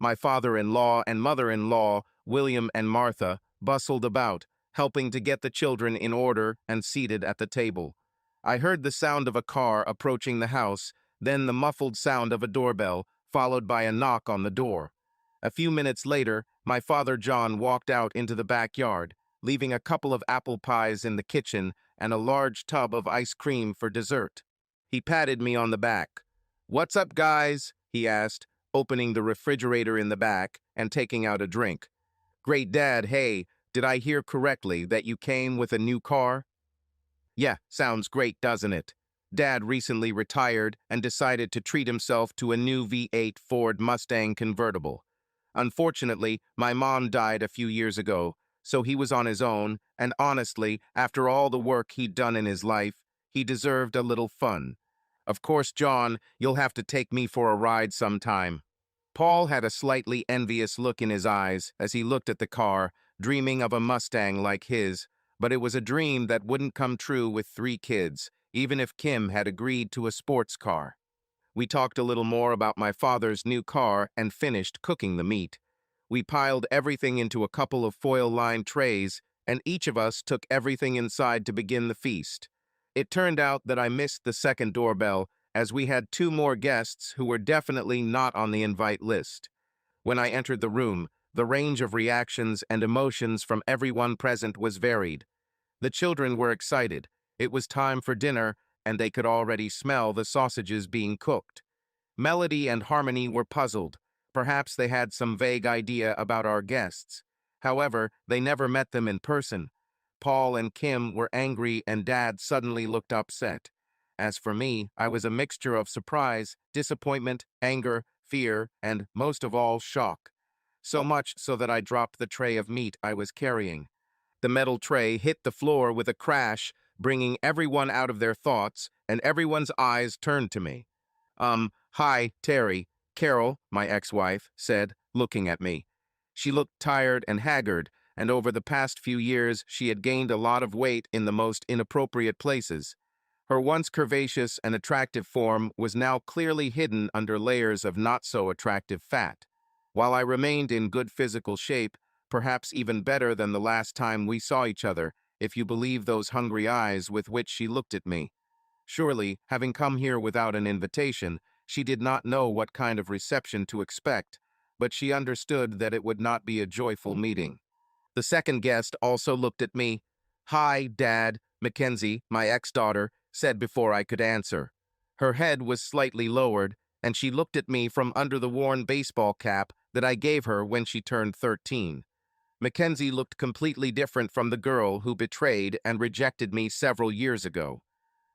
My father-in-law and mother-in-law, William and Martha, bustled about, helping to get the children in order and seated at the table. I heard the sound of a car approaching the house, then the muffled sound of a doorbell, followed by a knock on the door. A few minutes later, my father John walked out into the backyard, leaving a couple of apple pies in the kitchen and a large tub of ice cream for dessert. He patted me on the back. "What's up, guys?" he asked, opening the refrigerator in the back and taking out a drink. "Great, Dad. Hey, did I hear correctly that you came with a new car?" "Yeah, sounds great, doesn't it?" Dad recently retired and decided to treat himself to a new V8 Ford Mustang convertible. Unfortunately, my mom died a few years ago, so he was on his own, and honestly, after all the work he'd done in his life, he deserved a little fun. "Of course, John, you'll have to take me for a ride sometime." Paul had a slightly envious look in his eyes as he looked at the car, dreaming of a Mustang like his, but it was a dream that wouldn't come true with 3 kids, even if Kim had agreed to a sports car. We talked a little more about my father's new car and finished cooking the meat. We piled everything into a couple of foil-lined trays, and each of us took everything inside to begin the feast. It turned out that I missed the second doorbell, as we had 2 more guests who were definitely not on the invite list. When I entered the room, the range of reactions and emotions from everyone present was varied. The children were excited. It was time for dinner, and they could already smell the sausages being cooked. Melody and Harmony were puzzled. Perhaps they had some vague idea about our guests. However, they never met them in person. Paul and Kim were angry, and Dad suddenly looked upset. As for me, I was a mixture of surprise, disappointment, anger, fear, and, most of all, shock. So much so that I dropped the tray of meat I was carrying. The metal tray hit the floor with a crash, bringing everyone out of their thoughts, and everyone's eyes turned to me. Hi, Terry," Carol, my ex-wife, said, looking at me. She looked tired and haggard, and over the past few years she had gained a lot of weight in the most inappropriate places. Her once curvaceous and attractive form was now clearly hidden under layers of not-so-attractive fat. While I remained in good physical shape, perhaps even better than the last time we saw each other, if you believe those hungry eyes with which she looked at me. Surely, having come here without an invitation, she did not know what kind of reception to expect, but she understood that it would not be a joyful meeting. The second guest also looked at me. "Hi, Dad," Mackenzie, my ex-daughter, said before I could answer. Her head was slightly lowered, and she looked at me from under the worn baseball cap that I gave her when she turned 13. Mackenzie looked completely different from the girl who betrayed and rejected me several years ago.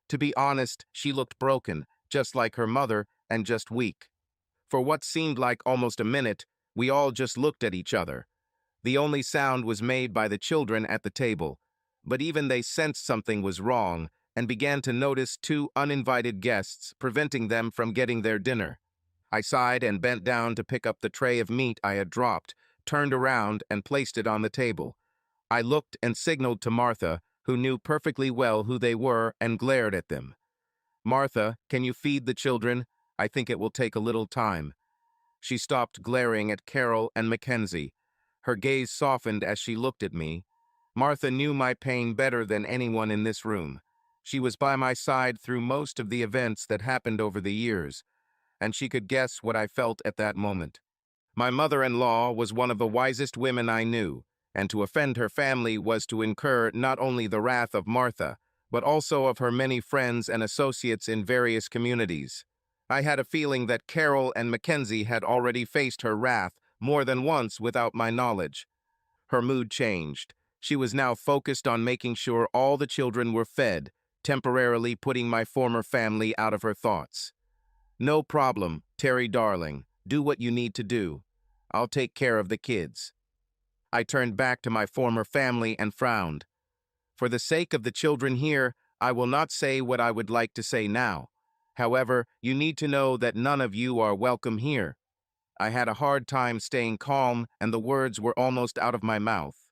To be honest, she looked broken, just like her mother, and just weak. For what seemed like almost a minute, we all just looked at each other. The only sound was made by the children at the table, but even they sensed something was wrong and began to notice 2 uninvited guests, preventing them from getting their dinner. I sighed and bent down to pick up the tray of meat I had dropped, turned around and placed it on the table. I looked and signaled to Martha, who knew perfectly well who they were, and glared at them. "Martha, can you feed the children? I think it will take a little time." She stopped glaring at Carol and Mackenzie. Her gaze softened as she looked at me. Martha knew my pain better than anyone in this room. She was by my side through most of the events that happened over the years, and she could guess what I felt at that moment. My mother-in-law was one of the wisest women I knew, and to offend her family was to incur not only the wrath of Martha, but also of her many friends and associates in various communities. I had a feeling that Carol and Mackenzie had already faced her wrath more than once without my knowledge. Her mood changed. She was now focused on making sure all the children were fed, temporarily putting my former family out of her thoughts. "No problem, Terry darling. Do what you need to do. I'll take care of the kids." I turned back to my former family and frowned. For the sake of the children here, I will not say what I would like to say now. However, you need to know that none of you are welcome here. I had a hard time staying calm, and the words were almost out of my mouth.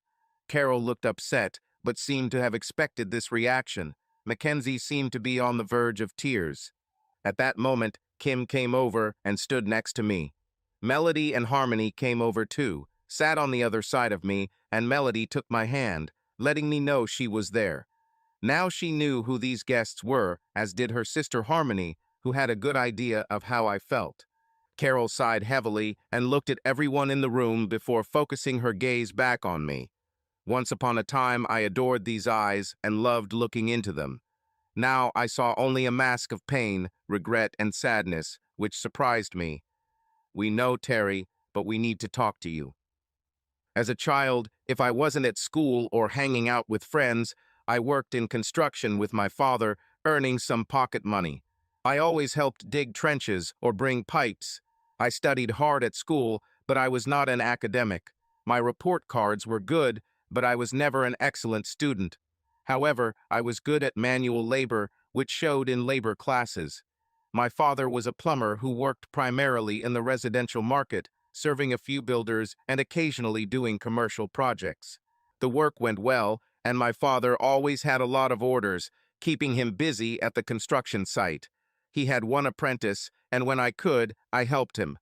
Carol looked upset, but seemed to have expected this reaction. Mackenzie seemed to be on the verge of tears. At that moment, Kim came over and stood next to me. Melody and Harmony came over too, sat on the other side of me, and Melody took my hand, letting me know she was there. Now she knew who these guests were, as did her sister Harmony, who had a good idea of how I felt. Carol sighed heavily and looked at everyone in the room before focusing her gaze back on me. Once upon a time, I adored these eyes and loved looking into them. Now I saw only a mask of pain, regret, and sadness, which surprised me. "We know, Terry, but we need to talk to you." As a child, if I wasn't at school or hanging out with friends, I worked in construction with my father, earning some pocket money. I always helped dig trenches or bring pipes. I studied hard at school, but I was not an academic. My report cards were good, but I was never an excellent student. However, I was good at manual labor, which showed in labor classes. My father was a plumber who worked primarily in the residential market, serving a few builders and occasionally doing commercial projects. The work went well, and my father always had a lot of orders, keeping him busy at the construction site. He had one apprentice, and when I could, I helped him.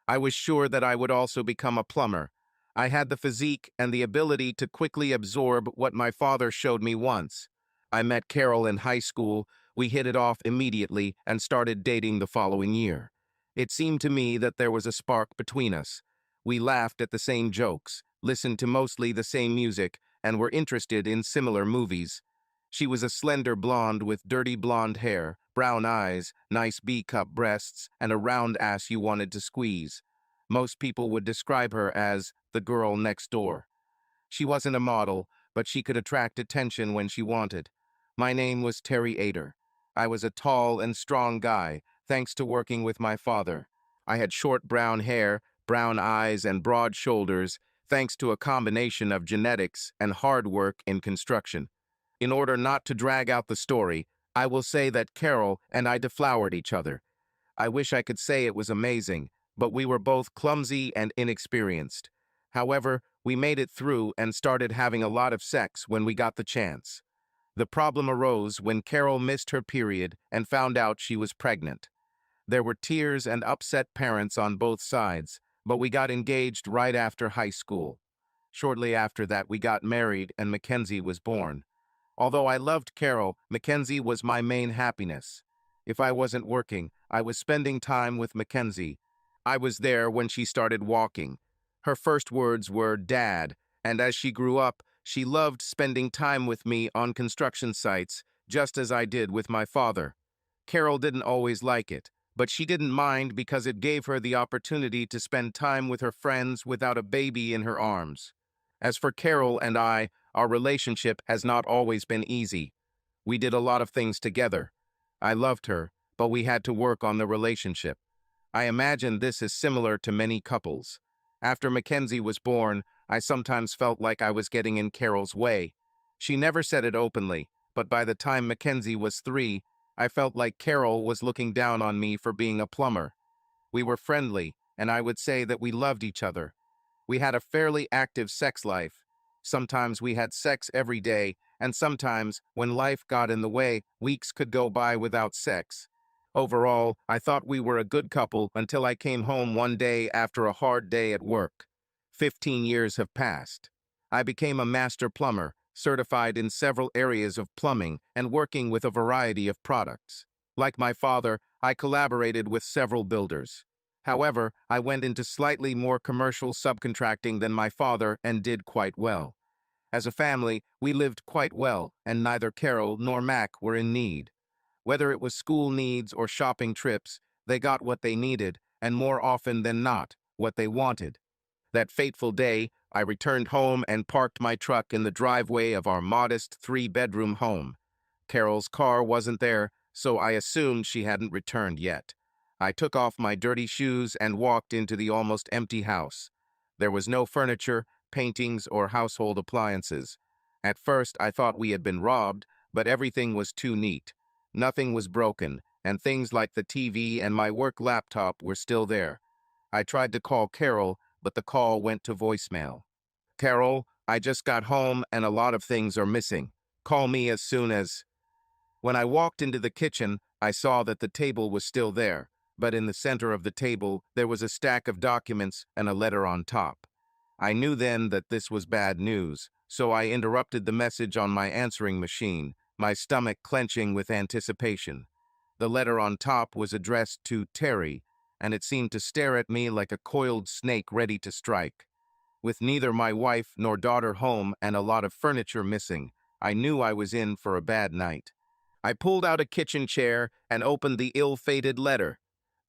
I was sure that I would also become a plumber. I had the physique and the ability to quickly absorb what my father showed me once. I met Carol in high school. We hit it off immediately and started dating the following year. It seemed to me that there was a spark between us. We laughed at the same jokes, listened to mostly the same music, and were interested in similar movies. She was a slender blonde with dirty blonde hair, brown eyes, nice B-cup breasts, and a round ass you wanted to squeeze. Most people would describe her as the girl next door. She wasn't a model, but she could attract attention when she wanted. My name was Terry Ader. I was a tall and strong guy, thanks to working with my father. I had short brown hair, brown eyes, and broad shoulders, thanks to a combination of genetics and hard work in construction. In order not to drag out the story, I will say that Carol and I deflowered each other. I wish I could say it was amazing, but we were both clumsy and inexperienced. However, we made it through and started having a lot of sex when we got the chance. The problem arose when Carol missed her period and found out she was pregnant. There were tears and upset parents on both sides, but we got engaged right after high school. Shortly after that, we got married and Mackenzie was born. Although I loved Carol, Mackenzie was my main happiness. If I wasn't working, I was spending time with Mackenzie. I was there when she started walking. Her first words were "Dad," and as she grew up, she loved spending time with me on construction sites, just as I did with my father. Carol didn't always like it, but she didn't mind because it gave her the opportunity to spend time with her friends without a baby in her arms. As for Carol and I, our relationship has not always been easy. We did a lot of things together. I loved her, but we had to work on the relationship. I imagine this is similar to many couples. After Mackenzie was born, I sometimes felt like I was getting in Carol's way. She never said it openly, but by the time Mackenzie was 3, I felt like Carol was looking down on me for being a plumber. We were friendly, and I would say that we loved each other. We had a fairly active sex life. Sometimes we had sex every day, and sometimes, when life got in the way, weeks could go by without sex. Overall, I thought we were a good couple until I came home one day after a hard day at work. 15 years have passed. I became a master plumber, certified in several areas of plumbing and working with a variety of products. Like my father, I collaborated with several builders. However, I went into slightly more commercial subcontracting than my father and did quite well. As a family, we lived quite well, and neither Carol nor Mac were in need. Whether it was school needs or shopping trips, they got what they needed, and more often than not, what they wanted. That fateful day, I returned home and parked my truck in the driveway of our modest 3-bedroom home. Carol's car wasn't there, so I assumed she hadn't returned yet. I took off my dirty shoes and walked into the almost empty house. There was no furniture, paintings, or household appliances. At first, I thought we had been robbed, but everything was too neat. Nothing was broken, and things like the TV and my work laptop were still there. I tried to call Carol, but the call went to voicemail. "Carol, I just got home and a lot of things are missing. Call me as soon as..." When I walked into the kitchen, I saw that the table was still there, but in the center of the table there was a stack of documents and a letter on top. I knew then that this was bad news, so I interrupted the message on my answering machine, my stomach clenching with anticipation. The letter on top was addressed to Terry, and it seemed to stare at me like a coiled snake ready to strike. With neither my wife nor daughter home and a lot of furniture missing, I knew I was in for a bad night. I pulled out a kitchen chair and opened the ill-fated letter.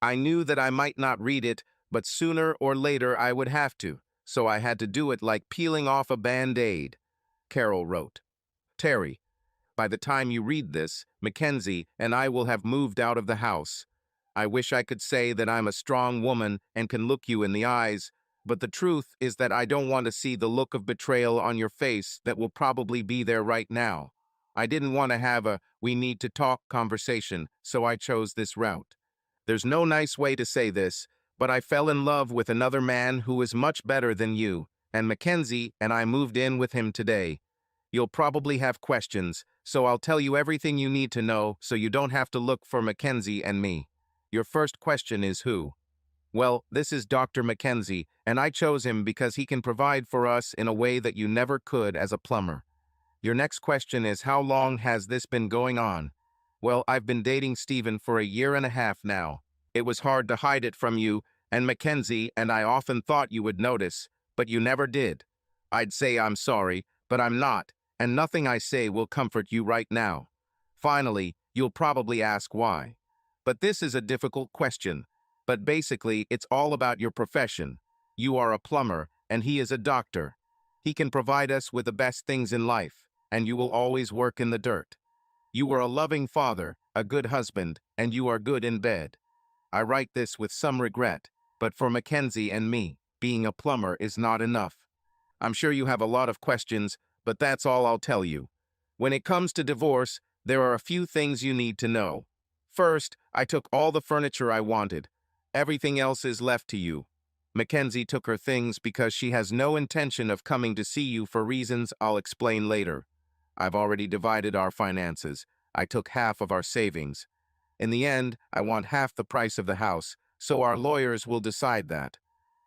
I knew that I might not read it, but sooner or later I would have to, so I had to do it like peeling off a Band-Aid. Carol wrote, Terry, by the time you read this, Mackenzie and I will have moved out of the house. I wish I could say that I'm a strong woman and can look you in the eyes, but the truth is that I don't want to see the look of betrayal on your face that will probably be there right now. I didn't want to have a "we need to talk" conversation, so I chose this route. There's no nice way to say this, but I fell in love with another man who is much better than you, and Mackenzie and I moved in with him today. You'll probably have questions, so I'll tell you everything you need to know so you don't have to look for Mackenzie and me. Your first question is who? Well, this is Dr. Mackenzie, and I chose him because he can provide for us in a way that you never could as a plumber. Your next question is how long has this been going on? Well, I've been dating Stephen for a year and a half now. It was hard to hide it from you, and Mackenzie and I often thought you would notice, but you never did. I'd say I'm sorry, but I'm not, and nothing I say will comfort you right now. Finally, you'll probably ask why. But this is a difficult question. But basically, it's all about your profession. You are a plumber, and he is a doctor. He can provide us with the best things in life, and you will always work in the dirt. You are a loving father, a good husband, and you are good in bed. I write this with some regret, but for Mackenzie and me, being a plumber is not enough. I'm sure you have a lot of questions, but that's all I'll tell you. When it comes to divorce, there are a few things you need to know. First, I took all the furniture I wanted. Everything else is left to you. Mackenzie took her things because she has no intention of coming to see you for reasons I'll explain later. I've already divided our finances. I took half of our savings. In the end, I want half the price of the house, so our lawyers will decide that.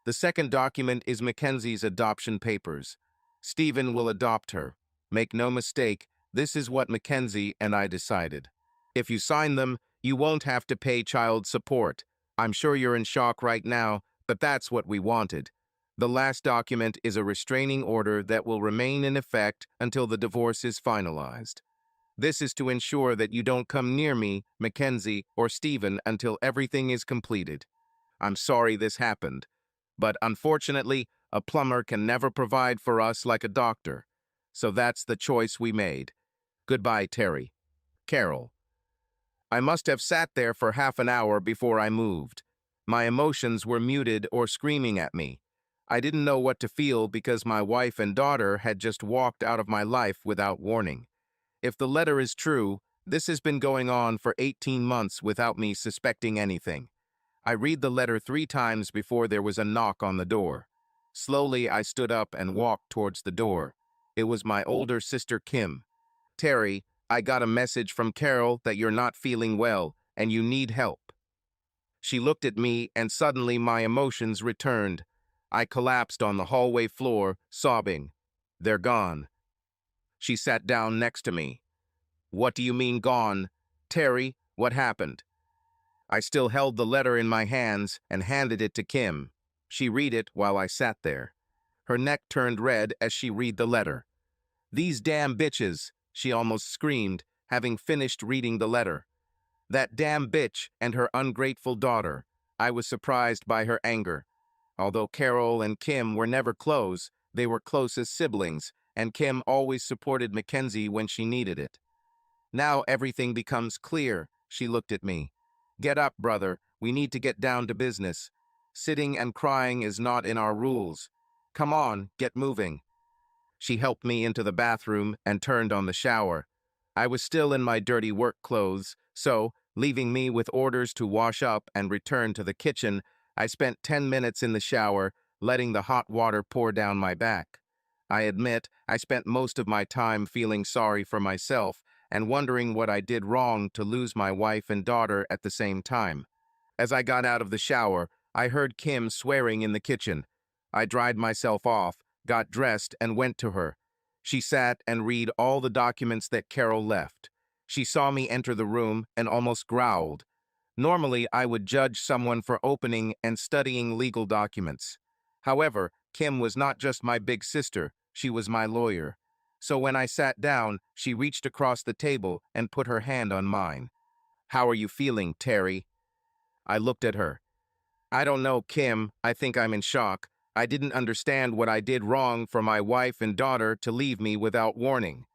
The second document is Mackenzie's adoption papers. Stephen will adopt her. Make no mistake, this is what Mackenzie and I decided. If you sign them, you won't have to pay child support. I'm sure you're in shock right now, but that's what we wanted. The last document is a restraining order that will remain in effect until the divorce is finalized. This is to ensure that you don't come near me, Mackenzie, or Stephen until everything is completed. I'm sorry this happened, but unfortunately, a plumber can never provide for us like a doctor. So that's the choice we made. Goodbye, Terry. Carol. I must have sat there for half an hour before I moved. My emotions were muted or screaming at me. I didn't know what to feel because my wife and daughter had just walked out of my life without warning. If the letter is true, this has been going on for 18 months without me suspecting anything. I read the letter 3 times before there was a knock on the door. Slowly, I stood up and walked towards the door. It was my older sister, Kim. Terry, I got a message from Carol that you're not feeling well and you need help. She looked at me and suddenly my emotions returned. I collapsed on the hallway floor, sobbing. They're gone. She sat down next to me. What do you mean gone? Terry, what happened? I still held the letter in my hands and handed it to Kim. She read it while I sat there. Her neck turned red as she read the letter. These damn bitches, she almost screamed, having finished reading the letter. That damn bitch and her ungrateful daughter. I was surprised by her anger. Although Carol and Kim were never close, they were close as siblings, and Kim always supported Mackenzie when she needed it. Now everything becomes clear, she looked at me. Get up, brother, we need to get down to business. Sitting and crying is not in our rules. Come on, get moving. She helped me into the bathroom and turned on the shower. I was still in my dirty work clothes, so, leaving me with orders to wash up and return to the kitchen, I spent 10 minutes in the shower, letting the hot water pour down my back. I admit, I spent most of my time feeling sorry for myself and wondering what I did wrong to lose my wife and daughter at the same time. As I got out of the shower, I heard Kim swearing in the kitchen. I dried myself off, got dressed, and went to her. She sat and read all the documents that Carol left. She saw me enter the room and almost growled. Normally, I would judge someone for opening and studying legal documents. However, Kim was not just my big sister, she was my lawyer. So when I sat down, she reached across the table and put her hand on mine. "How are you feeling, Terry?" I looked at her. "I don't know, Kim. I think I'm in shock. I didn't understand what I did wrong for my wife and daughter to leave me without warning.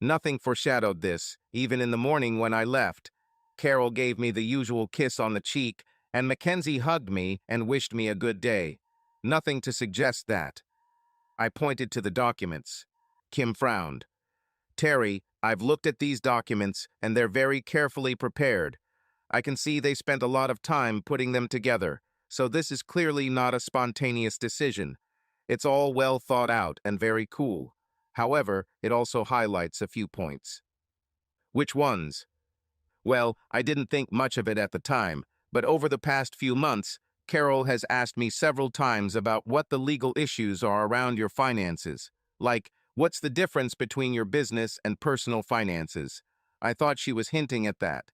Nothing foreshadowed this, even in the morning when I left. Carol gave me the usual kiss on the cheek, and Mackenzie hugged me and wished me a good day. Nothing to suggest that." I pointed to the documents. Kim frowned. "Terry, I've looked at these documents, and they're very carefully prepared. I can see they spent a lot of time putting them together, so this is clearly not a spontaneous decision. It's all well thought out and very cool. However, it also highlights a few points." "Which ones?" "Well, I didn't think much of it at the time, but over the past few months, Carol has asked me several times about what the legal issues are around your finances. Like, what's the difference between your business and personal finances? I thought she was hinting at that.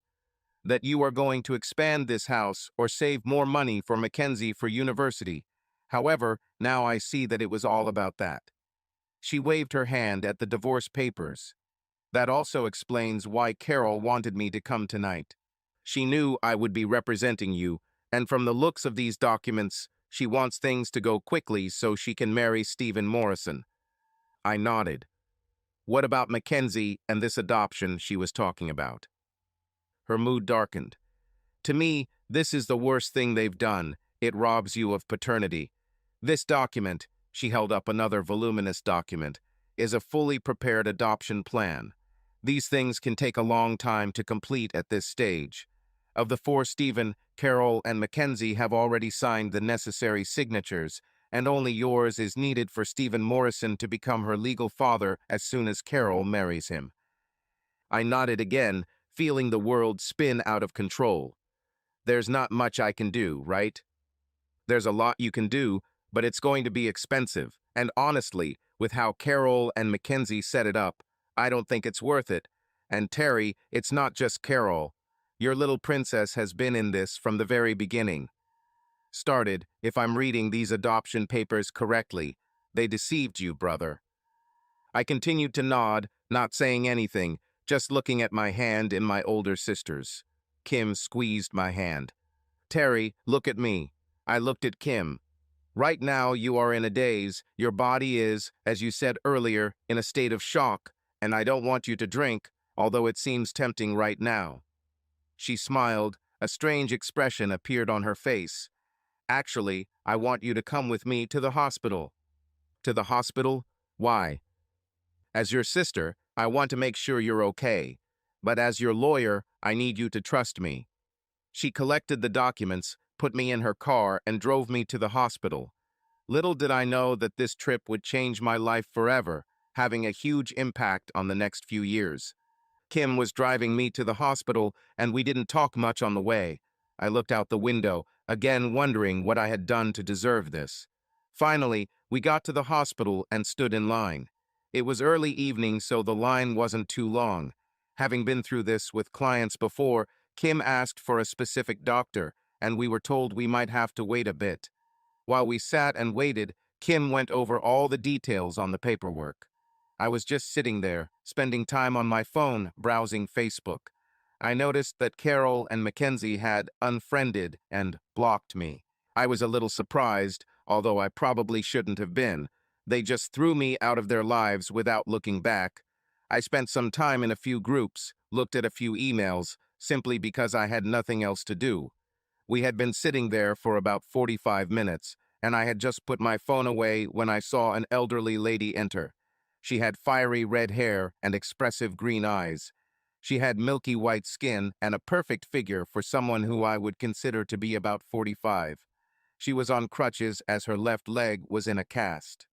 That you are going to expand this house or save more money for Mackenzie for university. However, now I see that it was all about that." She waved her hand at the divorce papers. "That also explains why Carol wanted me to come tonight. She knew I would be representing you, and from the looks of these documents, she wants things to go quickly so she can marry Stephen Morrison." I nodded. "What about Mackenzie and this adoption she was talking about?" Her mood darkened. "To me, this is the worst thing they've done. It robs you of paternity. This document," she held up another voluminous document, "is a fully prepared adoption plan. These things can take a long time to complete at this stage. Of the four, Stephen, Carol, and Mackenzie have already signed the necessary signatures, and only yours is needed for Stephen Morrison to become her legal father as soon as Carol marries him." I nodded again, feeling the world spin out of control. "There's not much I can do, right?" "There's a lot you can do, but it's going to be expensive. And honestly, with how Carol and Mackenzie set it up, I don't think it's worth it. And Terry, it's not just Carol. Your little princess has been in this from the very beginning. Started, if I'm reading these adoption papers correctly. They deceived you, brother." I continued to nod, not saying anything, just looking at my hand in my older sister's. Kim squeezed my hand. "Terry, look at me." I looked at Kim. "Right now you are in a daze. Your body is, as you said earlier, in a state of shock, and I don't want you to drink, although it seems tempting right now." She smiled. A strange expression appeared on her face. "Actually, I want you to come with me to the hospital." "To the hospital? Why?" "As your sister, I want to make sure you're okay. But as your lawyer, I need you to trust me." She collected the documents, put me in her car, and drove me to the hospital. Little did I know that this trip would change my life forever, having a huge impact on the next few years. Kim was driving me to the hospital, and we didn't talk much on the way. I looked out the window, again wondering what I had done to deserve this. Finally, we got to the hospital and stood in line. It was early evening, so the line wasn't too long. Having been through this with clients before, Kim asked for a specific doctor, and we were told we might have to wait a bit. While we sat and waited, Kim went over all the details on the paperwork. I was just sitting there, spending time on my phone, browsing Facebook. I noticed that Carol and Mackenzie had unfriended and blocked me. I was a little surprised, although I probably shouldn't have been. They just threw me out of their lives without looking back. I spent some time in a few groups, looked at a few emails, simply because I had nothing else to do. We had been sitting there for about 45 minutes, and I had just put my phone away when I saw an elderly lady enter. She had fiery red hair and expressive green eyes. She had milky white skin and a perfect figure for someone who I would consider to be about 45. She was on crutches as her left leg was in a cast.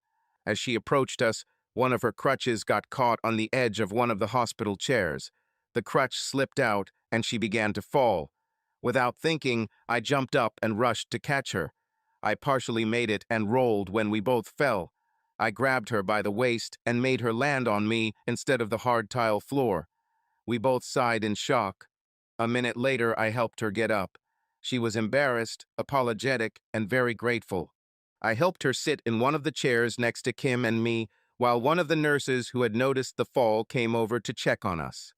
As she approached us, one of her crutches got caught on the edge of one of the hospital chairs. The crutch slipped out, and she began to fall. Without thinking, I jumped up and rushed to catch her. I partially made it and rolled when we both fell. I grabbed her by the waist and made her land on me instead of the hard tile floor. We both sighed in shock. A minute later, I helped her get up. She was embarrassed, apologetic, and very grateful. I helped her sit in one of the chairs next to Kim and me, while one of the nurses who had noticed the fall came over to check on us.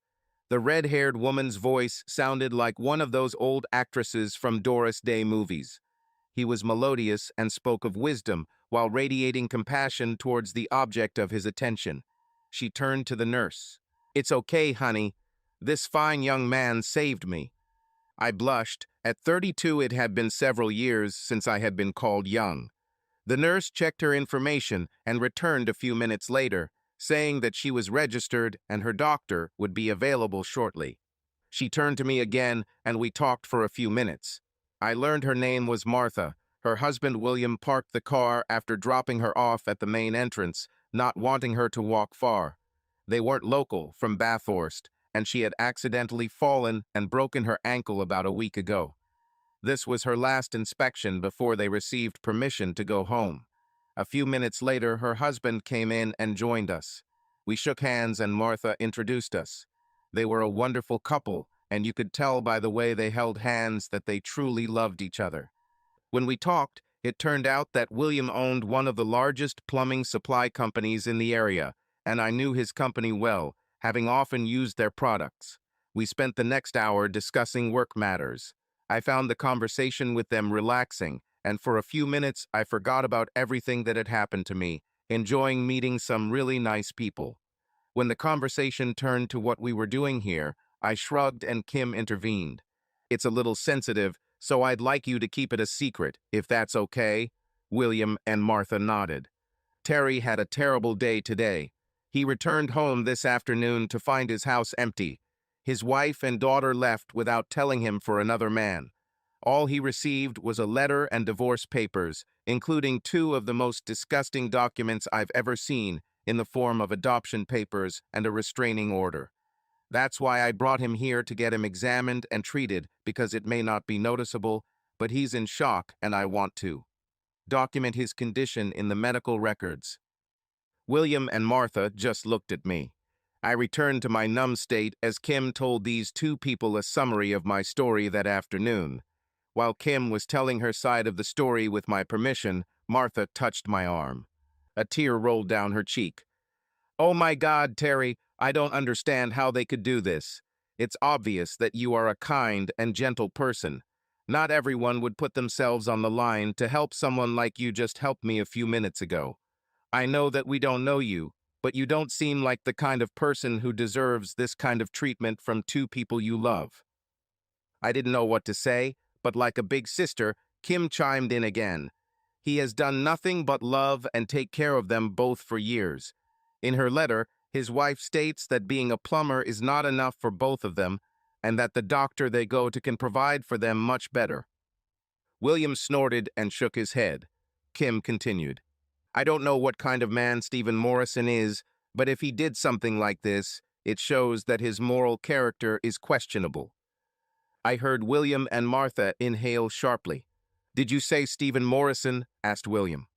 The red-haired woman's voice sounded like one of those old actresses from Doris Day movies. He was melodious and spoke of wisdom, while radiating compassion towards the object of his attention. She turned to the nurse. "It's okay, honey. This fine young man saved me." I blushed. At 32, it had been several years since I had been called young. The nurse checked her information and returned a few minutes later, saying that she was registered and her doctor would be available shortly. She turned to me again, and we talked for a few minutes. I learned her name was Martha. Her husband William parked the car after dropping her off at the main entrance, not wanting her to walk far. They weren't local, from Bathurst, and she had accidentally fallen and broken her ankle about a week ago. This was her last inspection before they received permission to go home. A few minutes later, her husband came in and joined us. We shook hands and Martha introduced us. They were a wonderful couple, and you could tell by the way they held hands that they truly loved each other. When we talked, it turned out that William owned one of the largest plumbing supply companies in the area, and I knew his company well, having often used their products. We spent the next hour discussing work matters. I found the conversation with them relaxing, and for a few minutes I forgot about everything that had happened to me, enjoying meeting some really nice people. When the conversation turned to what we were doing here, I shrugged and Kim intervened. "It's a little sensitive, so I'd like you to keep it a secret, if that's okay." William and Martha nodded. Terry had a terrible day today. He returned home this afternoon to find his house empty. His wife and daughter left without telling him for another man. All he received was a letter and divorce papers, including two of the most disgusting documents I've ever seen, in the form of adoption papers and a restraining order. That's why I brought him here to get him examined and treated, because it may not be noticeable, but he's in shock and I want to document his condition in the medical records. William and Martha just looked at me. I returned to my numb state as Kim told these two people a summary of my story that afternoon. While Kim was telling her side of the story with my permission, Martha touched my arm. A tear rolled down her cheek. "Oh my God, Terry, I don't understand how they could do this. It's obvious that you are a kind and gentle person. Not everyone would put themselves on the line to help someone like you just helped me a few minutes ago. I know that we don't know you, but you don't seem like the kind of person who deserves this kind of treatment from two people you love." I didn't know what to say, but like a big sister, Kim chimed in again. "He has done nothing but love and take care of them both for years." In her letter, his wife states that being a plumber is not enough for both of them, and that the doctor they go to can provide for them much better. William snorted and shook his head. Kim continued. "I don't know what kind of man Stephen Morrison is, but if he did something like this, it shows that his moral character is questionable." I heard William and Martha inhale sharply. "Did you say Stephen Morrison?" asked William.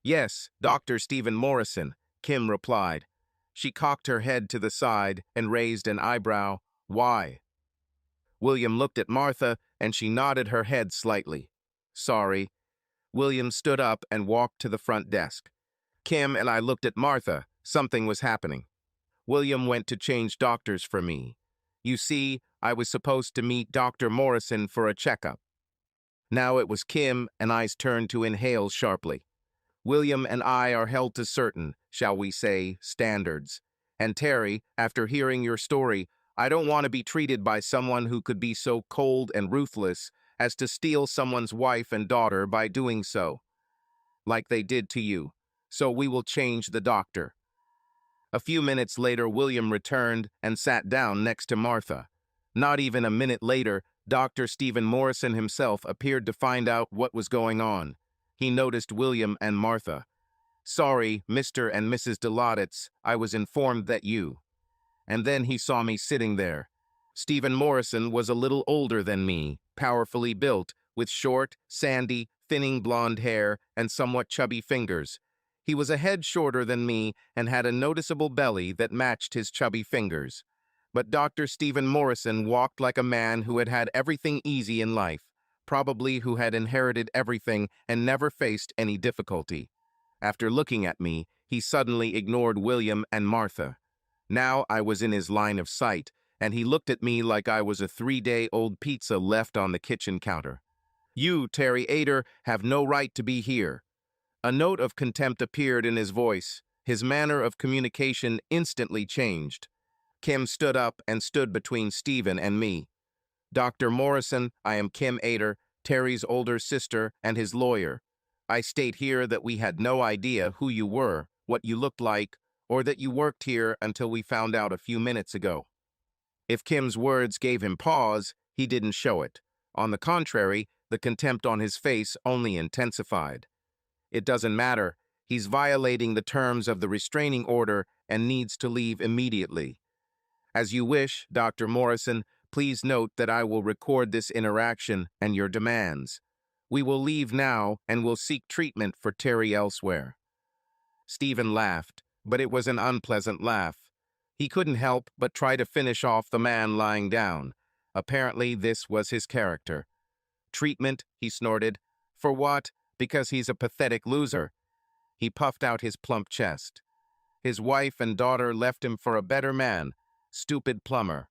"Yes, Dr. Stephen Morrison," Kim replied. She cocked her head to the side and raised an eyebrow. "Why?" William looked at Martha, and she nodded her head slightly. "Sorry." William stood up and walked to the front desk. Kim and I looked at Martha. Something was happening. William went to change doctors for me. You see, I was supposed to meet Dr. Morrison for a checkup. Now it was Kim and I's turn to inhale sharply. William and I are held to certain, shall we say, standards. And Terry, after hearing your story, I don't want to be treated by someone who could be so cold and ruthless as to steal someone's wife and daughter by doing so, like they did to you. So we will change the doctor. A few minutes later, William returned and sat down next to Martha. Not even a minute later, Dr. Stephen Morrison himself appeared to find out what was going on. He noticed William and Martha. "Sorry, Mr. and Mrs. Deladitz, I was informed that you." And then he saw me sitting there. Stephen Morrison was a little older than me, powerfully built, with short, sandy, thinning blonde hair and somewhat chubby fingers. He was a head shorter than me and had a noticeable belly that matched his chubby fingers. But Dr. Stephen Morrison walked like a man who had had everything easy in life, probably who had inherited everything and never faced any difficulty. After looking at me, he suddenly ignored William and Martha. Now I was in his line of sight, and he looked at me like I was a 3-day-old pizza left on the kitchen counter. "You, Terry Ader, have no right to be here." A note of contempt appeared in his voice. His manner of communication instantly changed. Kim stood up and stood between Stephen and me. "Dr. Morrison, I am Kim Ader, Terry's older sister and his lawyer. I state here that we had no idea who you were, what you looked like, or that you worked here until we found out a few minutes ago." If Kim's words gave him pause, he didn't show it. On the contrary, the contempt on his face only intensified. "It doesn't matter. He's violating the terms of the restraining order and needs to leave immediately." "As you wish, Dr. Morrison. Please note that I will record this interaction and your demands. We will leave now and will seek treatment for Terry elsewhere." Stephen laughed, but it was an unpleasant laugh. He couldn't help but try to finish off the man lying down. Apparently, this was his character. "Treatment," he snorted. "For what? Because he's a pathetic loser." He puffed out his plump chest. "His wife and daughter left him for a better man. Stupid plumber."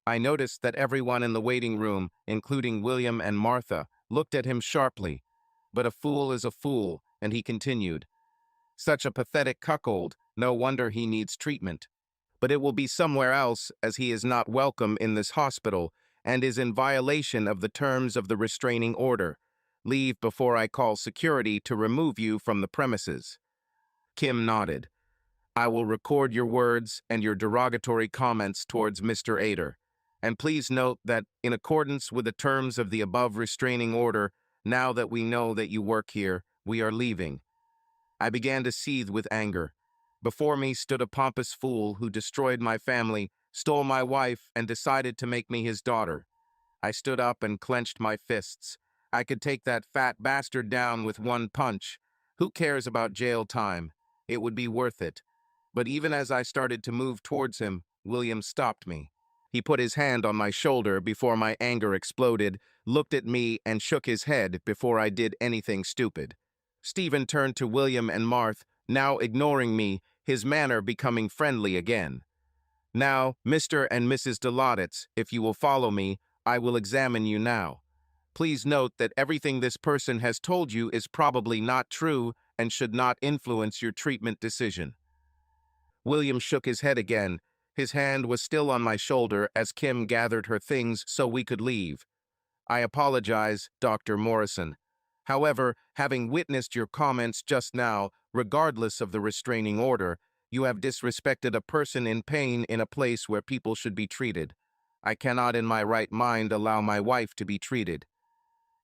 I noticed that everyone in the waiting room, including William and Martha, looked at him sharply. But a fool is a fool, and he continued. "Such a pathetic cuckold. No wonder he needs treatment. But it will be somewhere else, as he is not welcome in this hospital and is in violation of the terms of the restraining order. Leave before I call security to remove you from the premises." Kim nodded. "I will record your words and your derogatory comments towards Mr. Ader. And please note that, in accordance with the terms of the above restraining order, now that we know that you work here, we are leaving." I began to seethe with anger. Before me stood a pompous fool who destroyed my family, stole my wife, and decided to make me his daughter. I stood up and clenched my fists. I could take that fat bastard down with one punch. Who cares about jail time? It would be worth it. But even as I started to move towards him, William stopped me. He put his hand on my shoulder before my anger exploded, looked at me, and shook his head before I did anything stupid. Stephen turned to William and Martha, now ignoring me, his manner becoming friendly again. "Now, Mr. and Mrs. Delaudatz, if you will follow me, I will examine you now. Please note that everything this person has told you is probably not true and should not influence your treatment decision." William shook his head again. His hand was still on my shoulder as Kim gathered her things so we could leave. "I apologize, Dr. Morrison. However, having witnessed your comments just now, regardless of the restraining order, you have disrespected a person in pain in a place where people should be treated. I cannot in my right mind allow my wife to be treated.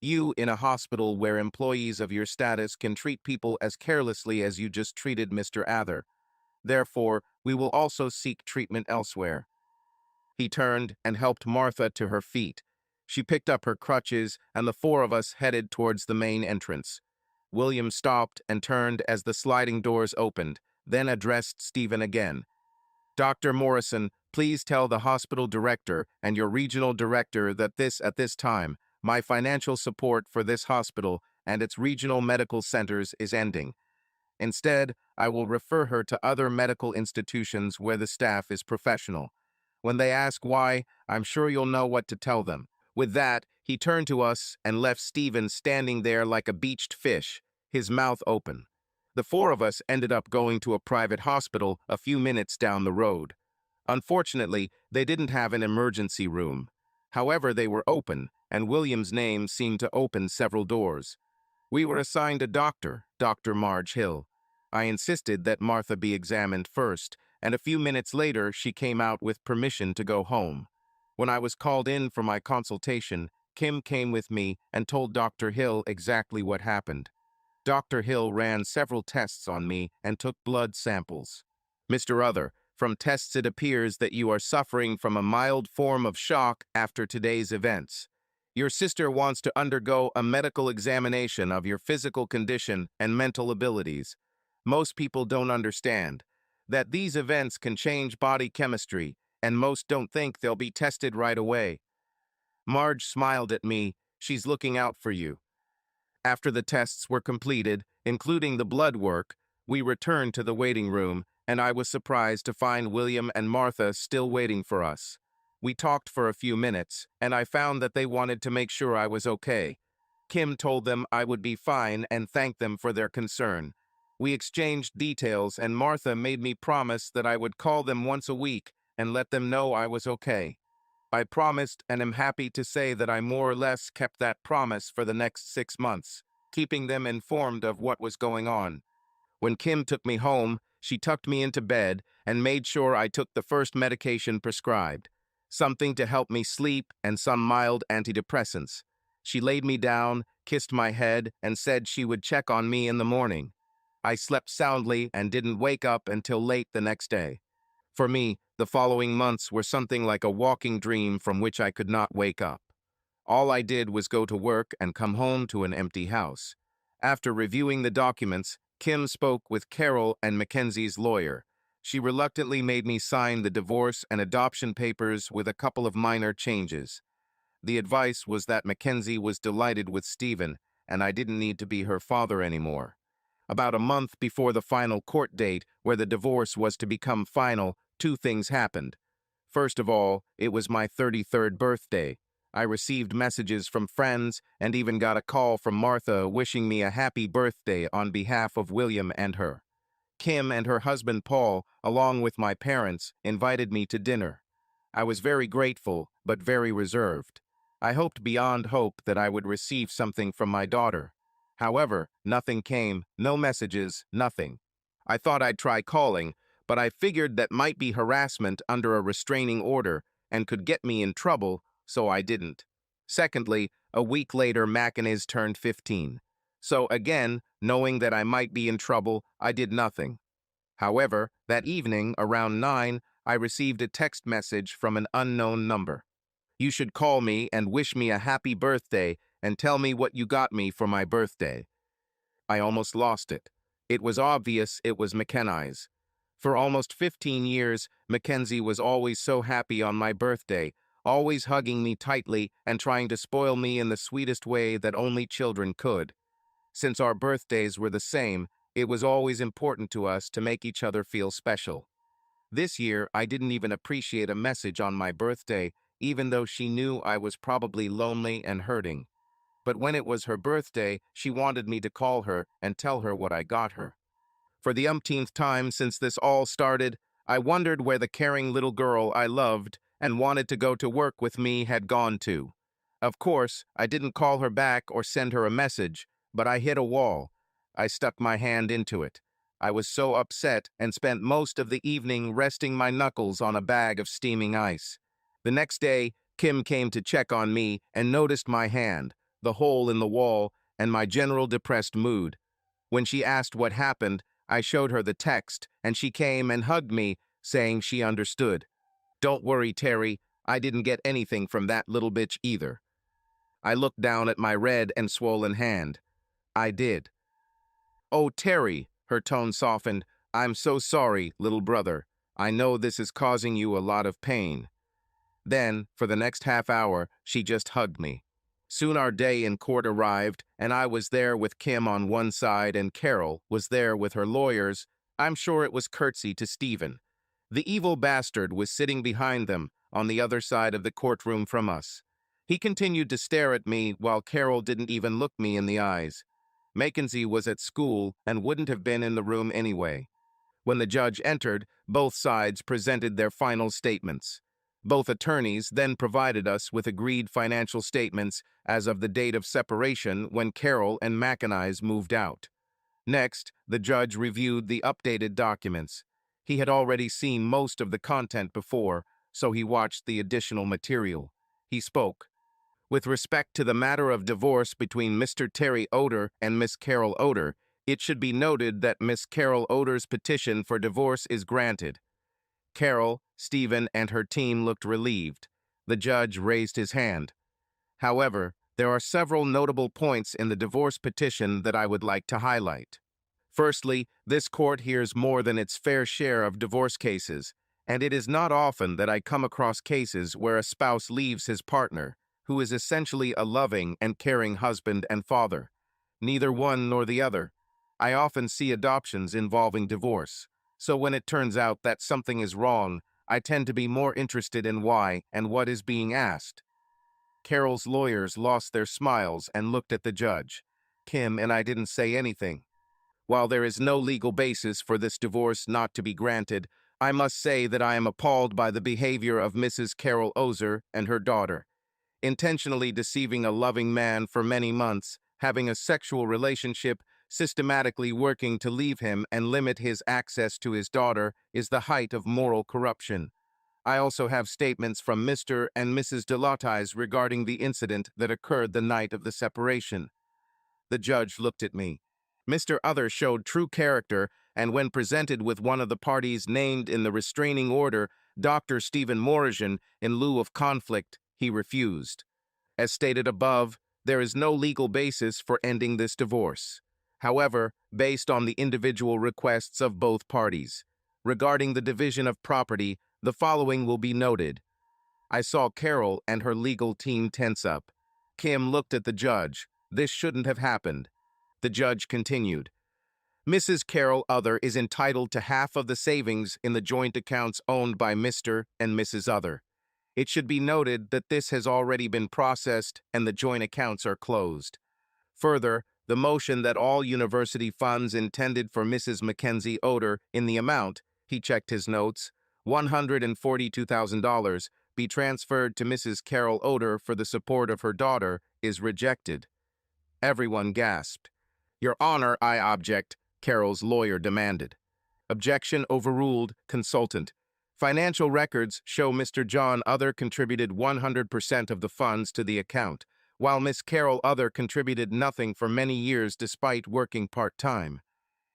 You in a hospital where employees of your status can treat people as carelessly as you just treated Mr. Ather. Therefore, we will also seek treatment elsewhere." He turned and helped Martha to her feet. She picked up her crutches, and the four of us headed towards the main entrance. William stopped and turned as the sliding doors opened, then addressed Stephen again. "Dr. Morrison, please tell the hospital director and your regional director that at this time, my financial support for this hospital and its regional medical centers is ending. Instead, I will refer her to other medical institutions where the staff is professional. When they ask why, I'm sure you'll know what to tell them." With that, he turned to us and left Stephen standing there like a beached fish, his mouth open. The four of us ended up going to a private hospital a few minutes down the road. Unfortunately, they didn't have an emergency room. However, they were open, and William's name seemed to open several doors. We were assigned a doctor, Dr. Marge Hill. I insisted that Martha be examined first, and a few minutes later she came out with permission to go home. When I was called in for my consultation, Kim came with me and told Dr. Hill exactly what happened. Dr. Hill ran several tests on me and took blood samples. "Mr. Other, from tests it appears that you are suffering from a mild form of shock after today's events. Your sister wants to undergo a medical examination of your physical condition and mental abilities. Most people don't understand that these events can change body chemistry, and most don't think they'll be tested right away. Marge smiled at me. She's looking out for you. After the tests were completed, including the blood work, we returned to the waiting room, and I was surprised to find William and Martha still waiting for us. We talked for a few minutes, and I found that they wanted to make sure I was okay. Kim told them I would be fine and thanked them for their concern. We exchanged details, and Martha made me promise that I would call them once a week and let them know I was okay. I promised and am happy to say that I more or less kept that promise for the next 6 months, keeping them informed of what was going on. When Kim took me home, she tucked me into bed and made sure I took the first medication prescribed, something to help me sleep and some mild antidepressants. She laid me down, kissed my head, and said she would check on me in the morning. I slept soundly and didn't wake up until late the next day. For me, the following months were something like a walking dream from which I could not wake up. All I did was go to work and come home to an empty house. After reviewing the documents, Kim spoke with Carol and Mackenzie's lawyer. She reluctantly made me sign the divorce and adoption papers with a couple of minor changes. The advice was that Mackenzie was delighted with Stephen, and I didn't need to be her father anymore. About a month before the final court date, where the divorce was to become final, two things happened. First of all, it was my 33rd birthday. I received messages from friends and even got a call from Martha wishing me a happy birthday on behalf of William and her. Kim and her husband Paul, along with my parents, invited me to dinner. I was very grateful, but very reserved. I hoped beyond hope that I would receive something from my daughter. However, nothing came, no messages, nothing. I thought I'd try calling, but I figured that might be harassment under a restraining order and could get me in trouble, so I didn't. Secondly, a week later, Mackinac turned 15. So again, knowing that I might be in trouble, I did nothing. However, that evening, around 9, I received a text message from an unknown number. You should call me and wish me a happy birthday and tell me what you got me for my birthday. I almost lost it. It was obvious it was Mackenzie's. For almost 15 years, Mackenzie was always so happy on my birthday, always hugging me tightly and trying to spoil me in the sweetest way that only children could. Since our birthdays were the same, it was always important to us to make each other feel special. This year, I didn't even appreciate a message on my birthday, even though she knew I was probably lonely and hurting. But when it was her birthday, she wanted me to call her and tell her what I got her. For the umpteenth time since this all started, I wondered where the caring little girl I loved and wanted to go to work with me had gone to. Of course, I didn't call her back or send her a message, but I hit a wall. I stuck my hand into it. I was so upset and spent most of the evening resting my knuckles on a bag of steaming ice. The next day, Kim came to check on me and noticed my hand, the hole in the wall, and my general depressed mood. When she asked what happened, I showed her the text, and she came and hugged me, saying she understood. Don't worry, Terry, I didn't get anything from that little bitch either. I looked down at my red and swollen hand. I did. Oh, Terry, her tone softened. I'm so sorry, little brother. I know this is causing you a lot of pain. Then, for the next half hour, she just hugged me. Soon our day in court arrived, and I was there with Kim on one side and Carol was there with her lawyers. I'm sure it was curtsy to Stephen. The evil bastard was sitting behind them, on the other side of the courtroom from us. He continued to stare at me while Carol didn't even look me in the eyes. Mackenzie was at school and wouldn't have been in the room anyway. When the judge entered, both sides presented their final statements. Both attorneys then provided us with agreed financial statements as of the date of separation when Carol and Mackenzie moved out. Next, the judge reviewed the updated documents. He had already seen most of the content before, so he watched the additional material. He spoke. With respect to the matter of divorce between Mr. Terry Oder and Miss Carol Oder, it should be noted that Miss Carol Oder's petition for divorce is granted. Carol, Stephen, and her team looked relieved. The judge raised his hand. However, there are several notable points in the divorce petition that I would like to highlight. Firstly, this court hears more than its fair share of divorce cases, and it is not often that I come across cases where a spouse leaves his partner, who is essentially a loving and caring husband and father. Neither one nor the other. I often see adoptions involving divorce, so when it turns out that something is wrong, I tend to be more interested in why and what is being asked. Carol's lawyers lost their smiles and looked at the judge. Kim and I didn't say anything. While there is no legal basis for this divorce not to be granted, I must say that I am appalled by the behavior of Mrs. Carol Ozer and her daughter. Intentionally deceiving a loving man for many months, having a sexual relationship, systematically working to leave him and limit his access to his daughter is the height of moral corruption. I also have statements from Mr. and Mrs. Delotais regarding the incident that occurred the night of the separation. The judge looked at me. Mr. Other showed true character, and when presented with one of the parties named in the restraining order, Dr. Stephen Morrison, in lieu of conflict, he refused. As stated above, there is no legal basis for ending this divorce. However, based on the individual requests of both parties. Regarding the division of property, the following will be noted. I saw Carol and her legal team tense up. Kim looked at the judge. This shouldn't have happened. The judge continued. Mrs. Carol Other is entitled to half of the savings in the joint accounts owned by Mr. and Mrs. Other. It should be noted that this has already been processed and the joint accounts are closed. Further, the motion that all university funds intended for Mrs. Mackenzie Oder in the amount, he checked his notes, $142,000, be transferred to Mrs. Carol Oder for the support of her daughter, is rejected. Everyone gasped. Your Honor, I object, Carol's lawyer demanded. Objection overruled, consultant. Financial records show Mr. John Other contributed 100% of the funds to the account, while Miss Carol Other contributed nothing for many years despite working part-time.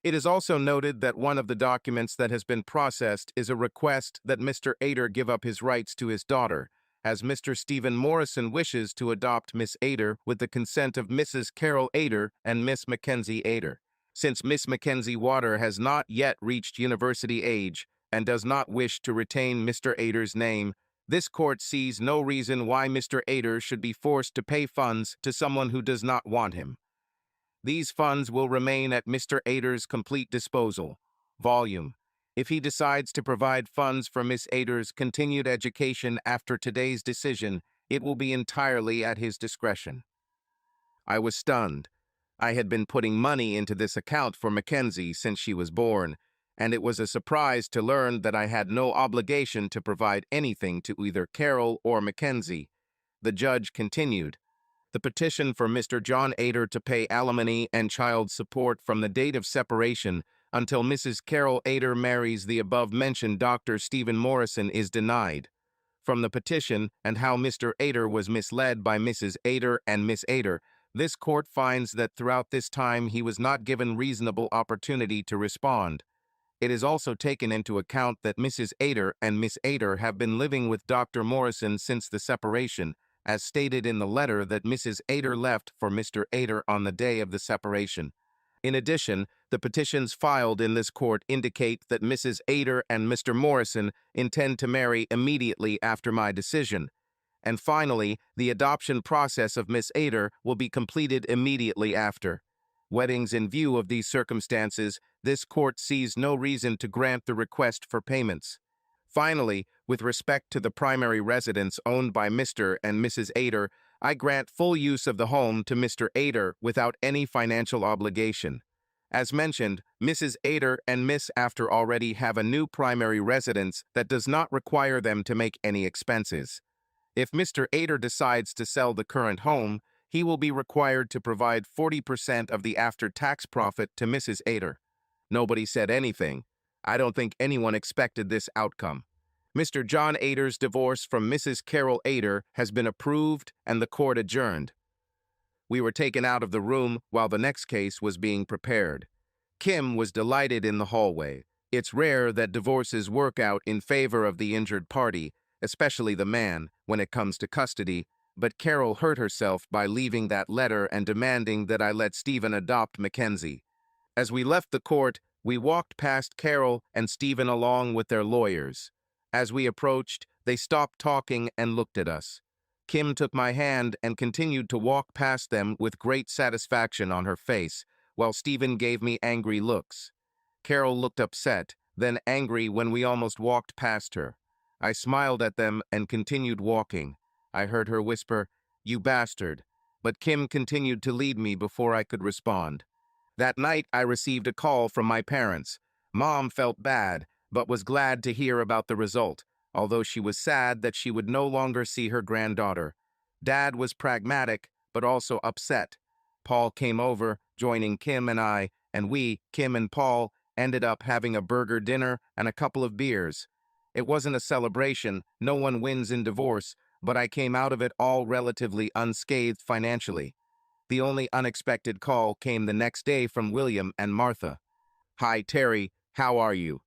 It is also noted that one of the documents that has been processed is a request that Mr. Ader give up his rights to his daughter, as Mr. Stephen Morrison wishes to adopt Miss Ader with the consent of Mrs. Carol Ader and Miss Mackenzie Ader. Since Miss Mackenzie Water has not yet reached university age and does not wish to retain Mr. Ader's name, this court sees no reason why Mr. Ader should be forced to pay funds to someone who does not want him. These funds will remain at Mr. Ader's complete disposal. Volume. If he decides to provide funds for Miss Ader's continued education after today's decision, it will be entirely at his discretion. I was stunned. I had been putting money into this account for Mackenzie since she was born, and it was a surprise to learn that I had no obligation to provide anything to either Carol or Mackenzie. The judge continued. The petition for Mr. John Ader to pay alimony and child support from the date of separation until Mrs. Carol Ader marries the above-mentioned Dr. Stephen Morrison is denied. From the petition and how Mr. Ader was misled by Mrs. Ader and Miss Ader, this court finds that throughout this time he was not given reasonable opportunity to respond. It is also taken into account that Mrs. Ader and Miss Ader have been living with Dr. Morrison since the separation, as stated in the letter that Mrs. Ader left for Mr. Ader on the day of the separation. In addition, the petitions filed in this court indicate that Mrs. Ader and Mr. Morrison intend to marry immediately after my decision. And finally, the adoption process of Miss Ader will be completed immediately after. Weddings in view of these circumstances, this court sees no reason to grant the request for payments. Finally, with respect to the primary residence owned by Mr. and Mrs. Ader, I grant full use of the home to Mr. Ader without any financial obligation. As mentioned, Mrs. Ader and Miss After already have a new primary residence that does not require them to make any expenses. If Mr. Ader decides to sell the current home, he will be required to provide 40% of the after-tax profit to Mrs. Ader. Nobody said anything. I don't think anyone expected this outcome. Mr. John Ader's divorce from Mrs. Carol Ader has been approved and the court adjourned. We were taken out of the room while the next case was being prepared. Kim was delighted in the hallway. It's rare that divorces work out in favor of the injured party, especially the man, when it comes to custody, but Carol hurt herself by leaving that letter and demanding that I let Stephen adopt Mackenzie. As we left the court, we walked past Carol and Stephen along with their lawyers. As we approached, they stopped talking and looked at us. Kim took my hand and continued to walk past them with great satisfaction on her face, while Stephen gave me angry looks. Carol looked upset, then angry when we almost walked past her. I smiled at them and continued walking. I heard her whisper, "You bastard," but Kim continued to lead me before I could respond. That night, I received a call from my parents. Mom felt bad, but was glad to hear about the result, although she was sad that she would no longer see her granddaughter. Dad was pragmatic, but also upset. Paul came over, joining Kim and I, and we, Kim and Paul, ended up having a burger dinner and a couple of beers. It wasn't a celebration, no one wins in divorce, but I came out of it all relatively unscathed financially. The only unexpected call came the next day from William and Martha. "Hi, Terry, how are you?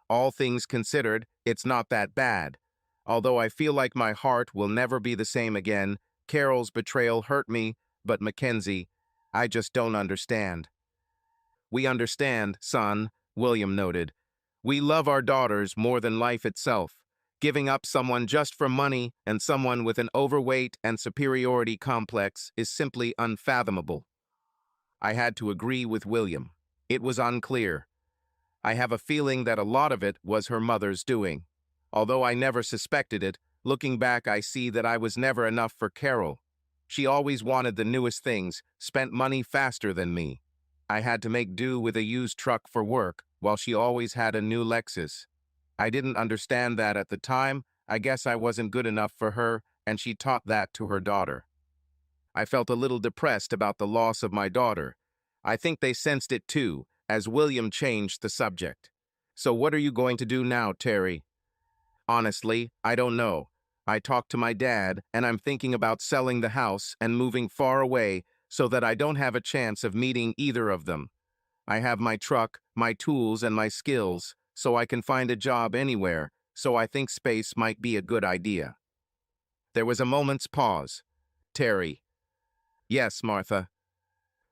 All things considered, it's not that bad. Although I feel like my heart will never be the same again, Carol's betrayal hurt me, but Mackenzie, I just don't understand." "We understand, son," William noted. "We love our daughters more than life itself. Giving up someone just for money and someone with an overweight and superiority complex is simply unfathomable." I had to agree with William. It was unclear. I have a feeling that a lot of it was her mother's doing. Although I never suspected it, looking back I see that I was never enough for Carol. She always wanted the newest things, spent money faster than me. I had to make do with a used truck for work, while she always had a new Lexus. I didn't understand that at the time. I guess I wasn't good enough for her, and she taught that to her daughter. I felt a little depressed about the loss of my daughter. I think they sensed it too, as William changed the subject. "So what are you going to do now, Terry?" "Honestly, I don't know. I talked to my dad, and I'm thinking about selling the house and moving far away so that I don't have a chance of meeting either of them. I have my truck, my tools, and my skills, so I can find a job anywhere, so I think space might be a good idea." There was a moment's pause. Terry: "Yes, Martha."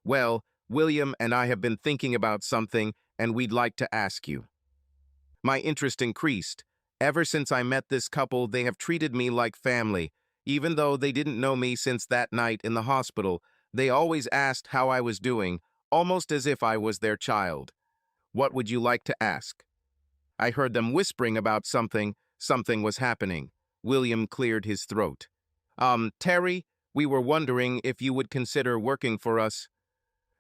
"Well, William and I have been thinking about something, and we'd like to ask you." My interest increased. Ever since I met this couple, they have treated me like family. Even though they didn't know me since that night in the hospital, they always asked how I was doing, almost as if I was their child. "What would you like to ask?" I heard them whispering about something. Something was happening. William cleared his throat. Terry, we were wondering if you would consider working for us."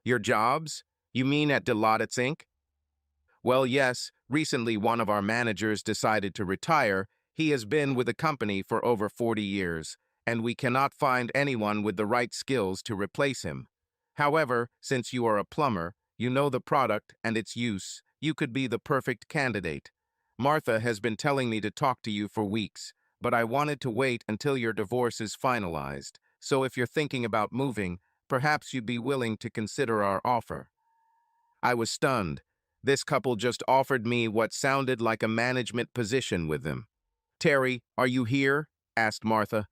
"Your jobs? You mean at Dilaudits Inc.?" "Well, yes. Recently, one of our managers decided to retire. He has been with the company for over 40 years, and we cannot find anyone with the right skills to replace him. However, since you are a plumber, you know the product and its use, you could be the perfect candidate. Martha has been telling me to talk to you for weeks, but I wanted to wait until your divorce is finalized. So if you're thinking about moving, perhaps you'd be willing to consider our offer." I was stunned. This couple just offered me what sounded like a management position with them. "Terry, are you here?" asked Martha.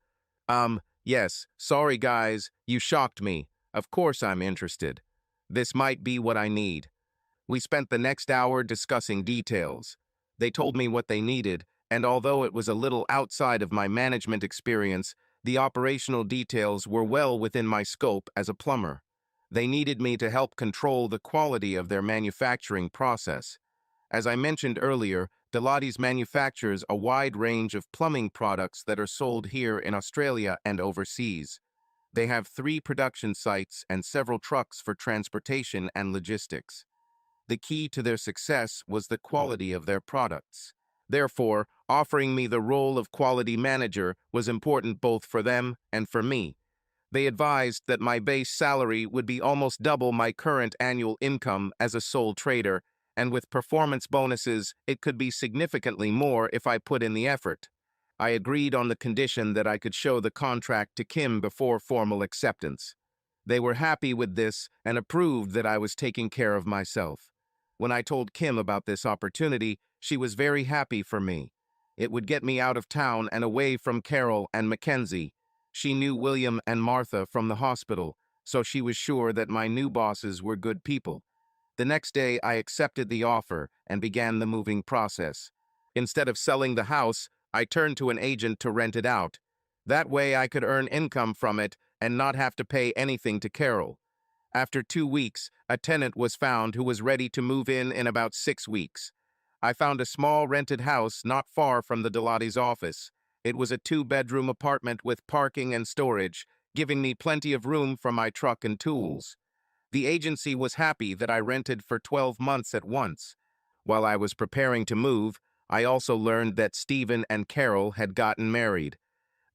Yes. Sorry, guys. You shocked me. Of course I'm interested. This might be what I need." We spent the next hour discussing details. They told me what they needed, and although it was a little outside of my management experience, the operational details were well within my scope as a plumber. They needed me to help control the quality of their manufacturing process. As I mentioned earlier, Dilaudits manufactures a wide range of plumbing products that are sold here in Australia and overseas. They have 3 production sites and several trucks for transportation and logistics. The key to their success was the quality of their products. Therefore, offering me the role of quality manager was important both for them and for me. They advised that my base salary would be almost double my current annual income as a sole trader, and with performance bonuses, it could be significantly more if I put in the effort. I agreed on the condition that I could show the contract to Kim before formal acceptance. They were happy with this and approved that I was taking care of myself. When I told Kim about this opportunity, she was very happy for me. It would get me out of town and away from Carol and Mackenzie. She knew William and Martha from the hospital, so she was sure that my new bosses were good people. The next day, I accepted the offer and began the moving process. Instead of selling the house, I turned to an agent to rent it out. That way I could earn income from it and not have to pay anything to Carol. After 2 weeks, a tenant was found who was ready to move in about 6 weeks. I found a small rented house not far from the Delati's office. It was a 2-bedroom apartment with parking and storage, giving me plenty of room for my truck and tools. The agency was happy that I rented for 12 months at once. While I was preparing to move, I also learned that Stephen and Carol had gotten married.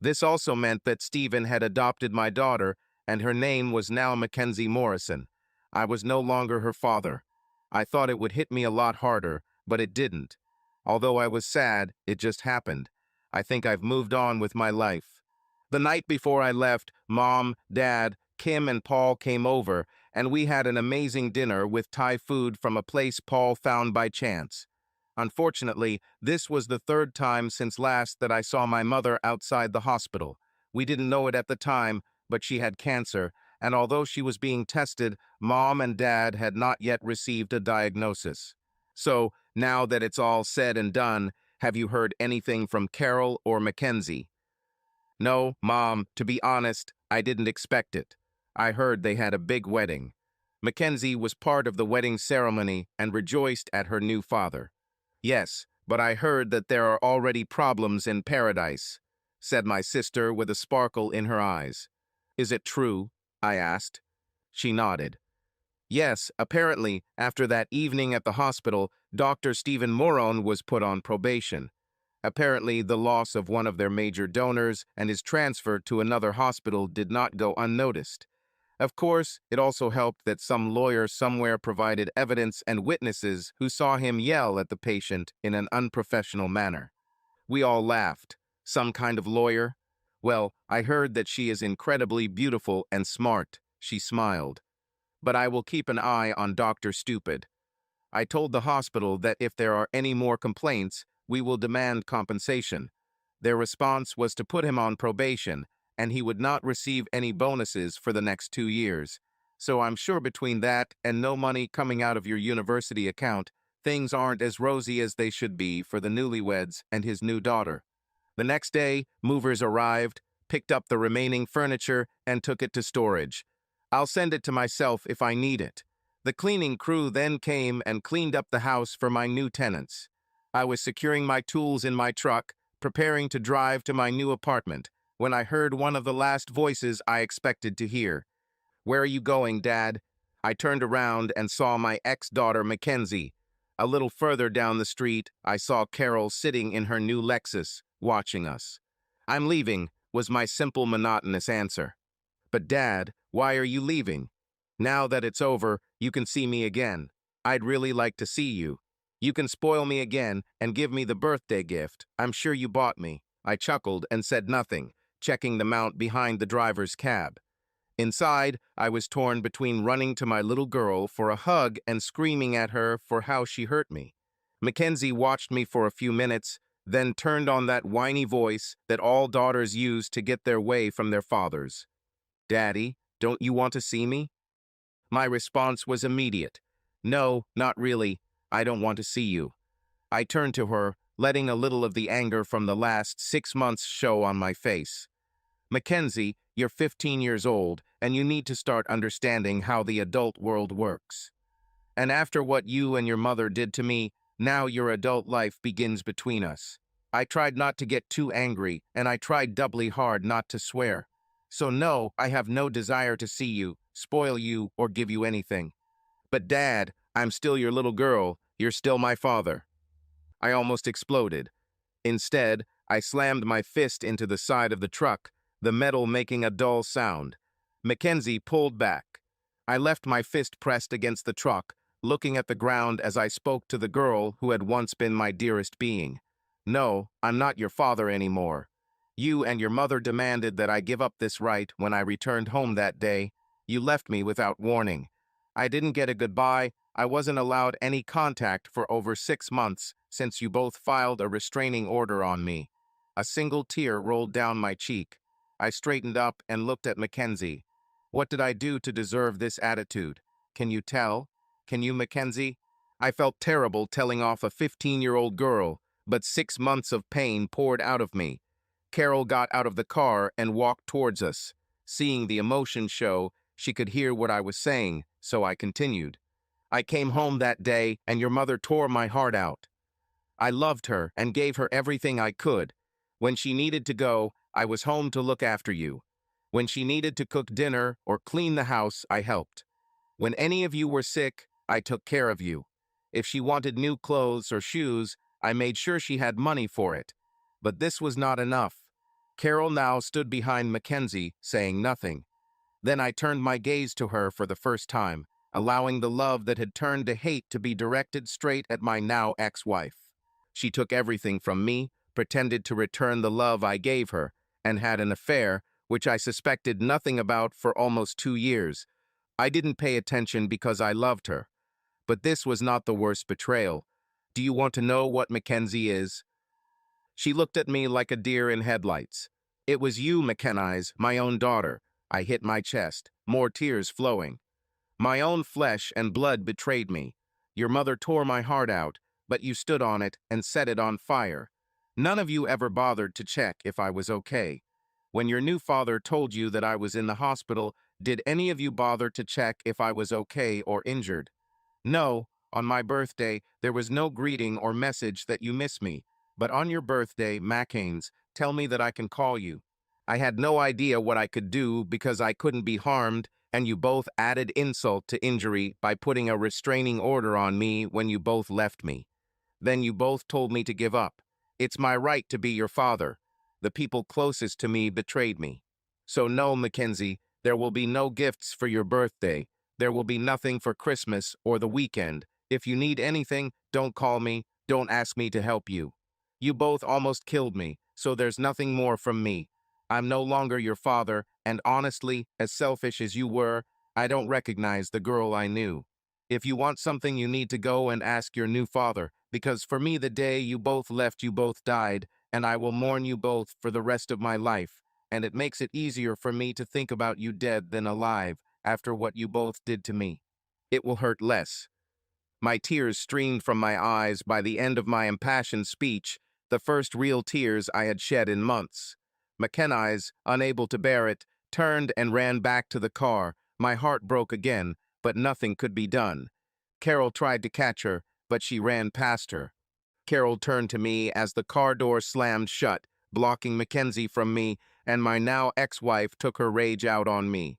This also meant that Stephen had adopted my daughter, and her name was now Mackenzie Morrison. I was no longer her father. I thought it would hit me a lot harder, but it didn't. Although I was sad, it just happened. I think I've moved on with my life. The night before I left, Mom, Dad, Kim, and Paul came over, and we had an amazing dinner with Thai food from a place Paul found by chance. Unfortunately, this was the third time since last that I saw my mother outside the hospital. We didn't know it at the time, but she had cancer, and although she was being tested, Mom and Dad had not yet received a diagnosis. So, now that it's all said and done, have you heard anything from Carol or Mackenzie? No, Mom, to be honest, I didn't expect it. I heard they had a big wedding. Mackenzie was part of the wedding ceremony and rejoiced at her new father. Yes, but I heard that there are already problems in paradise, said my sister with a sparkle in her eyes. Is it true? I asked. She nodded. Yes, apparently, after that evening at the hospital, Dr. Stephen Moron was put on probation. Apparently, the loss of one of their major donors and his transfer to another hospital did not go unnoticed. Of course, it also helped that some lawyer somewhere provided evidence and witnesses who saw him yell at the patient in an unprofessional manner. We all laughed. Some kind of lawyer? Well, I heard that she is incredibly beautiful and smart. She smiled. But I will keep an eye on Dr. Stupid. I told the hospital that if there are any more complaints, we will demand compensation. Their response was to put him on probation, and he would not receive any bonuses for the next 2 years. So I'm sure between that and no money coming out of your university account, things aren't as rosy as they should be for the newlyweds and his new daughter. The next day, movers arrived, picked up the remaining furniture, and took it to storage. I'll send it to myself if I need it. The cleaning crew then came and cleaned up the house for my new tenants. I was securing my tools in my truck, preparing to drive to my new apartment, when I heard one of the last voices I expected to hear. Where are you going, Dad? I turned around and saw my ex-daughter, Mackenzie. A little further down the street, I saw Carol sitting in her new Lexus, watching us. I'm leaving, was my simple, monotonous answer. But Dad, why are you leaving? Now that it's over, you can see me again. I'd really like to see you. You can spoil me again and give me the birthday gift I'm sure you bought me. I chuckled and said nothing, checking the mount behind the driver's cab. Inside, I was torn between running to my little girl for a hug and screaming at her for how she hurt me. Mackenzie watched me for a few minutes, then turned on that whiny voice that all daughters use to get their way from their fathers. Daddy, don't you want to see me? My response was immediate. No, not really. I don't want to see you. I turned to her, letting a little of the anger from the last 6 months show on my face. Mackenzie, you're 15 years old, and you need to start understanding how the adult world works. And after what you and your mother did to me, now your adult life begins between us. I tried not to get too angry, and I tried doubly hard not to swear. So no, I have no desire to see you, spoil you, or give you anything. But Dad, I'm still your little girl. You're still my father. I almost exploded. Instead, I slammed my fist into the side of the truck, the metal making a dull sound. Mackenzie pulled back. I left my fist pressed against the truck, looking at the ground as I spoke to the girl who had once been my dearest being. No, I'm not your father anymore. You and your mother demanded that I give up this right when I returned home that day. You left me without warning. I didn't get a goodbye. I wasn't allowed any contact for over 6 months since you both filed a restraining order on me. A single tear rolled down my cheek. I straightened up and looked at Mackenzie. What did I do to deserve this attitude? Can you tell? Can you, Mackenzie? I felt terrible telling off a 15-year-old girl, but 6 months of pain poured out of me. Carol got out of the car and walked towards us. Seeing the emotion show, she could hear what I was saying, so I continued. I came home that day and your mother tore my heart out. I loved her and gave her everything I could. When she needed to go, I was home to look after you. When she needed to cook dinner or clean the house, I helped. When any of you were sick, I took care of you. If she wanted new clothes or shoes, I made sure she had money for it. But this was not enough. Carol now stood behind Mackenzie, saying nothing. Then I turned my gaze to her for the first time, allowing the love that had turned to hate to be directed straight at my now ex-wife. She took everything from me, pretended to return the love I gave her, and had an affair, which I suspected nothing about for almost 2 years. I didn't pay attention because I loved her. But this was not the worst betrayal. Do you want to know what Mackenzie is? She looked at me like a deer in headlights. It was you, Mackenzie, my own daughter. I hit my chest, more tears flowing. My own flesh and blood betrayed me. Your mother tore my heart out, but you stood on it and set it on fire. None of you ever bothered to check if I was okay. When your new father told you that I was in the hospital, did any of you bother to check if I was okay or injured? No, on my birthday, there was no greeting or message that you miss me. But on your birthday, Maccanes, tell me that I can call you. I had no idea what I could do because I couldn't be harmed, and you both added insult to injury by putting a restraining order on me when you both left me. Then you both told me to give up. It's my right to be your father. The people closest to me betrayed me. So no, Mackenzie, there will be no gifts for your birthday. There will be nothing for Christmas or the weekend. If you need anything, don't call me. Don't ask me to help you. You both almost killed me, so there's nothing more from me. I'm no longer your father, and honestly, as selfish as you were, I don't recognize the girl I knew. If you want something, you need to go and ask your new father, because for me the day you both left, you both died, and I will mourn you both for the rest of my life, and it makes it easier for me to think about you dead than alive after what you both did to me. It will hurt less. My tears streamed from my eyes by the end of my impassioned speech, the first real tears I had shed in months. Mackenzie, unable to bear it, turned and ran back to the car. My heart broke again, but nothing could be done. Carol tried to catch her, but she ran past her. Carol turned to me as the car door slammed shut, blocking Mackenzie from me, and my now ex-wife took her rage out on me.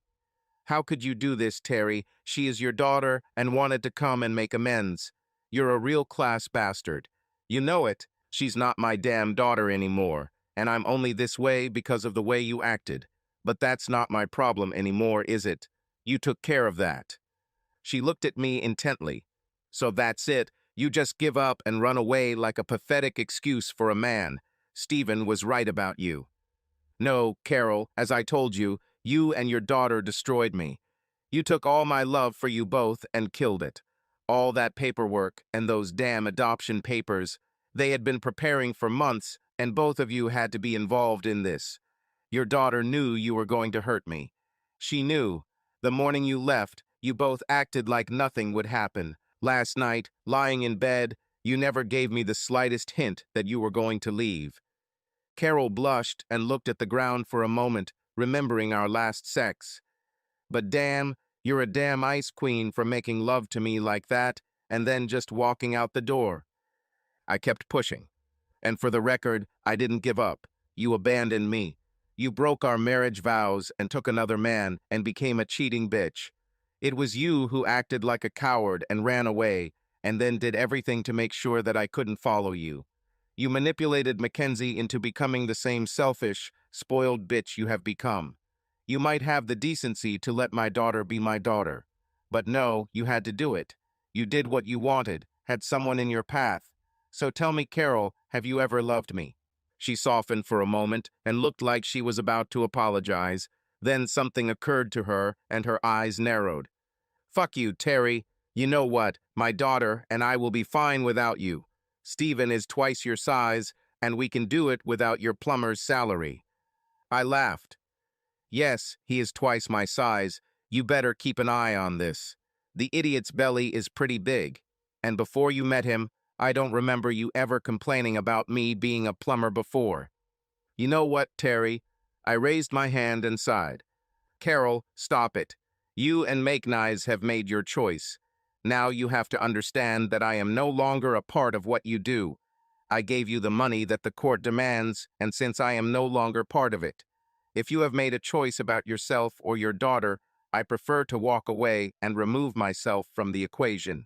How could you do this, Terry? She is your daughter and wanted to come and make amends. You're a real class bastard. You know it. She's not my damn daughter anymore, and I'm only this way because of the way you acted. But that's not my problem anymore, is it? You took care of that. She looked at me intently. So that's it. You just give up and run away like a pathetic excuse for a man. Stephen was right about you. No, Carol, as I told you, you and your daughter destroyed me. You took all my love for you both and killed it. All that paperwork and those damn adoption papers, they had been preparing for months, and both of you had to be involved in this. Your daughter knew you were going to hurt me. She knew. The morning you left, you both acted like nothing would happen. Last night, lying in bed, you never gave me the slightest hint that you were going to leave. Carol blushed and looked at the ground for a moment, remembering our last sex. But damn, you're a damn ice queen for making love to me like that and then just walking out the door. I kept pushing. And for the record, I didn't give up. You abandoned me. You broke our marriage vows and took another man and became a cheating bitch. It was you who acted like a coward and ran away, and then did everything to make sure that I couldn't follow you. You manipulated Mackenzie into becoming the same selfish, spoiled bitch you have become. You might have the decency to let my daughter be my daughter. But no, you had to do it. You did what you wanted, had someone in your path. So tell me, Carol, have you ever loved me? She softened for a moment and looked like she was about to apologize. Then something occurred to her and her eyes narrowed. Fuck you, Terry. You know what? My daughter and I will be fine without you. Stephen is twice your size, and we can do it without your plumber's salary. I laughed. Yes, he is twice my size. You better keep an eye on this. The idiot's belly is pretty big. And before you met him, I don't remember you ever complaining about me being a plumber before. You know what, Terry? I raised my hand and sighed. Carol, stop it. You and Make-Nice have made your choice. Now you have to understand that I am no longer a part of what you do. I gave you the money that the court demands, and since I am no longer part of it. If you have made a choice about yourself or your daughter, I prefer to walk away and remove myself from the equation.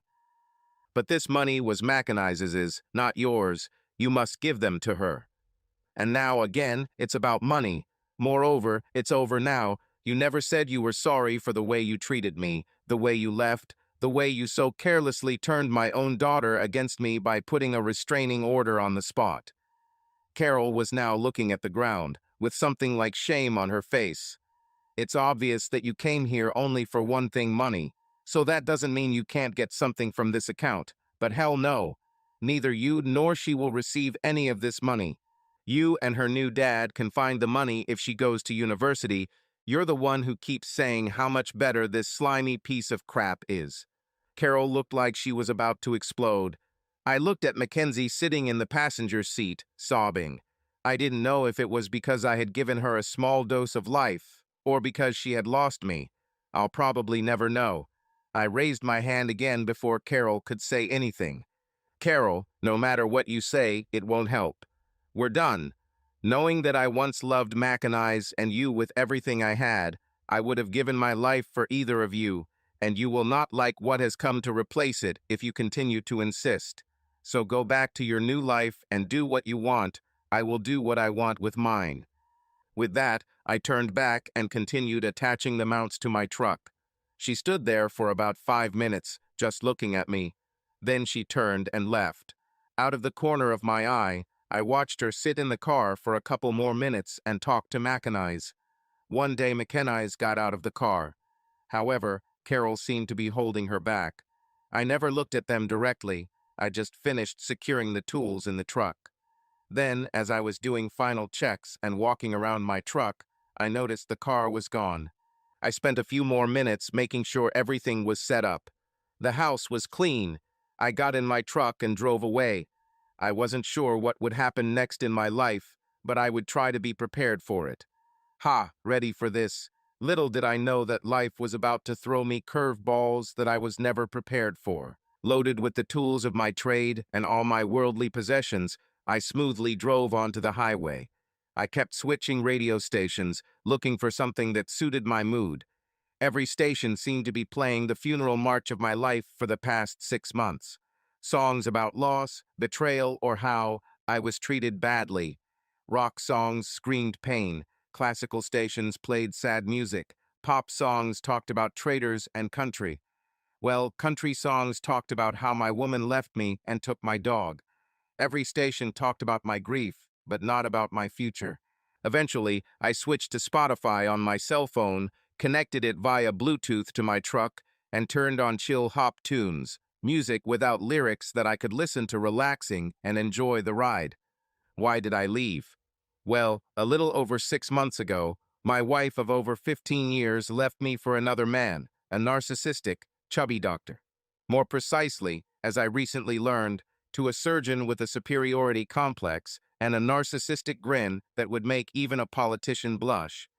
But this money was Make-Nice's, not yours. You must give them to her. And now again, it's about money. Moreover, it's over now. You never said you were sorry for the way you treated me, the way you left, the way you so carelessly turned my own daughter against me by putting a restraining order on the spot. Carol was now looking at the ground, with something like shame on her face. It's obvious that you came here only for one thing, money. So that doesn't mean you can't get something from this account. But hell no. Neither you nor she will receive any of this money. You and her new dad can find the money if she goes to university. You're the one who keeps saying how much better this slimy piece of crap is. Carol looked like she was about to explode. I looked at Mackenzie sitting in the passenger seat, sobbing. I didn't know if it was because I had given her a small dose of life, or because she had lost me. I'll probably never know. I raised my hand again before Carol could say anything. Carol, no matter what you say, it won't help. We're done. Knowing that I once loved Mackenzie and you with everything I had, I would have given my life for either of you, and you will not like what has come to replace it if you continue to insist. So go back to your new life and do what you want. I will do what I want with mine. With that, I turned back and continued attaching the mounts to my truck. She stood there for about 5 minutes, just looking at me. Then she turned and left. Out of the corner of my eye, I watched her sit in the car for a couple more minutes and talk to Mackenzie. One day Mackenzie got out of the car. However, Carol seemed to be holding her back. I never looked at them directly. I just finished securing the tools in the truck. Then, as I was doing final checks and walking around my truck, I noticed the car was gone. I spent a few more minutes making sure everything was set up. The house was clean. I got in my truck and drove away. I wasn't sure what would happen next in my life, but I would try to be prepared for it. Ha, ready for this. Little did I know that life was about to throw me curveballs that I was never prepared for. Loaded with the tools of my trade and all my worldly possessions, I smoothly drove onto the highway. I kept switching radio stations, looking for something that suited my mood. Every station seemed to be playing the funeral march of my life for the past 6 months. Songs about loss, betrayal, or how I was treated badly. Rock songs screamed pain. Classical stations played sad music. Pop songs talked about traitors and country. Well, country songs talked about how my woman left me and took my dog. Every station talked about my grief, but not about my future. Eventually, I switched to Spotify on my cell phone, connected it via Bluetooth to my truck, and turned on chill hop tunes, music without lyrics that I could listen to relaxing and enjoy the ride. Why did I leave? Well, a little over 6 months ago, my wife of over 15 years left me for another man, a narcissistic, chubby doctor. More precisely, as I recently learned, to a surgeon with a superiority complex and a narcissistic grin that would make even a politician blush.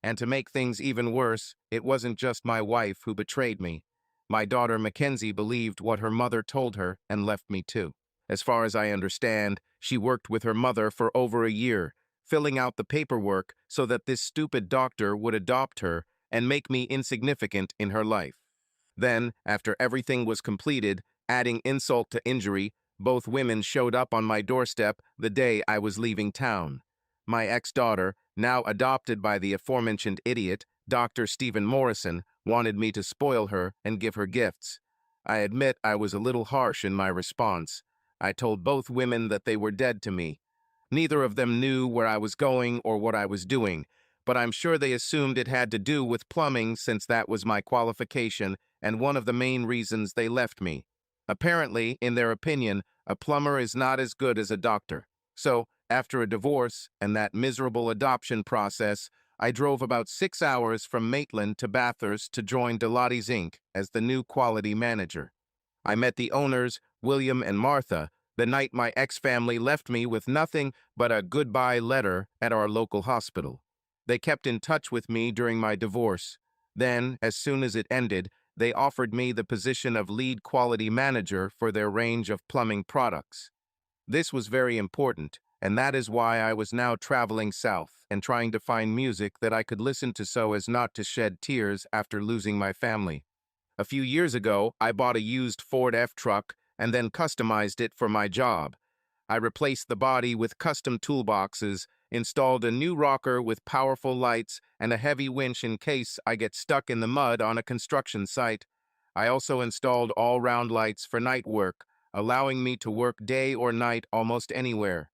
And to make things even worse, it wasn't just my wife who betrayed me. My daughter Mackenzie believed what her mother told her and left me too. As far as I understand, she worked with her mother for over a year, filling out the paperwork so that this stupid doctor would adopt her and make me insignificant in her life. Then, after everything was completed, adding insult to injury, both women showed up on my doorstep the day I was leaving town. My ex-daughter, now adopted by the aforementioned idiot, Dr. Stephen Morrison, wanted me to spoil her and give her gifts. I admit I was a little harsh in my response. I told both women that they were dead to me. Neither of them knew where I was going or what I was doing, but I'm sure they assumed it had to do with plumbing since that was my qualification and one of the main reasons they left me. Apparently, in their opinion, a plumber is not as good as a doctor. So, after a divorce and that miserable adoption process, I drove about 6 hours from Maitland to Bathurst to join Delotti's Inc. as the new quality manager. I met the owners, William and Martha, the night my ex-family left me with nothing but a goodbye letter at our local hospital. They kept in touch with me during my divorce. Then, as soon as it ended, they offered me the position of lead quality manager for their range of plumbing products. This was very important, and that is why I was now traveling south and trying to find music that I could listen to so as not to shed tears after losing my family. A few years ago, I bought a used Ford F truck and then customized it for my job. I replaced the body with custom toolboxes, installed a new rocker with powerful lights and a heavy winch in case I get stuck in the mud on a construction site. I also installed all-round lights for night work, allowing me to work day or night almost anywhere.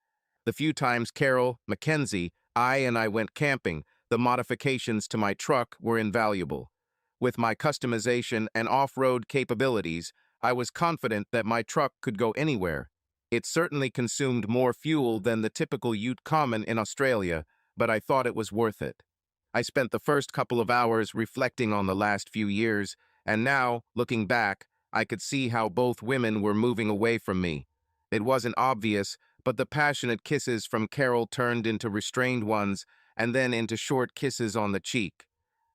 The few times Carol, Mackenzie, I went camping, the modifications to my truck were invaluable. With my customization and off-road capabilities, I was confident that my truck could go anywhere. It certainly consumed more fuel than the typical ute common in Australia, but I thought it was worth it. I spent the first couple of hours reflecting on the last few years, and now, looking back, I could see how both women were moving away from me. It wasn't obvious, but the passionate kisses from Carol turned into restrained ones, and then into short kisses on the cheek.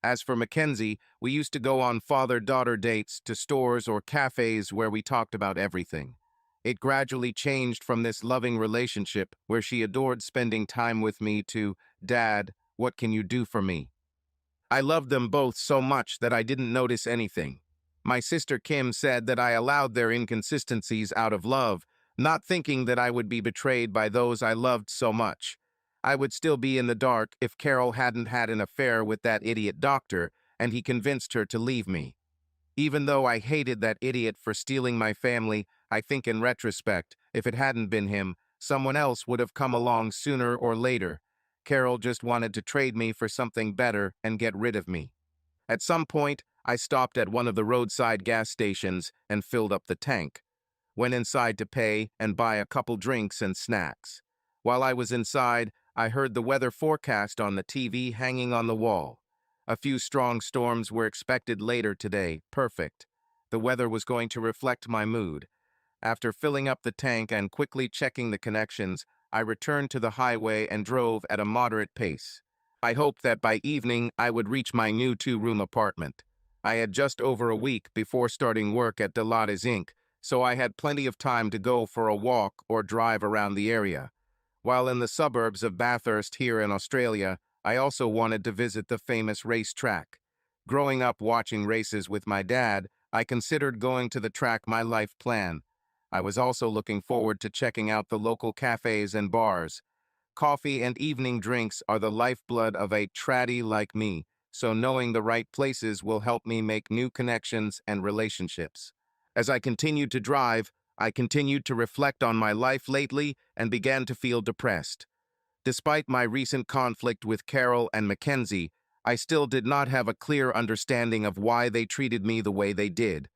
As for Mackenzie, we used to go on father-daughter dates to stores or cafes where we talked about everything. It gradually changed from this loving relationship where she adored spending time with me to, "Dad, what can you do for me?" I loved them both so much that I didn't notice anything. My sister Kim said that I allowed their inconsistencies out of love, not thinking that I would be betrayed by those I loved so much. I would still be in the dark if Carol hadn't had an affair with that idiot doctor and he convinced her to leave me. Even though I hated that idiot for stealing my family, I think in retrospect, if it hadn't been him, someone else would have come along sooner or later. Carol just wanted to trade me for something better and get rid of me. At some point, I stopped at one of the roadside gas stations and filled up the tank. Went inside to pay and buy a couple drinks and snacks. While I was inside, I heard the weather forecast on the TV hanging on the wall. A few strong storms were expected later today. Perfect. The weather was going to reflect my mood. After filling up the tank and quickly checking the connections, I returned to the highway and drove at a moderate pace. I hoped that by evening I would reach my new two-room apartment. I had just over a week before starting work at Delotti's Inc., so I had plenty of time to go for a walk or drive around the area. While in the suburbs of Bathurst here in Australia, I also wanted to visit the famous racetrack. Growing up watching races with my dad, I considered going to the track my life plan. I was also looking forward to checking out the local cafes and bars. Coffee and evening drinks are the lifeblood of a traddy like me, so knowing the right places will help me make new connections and relationships. As I continued to drive, I continued to reflect on my life lately and began to feel depressed. Despite my recent conflict with Carol and Mackenzie, I still did not have a clear understanding of why they treated me the way they did.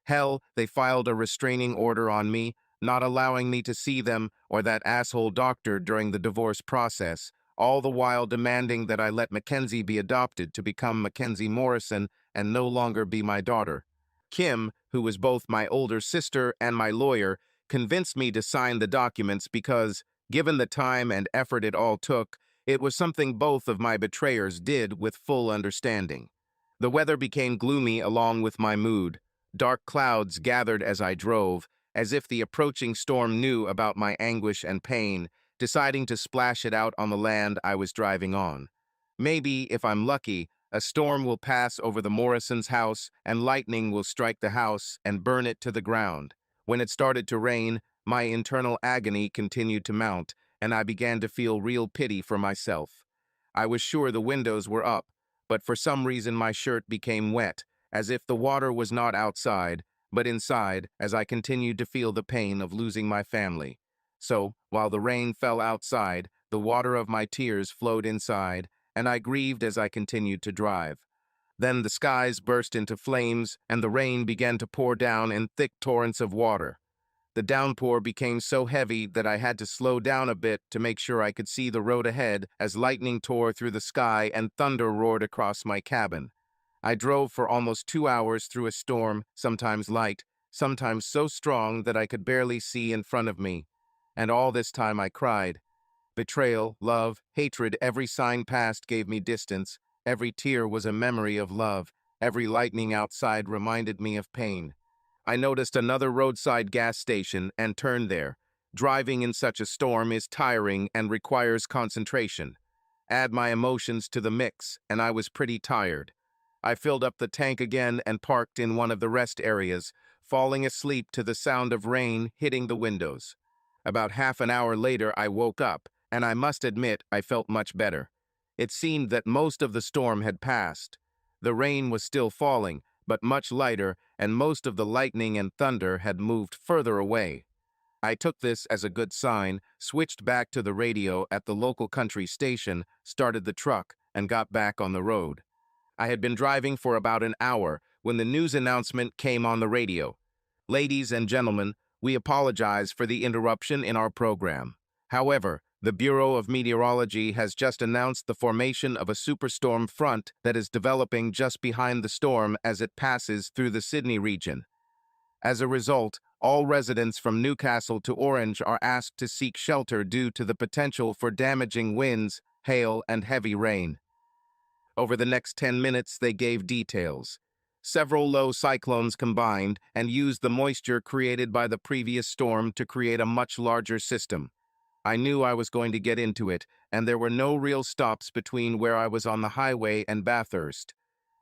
Hell, they filed a restraining order on me, not allowing me to see them or that asshole doctor during the divorce process, all the while demanding that I let Mackenzie be adopted to become Mackenzie Morrison and no longer be my daughter. Kim, who was both my older sister and my lawyer, convinced me to sign the documents because, given the time and effort it all took, it was something both of my betrayers did with full understanding. The weather became gloomy along with my mood. Dark clouds gathered as I drove, as if the approaching storm knew about my anguish and pain, deciding to splash it out on the land I was driving on. Maybe, if I'm lucky, a storm will pass over the Morrisons' house and lightning will strike the house and burn it to the ground. When it started to rain, my internal agony continued to mount, and I began to feel real pity for myself. I was sure the windows were up, but for some reason my shirt became wet, as if the water was not outside, but inside, as I continued to feel the pain of losing my family. So, while the rain fell outside, the water of my tears flowed inside, and I grieved as I continued to drive. Then the skies burst into flames, and the rain began to pour down in thick torrents of water. The downpour became so heavy that I had to slow down a bit to make sure I could see the road ahead as lightning tore through the sky and thunder roared across my cabin. I drove for almost 2 hours through a storm, sometimes light, sometimes so strong that I could barely see in front of me. And all this time I cried. Betrayal, love, hatred, every sign past gave me distance. Every tear was a memory of love. Every lightning outside reminded me of pain. I noticed another roadside gas station and turned there. Driving in such a storm is tiring and requires concentration. Add my emotions to the mix, and I was pretty tired. I filled up the tank again and parked in one of the rest areas, falling asleep to the sound of rain hitting the windows. About half an hour later, I woke up, and I must admit I felt much better. It seemed that most of the storm had passed. The rain was still falling, but much lighter, and most of the lightning and thunder had moved further away. I took this as a good sign, switched back to the radio at the local country station, started the truck, and got back on the road. I had been driving for about an hour when the news announcement came on the radio. Ladies and gentlemen, we apologize for the interruption in our program. However, the Bureau of Meteorology has just announced the formation of a superstorm front that is developing just behind the storm as it passes through the Sydney region. As a result, all residents from Newcastle to Orange are asked to seek shelter due to the potential for damaging winds, hail, and heavy rain. Over the next 10 minutes, they gave details. Several low cyclones combined and used the moisture created by the previous storm to create a much larger system. I knew I was going to get into it, and there were no real stops between where I was on the highway and Bathurst.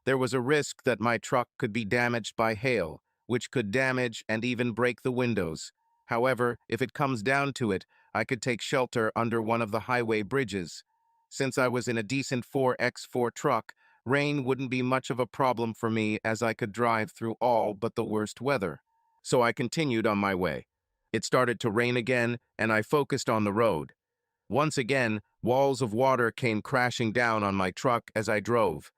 There was a risk that my truck could be damaged by hail, which could damage and even break the windows. However, if it comes down to it, I could take shelter under one of the highway bridges. Since I was in a decent 4x4 truck, rain wouldn't be much of a problem for me as I could drive through all but the worst weather. So I continued on my way. It started to rain again, and I focused on the road. Once again, walls of water came crashing down on my truck as I drove.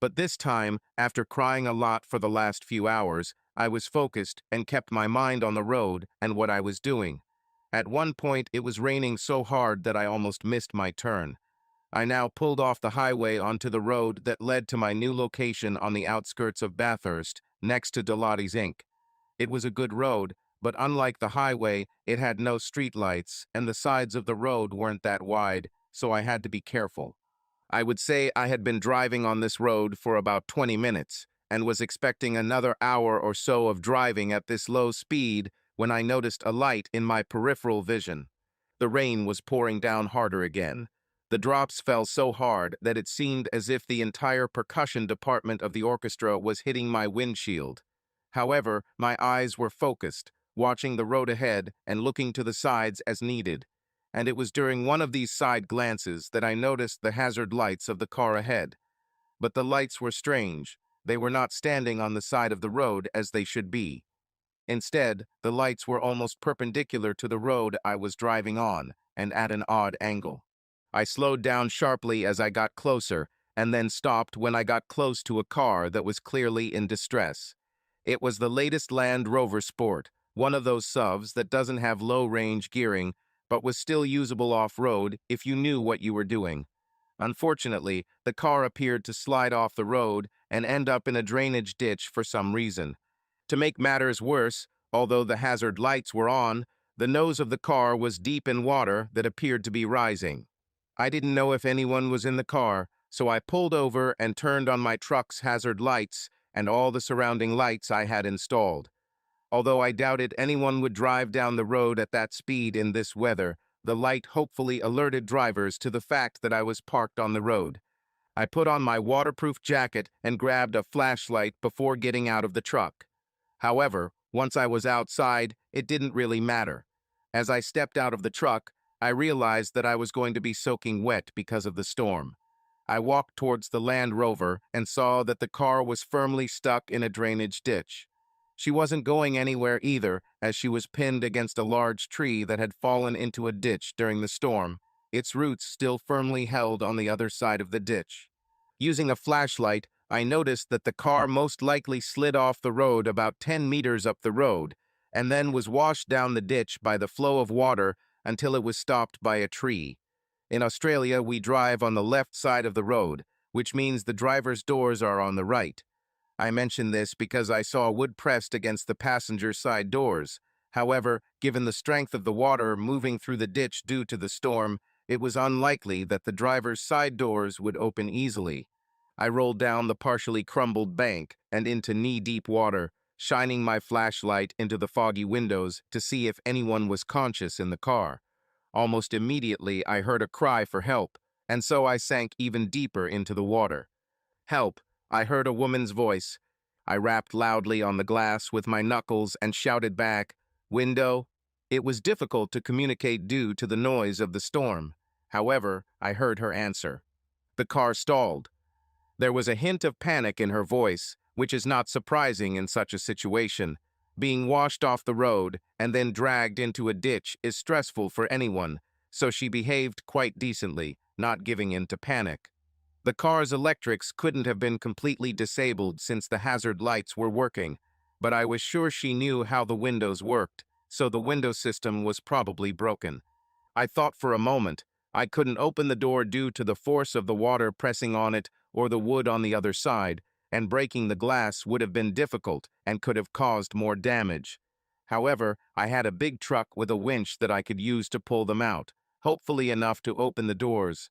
But this time, after crying a lot for the last few hours, I was focused and kept my mind on the road and what I was doing. At one point, it was raining so hard that I almost missed my turn. I now pulled off the highway onto the road that led to my new location on the outskirts of Bathurst, next to Delotti's Inc. It was a good road, but unlike the highway, it had no streetlights, and the sides of the road weren't that wide, so I had to be careful. I would say I had been driving on this road for about 20 minutes, and was expecting another hour or so of driving at this low speed when I noticed a light in my peripheral vision. The rain was pouring down harder again. The drops fell so hard that it seemed as if the entire percussion department of the orchestra was hitting my windshield. However, my eyes were focused, watching the road ahead and looking to the sides as needed. And it was during one of these side glances that I noticed the hazard lights of the car ahead. But the lights were strange. They were not standing on the side of the road as they should be. Instead, the lights were almost perpendicular to the road I was driving on, and at an odd angle. I slowed down sharply as I got closer, and then stopped when I got close to a car that was clearly in distress. It was the latest Land Rover Sport, one of those SUVs that doesn't have low-range gearing, but was still usable off-road if you knew what you were doing. Unfortunately, the car appeared to slide off the road and end up in a drainage ditch for some reason. To make matters worse, although the hazard lights were on, the nose of the car was deep in water that appeared to be rising. I didn't know if anyone was in the car, so I pulled over and turned on my truck's hazard lights and all the surrounding lights I had installed. Although I doubted anyone would drive down the road at that speed in this weather, the light hopefully alerted drivers to the fact that I was parked on the road. I put on my waterproof jacket and grabbed a flashlight before getting out of the truck. However, once I was outside, it didn't really matter. As I stepped out of the truck, I realized that I was going to be soaking wet because of the storm. I walked towards the Land Rover and saw that the car was firmly stuck in a drainage ditch. She wasn't going anywhere either, as she was pinned against a large tree that had fallen into a ditch during the storm, its roots still firmly held on the other side of the ditch. Using a flashlight, I noticed that the car most likely slid off the road about 10 meters up the road, and then was washed down the ditch by the flow of water until it was stopped by a tree. In Australia, we drive on the left side of the road, which means the driver's doors are on the right. I mention this because I saw wood pressed against the passenger side doors. However, given the strength of the water moving through the ditch due to the storm, it was unlikely that the driver's side doors would open easily. I rolled down the partially crumbled bank and into knee-deep water, shining my flashlight into the foggy windows to see if anyone was conscious in the car. Almost immediately, I heard a cry for help, and so I sank even deeper into the water. "Help!" I heard a woman's voice. I rapped loudly on the glass with my knuckles and shouted back, "Window?" It was difficult to communicate due to the noise of the storm. However, I heard her answer. The car stalled. There was a hint of panic in her voice, which is not surprising in such a situation. Being washed off the road and then dragged into a ditch is stressful for anyone, so she behaved quite decently, not giving in to panic. The car's electrics couldn't have been completely disabled since the hazard lights were working, but I was sure she knew how the windows worked, so the window system was probably broken. I thought for a moment. I couldn't open the door due to the force of the water pressing on it or the wood on the other side, and breaking the glass would have been difficult and could have caused more damage. However, I had a big truck with a winch that I could use to pull them out, hopefully enough to open the doors.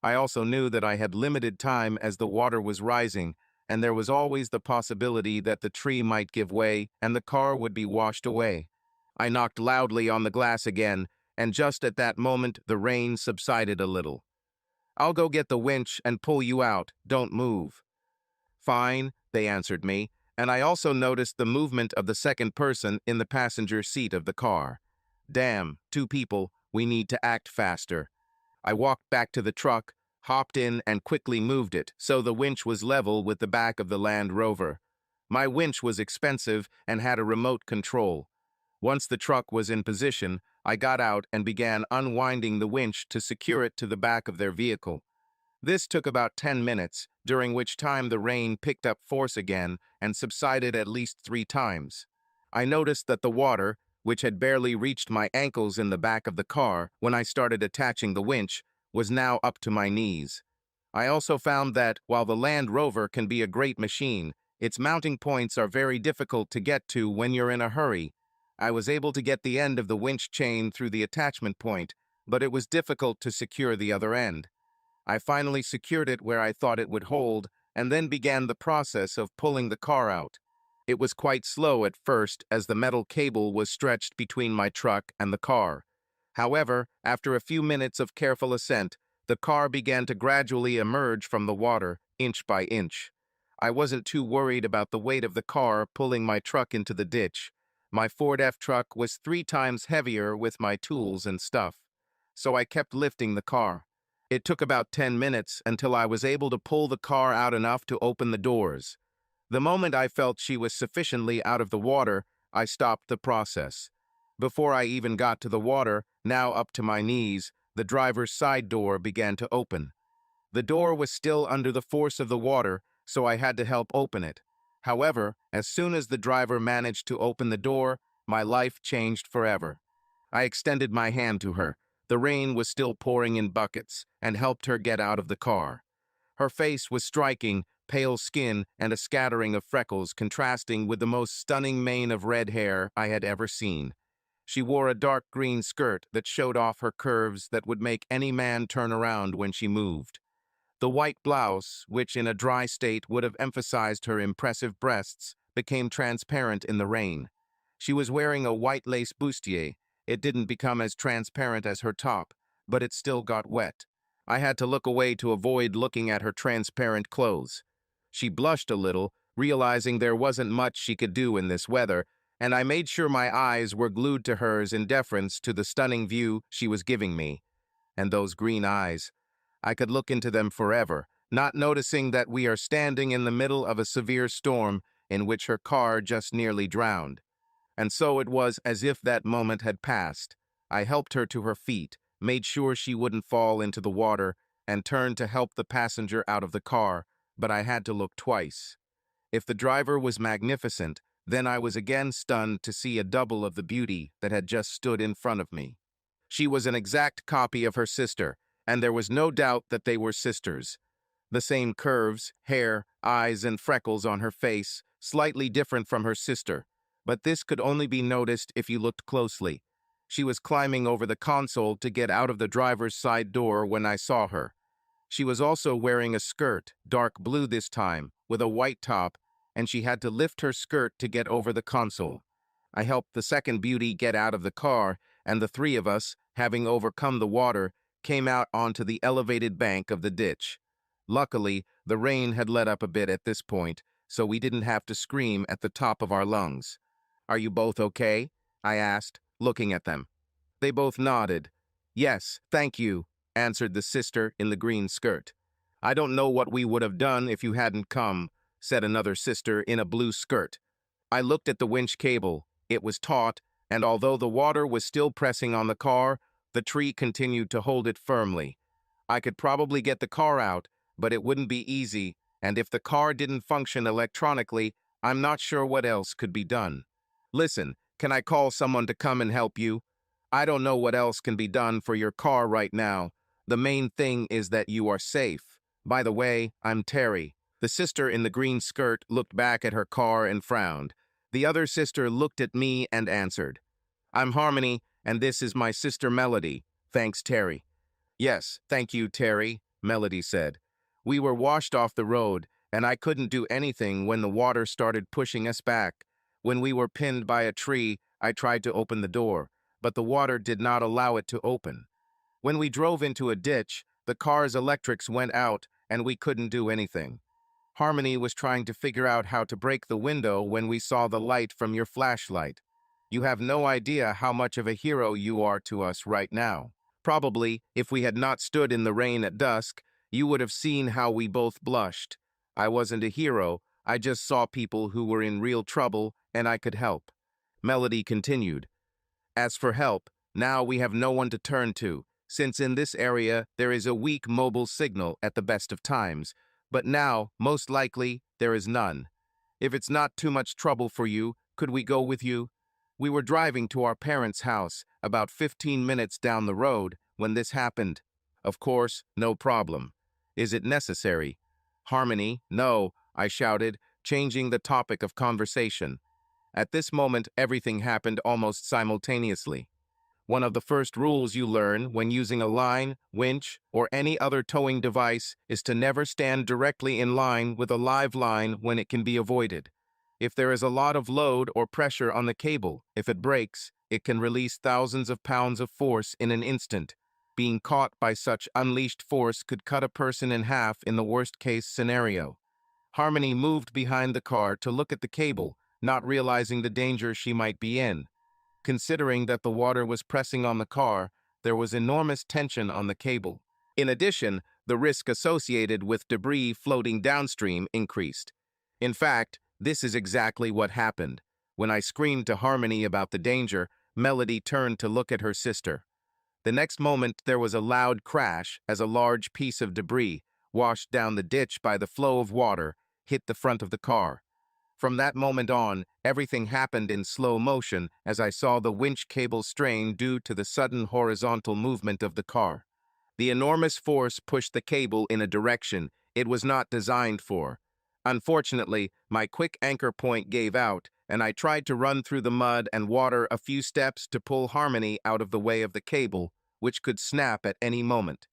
I also knew that I had limited time as the water was rising, and there was always the possibility that the tree might give way and the car would be washed away. I knocked loudly on the glass again, and just at that moment the rain subsided a little. "I'll go get the winch and pull you out. Don't move." "Fine," they answered me, and I also noticed the movement of the second person in the passenger seat of the car. Damn, two people, we need to act faster. I walked back to the truck, hopped in, and quickly moved it so the winch was level with the back of the Land Rover. My winch was expensive and had a remote control. Once the truck was in position, I got out and began unwinding the winch to secure it to the back of their vehicle. This took about 10 minutes, during which time the rain picked up force again and subsided at least 3 times. I noticed that the water, which had barely reached my ankles in the back of the car when I started attaching the winch, was now up to my knees. I also found that, while the Land Rover can be a great machine, its mounting points are very difficult to get to when you're in a hurry. I was able to get the end of the winch chain through the attachment point, but it was difficult to secure the other end. I finally secured it where I thought it would hold, and then began the process of pulling the car out. It was quite slow at first as the metal cable was stretched between my truck and the car. However, after a few minutes of careful ascent, the car began to gradually emerge from the water, inch by inch. I wasn't too worried about the weight of the car pulling my truck into the ditch. My Ford F-truck was 3 times heavier with my tools and stuff, so I kept lifting the car. It took about 10 minutes until I was able to pull the car out enough to open the doors. The moment I felt she was sufficiently out of the water, I stopped the process. Before I even got to the water, now up to my knees, the driver's side door began to open. The door was still under the force of the water, so I had to help open it. However, as soon as the driver managed to open the door, my life changed forever. I extended my hand to her. The rain was still pouring in buckets, and helped her get out of the car. Her face was striking, pale skin and a scattering of freckles contrasting with the most stunning mane of red hair I had ever seen. She wore a dark green skirt that showed off her curves that would make any man turn around when she moved. The white blouse, which in a dry state would have emphasized her impressive breasts, became transparent in the rain. She was wearing a white lace bustier. It didn't become as transparent as her top, but it still got wet. I had to look away to avoid looking at her transparent clothes. She blushed a little, realizing there wasn't much she could do in this weather, and I made sure my eyes were glued to hers in deference to the stunning view she was giving me. And those green eyes. I could look into them forever, not noticing that we are standing in the middle of a severe storm in which her car just nearly drowned. And so it was as if that moment had passed. I helped her to her feet, made sure she wouldn't fall into the water, and turned to help the passenger out of the car, but I had to look twice. If the driver was magnificent, Then I was again stunned to see a double of the beauty that had just stood in front of me. She was an exact copy of her sister, and there was no doubt that they were sisters. The same curves, hair, eyes, and freckles on her face, slightly different from her sister, but this could only be noticed if you looked closely. She was climbing over the console to get out of the driver's side door when I saw her. She was also wearing a skirt, dark blue this time, with a white top, and she had to lift her skirt to get over the console. I helped the second beauty get out of the car, and the three of us, having overcome the water, came out onto the elevated bank of the ditch. Luckily, the rain had let up a bit at this point, so we didn't have to scream at the top of our lungs. "Are you both okay?" I asked, looking at them. They both nodded. "Yes, thank you," answered the sister in the green skirt. "I don't know what we would have done if you hadn't come," said another sister in a blue skirt. I looked at the winch cable. It was taut, and although the water was still pressing on the car, the tree continued to hold it firmly. I could probably get the car out, but it wouldn't be easy, and if the car didn't function electronically, I'm not sure what else could be done. "Listen, can I call someone to come and help you? I don't know what else can be done for your car right now. The main thing is that you are safe. By the way, I'm Terry." The sister in the green skirt looked back at her car and frowned. The other sister looked at me and answered, "I'm Harmony, and this is my sister Melody. Thanks, Terry." "Yes, thank you, Terry," Melody said. "We were washed off the road, and I couldn't do anything when the water started pushing us back. When we were pinned by a tree, I tried to open the door, but the water did not allow it to open. When we drove into a ditch, the car's electrics went out, and we couldn't do anything. Harmony was trying to figure out how to break the window when we saw the light from your flashlight. You have no idea how much of a hero you are to us right now. Probably, if we had not stood in the rain at dusk, you would have seen how we both blushed. I wasn't a hero, I just saw people who were in real trouble, and I could help." Melody continued, "As for help, now we have no one to turn to, since in this area there is a weak mobile signal at the best of times, but now, most likely, there is none. If it's not too much trouble for you, could we go with you? We were driving to our parents' house, about 15 minutes down the road, when this happened." "Of course, no problem. Is it necessary?" "Harmony, no," I shouted, changing the topic of conversation. At this moment, everything happened almost simultaneously. One of the first rules you learn when using a line, winch, or any other towing device is to never stand directly in line with a live line when it can be avoided. If there is a lot of load or pressure on the cable, if it breaks, it can release thousands of pounds of force in an instant. Being caught by such unleashed force could cut a person in half in the worst-case scenario. Harmony moved behind the car to look at the cable, not realizing the danger she might be in. Considering that the water was pressing on the car, there was enormous tension on the cable. In addition, the risk associated with debris floating downstream increased. In fact, this is exactly what happened. When I screamed to Harmony about the danger, Melody turned to look at her sister. The next moment, there was a loud crash as a large piece of debris, washed down the ditch by the flow of water, hit the front of the car. From that moment on, everything happened in slow motion as I saw the winch cable strain due to the sudden horizontal movement of the car. The enormous force pushed the cable in a direction it was not designed for. Unfortunately, my quick anchor point gave out, and I tried to run through the mud and water a few steps to pull Harmony out of the way of the cable, which could snap at any moment.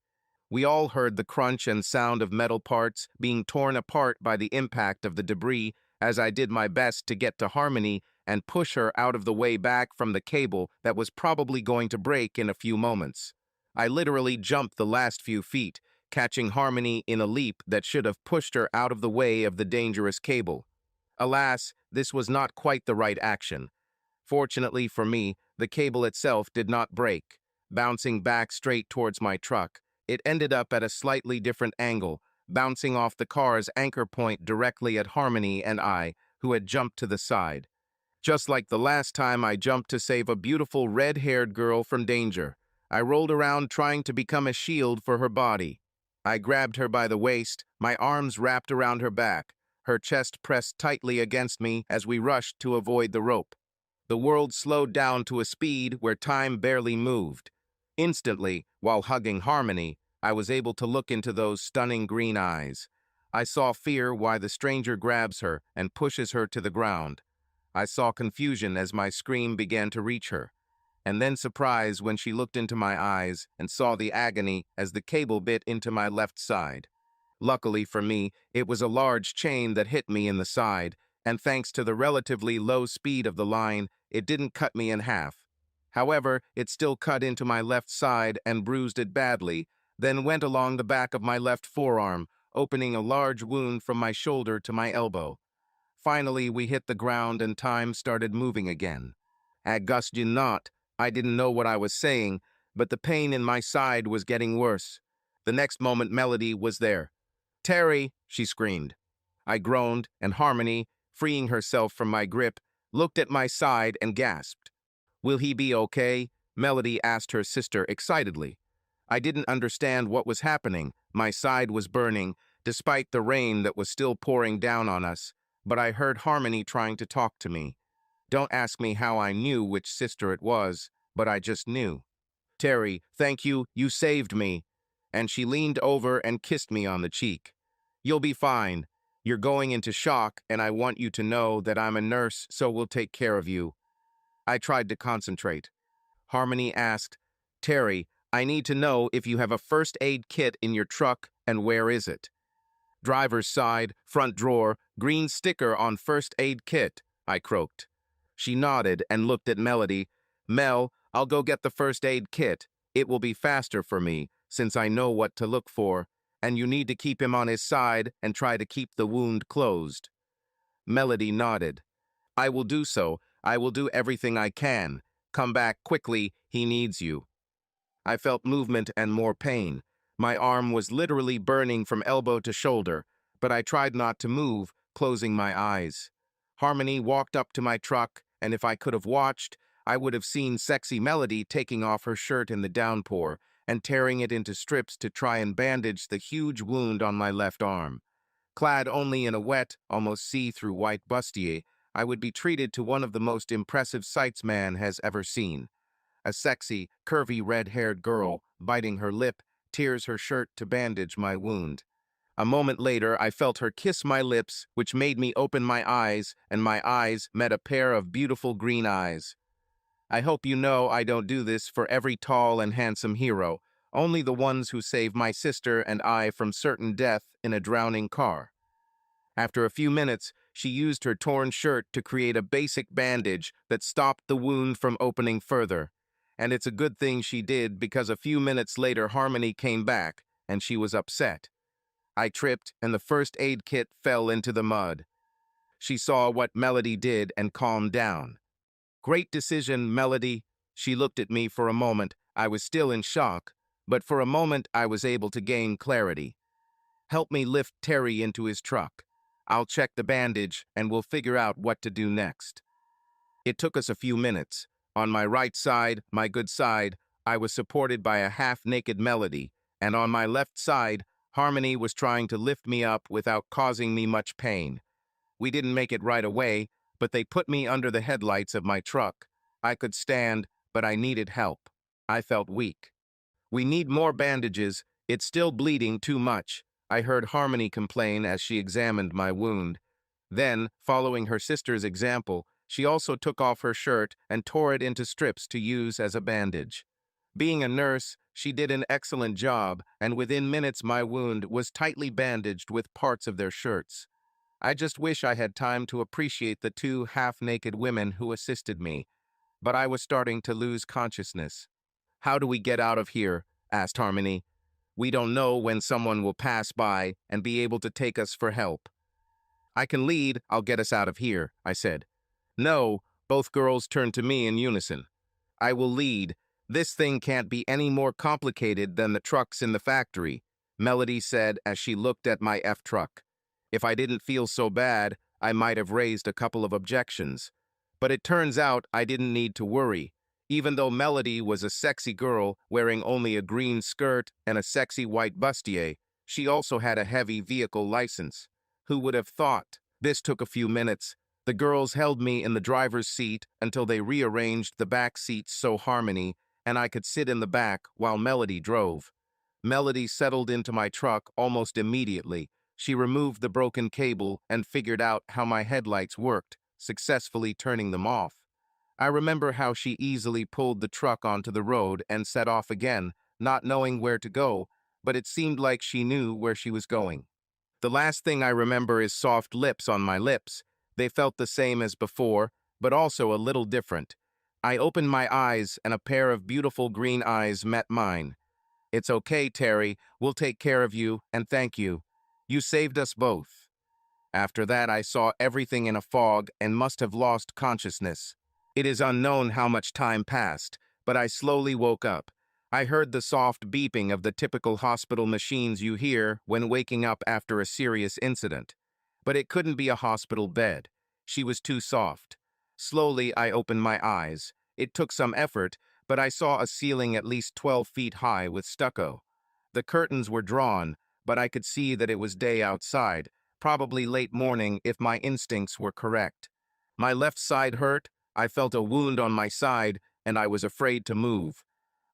We all heard the crunch and sound of metal parts being torn apart by the impact of the debris as I did my best to get to Harmony and push her out of the way back from the cable that was probably going to break in a few moments. I literally jumped the last few feet, catching Harmony in a leap that should have pushed her out of the way of the dangerous cable. Alas, this was not quite the right action. Fortunately for me, the cable itself did not break. Bouncing back straight towards my truck, it ended up at a slightly different angle, bouncing off the car's anchor point directly at Harmony and I, who had jumped to the side. Just like the last time I jumped to save a beautiful red-haired girl from danger, I rolled around trying to become a shield for her body. I grabbed her by the waist, my arms wrapped around her back. her chest pressed tightly against me as we rushed to avoid the rope. The world slowed down to a speed where time barely moved. Instantly, while hugging Harmony, I was able to look into those stunning green eyes. I saw fear why the stranger grabs her and pushes her to the ground. I saw confusion as my scream began to reach her, and then surprise when she looked into my eyes and saw the agony as the cable bit into my left side. Luckily for me, it was a large chain that hit me in the side, and thanks to the relatively low speed of the line, it didn't cut me in half. However, it still cut into my left side and bruised it badly, then went along the back of my left forearm, opening a large wound from my shoulder to my elbow. Finally, we hit the ground and time started moving again. Not, I didn't know what I was saying, but the pain in my side was getting worse. The next moment, Melody was there. "Terry," she screamed. I groaned, and Harmony, freeing herself from my grip, looked at my side and gasped. "Will he be okay?" Melody asked her sister excitedly. I didn't understand what was happening. My side was burning, despite the rain that was still pouring down on us, but I heard Harmony trying to talk to me. Don't ask me how I knew which sister it was, but I just knew. "Terry, thank you, you saved me." And she leaned over and kissed me on the cheek. "You'll be fine. You're going into shock, and I want you to know that I'm a nurse, so we'll take care of you." I tried to concentrate. Harmony asked, "Terry, I need to know if you have a first aid kit in your truck, and where is it?" "Driver's side, front drawer, green sticker on first aid kit," I croaked. She nodded and looked at Melody. "Mel, I'll go get the first aid kit. It will be faster for me, since I know what to look for, and you need to keep him on his side and try to keep the wound closed." Melody nodded. "I will do so. I will do everything I can. Come back quickly, he needs you." I felt movement and more pain. My arm was literally burning from elbow to shoulder, but I tried not to move, closing my eyes. Harmony walked up to my truck, and if I could have watched, I would have seen sexy Melody taking off her shirt in the downpour and tearing it into strips to try and bandage the huge wound on my left arm. Clad only in a wet, almost see-through white bustier, I would be treated to one of the most impressive sights man has ever seen. A sexy, curvy red-haired girl, biting her lip, tears her shirt to bandage my wound. A moment later, I felt her kiss my lips, which made me open my eyes, and my eyes met a pair of beautiful green eyes. I hope you know I don't do this for every tall and handsome hero, only the ones who save my sister and I from certain death in a drowning car. After a few minutes, she used her torn shirt to create a basic bandage that stopped the wound from opening further. And it's a good thing she did, because a few minutes later Harmony came back, and she was upset. I tripped, and the first aid kit fell into the mud. She saw what Melody did and calmed down. "Great decision, Melody." She looked at me for a moment. I was still in shock, but for a moment I was able to gain clarity. "Help me lift Terry into his truck. I'll check the bandage, and we'll figure out what to do next." It took us a few minutes. On my right side, my good side, I was supported by a half-naked Melody, and on my left side, Harmony was trying to lift me up without causing me much pain. We didn't make it right away, but they put me under the headlights of my truck. I could stand, but I needed help. I felt weak. "We need more bandages. It's still bleeding too much," I heard Harmony complain as she examined my wound. Then, following her sister's example, she also took off her shirt and tore it into strips to use as a bandage. Being a nurse, she did an excellent job, and within minutes my wound was tightly bandaged with parts of their shirts. I just wish I had time to appreciate the two half-naked women who assisted me, but I was starting to lose consciousness. "How do we get out of here?" asked Harmony. "We don't know when someone will pass by and be able to take us for help." "I can lead. I'll get us out of here," I said. "No," both girls turned to me in unison. "I will lead. This thing can't be any more complicated than the trucks in the factory," Melody said as she looked at my F truck. If I didn't feel so bad, I might have raised a couple of objections. But it turns out I didn't need to worry. Even though Melody was a sexy girl wearing only a green skirt and a sexy white bustier, she also had a heavy vehicle license. Who would have thought? This took a few minutes. The girls held me in the driver's seat until they rearranged the back seats so Harmony and I could sit in the back while Melody drove. Melody settled into my truck almost immediately. She removed the broken cable and figured out how my headlights worked, successfully turning them off. I remember how she easily pulled the truck onto the road and set off again, not knowing where to go, but it seemed like she knew where she was going. The last thing I remember is soft lips on my lips. They felt the same as before, but also a little different. I opened my eyes and a pair of beautiful green eyes met mine. "It's okay, Terry. We'll take care of you, and thank you. You saved us both." After that, I saw everything in a fog and must have lost consciousness. It is unknown how much time passed, but I slowly woke up. I heard the soft beeping of the typical hospital machines you hear when waking up after a serious incident. But it couldn't be a hospital bed. She was too soft. Slowly, I opened my eyes. It took some effort, but I saw a ceiling at least 12 feet high with stucco. The curtains were drawn, but I could see that it was day outside, probably late morning if my instincts were correct. My left side hurt, I felt a wound on my side, and I was afraid to move.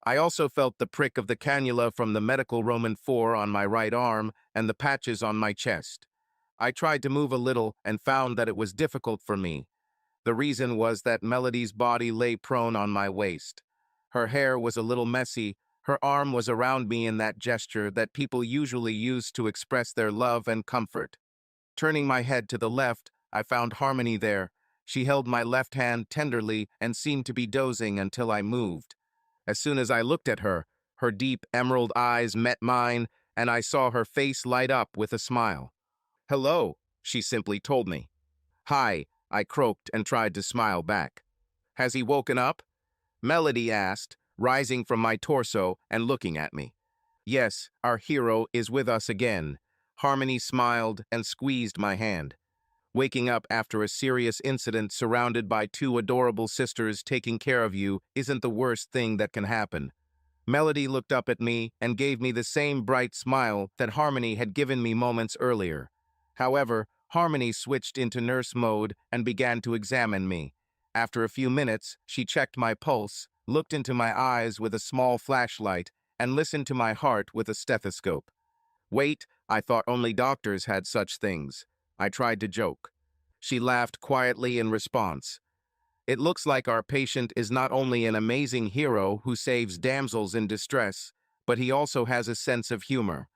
I also felt the prick of the cannula from the medical Roman 4 on my right arm and the patches on my chest. I tried to move a little and found that it was difficult for me. The reason was that Melody's body lay prone on my waist. Her hair was a little messy, her arm was around me in that gesture that people usually use to express their love and comfort. Turning my head to the left, I found Harmony there. She held my left hand tenderly and seemed to be dozing until I moved. As soon as I looked at her, her deep emerald eyes met mine, and I saw her face light up with a smile. "Hello," she simply told me. "Hi," I croaked and tried to smile back. "Has he woken up?" Melody asked, rising from my torso and looking at me. "Yes, our hero is with us again." Harmony smiled and squeezed my hand. Waking up after a serious incident surrounded by two adorable sisters taking care of you isn't the worst thing that can happen. Melody looked up at me and gave me the same bright smile that Harmony had given me moments earlier. However, Harmony switched into nurse mode and began to examine me. After a few minutes, she checked my pulse, looked into my eyes with a small flashlight, and listened to my heart with a stethoscope. "Wait, I thought only doctors had such things." I tried to joke. She laughed quietly in response. "It looks like our patient is not only an amazing hero who saves damsels in distress, but he also has a sense of humor."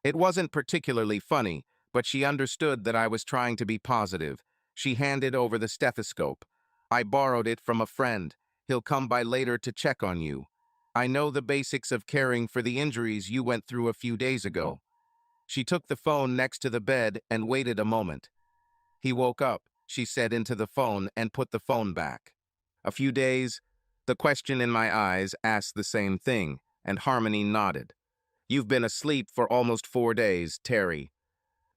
It wasn't particularly funny, but she understood that I was trying to be positive. She handed over the stethoscope. "I borrowed it from a friend. He'll come by later to check on you. I know the basics of caring for the injuries you went through a few days ago." She took the phone next to the bed and waited a moment. "He woke up," she said into the phone and put the phone back. "A few days?" The question in my eyes asked the same thing, and Harmony nodded. "You've been asleep for almost 4 days, Terry."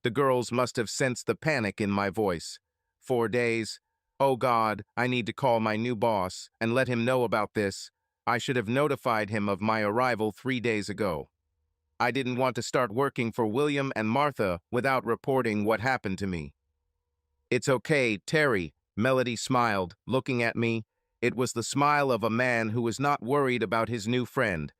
The girls must have sensed the panic in my voice. 4 days? Oh God, I need to call my new boss and let him know about this. I should have notified him of my arrival 3 days ago. I didn't want to start working for William and Martha without reporting what happened to me. "It's okay, Terry," Melody smiled, looking at me. It was the smile of a man who was not worried about his new friend.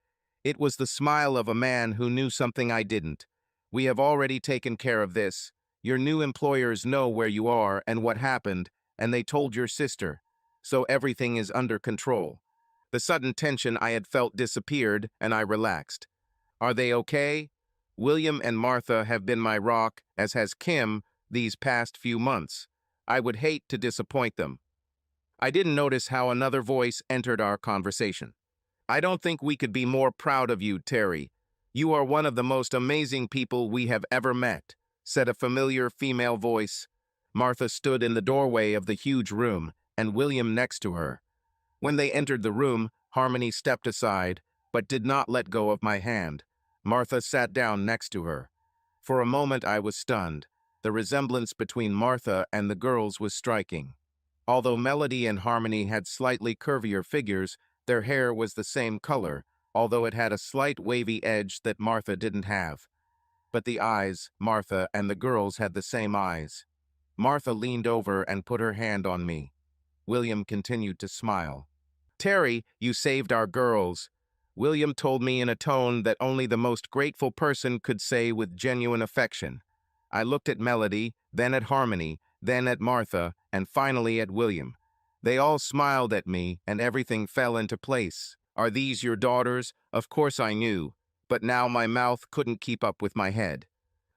It was the smile of a man who knew something I didn't. "We have already taken care of this. Your new employers know where you are and what happened, and they told your sister. So everything is under control." The sudden tension I had felt disappeared, and I relaxed. "Are they okay?" "William and Martha have been my rock, as has Kim, these past few months. I would hate to disappoint them." I didn't notice how another voice entered our conversation. "I don't think we could be more proud of you, Terry. You are one of the most amazing people we have ever met," said a familiar female voice. Martha stood in the doorway of the huge room, and William next to her. When they entered the room, Harmony stepped aside, but did not let go of my hand. Martha sat down next to her. For a moment I was stunned. The resemblance between Martha and the girls was striking. Although Melody and Harmony had slightly curvier figures, their hair was the same color, although it had a slight wavy edge that Martha didn't have. But the eyes, Martha and the girls had the same eyes. Martha leaned over and put her hand on me. William continued to smile. Terry, you saved our girls. William told me in a tone that only the most grateful person could say with genuine affection. I looked at Melody, then at Harmony, then at Martha, and finally at William. They all smiled at me, and everything fell into place. Are these your daughters? Of course I knew, but now my mouth couldn't keep up with my head.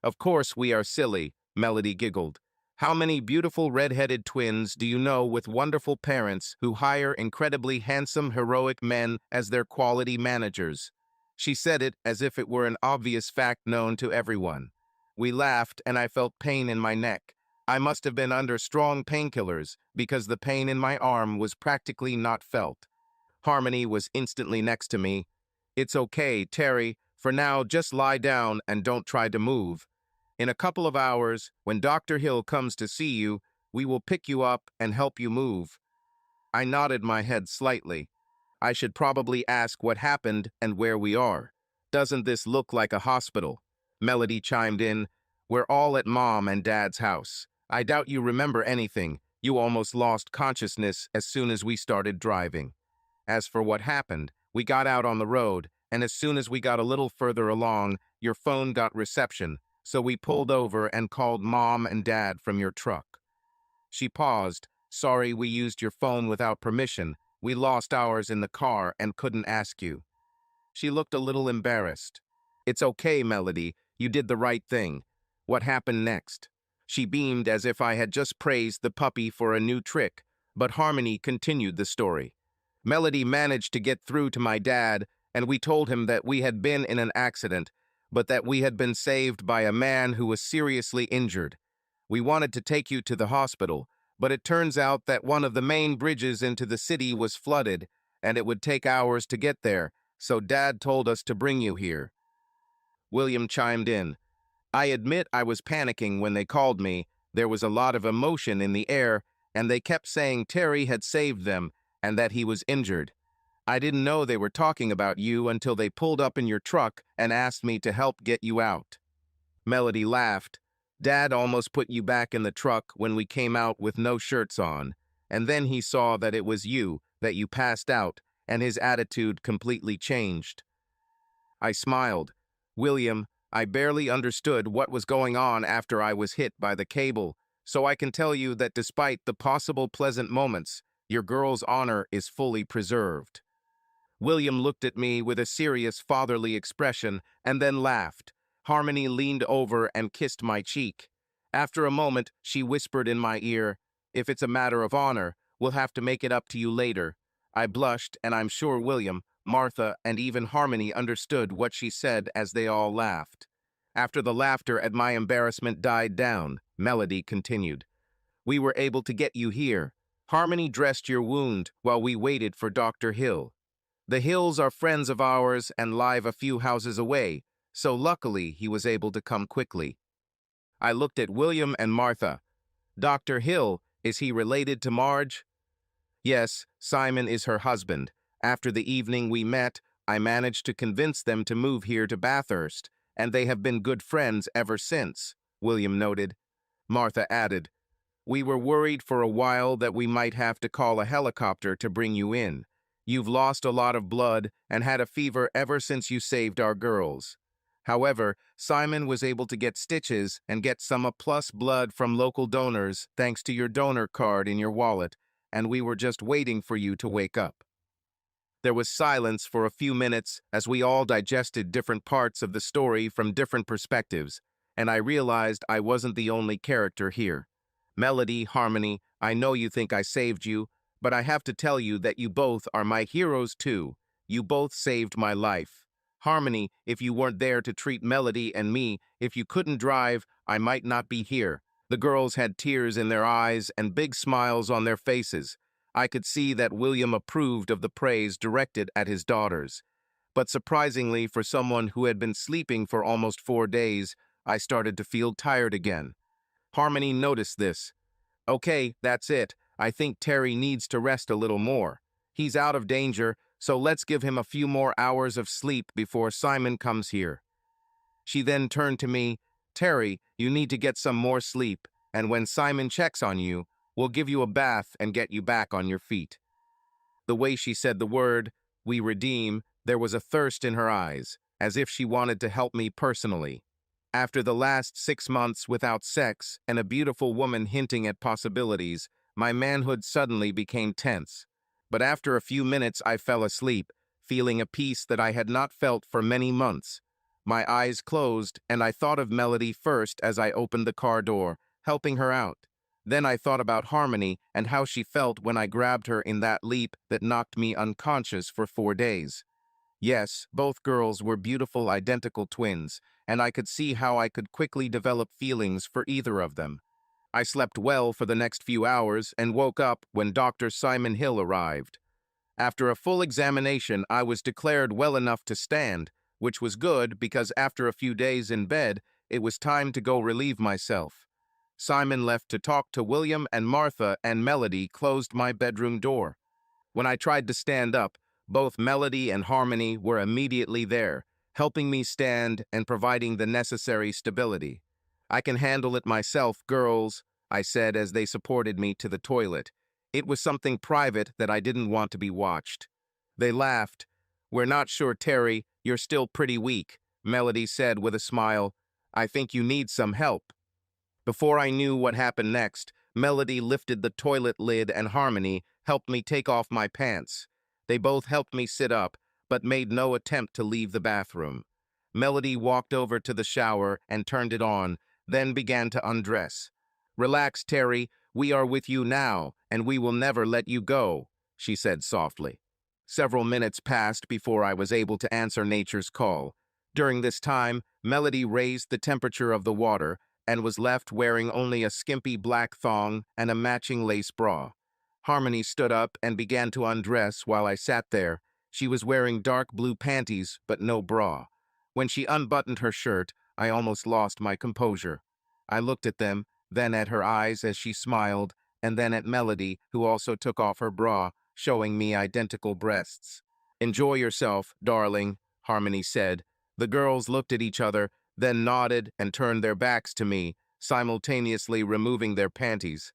Of course we are silly, Melody giggled. How many beautiful red-headed twins do you know with wonderful parents who hire incredibly handsome, heroic men as their quality managers? She said it as if it were an obvious fact known to everyone. We laughed, and I felt pain in my neck. I must have been under strong painkillers because the pain in my arm was practically not felt. Harmony was instantly next to me. It's okay, Terry. For now, just lie down and don't try to move. In a couple of hours, when Dr. Hill comes to see you, we will pick you up and help you move. I nodded my head slightly. I should probably ask what happened and where we are. Doesn't this look like a hospital? Melody chimed in. We're all at Mom and Dad's house. I doubt you remember anything. You almost lost consciousness as soon as we started driving. As for what happened, we got out on the road, and as soon as we got a little further along, your phone got reception, so we pulled over and called Mom and Dad from your truck. She paused. Sorry we used your phone without permission. We lost ours in the car and couldn't ask you. She looked a little embarrassed. It's okay, Melody. You did the right thing. What happened next? She beamed as if I had just praised the puppy for a new trick, but Harmony continued the story. Melody managed to get through to my dad, and we told him that we had been in an accident, but that we had been saved by a man who was seriously injured. We wanted to take you to the hospital, but it turns out that one of the main bridges into the city was flooded, and it would take hours to get there, so Dad told us to bring you here. William chimed in. I admit I was panicking when they called me. There was a lot of emotion in the air, and they kept saying Terry had saved them and that he was injured. I didn't know they were talking about you until they pulled up in your truck and asked me to help get you out. Melody laughed. Dad almost put you back in the truck when we came out with no shirts on, and then he saw that it was you, that you passed out, and his attitude completely changed. I smiled. William, I barely understood what was going on after I was hit by the cable, so I can tell you that despite the possible pleasant moments, your girl's honor is fully preserved. William looked at me with a serious fatherly expression and then laughed. Harmony leaned over and kissed my cheek. After a moment, she whispered in my ear, If it's a matter of honor, we'll have to make it up to you later. I blushed, and I'm sure William, Martha, and even Harmony understood what she said as they all laughed. After the laughter at my embarrassment died down, Melody continued. We were able to get you here. Harmony dressed your wound while we waited for Dr. Hill. The Hills are friends of ours and live a few houses away, so luckily he was able to come quickly. I looked at William and Martha. Dr. Hill, is he related to Marge? Yes, Simon is her husband. After the evening we met, I managed to convince them to move here to Bathurst, and they have been good friends ever since, William noted. Martha added, We were worried for a while that we might have to call a helicopter to bring you in. You've lost a lot of blood and had a fever ever since you saved our girls. However, Simon was able to get stitches and get some A+ blood from local donors thanks to your donor card in your wallet, and we were just waiting for you to wake up. There was silence for a few minutes as we all digested different parts of the story from different perspectives, and I realized I wasn't the only character here. Melody, Harmony, I know you think I saved you, but I have to tell you that you both are my heroes too. You both saved my life. Harmony, if you weren't there to treat Melody and me, if you couldn't drive, I might not be here. The girls had tears in their eyes and big smiles on their faces. I could see that William approved of the praise directed at his daughters. But surprisingly, for someone who had been sleeping for almost 4 days, I started to feel tired again. Harmony noticed this. Okay, that's it. I think Terry needs to rest a little more. He's out of danger, so let's give him a few more hours of sleep before Simon comes here. She then turned to me, "Terry, you need to get some more sleep, and when Simon checks on you, we'll give you a bath and get you back on your feet." The way she said the word, "we redeem," there was a thirst in her eyes, as if she wanted to help me personally. After the last 6 months without sex and a beautiful woman hinting at possibilities, my manhood suddenly became tense. But after a few minutes, I fell asleep, feeling a peace that I had not felt for many months. My eyes closed, and I thought of Melody first as I opened the car door, helping her out. Then I thought about Harmony and how she felt when I grabbed her in that leap that knocked me unconscious for 4 days. Yes, both girls were beautiful identical twins, and I could see how I could quickly develop feelings for either of them. I slept well for the next few hours and woke up when Dr. Simon Hill arrived. After a full examination, I was declared well enough to stand, which was good because after a few days in bed, it was time to go relieve myself. Simon left to talk to William and Martha, and Melody closed my bedroom door. When I tried to stand up, both Melody and Harmony were immediately there, helping me stand and providing the necessary stability. "I can handle it myself, girls," I said as they supported me to the toilet. It was something private that I didn't want to be watched. They laughed. "We're not sure, Terry. You're still pretty weak," Melody said with a smile. "I think you need some help." Before I knew what happened next, Melody lifted the toilet lid and Harmony helped me take off my pants. They both helped me sit up, but made no attempt to leave the bathroom. Melody walked over to the shower and turned it on, then began to undress. "Relax, Terry. We are with you now, and we will never let you go," she said softly. Several minutes passed before I was able to answer nature's call. During this time, Melody raised the temperature of the water and was left wearing only a skimpy black thong and a matching lace bra. Harmony stood up and began to undress while I sat there. She was wearing dark blue panties, but no bra. When she unbuttoned her shirt, I almost lost my composure. I looked at them, then at her eyes as she smiled, and then at Melody, who also took off her bra, showing me identical breasts. "Enjoy yourself, darling," Harmony said. The girls looked at each other, then nodded and turned their backs to me, simultaneously removing their panties.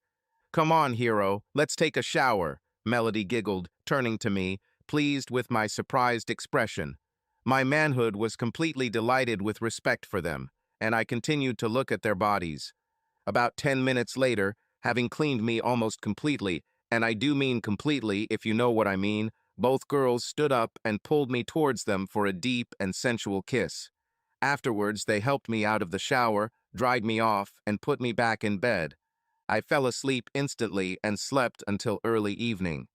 "Come on, hero, let's take a shower," Melody giggled, turning to me, pleased with my surprised expression. My manhood was completely delighted with respect for them, and I continued to look at their bodies. About 10 minutes later, having cleaned me almost completely, and I do mean completely if you know what I mean, both girls stood up and pulled me towards them for a deep and sensual kiss. Afterwards, they helped me out of the shower, dried me off, and put me back in bed. I fell asleep instantly and slept until early evening.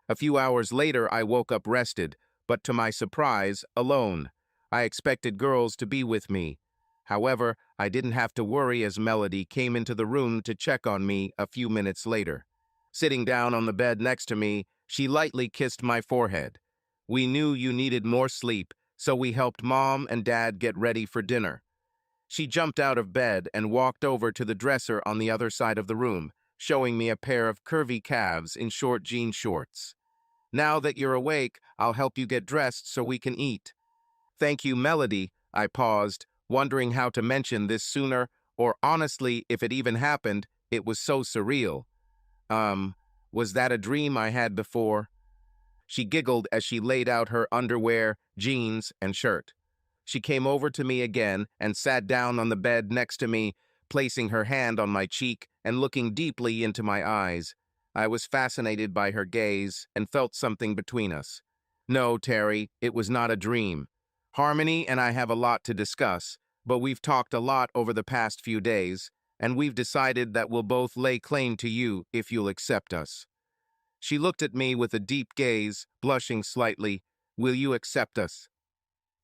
A few hours later, I woke up rested, but to my surprise, alone. I expected girls to be with me. However, I didn't have to worry as Melody came into the room to check on me a few minutes later. Sitting down on the bed next to me, she lightly kissed my forehead. "We knew you needed more sleep, so we helped Mom and Dad get ready for dinner." She jumped out of bed and walked over to the dresser on the other side of the room, showing me a pair of curvy calves in short jean shorts. "Now that you're awake, I'll help you get dressed so we can eat." "Thank you, Melody." I paused, wondering how to mention this sooner, or honestly, if it even happened. It was so surreal. Um, was that a dream I had before? She giggled as she laid out her underwear, jeans, and shirt. She came over to me again and sat down on the bed next to me, placing her hand on my cheek and looking deeply into my eyes. I was fascinated by her gaze and felt something between us. "No, Terry, it was not a dream. Harmony and I have a lot to discuss, but we've talked a lot over the past few days, and we've decided that we'll both lay claim to you if you'll accept us." She looked at me with a deep gaze, blushing slightly. "Will you accept us?"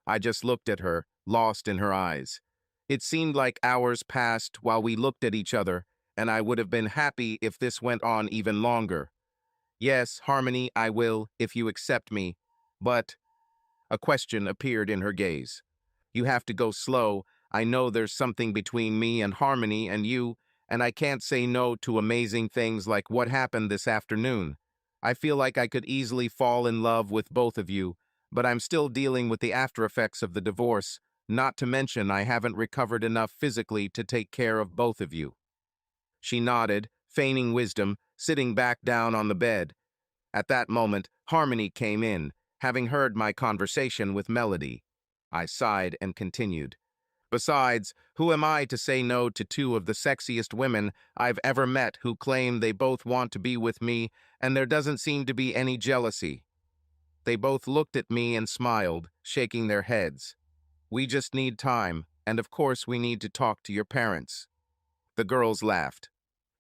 I just looked at her, lost in her eyes. It seemed like hours passed while we looked at each other, and I would have been happy if this went on even longer. "Yes, Harmony, I will, if you accept me. But—" A question appeared in her gaze. "You have to go slow. I know there's something between me and Harmony and you, and I can't say no to amazing things like what happened this afternoon. I feel like I could easily fall in love with both of you, but I'm still dealing with the after effects of the divorce. Not to mention I haven't recovered enough physically to take care of both of you." She nodded, feigning wisdom, sitting back down on the bed. At that moment, Harmony came in, having heard my conversation with Melody. I sighed and continued. "Besides, who am I to say no to two of the sexiest women I've ever met who claim they both want to be with me, and there doesn't seem to be any jealousy?" They both looked at me and smiled, shaking their heads. "We just need time, and of course we need to talk to your parents." The girls laughed.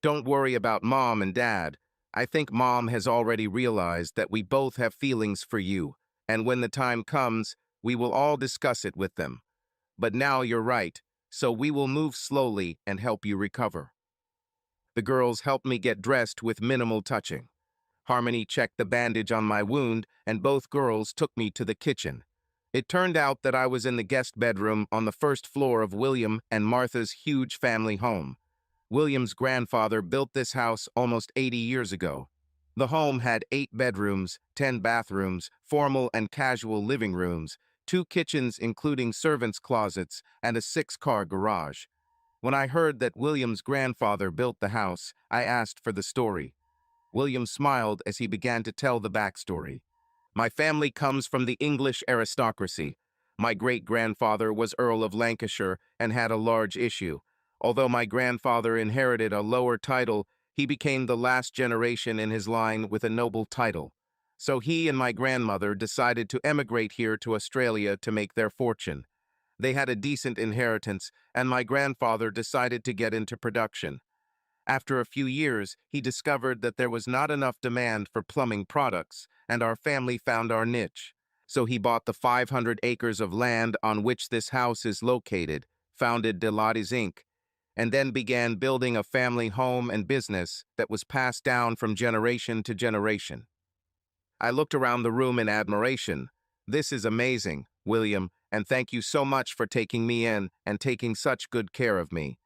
"Don't worry about Mom and Dad. I think Mom has already realized that we both have feelings for you, and when the time comes, we will all discuss it with them. But now you're right, so we will move slowly and help you recover." The girls helped me get dressed with minimal touching. Harmony checked the bandage on my wound, and both girls took me to the kitchen. It turned out that I was in the guest bedroom on the first floor of William and Martha's huge family home. William's grandfather built this house almost 80 years ago. The home had 8 bedrooms, 10 bathrooms, formal and casual living rooms, 2 kitchens including servants' closets, and a 6-car garage. When I heard that William's grandfather built the house, I asked for the story. William smiled as he began to tell the backstory. "My family comes from the English aristocracy. My great-grandfather was Earl of Lancashire and had a large issue. Although my grandfather inherited a lower title, he became the last generation in his line with a noble title. So he and my grandmother decided to emigrate here to Australia to make their fortune. They had a decent inheritance, and my grandfather decided to get into production. After a few years, he discovered that there was not enough demand for plumbing products, and our family found our niche. So he bought the 500 acres of land on which this house is located, founded Delotti's Inc., and then began building a family home and business that was passed down from generation to generation." I looked around the room in admiration. "This is amazing, William, and thank you so much for taking me in and taking such good care of me.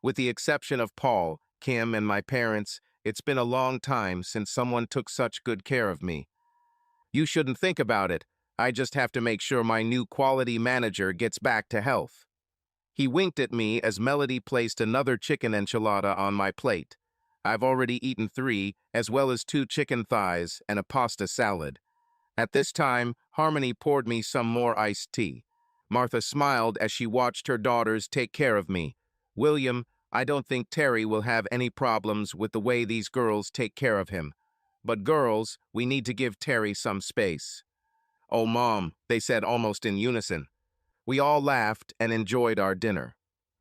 With the exception of Paul, Kim, and my parents, it's been a long time since someone took such good care of me. You shouldn't think about it. I just have to make sure my new quality manager gets back to health." He winked at me as Melody placed another chicken enchilada on my plate. I've already eaten 3, as well as 2 chicken thighs and a pasta salad. At this time, Harmony poured me some more iced tea. Martha smiled as she watched her daughters take care of me. "William, I don't think Terry will have any problems with the way these girls take care of him. But girls, we need to give Terry some space." "Oh, Mom," they said almost in unison. We all laughed and enjoyed our dinner.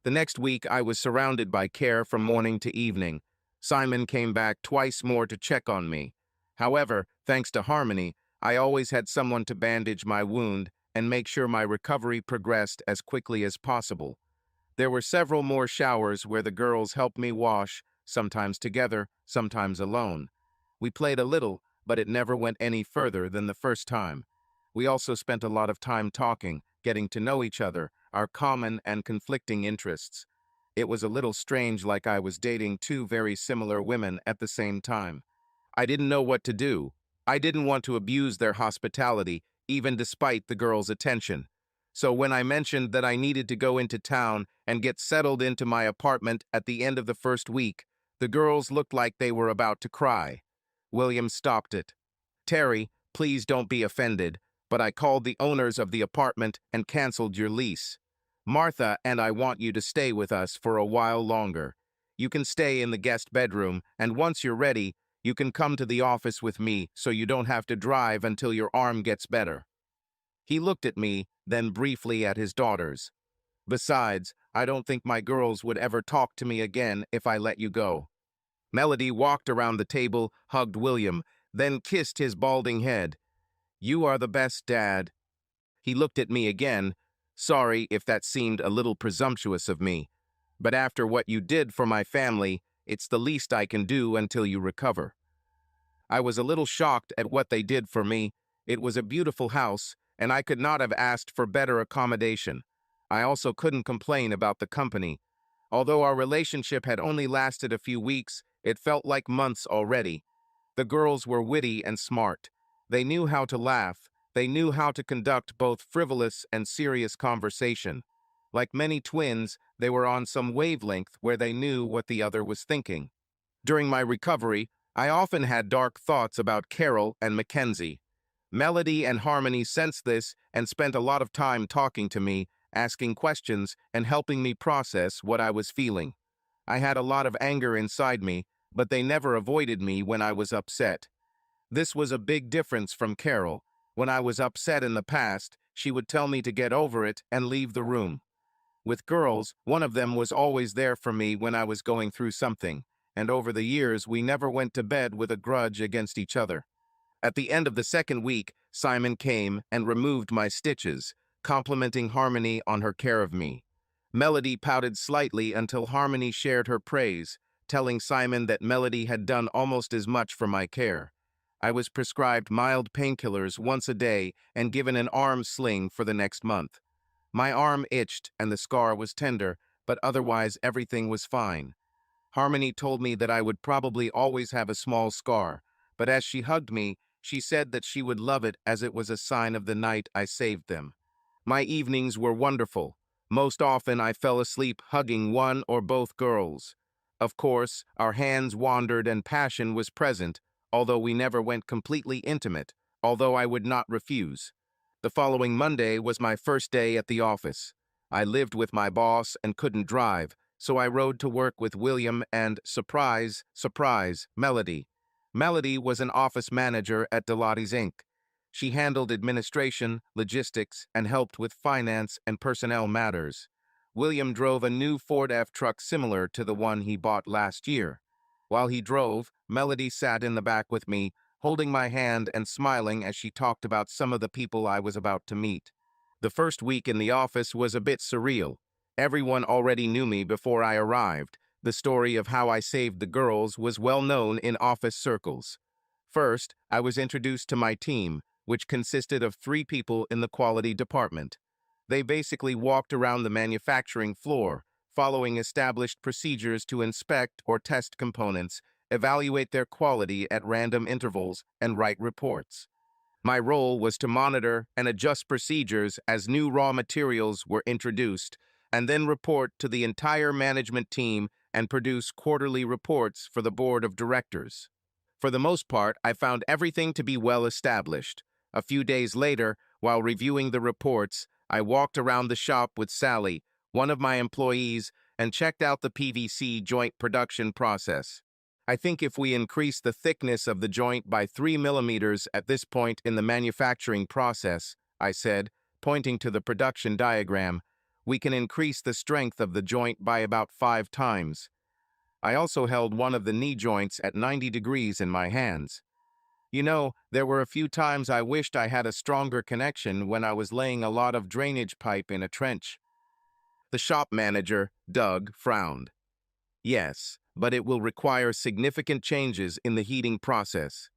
The next week, I was surrounded by care from morning to evening. Simon came back twice more to check on me. However, thanks to Harmony, I always had someone to bandage my wound and make sure my recovery progressed as quickly as possible. There were several more showers where the girls helped me wash, sometimes together, sometimes alone. We played a little, but it never went any further than the first time. We also spent a lot of time talking, getting to know each other, our common and conflicting interests. It was a little strange, like I was dating 2 very similar women at the same time. I didn't know what to do. I didn't want to abuse their hospitality, even despite the girls' attention. So when I mentioned that I needed to go into town and get settled into my apartment at the end of the first week, the girls looked like they were about to cry. William stopped it. "Terry, please don't be offended, but I called the owners of the apartment and canceled your lease. Martha and I want you to stay with us for a while longer. You can stay in the guest bedroom, and once you're ready, you can come to the office with me so you don't have to drive until your arm gets better." He looked at me, then briefly at his daughters. "Besides, I don't think my girls would ever talk to me again if I let you go." Melody walked around the table, hugged William, then kissed his balding head. "You are the best, Dad." He looked at me again. "Sorry if that seemed a little presumptuous of me, but after what you did for my family, it's the least I can do until you recover." I was a little shocked at what they did for me. It was a beautiful house, and I could not have asked for better accommodation. I also couldn't complain about the company. Although our relationship had only lasted a few weeks, it felt like months already. The girls were witty and smart. They knew how to laugh. They knew how to conduct both frivolous and serious conversation. Like many twins, they were on some wavelength where they knew what the other was thinking. During my recovery, I often had dark thoughts about Carol and Mackenzie. Melody and Harmony sensed this and spent a lot of time talking to me, asking questions, and helping me process what I was feeling. I had a lot of anger inside me, but they never avoided me when I was upset. This was a big difference from Carol. When I was upset in the past, she would tell me to get over it and leave the room. With girls, one of them was always there for me when I was going through something, and over the years we never went to bed with a grudge against each other. At the end of the second week, Simon came and removed my stitches, complimenting Harmony on her care of me. Melody pouted slightly until Harmony shared her praise, telling Simon that Melody had done almost as much for my care. I was prescribed mild painkillers once a day and given an arm sling for the next month. My arm itched and the scar was tender, but otherwise everything was fine. Harmony told me that I would probably always have a small scar, but as she hugged me, she said that she would love it as it was a sign of the night I saved them. My evenings were wonderful. Most often I fell asleep hugging one or both girls. Of course, our hands wandered and passion was present, although we never went completely intimate, although I would not refuse. The following Monday was my first day at the office. I lived with my boss and couldn't drive, so I rode to work with William and, surprise, surprise, Melody. Melody was an office manager at Delottes Inc. She handled administration, logistics, and helped with finance and personnel matters. William drove a new Ford F truck similar to the one he bought last year. While he drove, Melody sat in the back with me, holding my hand and smiling as she talked about some of the people I was about to meet. The first week in the office was a bit surreal. Everyone already knew me before I arrived. The story of how I saved the girls was well known in office circles. First, I was introduced to my team, which consisted of 3 people in the quality department. They basically walked around the manufacturing floor, following established procedures to inspect or test components, evaluate their quality at random intervals, and write reports. My role was to monitor and adjust procedures as new raw materials were introduced, and then report to the entire management team and produce quarterly reports for the board of directors. For the most part, I found everything to be well established. A few days later, while reviewing the reports, I walked around the shop with Sally, one of my employees, and checked out the PVC joint production process. I think if we increase the thickness of the joint by 3 millimeters at this point in the manufacturing process, I said, pointing to the production diagram, we can increase the strength of the joint by about 5 times. I also held one of the knee joints at 90 degrees in my hands. You know, there were a few times I wished I had a stronger connection when I was laying a lot of drainage pipe in a trench. The shop manager, Doug, frowned. Yes, but it will require significant changes in the heating process.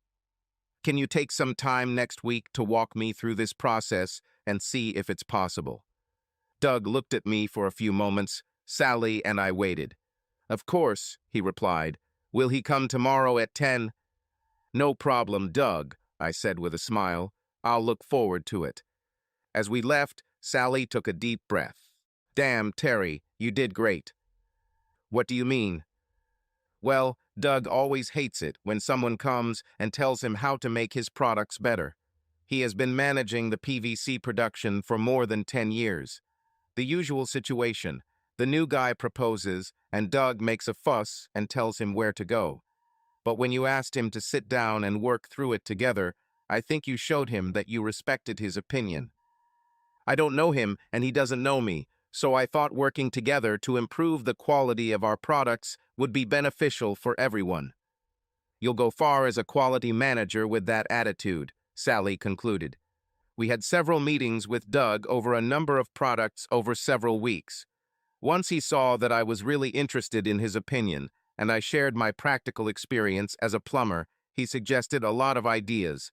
Can you take some time next week to walk me through this process and see if it's possible? Doug looked at me for a few moments. Sally and I waited. Of course, he replied. Will he come tomorrow at 10? No problem, Doug, I said with a smile. I'll look forward to it. As we left, Sally took a deep breath. Damn, Terry, you did great. What do you mean? Well, Doug always hates it when someone comes and tells him how to make his products better. He has been managing the PVC production for more than 10 years. The usual situation. The new guy proposes, and Doug makes a fuss and tells him where to go. But when you asked him to sit down and work through it together, I think you showed him that you respected his opinion. I don't know him, and he doesn't know me, so I thought working together to improve the quality of our products would be beneficial for everyone. You'll go far as a quality manager with that attitude, Sally concluded. We had several meetings with Doug over a number of products over several weeks. Once he saw that I was really interested in his opinion, and I shared my practical experience as a plumber, he suggested a lot of ideas.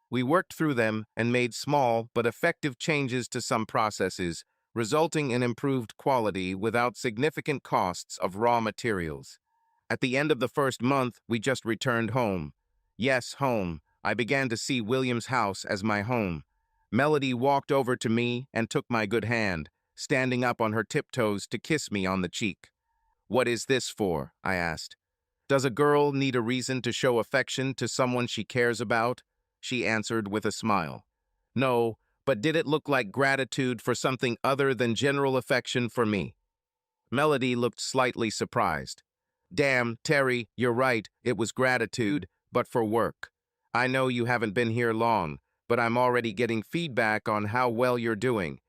We worked through them and made small but effective changes to some processes, resulting in improved quality without significant costs of raw materials. At the end of the first month, we just returned home. Yes, home. I began to see William's house as my home. Melody walked over to me and took my good hand, standing up on her tiptoes to kiss me on the cheek. "What is this for?" I asked. "Does a girl need a reason to show affection to someone she cares about?" She answered with a smile. "No, but did it look like gratitude for something other than general affection for me?" Melody looked slightly surprised. "Damn, Terry, you're right, it was gratitude, but for work. I know you haven't been here long, but I'm already getting feedback on how well you're doing.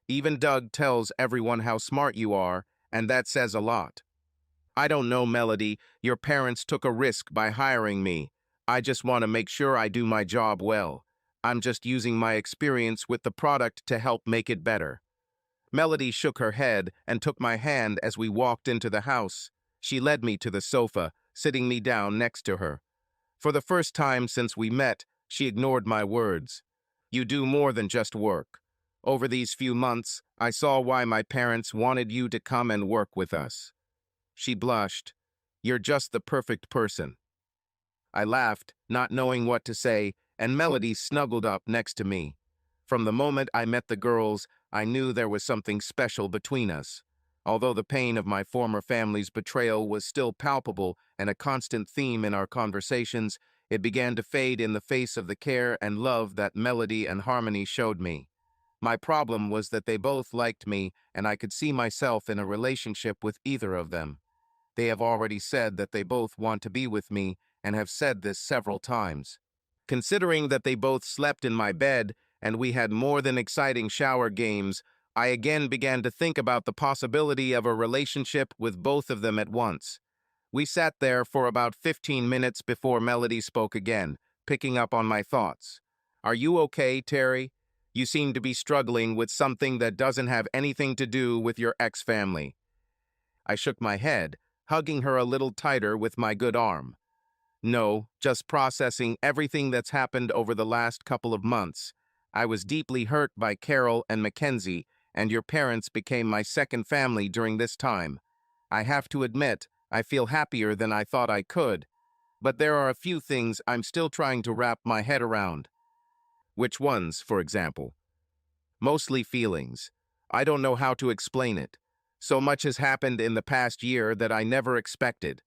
Even Doug tells everyone how smart you are, and that says a lot." "I don't know, Melody. Your parents took a risk by hiring me. I just want to make sure I do my job well. I'm just using my experience with the product to help make it better." Melody shook her head and took my hand as we walked into the house. She led me to the sofa, sitting me down next to her. For the first time since we met, she ignored my words. "You do more than just work. Over these few months, I saw why my parents wanted you to come and work with us." She blushed. "You're just the perfect person." I laughed, not knowing what to say, and Melody snuggled up next to me. From the moment I met the girls, I knew there was something special between us. Although the pain of my former family's betrayal was still palpable and a constant theme in our conversations, it began to fade in the face of the care and love that Melody and Harmony showed me. My problem was that they both liked me, and I could see myself in a relationship with either of them. They have already said that they both want to be with me and have said this several times. Considering that they both slept in my bed and we had more than exciting shower games, I again began to think about the possibility of a relationship with both of them at once. We sat there for about 15 minutes before Melody spoke again, picking up on my thoughts. "Are you okay, Terry? You seem to be struggling with something that doesn't have anything to do with your ex-family." I shook my head, hugging her a little tighter with my good arm. "No, just processing everything that's happened over the last couple of months. I was deeply hurt by Carol and Mackenzie, and your parents became my second family during this time. I have to admit, I feel happier than I thought I could, but there are a few things I'm still trying to wrap my head around." "Which ones, for example?" "Mostly feelings. I don't know how to explain it. So much has happened in the past year that I never expected.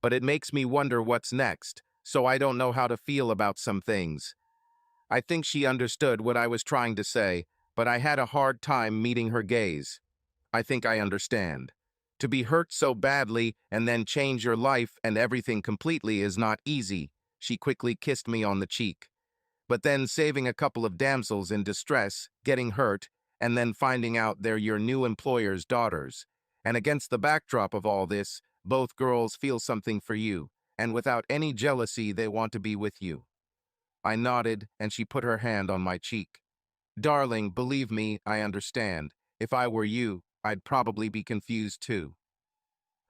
But it makes me wonder what's next, so I don't know how to feel about some things." I think she understood what I was trying to say, but I had a hard time meeting her gaze. "I think I understand. To be hurt so badly and then change your life and everything completely is not easy." She quickly kissed me on the cheek. "But then saving a couple of damsels in distress, getting hurt, and then finding out they're your new employer's daughters. And against the backdrop of all this, both girls feel something for you, and without any jealousy they want to be with you." I nodded, and she put her hand on my cheek. "Darling, believe me, I understand. If I were you, I'd probably be confused too."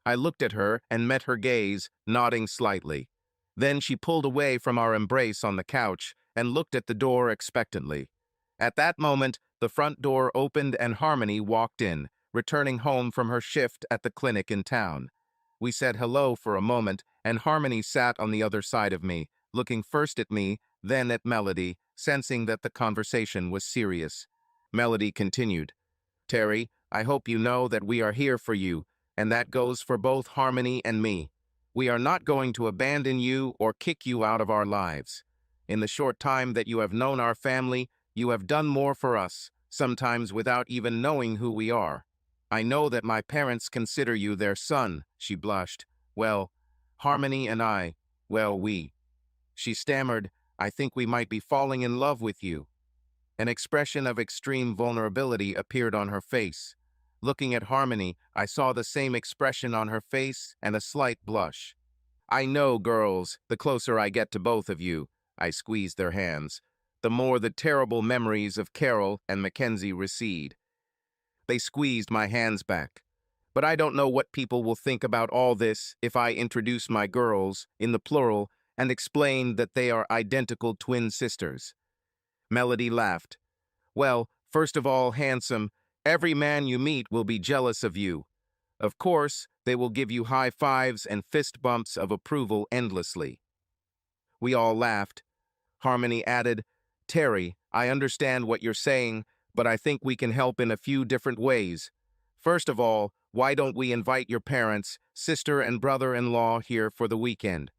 I looked at her and met her gaze, nodding slightly. Then she pulled away from our embrace on the couch and looked at the door expectantly. At that moment, the front door opened and Harmony walked in, returning home from her shift at the clinic in town. We said hello for a moment, and Harmony sat on the other side of me, looking first at me, then at Melody, sensing that the conversation was serious. Melody continued, "Terry, I hope you know that we are here for you, and that goes for both Harmony and me. We are not going to abandon you or kick you out of our lives. In the short time that you have known our family, you have done more for us, sometimes without even knowing who we are. I know that my parents consider you their son," she blushed. "Well, Harmony and I, well, we." She stammered, "I think we might be falling in love with you." An expression of extreme vulnerability appeared on her face. Looking at Harmony, I saw the same expression on her face and a slight blush. "I know, girls, the closer I get to both of you," I squeezed their hands, "the more the terrible memories of Carol and Mackenzie recede." They squeezed my hands back. "But I don't know what people will think about all this if I introduce my girls, in the plural, and explain that they are identical twin sisters." Melody laughed. "Well, first of all, handsome, every man you meet will be jealous of you. Of course, they will give you high fives and fist bumps of approval endlessly." We all laughed. Harmony added, Terry, I understand what you're saying, but I think we can help in a few different ways. First of all, why don't we invite your parents, sister and brother-in-law here for the weekend?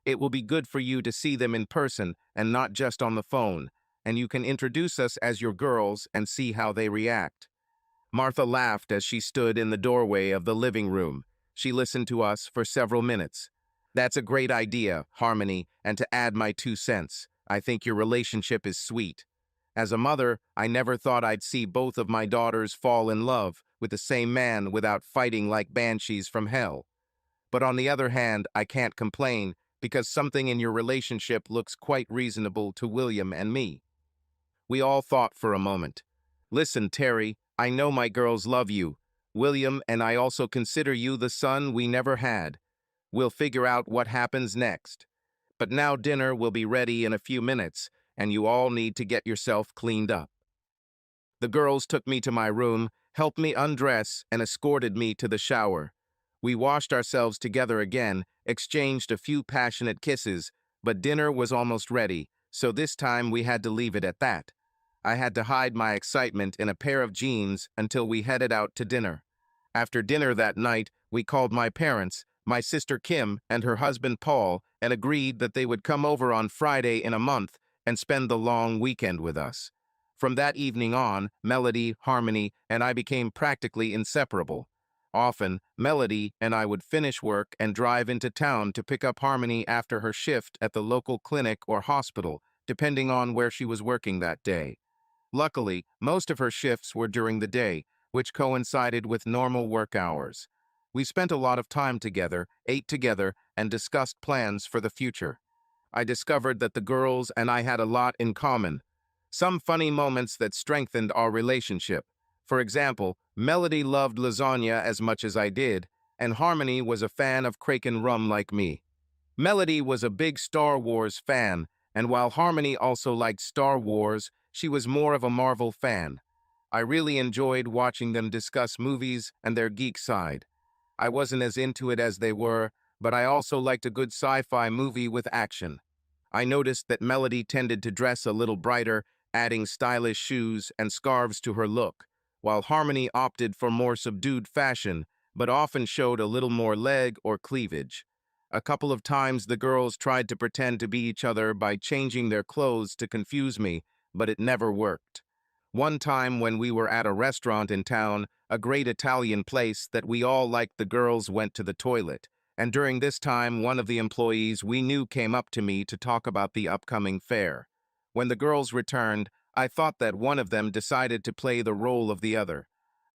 It will be good for you to see them in person and not just on the phone, and you can introduce us as your girls and see how they react. Martha laughed as she stood in the doorway of the living room. She listened to us for several minutes. That's a great idea, Harmony, and to add my 2 cents, I think your relationship is sweet. As a mother, I never thought I'd see both of my daughters fall in love with the same man without fighting like banshees from hell. But on the other hand, I can't complain because something in your relationship looks quite reasonable to William and me. We all thought for a moment. Listen, Terry, I know my girls love you. William and I also consider you the son we never had. We'll figure out what happens next. But now dinner will be ready in a few minutes, and you all need to get yourself cleaned up. The girls took me to my room, helped me undress, and escorted me to the shower. We washed ourselves together again, exchanged a few passionate kisses, but dinner was almost ready, so this time we had to leave it at that. I had to hide my excitement in a pair of jeans until we headed out to dinner. After dinner that night, we called my parents, my sister Kim, and her husband Paul, and agreed that they would come over on Friday in a month and spend the long weekend with us. From that evening on, Melody, Harmony, and I became practically inseparable. Often, Melody and I would finish work and drive into town to pick up Harmony after her shift at the local clinic or hospital, depending on where she was working that day. Luckily, most of her shifts were during the day, which coincided with normal work hours. We spent a lot of time together, ate together, and discussed plans for the future. I discovered that the girls and I had a lot in common. Some funny moments that strengthened our relationship. For example, Melody loved lasagna as much as I did, and Harmony was a fan of Kraken rum like me. Melody was a big Star Wars fan, and while Harmony also liked Star Wars, she was more of a Marvel fan. I really enjoyed watching them discuss movies and their geek side. I wasn't as into it as they were, but I also liked a good sci-fi movie with action. I noticed that Melody tended to dress a little brighter, adding stylish shoes and scarves to her look, while Harmony opted for more subdued fashion, but often showed a little more leg or cleavage. A couple of times the girls tried to pretend to be each other by changing their clothes to confuse me, but it never worked. One time when we were at a restaurant in town, a great Italian place that we all liked, the girls went to the toilet, and during this time one of the employees we knew came up to me to talk about the upcoming fair. When the girls returned, I thought that one of them decided to play the role of the other.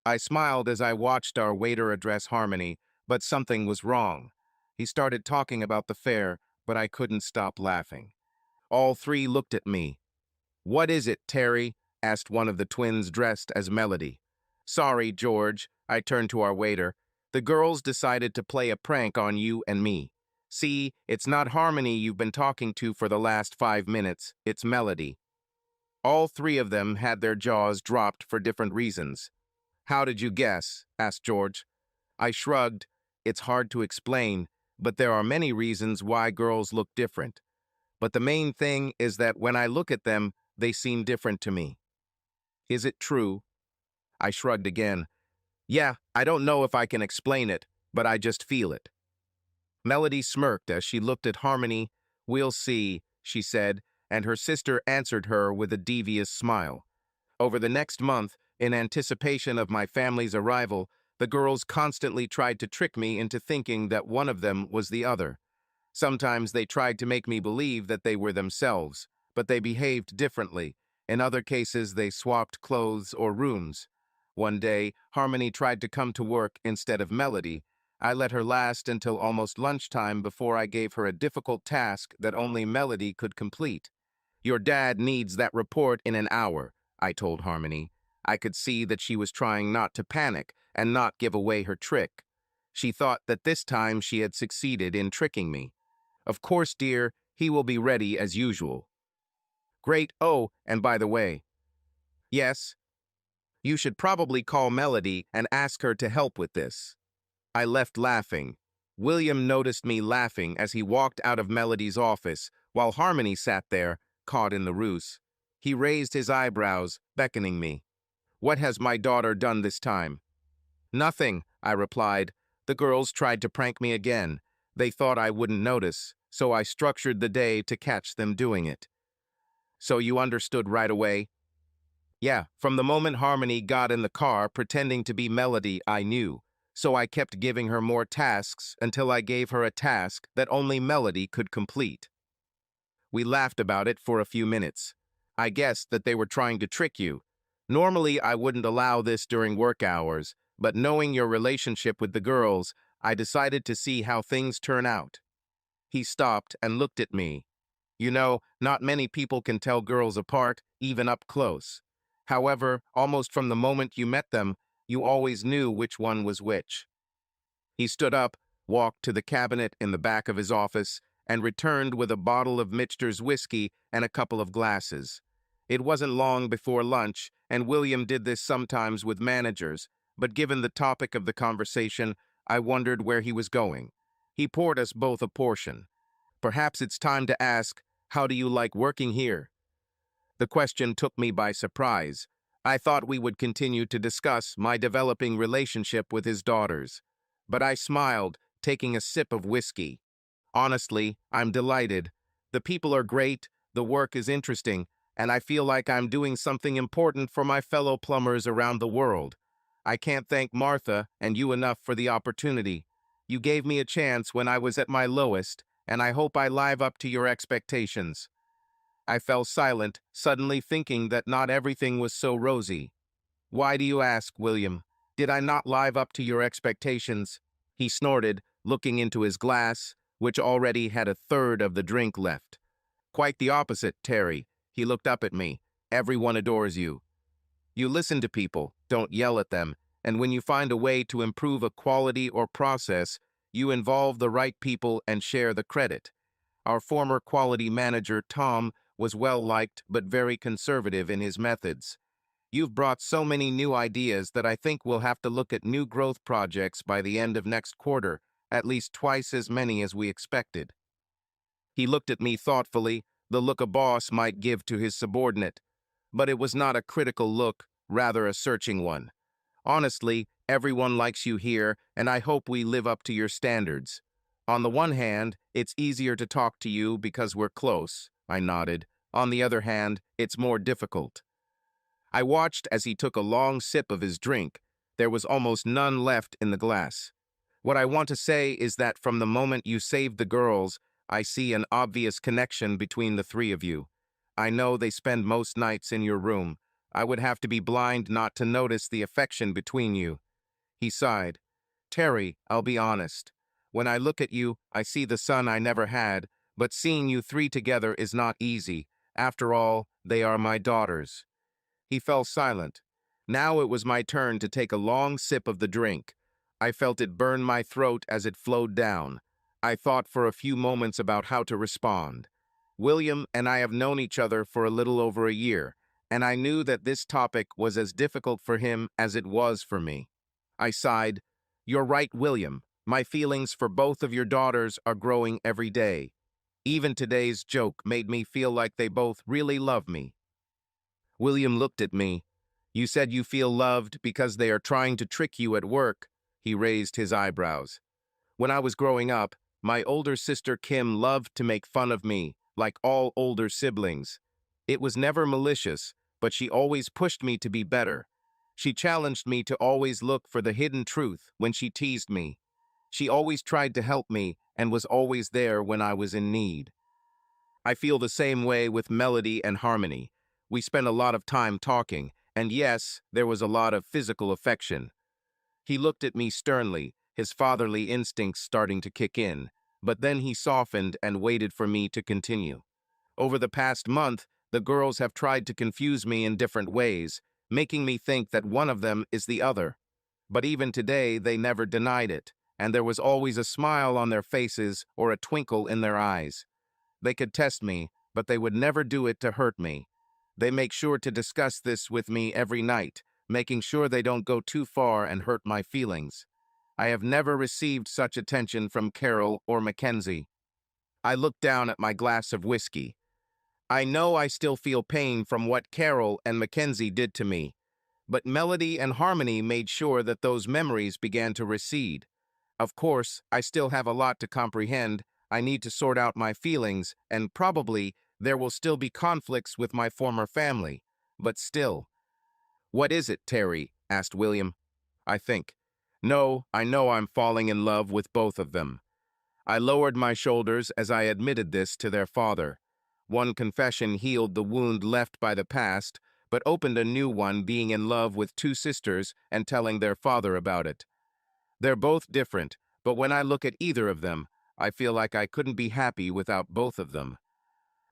I smiled as I watched our waiter address Harmony, but something was wrong. He started talking about the fair, but I couldn't stop laughing. All three looked at me. "What is it, Terry?" asked one of the twins dressed as Melody. "Sorry, George," I turned to our waiter. "The girls decided to play a prank on you and me. See, it's not Harmony you've been talking to for the last 5 minutes, it's Melody." All three of them had their jaws dropped for different reasons. "How did you guess?" asked George. I shrugged. It's hard to explain, but there are many reasons why girls look different. But the main thing is that when I look at them, they seem different to me. Is it true? I shrugged again. Yeah, I don't know if I can explain it, but I just feel it. Melody smirked as she looked at Harmony. "We'll see," she said, and her sister answered her with a devious smile. Over the next month, in anticipation of my family's arrival, the girls constantly tried to trick me into thinking that one of them was the other. Sometimes they tried to make me believe that they were themselves, but they behaved differently. In other cases, they swapped clothes or rooms. One day, Harmony tried to come to work instead of Melody. I let her last until almost lunchtime before I gave her a difficult task that only Melody could complete. "Your dad needs that report in an hour," I told Harmony. I could see that she was trying not to panic and not give away her trick. She thought that this time she had succeeded in tricking me. "Of course, dear, he will be ready as usual." "Great. Oh, and by the way." "Yes?" "You should probably call Melody and ask her to help with this." I left laughing. William noticed me laughing as he walked out of Melody's office, while Harmony sat there, caught in the ruse. He raised his eyebrows, beckoning me. What has my daughter done this time? Nothing, I replied. The girls tried to prank me again. They thought I wouldn't notice, so I structured the day to catch them doing it. So you understood right away? Yeah, from the moment Harmony got in the car pretending to be Melody, I knew. So I kept giving her more tasks until I gave her a task that only Melody could complete. We laughed about it for a few minutes. I guessed that they were trying to trick you. Normally, I wouldn't allow this during work hours, but knowing your relationship with the girls, I decided to see how things turn out. He stopped and looked at me. You know, not many people can tell girls apart, even up close. However, almost from the moment you met them, you always knew which one was which. He stood up, walked to the cabinet in the back of his office, and returned with a bottle of Michter's whiskey and a couple of glasses. It wasn't long before lunch, and William did this sometimes with managers, but given the topic of the conversation, I wondered where he was going. He poured us both a portion. Perhaps it's time to ask, how do you like working here? The question took me by surprise. I thought we would continue to discuss my developing relationship with his daughters. But I smiled, taking a sip of whiskey. Honestly, I'm delighted. The people are great, the work is interesting, and I feel like I'm doing something important for my fellow plumbers around the world. I can't thank Martha and you enough for the opportunity. You gave me a chance when I was at my lowest, and I hope I live up to your expectations. I fell silent, suddenly thinking that not everything was so rosy. Why do you ask, William? Did I not live up to your expectations? He snorted, looking into his glass, which already had a third of the drink left. Quite the opposite, Terry. He looked up at me. Everyone adores you. You listen to people, don't yell at them, and when you find a way to improve a quality or process, you involve the right people and share the credit. Our former quality manager, Tom, was well-liked but very conservative in his methods. You've brought so many new ideas that I think we'll have to look at new growth projects by the end of next quarter, at least twice as many as we expected. He looked at me thoughtfully, the look a boss might give to his subordinate. But it was not a critical look, rather a searching one. Honestly, everyone likes you here, and I hope we live up to your standards. On the one hand, it's easier to talk to you because we're close, I nodded. On the other hand, it's more difficult. I watched as he took a long sip of his drink. There was almost none left in the glass. What I want to say is that from the moment you saved the girls, I see an obvious connection between the three of you. I know they spend most nights in your room. I would have to be blind not to notice the affection between you. He sighed. Terry, I'll be honest. When I look at you, I see the son I never had, but seeing you three together is not easy. After all, they are my daughters. He fell silent. Now it was my turn to take a long sip of the drink. I felt it burn my throat as it flowed down. I thought for a few moments about how to respond. William and I have known each other for a little over a year, and I knew that this topic was as difficult for him as it was for me. I sighed. You're right, William. My feelings for both of your daughters are growing every day. Even today's joke made me feel like they both really love me. William looked at me. You said you feel loved because they are trying to trick you at work. He raised his eyebrows. When I was growing up, my older sister Kim loved to make fun of me, like all older siblings. It was never malicious, but she always pushed me to be better. She challenged me to always look for the hidden truth when she teased me. She always tried to help me and was always there when I was in need. I feel the same way with Melody and Harmony. We spent a lot of time talking, and yes, there was a lot of physical affection. He looked at me sternly, his fatherly instincts starting to kick in, but then he softened and waited for me to continue. Over the past month, the girls have tried to confuse me in different ways, making me think that one of them is the other. But even today, they never denied it, and there was always a smile on their faces or a twinkle in their eyes. They could test me, but they would never do it to hurt me. They make sure to discuss this with me every night, making sure they don't go too far and hurt my feelings. I have never received such attention from Carol or Mackenzie. I looked down at my glass of whiskey. I know I still feel pain from what Carol and Mackenzie did to me, but Melody and Harmony made sure that those memories began to recede. Of course, I still have a lot to comprehend. I need to sort out my feelings, and probably there will still be conflicts with my former family. But still. What is it, Terry? Asked William. I think. No, I know I'm falling in love with both of them. I lowered my shoulders as I admitted this to their father. One confession healed the wound left by the past, but opened a new one, being in love with two sisters and telling their father about it. They're both different, but when I look at either of them, I feel like I couldn't be happy without both of them.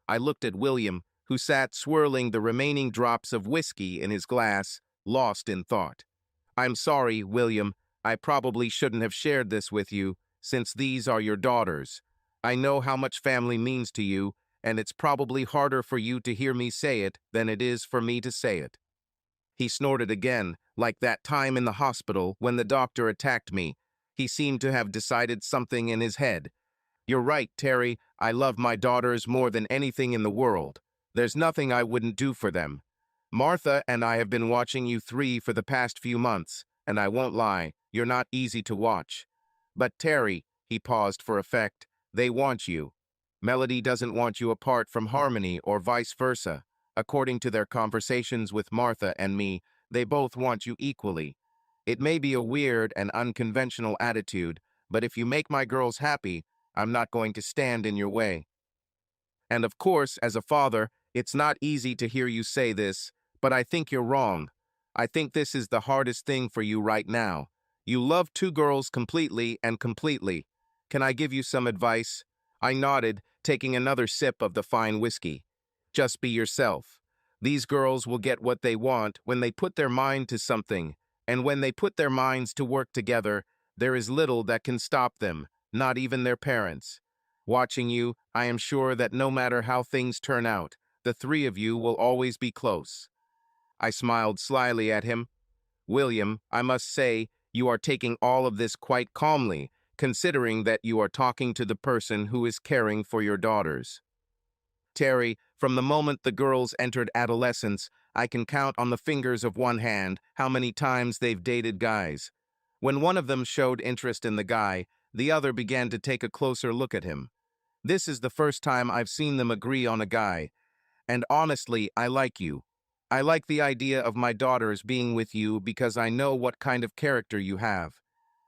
I looked at William, who sat swirling the remaining drops of whiskey in his glass, lost in thought. I'm sorry, William. I probably shouldn't have shared this with you, since these are your daughters. I know how much family means to you, and it's probably harder for you to hear me say it than it is for me to say it. He snorted again, like that time in the hospital when the doctor attacked me. He seemed to have decided something in his head. You're right, Terry. I love my daughters more than anything in the world. There's nothing I wouldn't do for them. Martha and I have been watching you three for the past few months, and I won't lie, you're not easy to watch. But Terry, he paused for effect, they want you. Melody doesn't want you apart from Harmony or vice versa. According to their conversations with Martha and me, they both want you equally. It may be a weird and unconventional attitude, but if you make my girls happy, I'm not going to stand in your way. And of course, as a father, it's not easy to hear you say this, but I think you're wrong. I think this is the hardest thing for you right now. You love two girls completely and completely. Can I give you some advice? I nodded, taking another sip of the fine whiskey. Just be yourself. These girls will get what they want when they put their mind to something, and when they put their minds to work together, there is little that can stop them, not even their parents. Watching you, I am sure that no matter how things turn out, the three of you will always be close. I smiled slyly at him. William, I must say, you are taking all of this quite calmly, considering that you are talking to the person who is caring for your daughters. Terry, from the moment the girls entered adolescence, I can count on the fingers of one hand how many times they've dated guys. When one of them showed interest in the guy, the other began to take a closer look at him. This is the first time I've seen them agree on a guy, and honestly, I like you. I like the idea of my daughters being with you because I know what kind of character you have.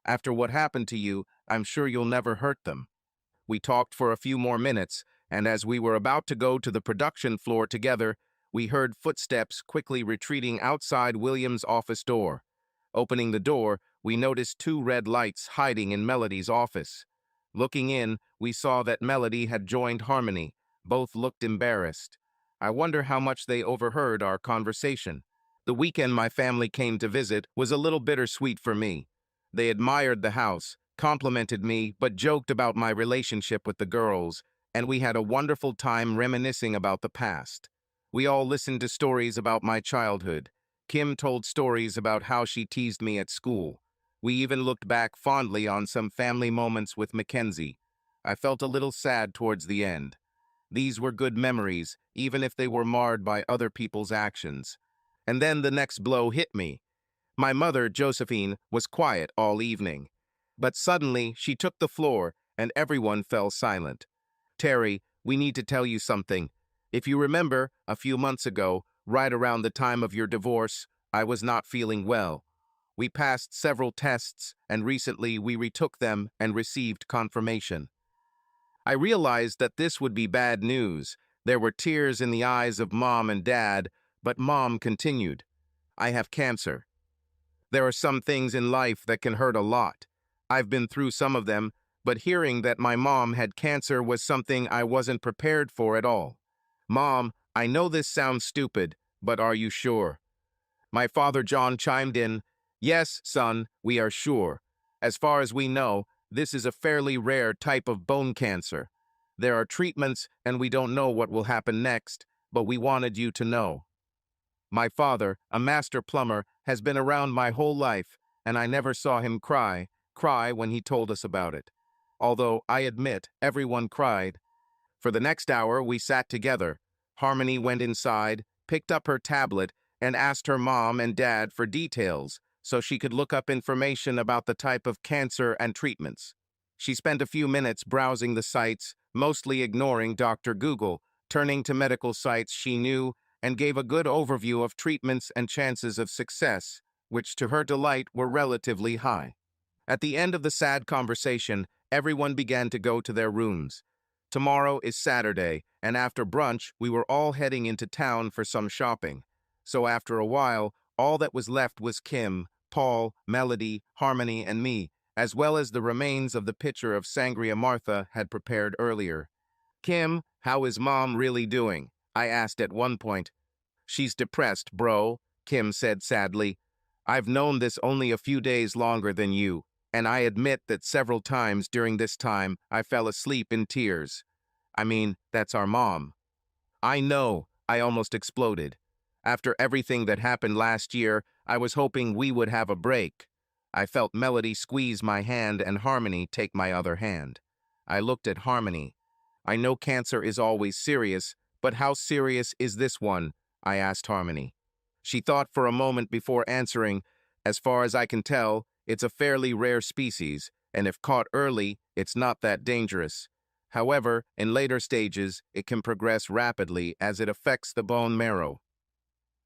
After what happened to you, I'm sure you'll never hurt them. We talked for a few more minutes, and as we were about to go to the production floor together, we heard footsteps quickly retreating outside William's office door. Opening the door, we noticed two red lights hiding in Melody's office. Looking in, we saw that Melody had joined Harmony. Both looked embarrassed. I wonder how much they overheard our conversation. The weekend my family came to visit was a little bittersweet for me. They admired the house, complimented me, but joked about my relationship with the girls, and we had a wonderful time reminiscing about the past. We all listened to stories about my childhood. Kim told stories about how she teased me at school. We even looked back fondly on some family moments with Mackenzie. I felt a little sad towards the end. These were good memories, even if they were marred by other people's actions. And then the next blow hit me. My mother, Josephine, was quiet all evening. But suddenly, she took the floor, and everyone fell silent. Terry, we need to tell you something. If you remember, a few months ago, right around the time of your divorce, I was not feeling well. We passed several tests, and recently we retook them and received confirmation. I realized that this would be bad news. There were tears in the eyes of Mom and Dad, but Mom continued. I have cancer. There are some things in life that can hurt a lot. I've been through some of them, but hearing that my mom had cancer was something I wasn't prepared for at all. Mom, I know this sounds stupid, but are you sure? My father John chimed in, Yes, son, we are sure. As far as we know, this is a fairly rare type of bone cancer. There are treatments, and we don't know what will happen next, but we wanted you to know. My father, a master plumber, has been around my whole life, and I never saw him cry when he told us about it. Although, I admit, everyone cried. For the next hour, we sat together. Harmony went inside, picked up her tablet, and asked her mom and dad for details so she could look up information about the type of cancer and treatments. She spent a few minutes browsing the sites, mostly ignoring Dr. Google, turning to medical sites she knew, and gave a good overview of treatments and chances of success, which to her delight were relatively high. At the end of the sad conversation, everyone began to go to their rooms. Tomorrow is Saturday, and after brunch, we were all heading into town for some shopping. So after a while, all that was left was Kim, Paul, Melody, Harmony, and me, as well as the remains of the pitcher of sangria Martha had prepared earlier. Kim, how is Mom really doing? I asked at one point. She's depressed, bro, Kim said sadly. I've known this only a few days longer than you, and I admit that several times during this time I fell asleep in tears. I mean, that's our mom. I know, I almost exploded. After everything that happened last year, I was hoping we would have a break. I felt Melody squeeze my hand and Harmony take my other hand. I looked at Harmony. I know cancer is always serious, but how serious is this one? I asked Harmony. She thought for a moment before answering. As far as I can tell, it's a fairly rare species, and if caught early, it's not that dangerous. However, in later stages, it can progress rapidly as it affects the bone marrow.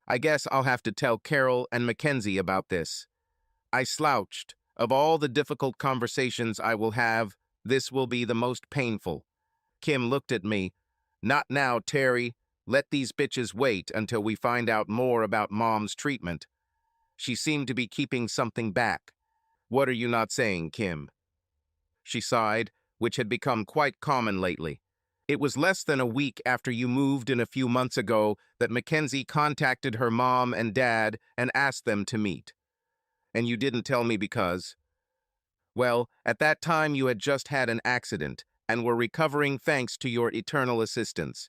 I guess I'll have to tell Carol and Mackenzie about this. I slouched. Of all the difficult conversations I will have, this will be the most painful. Kim looked at me. Not now, Terry. Let these bitches wait until we find out more about Mom's treatment. She seemed to be keeping something back. What are you not saying, Kim? She sighed, which had become quite common lately. It was less than a week after you moved in a few months ago that Mackenzie contacted her mom and dad and asked them to meet. And you didn't tell me because? Well, at that time you had just had an accident and were recovering thanks to your eternal assistance.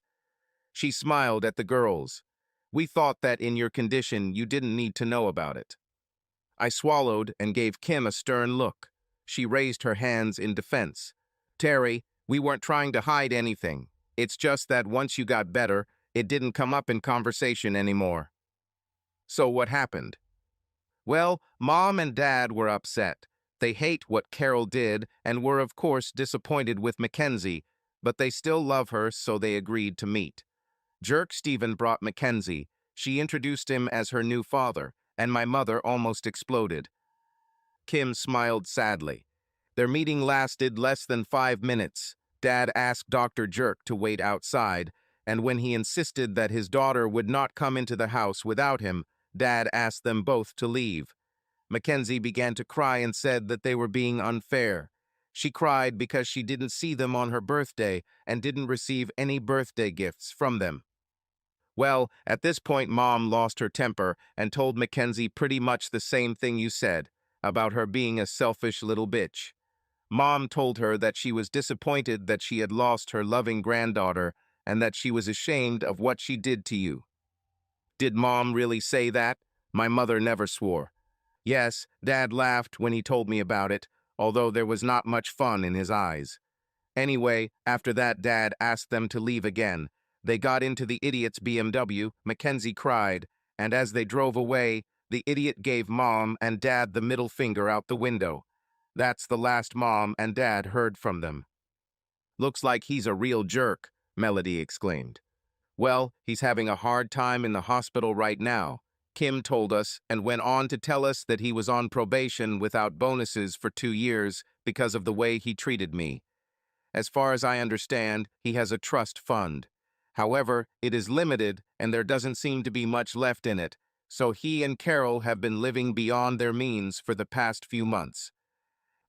She smiled at the girls. We thought that in your condition you didn't need to know about it. I swallowed and gave Kim a stern look. She raised her hands in defense. Terry, we weren't trying to hide anything. It's just that once you got better, it didn't come up in conversation anymore. So what happened? Well, Mom and Dad were upset. They hate what Carol did and were of course disappointed with Mackenzie, but they still love her, so they agreed to meet. Jerk Stephen brought Mackenzie. She introduced him as her new father, and my mother almost exploded. Kim smiled sadly. Their meeting lasted less than 5 minutes. Dad asked Dr. Jerk to wait outside, and when he insisted that his daughter would not come into the house without him, Dad asked them both to leave. Mackenzie began to cry and said that they were being unfair. She cried because she didn't see them on her birthday and didn't receive any birthday gifts from them. Well, at this point, Mom lost her temper and told Mackenzie pretty much the same thing you said, about her being a selfish little bitch. Mom told her that she was disappointed that she had lost her loving granddaughter and that she was ashamed of what she did to you. Did Mom really say that? My mother never swore. Yes, Dad laughed when he told me about it, although there was not much fun in his eyes. Anyway, after that, Dad asked them to leave again. They got into the idiot's BMW, Mackenzie cried, and as they drove away, the idiot gave Mom and Dad the middle finger out the window. That's the last Mom and Dad heard from them. Looks like he's a real jerk, Melody exclaimed. Well, he's having a hard time in the hospital right now, Kim told us, and went on to tell us that he was on probation without bonuses for 2 years because of the way he treated me. As far as I understand, he has a trust fund. However, it is limited and there doesn't seem to be much left in it, so he and Carol have been living beyond their means for the past few months.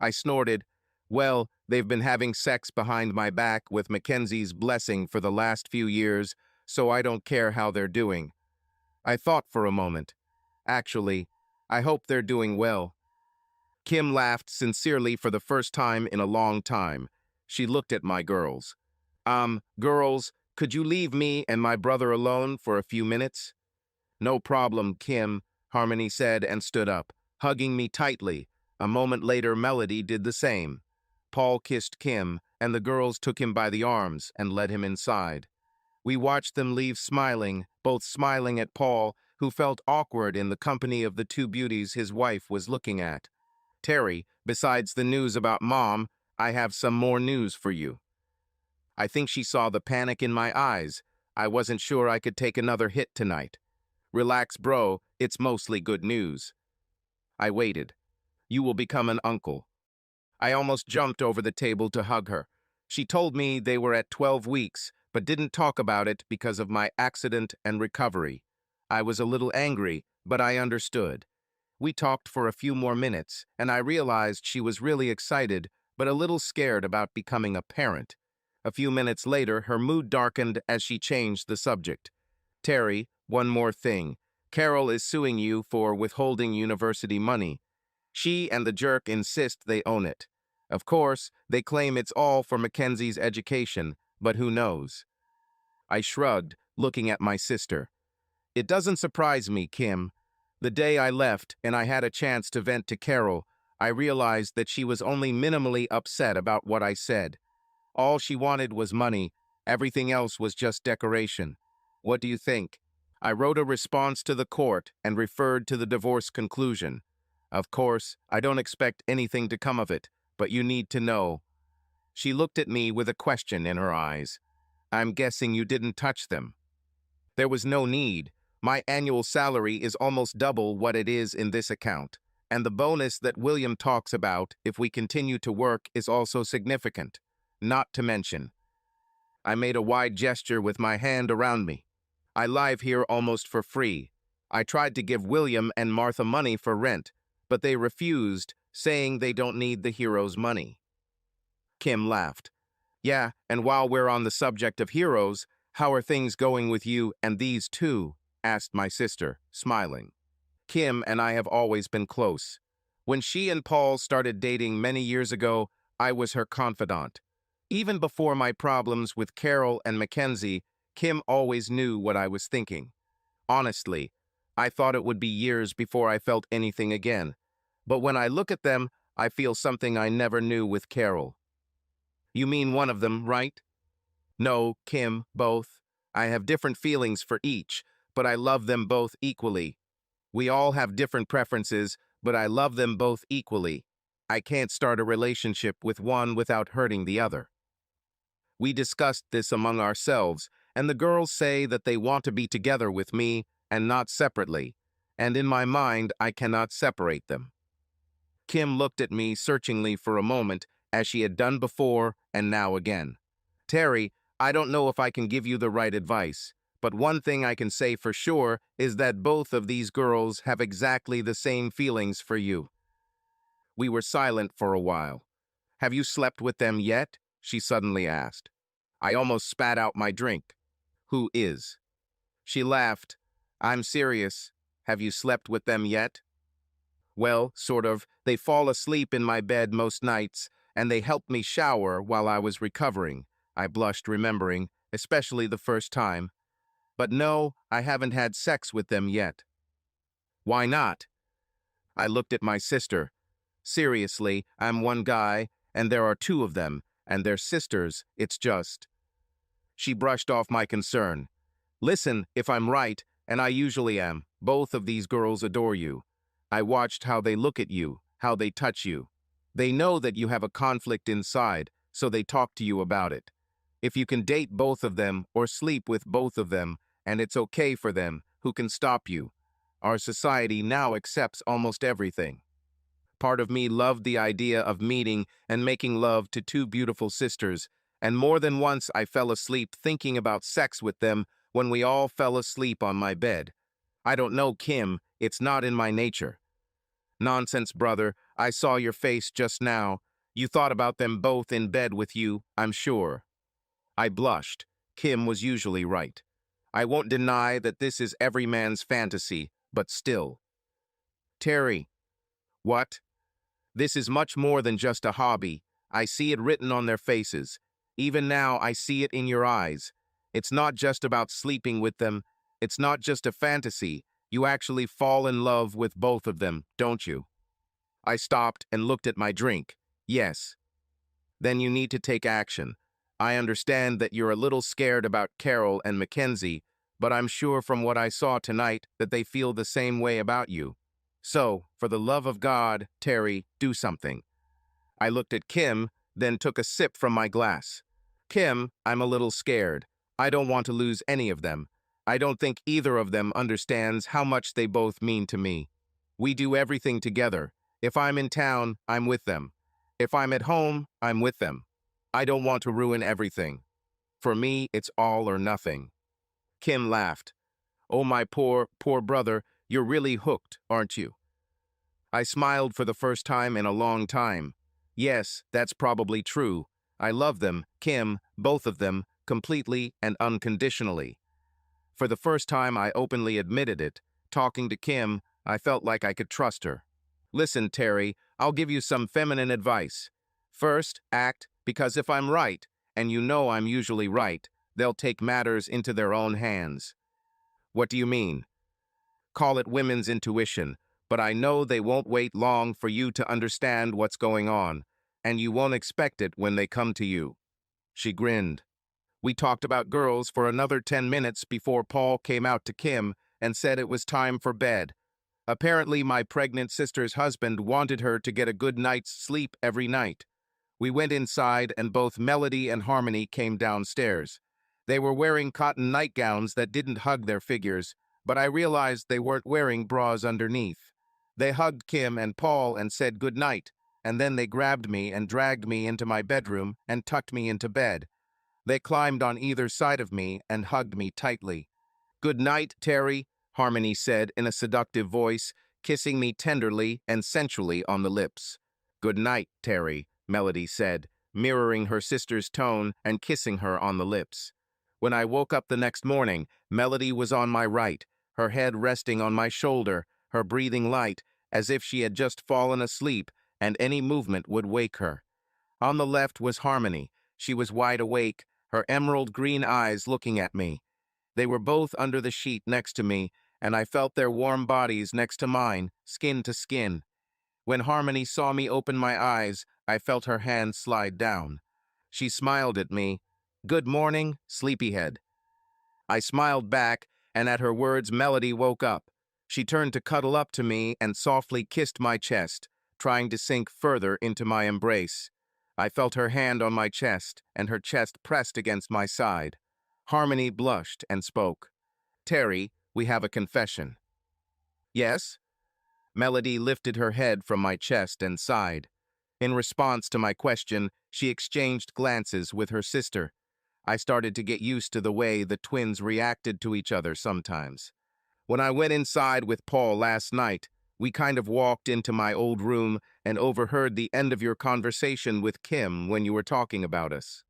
I snorted. Well, they've been having sex behind my back with Mackenzie's blessing for the last few years, so I don't care how they're doing. I thought for a moment. Actually, I hope they're doing well. Kim laughed sincerely for the first time in a long time. She looked at my girls. Girls, could you leave me and my brother alone for a few minutes? No problem, Kim, Harmony said and stood up, hugging me tightly. A moment later, Melody did the same. Paul kissed Kim, and the girls took him by the arms and led him inside. We watched them leave smiling, both smiling at Paul, who felt awkward in the company of the two beauties his wife was looking at. Terry, besides the news about Mom, I have some more news for you. I think she saw the panic in my eyes. I wasn't sure I could take another hit tonight. Relax, bro, it's mostly good news. I waited. You will become an uncle. I almost jumped over the table to hug her. She told me they were at 12 weeks, but didn't talk about it because of my accident and recovery. I was a little angry, but I understood. We talked for a few more minutes, and I realized she was really excited, but a little scared about becoming a parent. A few minutes later, her mood darkened as she changed the subject. Terry, one more thing. Carol is suing you for withholding university money. She and the jerk insist they own it. Of course, they claim it's all for Mackenzie's education, but who knows? I shrugged, looking at my sister. It doesn't surprise me, Kim. The day I left and I had a chance to vent to Carol, I realized that she was only minimally upset about what I said. All she wanted was money. Everything else was just decoration. What do you think? I wrote a response to the court and referred to the divorce conclusion. Of course, I don't expect anything to come of it, but you need to know. She looked at me with a question in her eyes. I'm guessing you didn't touch them. There was no need. My annual salary is almost double what it is in this account, and the bonus that William talks about if we continue to work is also significant. Not to mention, I made a wide gesture with my hand around me. I live here almost for free. I tried to give William and Martha money for rent, but they refused, saying they don't need the hero's money. Kim laughed. Yeah, and while we're on the subject of heroes, how are things going with you and these two? Asked my sister, smiling. Kim and I have always been close. When she and Paul started dating many years ago, I was her confidant. Even before my problems with Carol and Mackenzie, Kim always knew what I was thinking. Honestly, I thought it would be years before I felt anything again. But when I look at them, I feel something I never knew with Carol. You mean one of them, right? No, Kim, both. I have different feelings for each, but I love them both equally. We all have different preferences, but I love them both equally. I can't start a relationship with one without hurting the other. We discussed this among ourselves, and the girls say that they want to be together with me and not separately, and in my mind I cannot separate them. Kim looked at me searchingly for a moment, as she had done before and now again. Terry, I don't know if I can give you the right advice, but one thing I can say for sure is that both of these girls have exactly the same feelings for you. We were silent for a while. Have you slept with them yet? She suddenly asked. I almost spat out my drink. Who is? She laughed. I'm serious. Have you slept with them yet? Well, sort of. They fall asleep in my bed most nights, and they helped me shower while I was recovering. I blushed, remembering, especially the first time. But no, I haven't had sex with them yet. Why not? I looked at my sister. Seriously, I'm one guy, and there are two of them, and they're sisters, it's just. She brushed off my concern. Listen, if I'm right, and I usually am, both of these girls adore you. I watched how they look at you, how they touch you. They know that you have a conflict inside, so they talk to you about it. If you can date both of them or sleep with both of them, and it's okay for them, who can stop you? Our society now accepts almost everything. Part of me loved the idea of meeting and making love to two beautiful sisters, and more than once I fell asleep thinking about sex with them when we all fell asleep on my bed. I don't know, Kim, it's not in my nature. Nonsense, brother, I saw your face just now. You thought about them both in bed with you, I'm sure. I blushed. Kim was usually right. I won't deny that this is every man's fantasy, but still. Terry. What? This is much more than just a hobby. I see it written on their faces. Even now, I see it in your eyes. It's not just about sleeping with them. It's not just a fantasy. You actually fall in love with both of them, don't you? I stopped and looked at my drink. Yes. Then you need to take action. I understand that you're a little scared about Carol and Mackenzie, but I'm sure from what I saw tonight that they feel the same way about you. So, for the love of God, Terry, do something." I looked at Kim, then took a sip from my glass. "Kim, I'm a little scared. I don't want to lose any of them. I don't think either of them understands how much they both mean to me. We do everything together. If I'm in town, I'm with them. If I'm at home, I'm with them. I don't want to ruin everything. For me, it's all or nothing." Kim laughed. "Oh, my poor brother, you're really hooked, aren't you?" I smiled for the first time in a long time. Yes, that's probably true. I love them, Kim, both of them, completely and unconditionally. For the first time, I openly admitted it. Talking to Kim, I felt like I could trust her. "Listen, Terry, I'll give you some feminine advice. First, act, because if I'm right, and you know I'm usually right, they'll take matters into their own hands." "What do you mean?" "Call it women's intuition, but I know they won't wait long for you to understand what's going on, and you won't expect it when they come to you." She grinned. We talked about girls for another 10 minutes before Paul came out to Kim and said it was time for bed. Apparently, my pregnant sister's husband wanted her to get a good night's sleep every night. We went inside and both Melody and Harmony came downstairs. They were wearing cotton nightgowns that didn't hug their figures, but I realized they weren't wearing bras underneath. They hugged Kim and Paul and said good night, and then they grabbed me and dragged me into my bedroom and tucked me into bed. They climbed on either side of me and hugged me tightly. "Good night, Terry," Harmony said in a seductive voice, kissing me tenderly and sensually on the lips. "Good night, Terry," Melody said, mirroring her sister's tone and kissing her on the lips. When I woke up the next morning, Melody was on my right, her head resting on my shoulder, her breathing light, as if she had just fallen asleep and any movement would wake her. On the left was Harmony. She was wide awake, her emerald green eyes looking at me. They were both under the sheet next to me, and I felt their warm bodies next to mine, skin to skin. When Harmony saw me open my eyes, I felt her hand slide down. She smiled at me. "Good morning, sleepyhead." I smiled back, and at her words Melody woke up. She turned to cuddle up to me and softly kissed my chest, trying to sink further into my embrace. I felt her hand on my chest, and her chest pressed against my side. Harmony blushed and spoke. "Terry, we have a confession." "Yes?" Melody lifted her head from my chest and sighed. In response to my question, she exchanged glances with her sister. I started to get used to the way the twins reacted to each other sometimes. When I went inside with Paul last night, we kind of walked into my old room and overheard the end of your conversation with Kim when you were talking about us.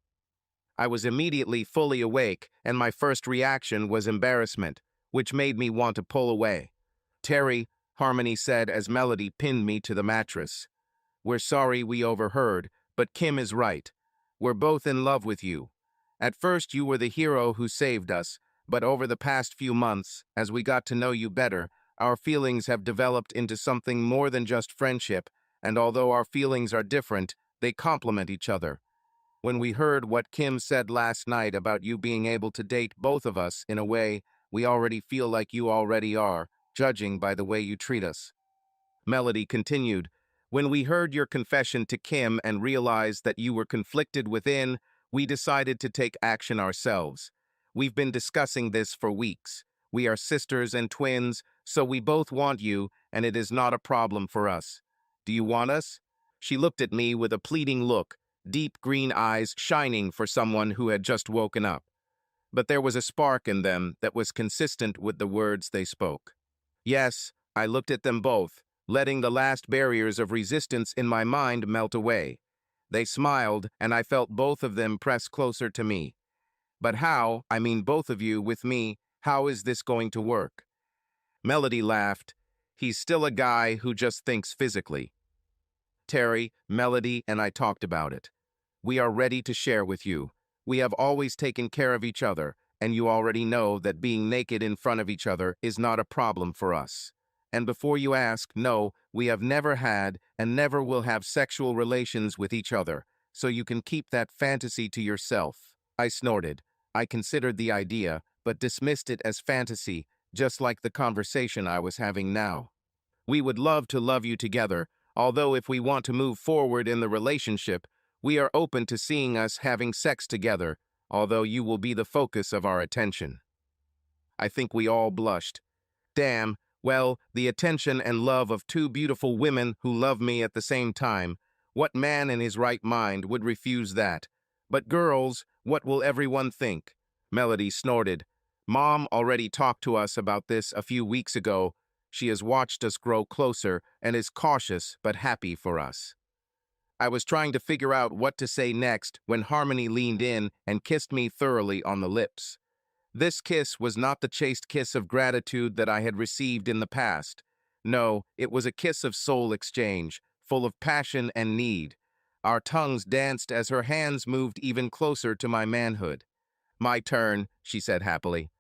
I was immediately fully awake, and my first reaction was embarrassment, which made me want to pull away. "Terry," Harmony said as Melody pinned me to the mattress, "we're sorry we overheard, but Kim is right. We're both in love with you. At first you were the hero who saved us, but over the past few months, as we got to know you better, our feelings have developed into something more than just friendship, and although our feelings are different, they complement each other. When we heard what Kim said last night about you being able to date both of us in a way, we already feel like you already are, judging by the way you treat us." Melody continued, "When we heard your confession to Kim and realized that you were conflicted within, we decided to take action ourselves. We've been discussing this for weeks. We are sisters and twins, so we both want you, and it is not a problem for us. Do you want us?" She looked at me with a pleading look, deep green eyes shining for someone who had just woken up. But there was a spark in them that was consistent with the words they spoke. Yes, I looked at them both, letting the last barriers of resistance in my mind melt away. They smiled, and I felt both of them press closer to me. "But how, I mean both of you with me, how is this going to work?" Melody laughed. "He's still a guy who just thinks physically." Terry, Melody, and I talked about it. We are ready to share with you. We have always taken care of each other, and you already know that being naked in front of each other is not a problem for us. And before you ask, no, we have never had and never will have sexual relations with each other. so you can keep that fantasy to yourself. I snorted. I considered the idea, but dismissed it as fantasy, just like the conversation I was having now. We would love to love you together, although if we want to move forward in the relationship, we are open to seeing us having sex together, although you will be the focus of our attention. I think we all blushed. Damn, well, the attention and love of two beautiful women who love me at the same time. What man in his right mind would refuse that? But girls, what will everyone think? Melody snorted. Mom already talked to us about this a few weeks ago. She has watched us grow closer and is cautious but happy for us. I was trying to figure out what to say next when Harmony leaned in and kissed me thoroughly on the lips. This kiss was not the chaste kiss of gratitude that I had received in the past. No, it was a kiss of soul exchange, full of passion and need. Our tongues danced as her hands moved even closer to my manhood. My turn, she said happily.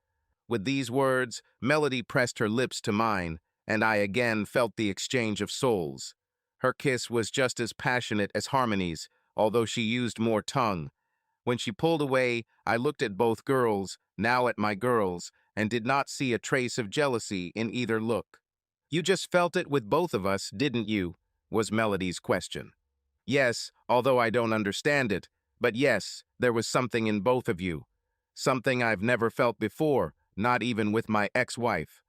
With these words, Melody pressed her lips to mine, and I again felt the exchange of souls. Her kiss was just as passionate as Harmony's, although she used more tongue. When she pulled away, I looked at both girls, now at my girls, and did not see a trace of jealousy in either look. You just felt it with both of us, didn't you? Was Melody's question. Yes, although I don't understand it, but yes, there was something in both of you. Something I've never felt before, not even with my ex-wife.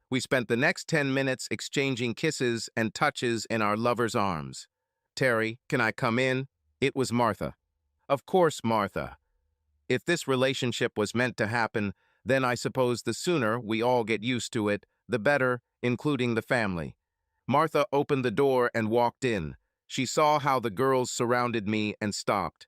We spent the next 10 minutes exchanging kisses and touches in our lovers' arms. Terry, can I come in? It was Martha. Of course, Martha. If this relationship was meant to happen, then I suppose the sooner we all get used to it, the better, including the family. Martha opened the door and walked in. She saw how the girls surrounded me and stopped.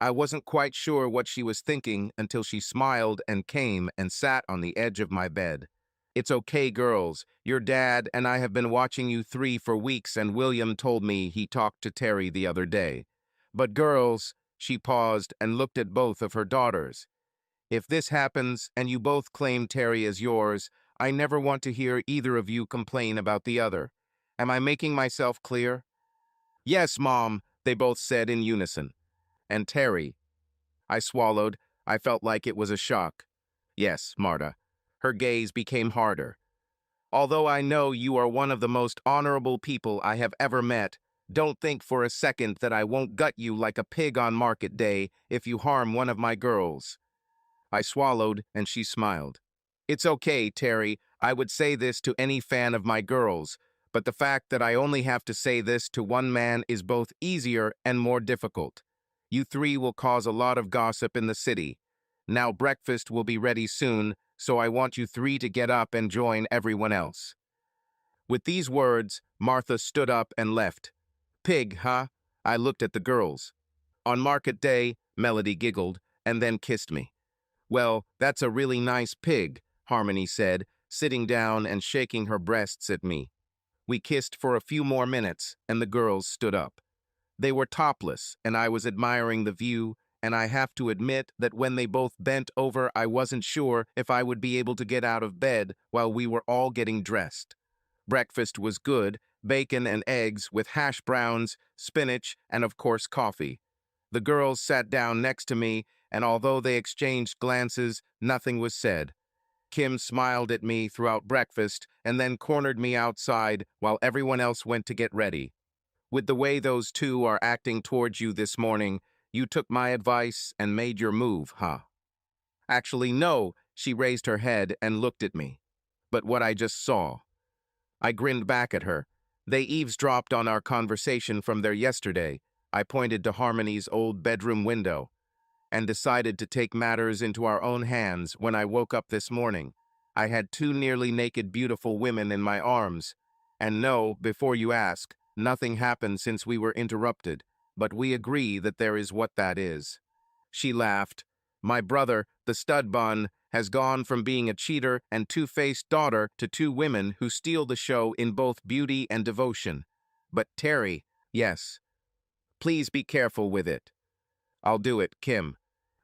I wasn't quite sure what she was thinking until she smiled and came and sat on the edge of my bed. It's okay, girls. Your dad and I have been watching you three for weeks, and William told me he talked to Terry the other day. But girls, she paused and looked at both of her daughters. If this happens and you both claim Terry as yours, I never want to hear either of you complain about the other. Am I making myself clear? Yes, Mom, they both said in unison. And Terry. I swallowed. I felt like it was a shock. Yes, Marta. Her gaze became harder. Although I know you are one of the most honorable people I have ever met, don't think for a second that I won't gut you like a pig on market day if you harm one of my girls. I swallowed, and she smiled. It's okay, Terry. I would say this to any fan of my girls, but the fact that I only have to say this to one man is both easier and more difficult. You three will cause a lot of gossip in the city. Now breakfast will be ready soon, so I want you three to get up and join everyone else. With these words, Martha stood up and left. Pig, huh? I looked at the girls. On market day, Melody giggled and then kissed me. Well, that's a really nice pig, Harmony said, sitting down and shaking her breasts at me. We kissed for a few more minutes, and the girls stood up. They were topless, and I was admiring the view, and I have to admit that when they both bent over, I wasn't sure if I would be able to get out of bed while we were all getting dressed. Breakfast was good, bacon and eggs with hash browns, spinach, and of course coffee. The girls sat down next to me, and although they exchanged glances, nothing was said. Kim smiled at me throughout breakfast and then cornered me outside while everyone else went to get ready. With the way those two are acting towards you this morning, you took my advice and made your move, huh? Actually, no, she raised her head and looked at me. But what I just saw. I grinned back at her. They eavesdropped on our conversation from there yesterday. I pointed to Harmony's old bedroom window and decided to take matters into our own hands when I woke up this morning. I had two nearly naked beautiful women in my arms. And no, before you ask, nothing happened since we were interrupted, but we agree that there is what that is. She laughed. My brother, the stud bun, has gone from being a cheater and two-faced daughter to two women who steal the show in both beauty and devotion. But Terry, yes. Please be careful with it. I'll do it, Kim.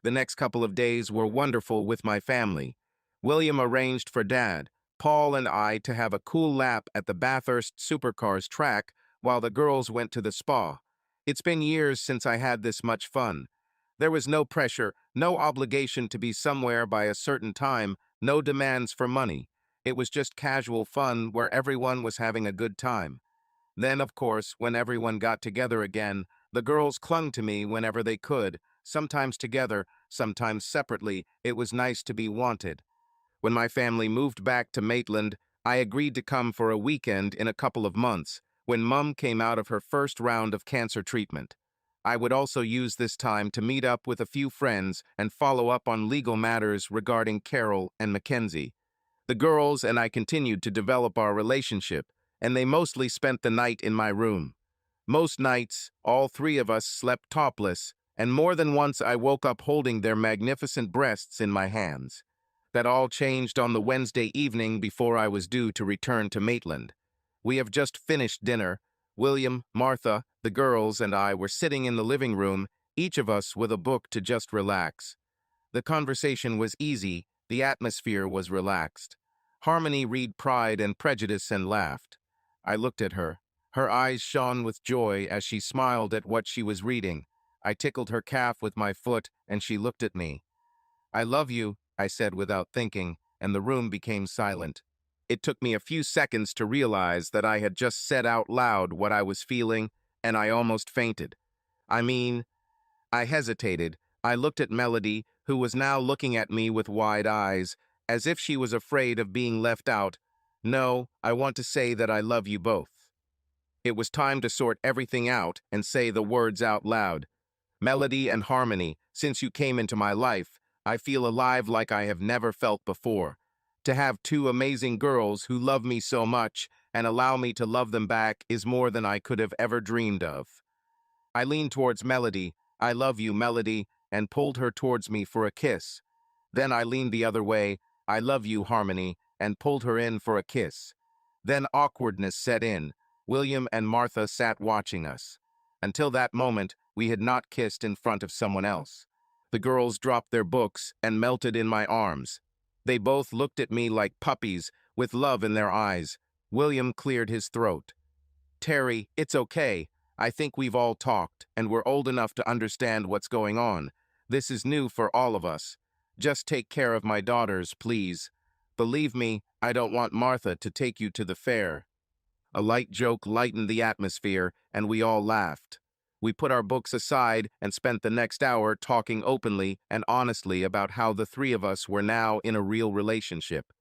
The next couple of days were wonderful with my family. William arranged for Dad, Paul, and I to have a cool lap at the Bathurst Supercars track while the girls went to the spa. It's been years since I had this much fun. There was no pressure, no obligation to be somewhere by a certain time, no demands for money. It was just casual fun where everyone was having a good time. Then, of course, when everyone got together again, the girls clung to me whenever they could, sometimes together, sometimes separately. It was nice to be wanted. When my family moved back to Maitland, I agreed to come for a weekend in a couple of months, when Mum came out of her first round of cancer treatment. I would also use this time to meet up with a few friends and follow up on legal matters regarding Carol and Mackenzie. The girls and I continued to develop our relationship, and they mostly spent the night in my room. Most nights, all three of us slept topless, and more than once I woke up holding their magnificent breasts in my hands. That all changed on the Wednesday evening before I was due to return to Maitland. We have just finished dinner. William, Martha, the girls, and I were sitting in the living room, each of us with a book to just relax. The conversation was easy, the atmosphere was relaxed. Harmony read Pride and Prejudice and laughed. I looked at her. Her eyes shone with joy as she smiled at what she was reading. I tickled her calf with my foot, and she looked at me. "I love you," I said without thinking, and the room became silent. It took me a few seconds to realize that I had just said out loud what I was feeling, and I almost fainted. I mean, I hesitated. I looked at Melody, who was now looking at me with wide eyes, as if she was afraid of being left out. "No, I want to say that I love you both." It was time to sort everything out and say the words out loud. "Melody and Harmony, since you came into my life, I feel alive like I have never felt before. To have two amazing girls who love me so much and allow me to love them back is more than I could have ever dreamed of." I leaned towards Melody. "I love you, Melody," and pulled her towards me for a kiss. Then I leaned the other way. "I love you, Harmony," and pulled her in for a kiss. Then awkwardness set in. William and Martha sat watching us. Until that moment, we had not kissed in front of someone else. The girls dropped their books and melted in my arms. They both looked at me like puppies, with love in their eyes. William cleared his throat. "Terry, it's okay. I think we've all talked, and we're old enough to understand what's going on. This is new for all of us. Just take care of my daughters, please. Believe me, I don't want Martha to take you to the fair." A light joke lightened the atmosphere, and we all laughed. We put our books aside and spent the next hour talking openly and honestly about how the three of us were now in a real relationship.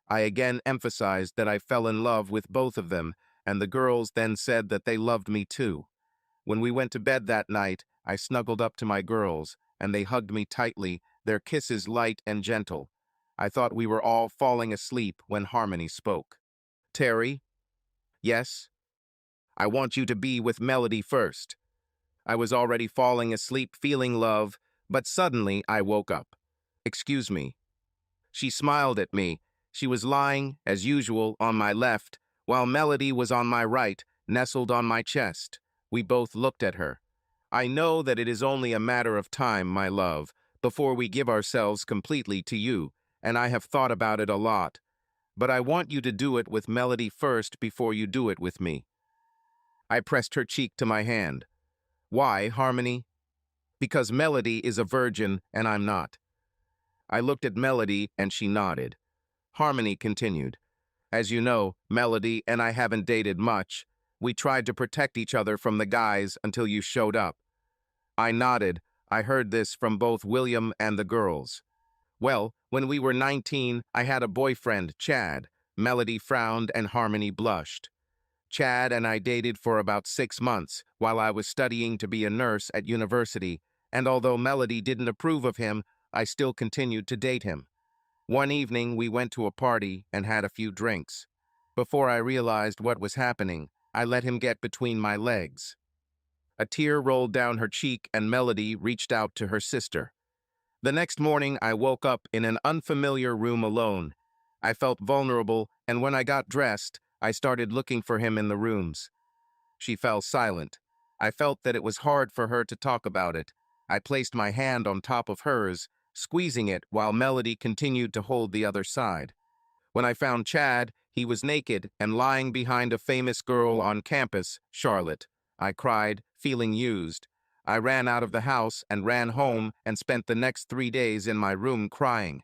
I again emphasized that I fell in love with both of them, and the girls then said that they loved me too. When we went to bed that night, I snuggled up to my girls, and they hugged me tightly, their kisses light and gentle. I thought we were all falling asleep when Harmony spoke. "Terry?" "Yes?" "I want you to be with Melody first." I was already falling asleep feeling love, but suddenly I woke up. "Excuse me." She smiled at me. She was lying, as usual, on my left, while Melody was on my right, nestled on my chest. We both looked at her. "I know that it is only a matter of time, my love, before we give ourselves completely to you, and I have thought about it a lot. But I want you to do it with Melody first before you do it with me." I pressed her cheek to my hand. "Why, Harmony?" "Because Melody is a virgin and I'm not." I looked at Melody and she nodded. Harmony continued. "As you know, Melody and I haven't dated much. We tried to protect each other from the guys until you showed up." I nodded. I heard this from both William and the girls. "Well, when we were 19, I had a boyfriend, Chad." Melody frowned and Harmony blushed. "Chad and I dated for about 6 months while I was studying to be a nurse at university, and although Melody didn't approve of him, I still continued to date him. One evening, we went to a party and had a few drinks. Before I realized what was happening, I let him get between my legs." A tear rolled down her cheek and Melody reached out to her sister. "The next morning, I woke up in an unfamiliar room alone. I felt vulnerable, and when I got dressed, I started looking for him in the rooms." She fell silent. I felt that it was hard for her to talk about it. I placed my hand on top of hers, squeezing it while Melody continued to hold the other side. When I found Chad, he was naked and lying behind a famous girl on campus, Charlotte. I cried, feeling used. I ran out of the house and ran home and spent the next 3 days in my room crying.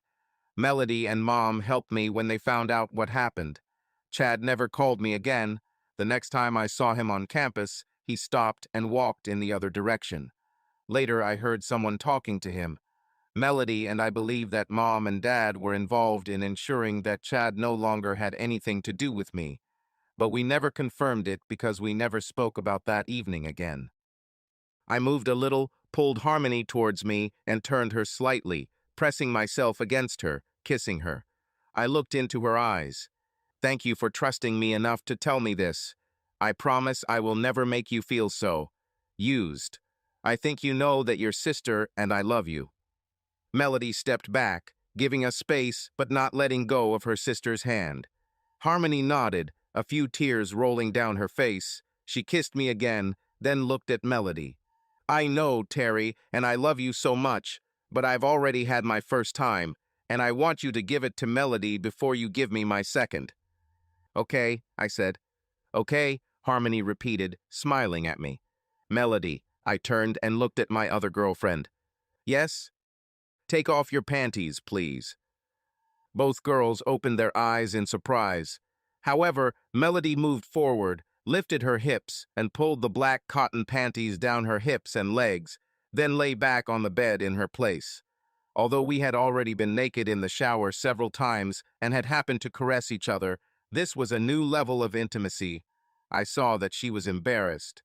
Melody and Mom helped me when they found out what happened. Chad never called me again. The next time I saw him on campus, he stopped and walked in the other direction. Later, I heard someone talking to him. Melody and I believe that Mom and Dad were involved in ensuring that Chad no longer had anything to do with me, but we never confirmed it because we never spoke about that evening again. I moved a little, pulled Harmony towards me, and turned her slightly, pressing myself against her, kissing her. I looked into her eyes. Thank you for trusting me enough to tell me this. I promise I will never make you feel so used. I think you know that you're sister and I love you. Melody stepped back, giving us space but not letting go of her sister's hand. Harmony nodded, a few tears rolling down her face. She kissed me again, then looked at Melody. I know, Terry, and I love you so much, but I've already had my first time, and I want you to give it to Melody before you give me my second. Okay, I said. Okay, Harmony repeated, smiling at me. Melody, I turned and looked at my other girlfriend. Yes? Take off your panties, please. Both girls opened their eyes in surprise. However, Melody moved forward, lifted her hips, and pulled the black cotton panties down her hips and legs, then lay back on the bed in her place. Although we had already been naked in the shower several times and had happened to caress each other, this was a new level of intimacy. I saw that she was embarrassed.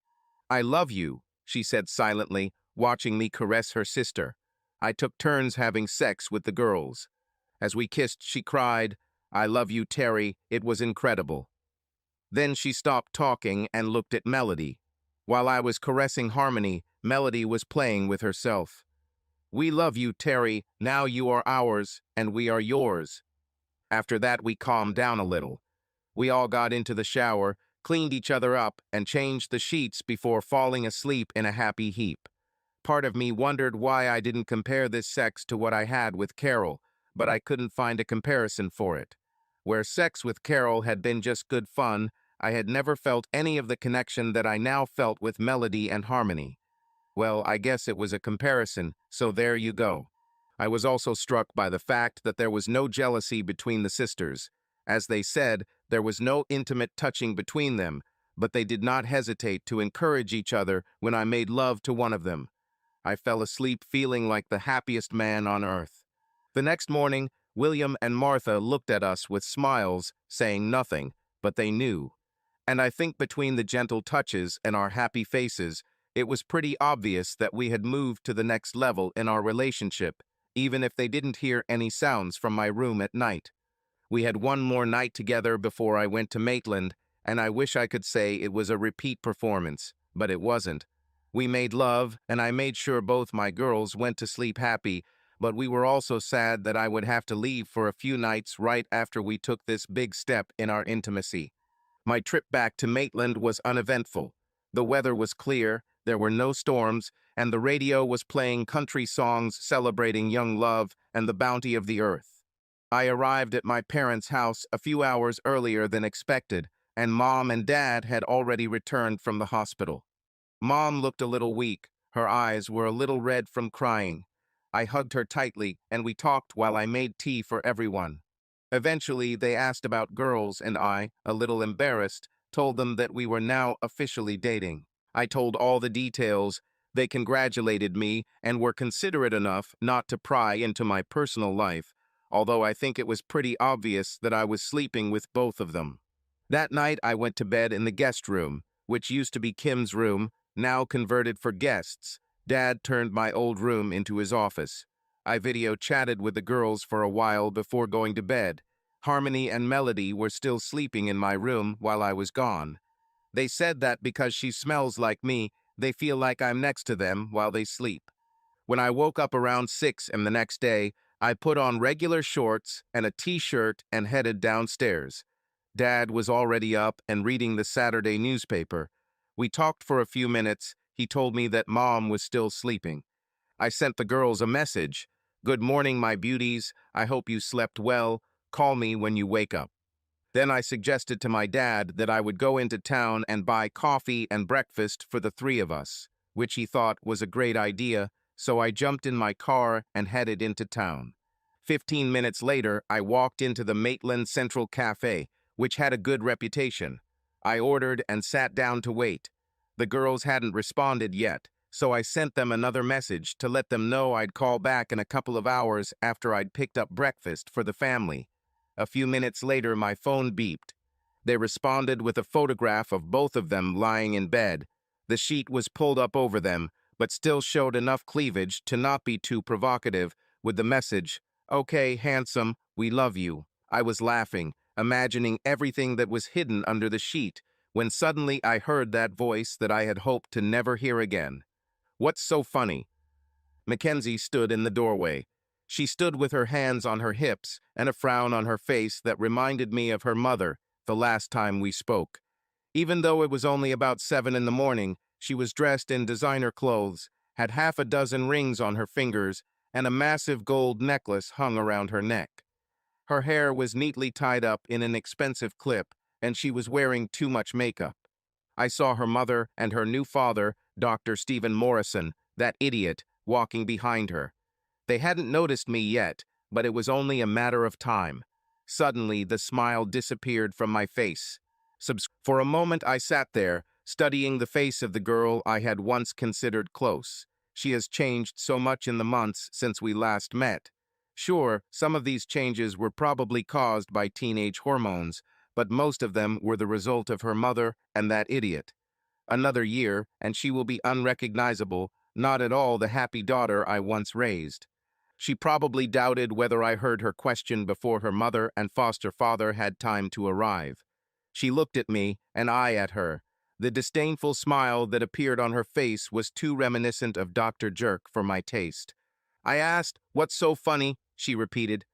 I love you, she said silently, watching me caress her sister. I took turns having sex with the girls. As we kissed, she cried, I love you, Terry, it was incredible. Then she stopped talking and looked at Melody. While I was caressing Harmony, Melody was playing with herself. We love you, Terry, now you are ours, and we are yours. After that, we calmed down a little. We all got into the shower, cleaned each other up, and changed the sheets before falling asleep in a happy heap. Part of me wondered why I didn't compare this sex to what I had with Carol, but I couldn't find a comparison for it. Where sex with Carol had been just good fun, I had never felt any of the connection that I now felt with Melody and Harmony. Well, I guess it was a comparison, so there you go. I was also struck by the fact that there was no jealousy between the sisters. As they said, there was no intimate touching between them, but they did not hesitate to encourage each other when I made love to one of them. I fell asleep feeling like the happiest man on earth. The next morning, William and Martha looked at us with smiles, saying nothing, but they knew. And I think between the gentle touches and our happy faces, it was pretty obvious that we had moved to the next level in our relationship, even if they didn't hear any sounds from my room at night. We had one more night together before I went to Maitland, and I wish I could say it was a repeat performance, but it wasn't. We made love, and I made sure both my girls went to sleep happy, but we were also sad that I would have to leave for a few nights right after we took this big step in our intimacy. My trip back to Maitland was uneventful. The weather was clear, there were no storms, and the radio was playing country songs celebrating young love and the bounty of the earth. I arrived at my parents' house a few hours earlier than expected, and Mom and Dad had already returned from the hospital. Mom looked a little weak. Her eyes were a little red from crying. I hugged her tightly, and we talked while I made tea for everyone. Eventually, they asked about girls, and I, a little embarrassed, told them that we were now officially dating. I told all the details. They congratulated me and were considerate enough not to pry into my personal life, although I think it was pretty obvious that I was sleeping with both of them. That night, I went to bed in the guest room, which used to be Kim's room, now converted for guests. Dad turned my old room into his office. I video chatted with the girls for a while before going to bed. Harmony and Melody were still sleeping in my room while I was gone. They said that because she smells like me, they feel like I'm next to them while they sleep. When I woke up around 6 and the next day, I put on regular shorts and a t-shirt and headed downstairs. Dad was already up and reading the Saturday newspaper. We talked for a few minutes. He told me that Mom was still sleeping. I sent the girls a message. Good morning, my beauties. I hope you slept well. Call me when you wake up. Then I suggested to my dad that I would go into town and buy coffee and breakfast for the three of us, which he thought was a great idea, so I jumped in my car and headed into town. 15 minutes later, I walked into the Maitland Central Cafe, which had a good reputation. I ordered and sat down to wait. The girls hadn't responded yet, so I sent them another message to let them know I'd call back in a couple of hours after I'd picked up breakfast for the family. A few minutes later, my phone beeped. They responded with a photograph of both of them lying in bed. The sheet was pulled up over them, but still showed enough cleavage to not be too provocative, with the message, "Okay, handsome, we love you." I was laughing, imagining everything that was hidden under the sheet, when suddenly I heard that voice that I had hoped to never hear again. "What's so funny?" Mackenzie stood in the doorway. She stood with her hands on her hips and a frown on her face that reminded me of her mother the last time we spoke. Even though it was only about 7 in the morning, she was dressed in designer clothes, had half a dozen rings on her fingers, and a massive gold necklace hung around her neck. Her hair was neatly tied up in an expensive clip, and she was wearing too much makeup. I saw her mother and her new father, Dr. Stephen Morrison, that idiot, walking behind her. They hadn't noticed me yet, but it was only a matter of time. Suddenly, the smile disappeared from my face. For a moment, I sat there, studying the face of the girl I had once considered close. She has changed so much in the months since we last met. Sure, some of these changes were probably caused by teenage hormones, but most of them were the result of her mother and that idiot. Another year, and she will be unrecognizable, not at all the happy daughter I once raised. She probably doubted whether I heard her question before her mother and foster father had time to arrive. She looked at me, and I at her. The disdainful smile that appeared on her face was too reminiscent of Dr. Jerk for my taste. I asked, "What's so funny?" she repeated.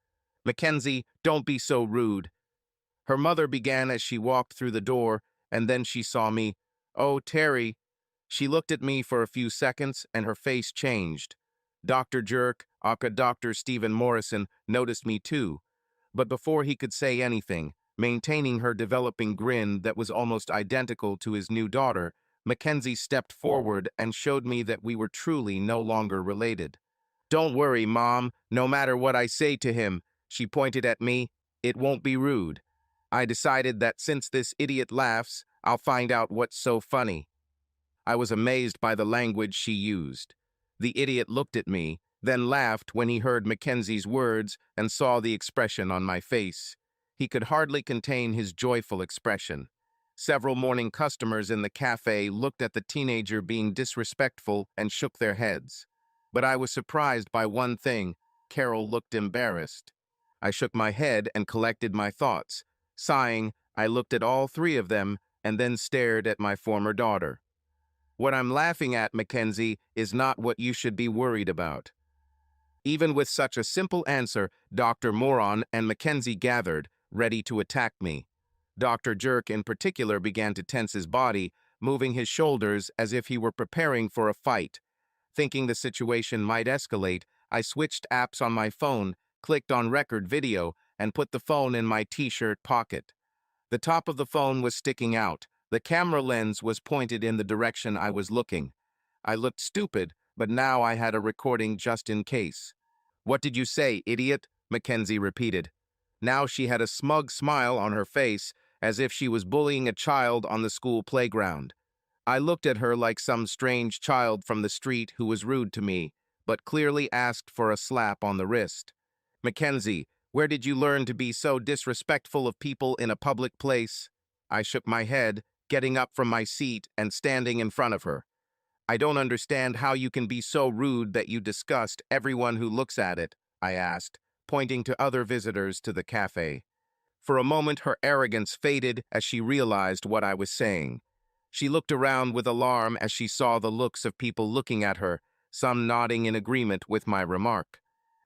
"Mackenzie, don't be so rude." Her mother began as she walked through the door, and then she saw me. "Oh, Terry." She looked at me for a few seconds, and her face changed. Dr. Jerk, aka Dr. Stephen Morrison, noticed me too. But before he could say anything, maintaining her developing grin that was almost identical to his new daughter, Mackenzie stepped forward and showed me that we were truly no longer related. "Don't worry, Mom. No matter what I say to him," she pointed at me, "it won't be rude. I decided that since this idiot laughs, I'll find out what's so funny." I was amazed by the language she used. The idiot looked at me, then laughed when he heard Mackenzie's words and saw the expression on my face. He could hardly contain his joyful expression. Several morning customers in the cafe looked at the teenager being disrespectful and shook their heads. But I was surprised by one thing. Carol looked embarrassed. I shook my head and collected my thoughts. Sighing, I looked at all three of them and then stared at my former daughter. "What I'm laughing at, Mackenzie, is not what you should be worried about." Even with such a simple answer, Dr. Moron and Mackenzie gathered, ready to attack me. Dr. Jerk in particular began to tense his body, moving his shoulders as if he were preparing for a fight. Thinking the situation might escalate, I switched apps on my phone, clicked on record video, and put the phone in my t-shirt pocket. The top of the phone was sticking out. The camera lens was pointed in the direction I was looking. I looked stupid, but now I had a recording just in case. "What did you say, idiot?" Mackenzie repeated. Now she had a smug smile on her face, as if she was bullying a child on the school playground. I looked at her like some strange child from the street who was rude to me, but clearly asked for a slap on the wrist. "Mackenzie, where did you learn to be so disrespectful of people in a public place?" I shook my head, getting up from my seat and standing in front of her. "I don't understand how you can be so rude that you disgust everyone who looks at it," I asked, pointing to other visitors to the cafe. For a moment, her arrogance faded as she realized what I was saying. She looked around with alarm as she saw the looks of people looking at her, some nodding in agreement with my remark.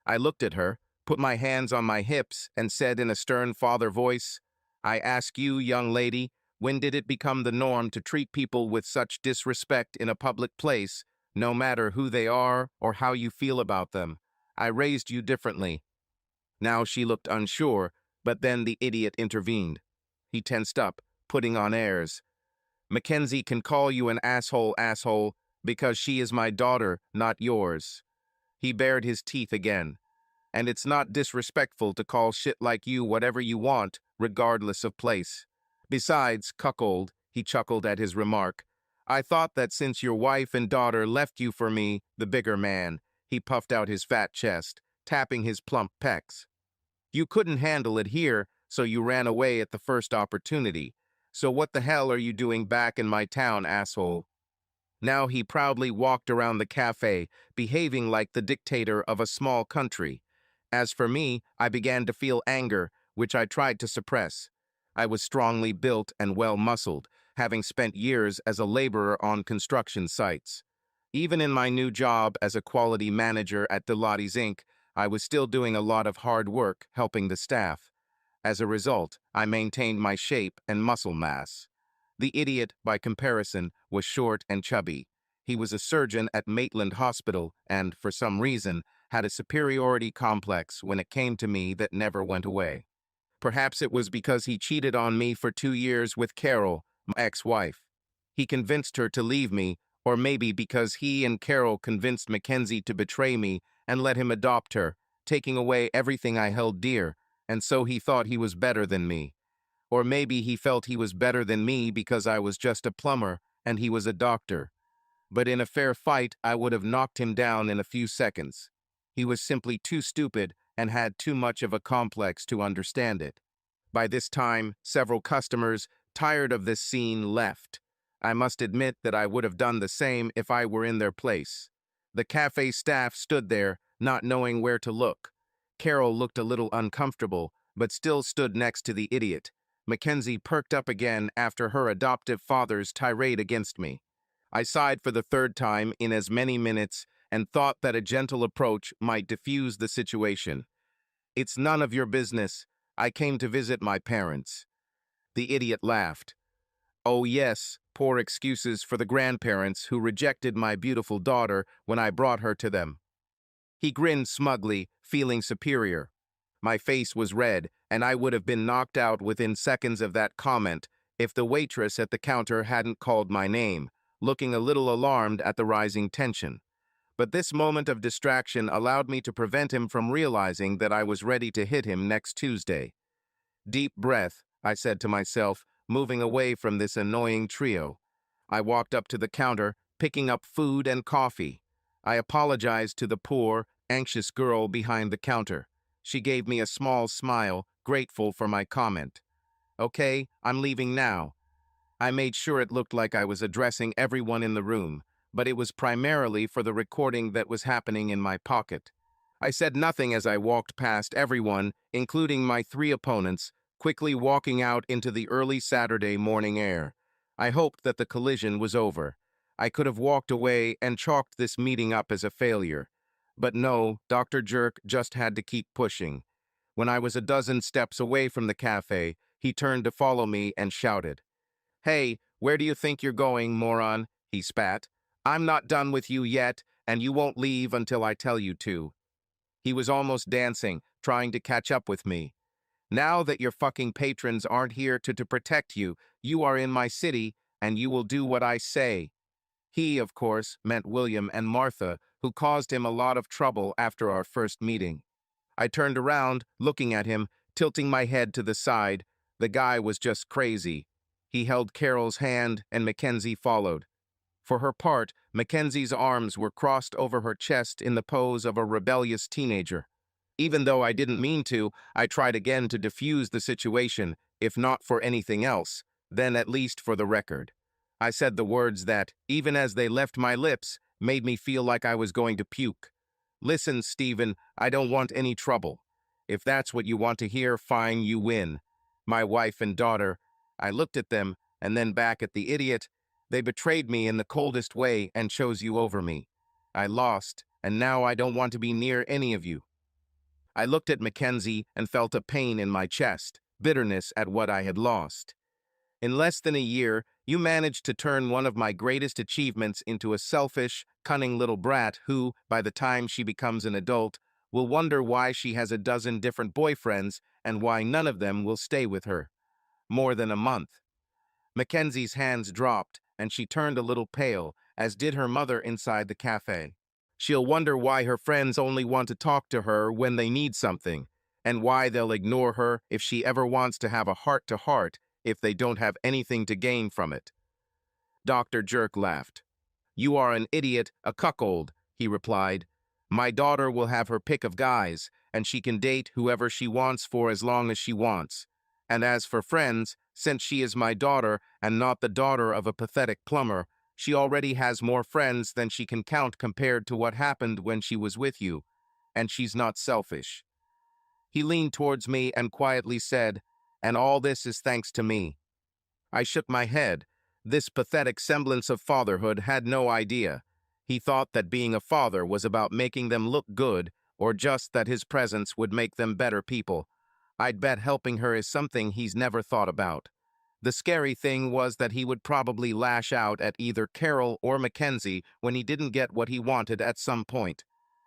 I looked at her, put my hands on my hips, and said in a stern father voice, "I ask you, young lady, when did it become the norm to treat people with such disrespect in a public place, no matter who they are or how you feel about them? I raised you differently." Now she looked unsure, but then the idiot intervened. He tensed up, putting on airs. Mackenzie can call you an asshole, because she is my daughter, not yours. He bared his teeth again. And it's not disrespectful to call shit like you whatever you want, regardless of place. Besides, cuckold, he chuckled at his remark. I thought that since your wife and daughter left you for me, the bigger man, he puffed out his fat chest, tapping his plump pecs. You couldn't handle it here, so you ran away at the first opportunity. So what the hell are you doing back in my town, asshole? Now he proudly walked around the cafe, behaving like the dictator of a small country. As for me, I began to feel anger, which I tried to suppress. I was strongly built and well-muscled, having spent years as a laborer on construction sites. Even in my new job as a quality manager at Delottes Inc., I was still doing a lot of hard work helping the staff. As a result, I maintained my shape and muscle mass. The idiot, by comparison, was short and chubby. He was a surgeon at Maitland Hospital and, for some reason, had a superiority complex when it came to me that never went away. Perhaps it was because he cheated on me for 2 years with Carol, my ex-wife. He convinced her to leave me, or maybe because he and Carol convinced Mackenzie to betray me and let him adopt her, taking away everything I held dear, and so he thought he was better than me. Or maybe he felt he was better than me because I was just a plumber and he was a doctor. But in a fair fight, I would have knocked him down in a few seconds. He was simply too stupid and had too much of a complex to understand it. By this time, several customers, tired of this scene, left. I must admit that I would have done the same if I were in their place. The cafe staff stood there, not knowing where to look. Carol looked a little uncomfortable, but still stood next to the idiot. Mackenzie perked up again after her adoptive father's tirade against me. I sighed for the third time in as many minutes and thought that a gentle approach might diffuse the situation. It's none of your business. I came to visit my parents. The idiot laughed. Oh yes, poor excuses for the grandparents who rejected my beautiful daughter when I brought her to them. He grinned smugly, feeling superior. My face was red, and I would have been knocked out within seconds of that comment if the waitress at the counter hadn't called my name, looking a little alarmed at the rising tension. But this moment of distraction allowed me to prevent him from realizing that I was ready to hit him next Tuesday. Deep breath, I said to myself, moving away from this annoying trio. I walked up to the counter, picking up food and coffee. I apologized to the poor, anxious girl behind the counter. She gave me a small smile, grateful for my comment. Okay, I'm leaving now. I made sure it looked like I was addressing everyone in the room, but it was primarily for the recording that was happening in my pocket. I said nothing as I walked past everyone, including my 3 opponents, quickly walking out into the early Saturday morning air. I hoped that the collision was over. I could have walked away and chalked this meeting up as a failure. But no, Dr. Jerk just had to keep pushing. When I was a dozen steps away from the cafe, he turned to follow me and shouted, "Hey, where do you think you're going, moron?" he spat. "I'm not done with you yet, and you won't leave until I tell you to." He was almost dancing, trying to catch up with me. "Now that your fucking patrons aren't here to protect you, you are in my city, and you will do what I say." He, of course, meant William and Martha, who caused him a lot of trouble after our first meeting. I turned around, looking at him, tilting my head to the side. The guy was just crazy. He held Carol's hand, and Mackenzie followed. For her part, Mackenzie's arms were crossed over her chest in the pose of a rebellious teenager. Even though I didn't mean to, I tried again to defuse the situation, if not for anything else, then at least for the record. I said the words that, even as they left my lips, made me feel like I was going to puke. "Listen, Stephen, I don't want any trouble. If that's what you want to hear, fine, you win. My wife and daughter." I looked at them, and then back at the idiot. "They betrayed me in the coldest way and chose you over me. I lost, and now I don't want to be near any of you." I looked at Mackenzie and felt a pain in my chest, bitterness at what I had lost. "In less than a year, you managed to turn one of my greatest achievements into a selfish, cunning little brat who, by the time she becomes an adult, will wonder why she has a dozen different boyfriends and why none of them will stay with her. more than a month. Mackenzie's hands dropped, and she turned a little pale, as did her mother inside the cafe. She'll wonder why her friends only want to talk to her when they need something, and why they'll ignore her if she ever wants to have a heart-to-heart if they don't have anything to gain from it. Dr. Jerk laughed. "You are an idiot, a cuckold," he replied. "My daughter will have her pick of guys, and she can date whoever she wants for as long as she wants. And as for friends, since she is my daughter and not the daughter of a pathetic plumber, she already has more friends than she can count compared to what happened when she was with you, and she's not selfish." He leaned towards me and quietly said, "And all this is thanks to me." I shook my head. This pathetic semblance of fatherhood had no idea. He thought that being a father was about making them look good, or just that his presence would make them better people. I'd bet helping her is something he's never thought about. The scary thing was that he would probably lash out at either Carol or Mackenzie when he didn't get what he wanted at some point.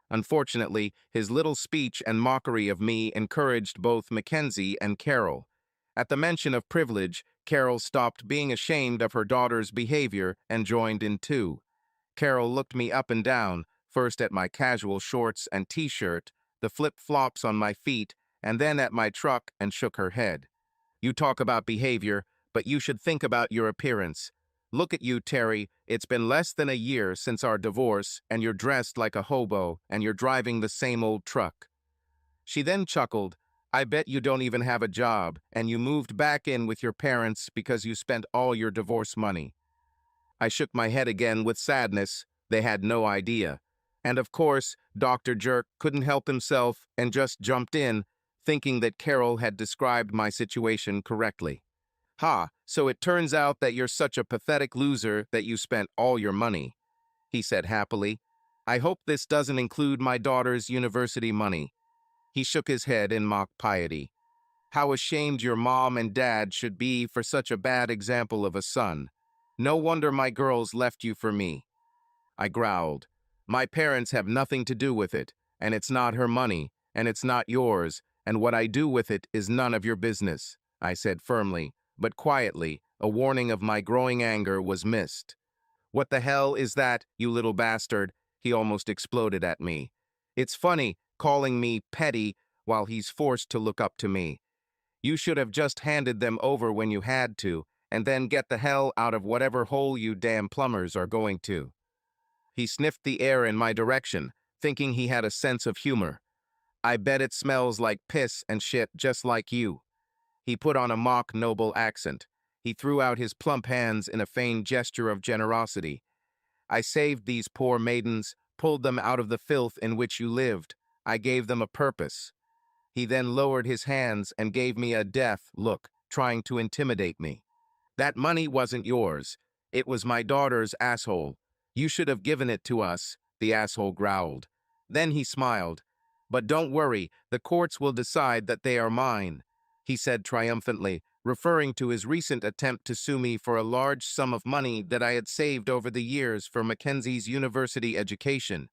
Unfortunately, his little speech and mockery of me encouraged both Mackenzie and Carol. At the mention of privilege, Carol stopped being ashamed of her daughter's behavior and joined in too. Carol looked me up and down, first at my casual shorts and t-shirt, the flip-flops on my feet, and then at my truck and shook her head. "You talk about behavior, but you should think about your appearance. Look at you, Terry. It's been less than a year since our divorce, and you're dressed like a hobo, and you're driving the same old truck." She then chuckled. "I bet you don't even have a job, and you moved back in with your parents because you spent all your divorce money." I shook my head again with sadness. They had no idea. And of course, Dr. Jerk couldn't help himself and just jumped in, thinking that Carol had described my situation correctly. "Ha, so it turns out that you're such a pathetic loser that you spent all your money," he said happily. "I hope this doesn't include my daughter's university money." He shook his head in mock piety. "How ashamed your mom and dad should be for such a bad example of a son. No wonder my girls left you for me." I growled. "My parents have nothing to do with it, and it's not her money, and it's not yours, and what I do with it is none of your business," I said firmly, but quietly. A warning of my growing anger was missed. "What the hell is that, you little bastard?" he almost exploded at me. It's funny, calling me petty while he's forced to look up to me. You should have just handed them over when you had to, and then get the hell out of whatever hole you damn plumbers are going to. He sniffed the air in my direction, thinking he had a sense of humor. "I bet it smells like piss and shit just like you." He put on a mock noble accent. He threw out his plump hands in a feigned gesture of generosity. "I saved these poor maidens, pulled them out of the filth in which you lived. I gave them a purpose." He then lowered his hands and gave me a death look, trying to intimidate me. "That money wasn't yours. It was my daughter's, asshole. You should have given it to us," the asshole growled. Then he smiled. "But don't worry, the courts will decide that they are mine," he said triumphantly, referring to his recent attempt to sue me for a large sum of money that I had saved over the years for Mackenzie's university education.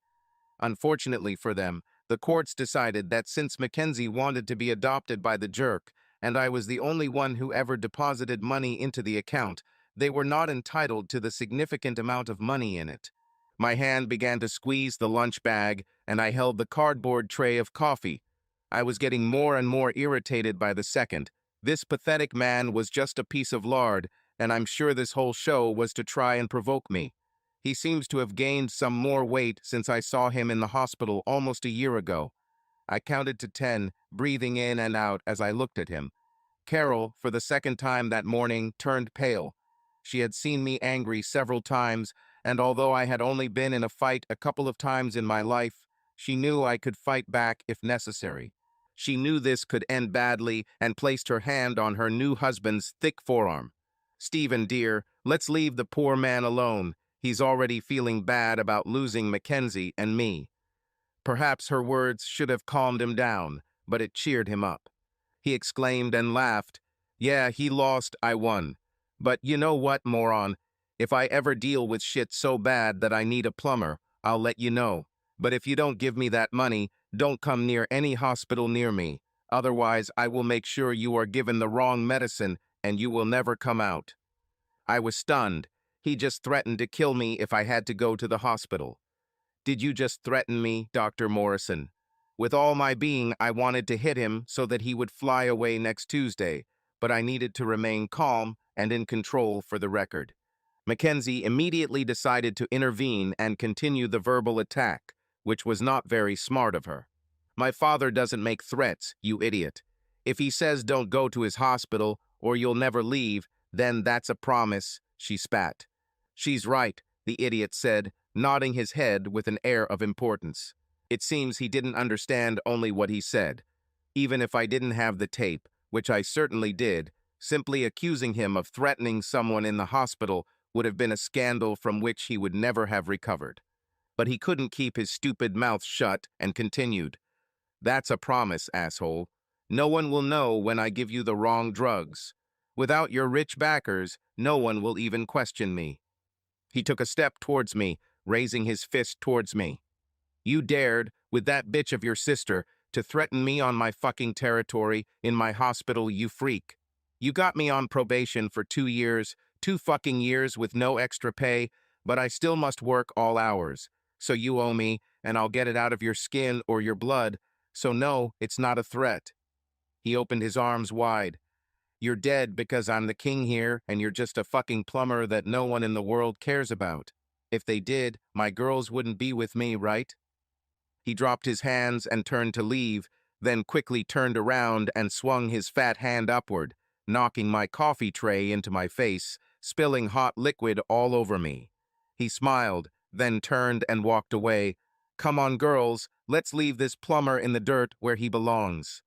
Unfortunately for them, the courts decided that since Mackenzie wanted to be adopted by the jerk, and I was the only one who ever deposited money into the account, they were not entitled to the significant amount of money in it. My hand began to squeeze the lunch bag, and I held the cardboard tray of coffee. I was getting more and more irritated by the second. This pathetic man was just a piece of lard, and I'm sure this whole show was to try and provoke me. He seems to have gained some more weight since I saw him in the hospital almost a year ago. I counted to 10, breathing in and out as I looked at him. Carol, for the second time that morning, turned pale. She had seen me angry several times, and although I had only been in a fight a couple of times in my life, she knew I could fight back if necessary. She knew this could end badly and placed her hand on her new husband's thick forearm. "Stephen, dear, let's leave the poor man alone. He's already feeling bad about losing Mackenzie and me." Perhaps her words should have calmed him down, but it cheered him up. He exclaimed and laughed. "Yeah, he lost, I won. But you know what, moron? If I ever deal with shit so bad that I need a plumber, I'll let you know. But if you don't give me that money, don't come near any hospital near me. Otherwise, I will make sure you are given the wrong medicine and you will never come out." I was stunned. He just threatened to kill me if I had to go to the hospital. "Did you just threaten me, Dr. Morrison?" With all my being, I wanted to hit him so that he would fly away next Tuesday, but I needed to remain calm and in control for the record. Mackenzie immediately decided to intervene and continue the verbal attack, which was not very smart of her. "My father doesn't make threats, you idiot. If he says don't go to his hospital or you'll never leave, then that's a promise," she spat. "She's right," the idiot said, nodding his head with an air of importance. It seems he didn't understand only what he said. Even if I didn't have the tape, which I certainly did, simply accusing him of threatening someone in the hospital would have been a scandal from which he would never have recovered. But he couldn't keep his stupid mouth shut and continued. "That's a promise, asshole. No one will know when I give you the wrong drugs. Without your rich backers, no one will even question me." He took a step towards me, raising his fist towards me. "You dared, with that bitch of your sister, to threaten me on my fucking territory, in my hospital, you freak. You got me on probation for 2 years, 2 fucking years with no extra pay, but I still must work all hours. So you owe me, and I'll get it out of your skin or your blood, so no, it's not a threat." He opened his arms wide. "You're dead because I'm the king here, and you're just a fucking plumber that no one in the world cares about. If they did, my girls wouldn't be with me, right?" He dropped his hands and turned to leave, then quickly turned around and swung his fat hand upward, knocking my coffee tray into my face, spilling hot liquid all over me. He smiled, then turned and walked away. "Come on, girls, let's leave this plumber in the dirt where he belongs."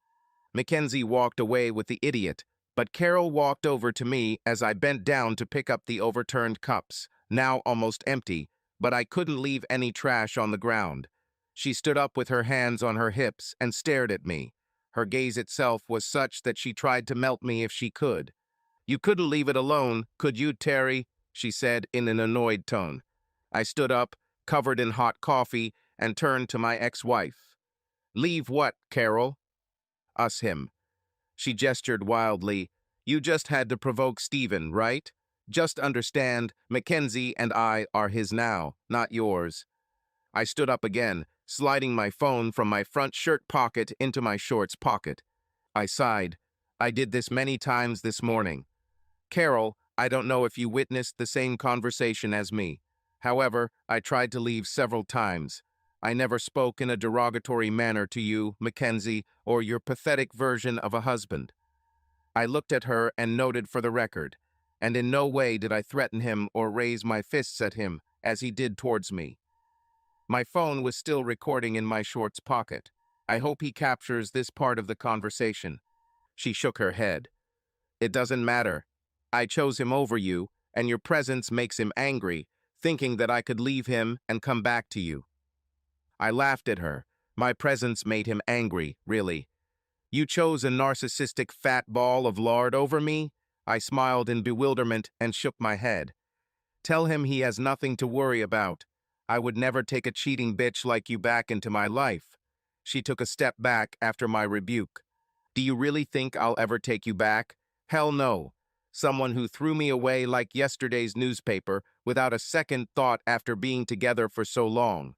Mackenzie walked away with the idiot, but Carol walked over to me as I bent down to pick up the overturned cups, now almost empty, but I couldn't leave any trash on the ground. She stood up with her hands on her hips and stared at me. Her gaze itself was such that she tried to melt me if she could. "You couldn't leave it alone, could you, Terry?" she said in an annoyed tone. I stood up, covered in hot coffee, and turned to my ex-wife. "Leave what, Carol?" "Us him." She gestured wildly. "You just had to provoke Stephen, right? Just understand, Mackenzie and I are his now, not yours." I stood up again, sliding my phone from my front shirt pocket into my shorts pocket. I sighed. "I did this many times this morning. Carol, I don't know if you witnessed the same conversation as me. However, I tried to leave several times. I never spoke in a derogatory manner to you, Mackenzie, or your pathetic version of a husband." I looked at her and noted for the record, and in no way did I threaten him or raise my fists at him, as he did towards me. My phone was still recording in my shorts pocket. "I hope he captures this part of the conversation." She shook her head. "It doesn't matter. I chose him over you, and your presence makes him angry, thinking that I could leave him and come back to you." I laughed at her. My presence made him angry, really. "You chose a narcissistic fat ball of lard over me?" I smiled in bewilderment and shook my head. "Tell him he has nothing to worry about. I would never take a cheating bitch like you back into my life." She took a step back after my rebuke. "Do you really think I'll ever take you back? Hell no. Someone who threw me away like yesterday's newspaper without a second thought after being together for so long.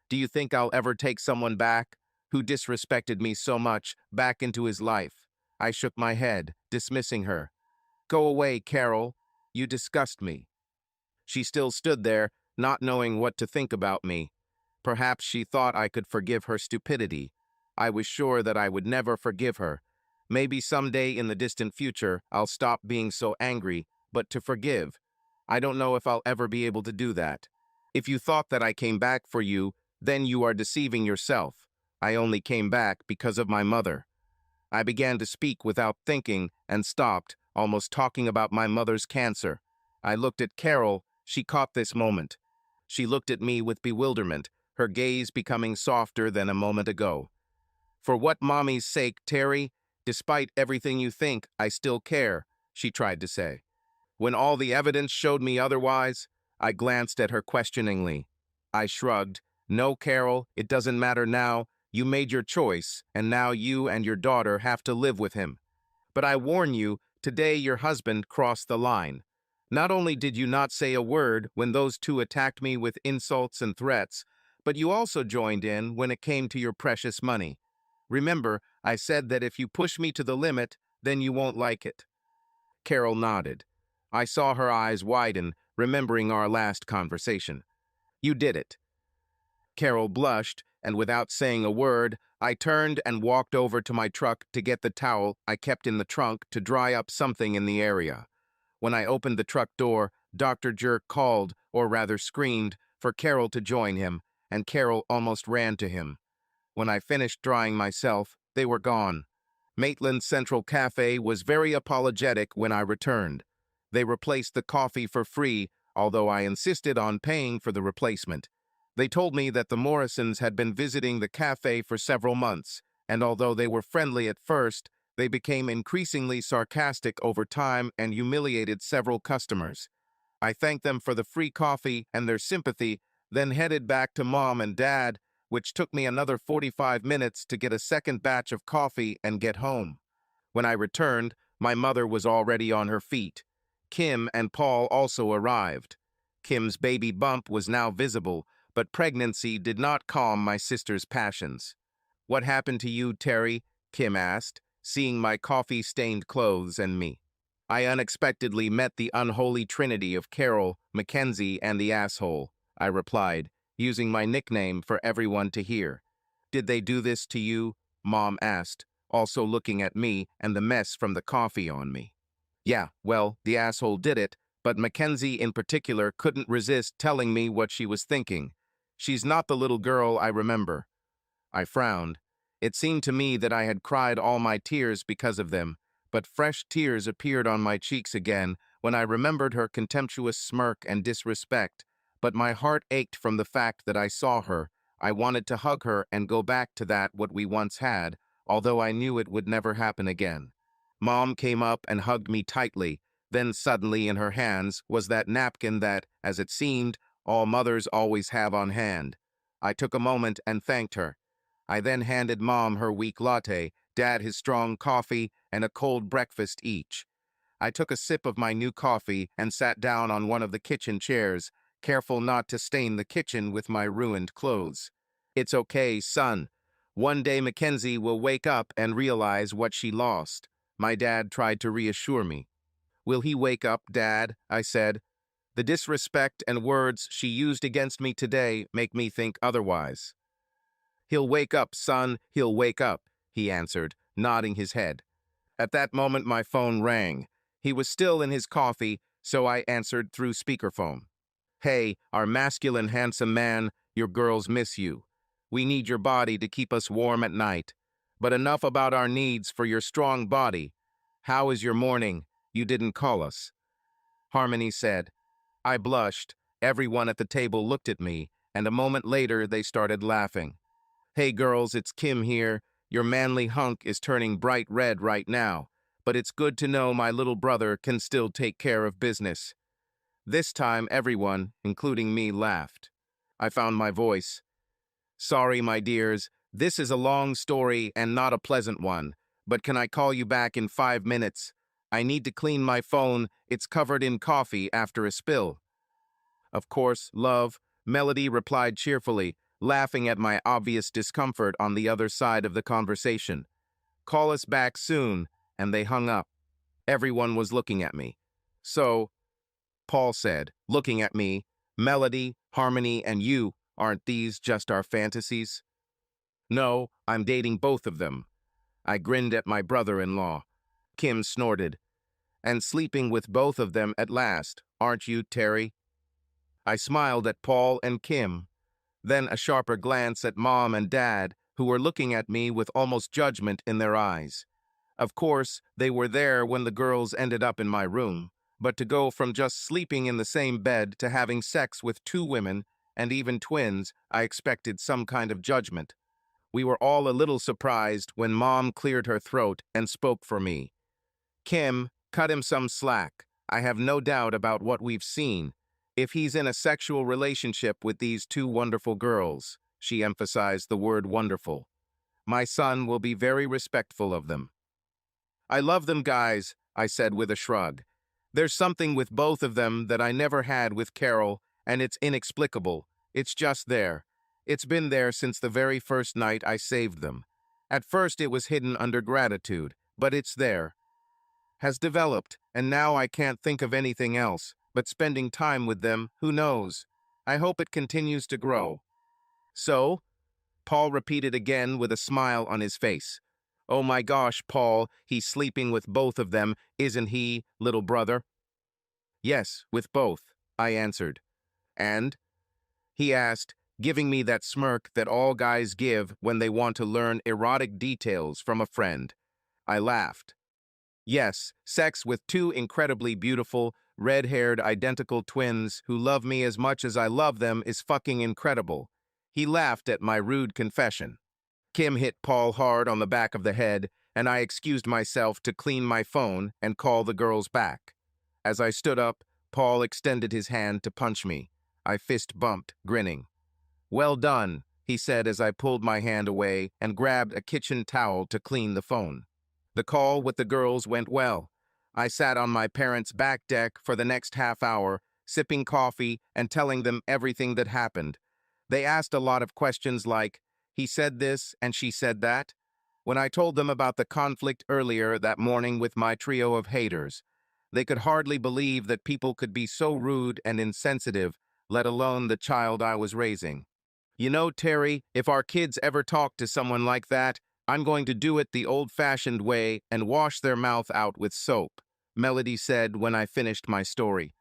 Do you think I'll ever take someone back who disrespected me so much back into his life?" I shook my head, dismissing her. "Go away, Carol. You disgust me." She still stood there, not knowing what to think about me. Perhaps she thought I could forgive her stupidity. I was sure that I would never forgive her. Maybe someday in the distant future, I'll stop being so angry, but to forgive. I don't know if I'll ever be able to do that. If you thought that I came back for you, then you are deceiving yourself. I only came back because of my mother. I began to speak without thinking and stopped, almost talking about my mother's cancer. I looked at Carol. She caught this moment. She looked at me with bewilderment, her gaze becoming softer than a moment ago. "For what mommy's sake, Terry? Despite everything you think, I still care," she tried to say. When all the evidence showed me otherwise, I glanced at her questioningly. I shrugged. "No, Carol, it doesn't matter now. You made your choice, and now you and your daughter have to live with him. But I warn you, Today your husband crossed the line. Not only did you not say a word when those two attacked me with insults and threats, but you also joined in when it came to your precious money. Remember, I said that if you push me to the limit, then you won't like it. Carol nodded. I saw her eyes widen, remembering our last conversation. You did it. Carol blushed, and without saying a word, I turned and walked over to my truck to get the towel I kept in the trunk to dry up something in the area. When I opened the truck door, Dr. Jerk called, or rather screamed, for Carol to join him, and Carol almost ran to him. When I finished drying myself, they were gone. Maitland Central Cafe was very apologetic when I returned. They replaced the coffee for free, although I insisted on paying for the replacement. They told me that the Morrisons had been visiting the cafe for several months, and although they were friendly at first, they became increasingly sarcastic over time and humiliated several customers. I thanked them for the free coffee and their sympathy, then headed back to Mom and Dad, which took me another 45 minutes to get a second batch of coffee and get home. When I returned, my mother was already on her feet. Kim and Paul also arrived. Kim's baby bump was now visible, but pregnancy did not calm my sister's passions. "What happened to you, Terry?" Kim asked, seeing my coffee-stained clothes and me. I unexpectedly met the unholy trinity of Carol, Mackenzie, and the asshole, I replied, using my nickname for everyone to hear. "Did they do this to you?" Mom asked, also looking at me and the mess from the coffee on me. Yeah, well, the asshole did it, but Mackenzie in particular couldn't resist telling me what she was thinking. She's not the little girl I remember. I frowned. It seemed to me that I had cried all my tears because of them, but fresh tears appeared on my cheeks again when I remembered her contemptuous smirk and disrespect, but my heart ached from the fact that I saw her. I wanted to hug her and go back to that what we once had, although I knew it would never happen again. Mom came up and hugged me tightly. Then suddenly in her hands was that napkin that, as it seemed, all mothers always have on hand. I took a moment and thanked her. I then handed Mom her weak latte, Dad his strong coffee, and a cold breakfast each. I took a sip of my new coffee and sat down on one of the kitchen chairs, careful not to stain the kitchen with my ruined clothes. "It's okay, son. One day Mackenzie will wake up and realize what she lost," my dad tried to reassure me. "Will he wake up, Dad?" I said. "The disrespect and words she used against me today make me think otherwise." "He'll wake up, son, he'll wake up," he answered, nodding his head. At that moment my phone rang. He was still in his coffee, so I answered through speakerphone. "Hey, our masculine handsome man, your girls miss you. We need your body to keep us warm at night. But enough about our needs for your strong body. How is your morning? You didn't call us." Harmony said. I blushed. Everyone at the table looked at me, and a moment later they started laughing. "Hey girls, it's Kim here. Your manly hunk is turning bright red right now, but it's good to know my little brother can still take care of business." This time everyone, including me, laughed. I found my voice. "Sorry, my dears, this is a long story and not a pleasant one, but can I call you back in 5 minutes? I need to clean my phone, it's covered in coffee after a spill." "Of course, love," Melody replied cheerfully, laughing at my obvious discomfort on the other side of the conversation. "Call us back soon," and they hung up. Everyone was looking at me. "So," Paul said, looking at me, "Melody, Harmony, and you, aren't these just our fantasies?" "No, I'm dating both of them." I grinned at my brother-in-law. Kim snorted. "And sleeping with both of them at last, aren't you, Terry?" I smiled at Paul and Kim, then a sharper glance at Mom and Dad, who were looking at me with almost judgment in their eyes. Of course, they were there when the girls ended up in my room, but to go from just sleeping in the same bed to having sex with two women, and even twins, I expected some kind of judgment. We were all a little surprised when Mom cleared her throat and spoke for me. "Kim, cut him some slack. I have no doubt about what we've seen. If he's in a sexual relationship with these two wonderful girls," she emphasized the word wonderful, "my son will be very respectful of them." "I love them, guys. I said with a shrug. There's something with both of them that I never had with Carol, and it's inexplicable. It's just there. It's been there since the very first night I saved them. At first it was hidden under gratitude, but it's there. Has developed, and now I can't think of anything else, but spending time with them, who knows? I hope it continues to grow. So? Paul repeated again with a smile on his face. Oh my gosh, Paul, he's sleeping with both of them, isn't he, little brother? Yes, with both, I answered. And? He asked, giving me that smirk that all guys give when they want to learn erotic details from a friend. I laughed. Yes, sex with two incredibly beautiful, red-haired identical twins who love me as much as I love them is fucking incredible. He laughed at my rude confession. Kim hit Paul hard on the back of the head, and I excused myself to clean my phone and call the girls back. As I stood up, Paul extended his hand to punch me. I fist-bumped, grinning. Well done, he said as I pulled my hand away and grabbed a kitchen towel to clean the phone. The call with the girls went well. I sat on my parents' back deck for the next half hour, sipping coffee and telling them everything that happened. They asked a lot of questions like, he said this and she said that. When I told them about the conflict earlier that morning with my trio of haters, they could hardly believe that people could be so rude and insensitive, let alone the child I was raising. You know, Terry, if our kids ever talk to someone like that, I'm going to do it the old-fashioned way and wash their mouth out with soap, Melody said when I finished my story.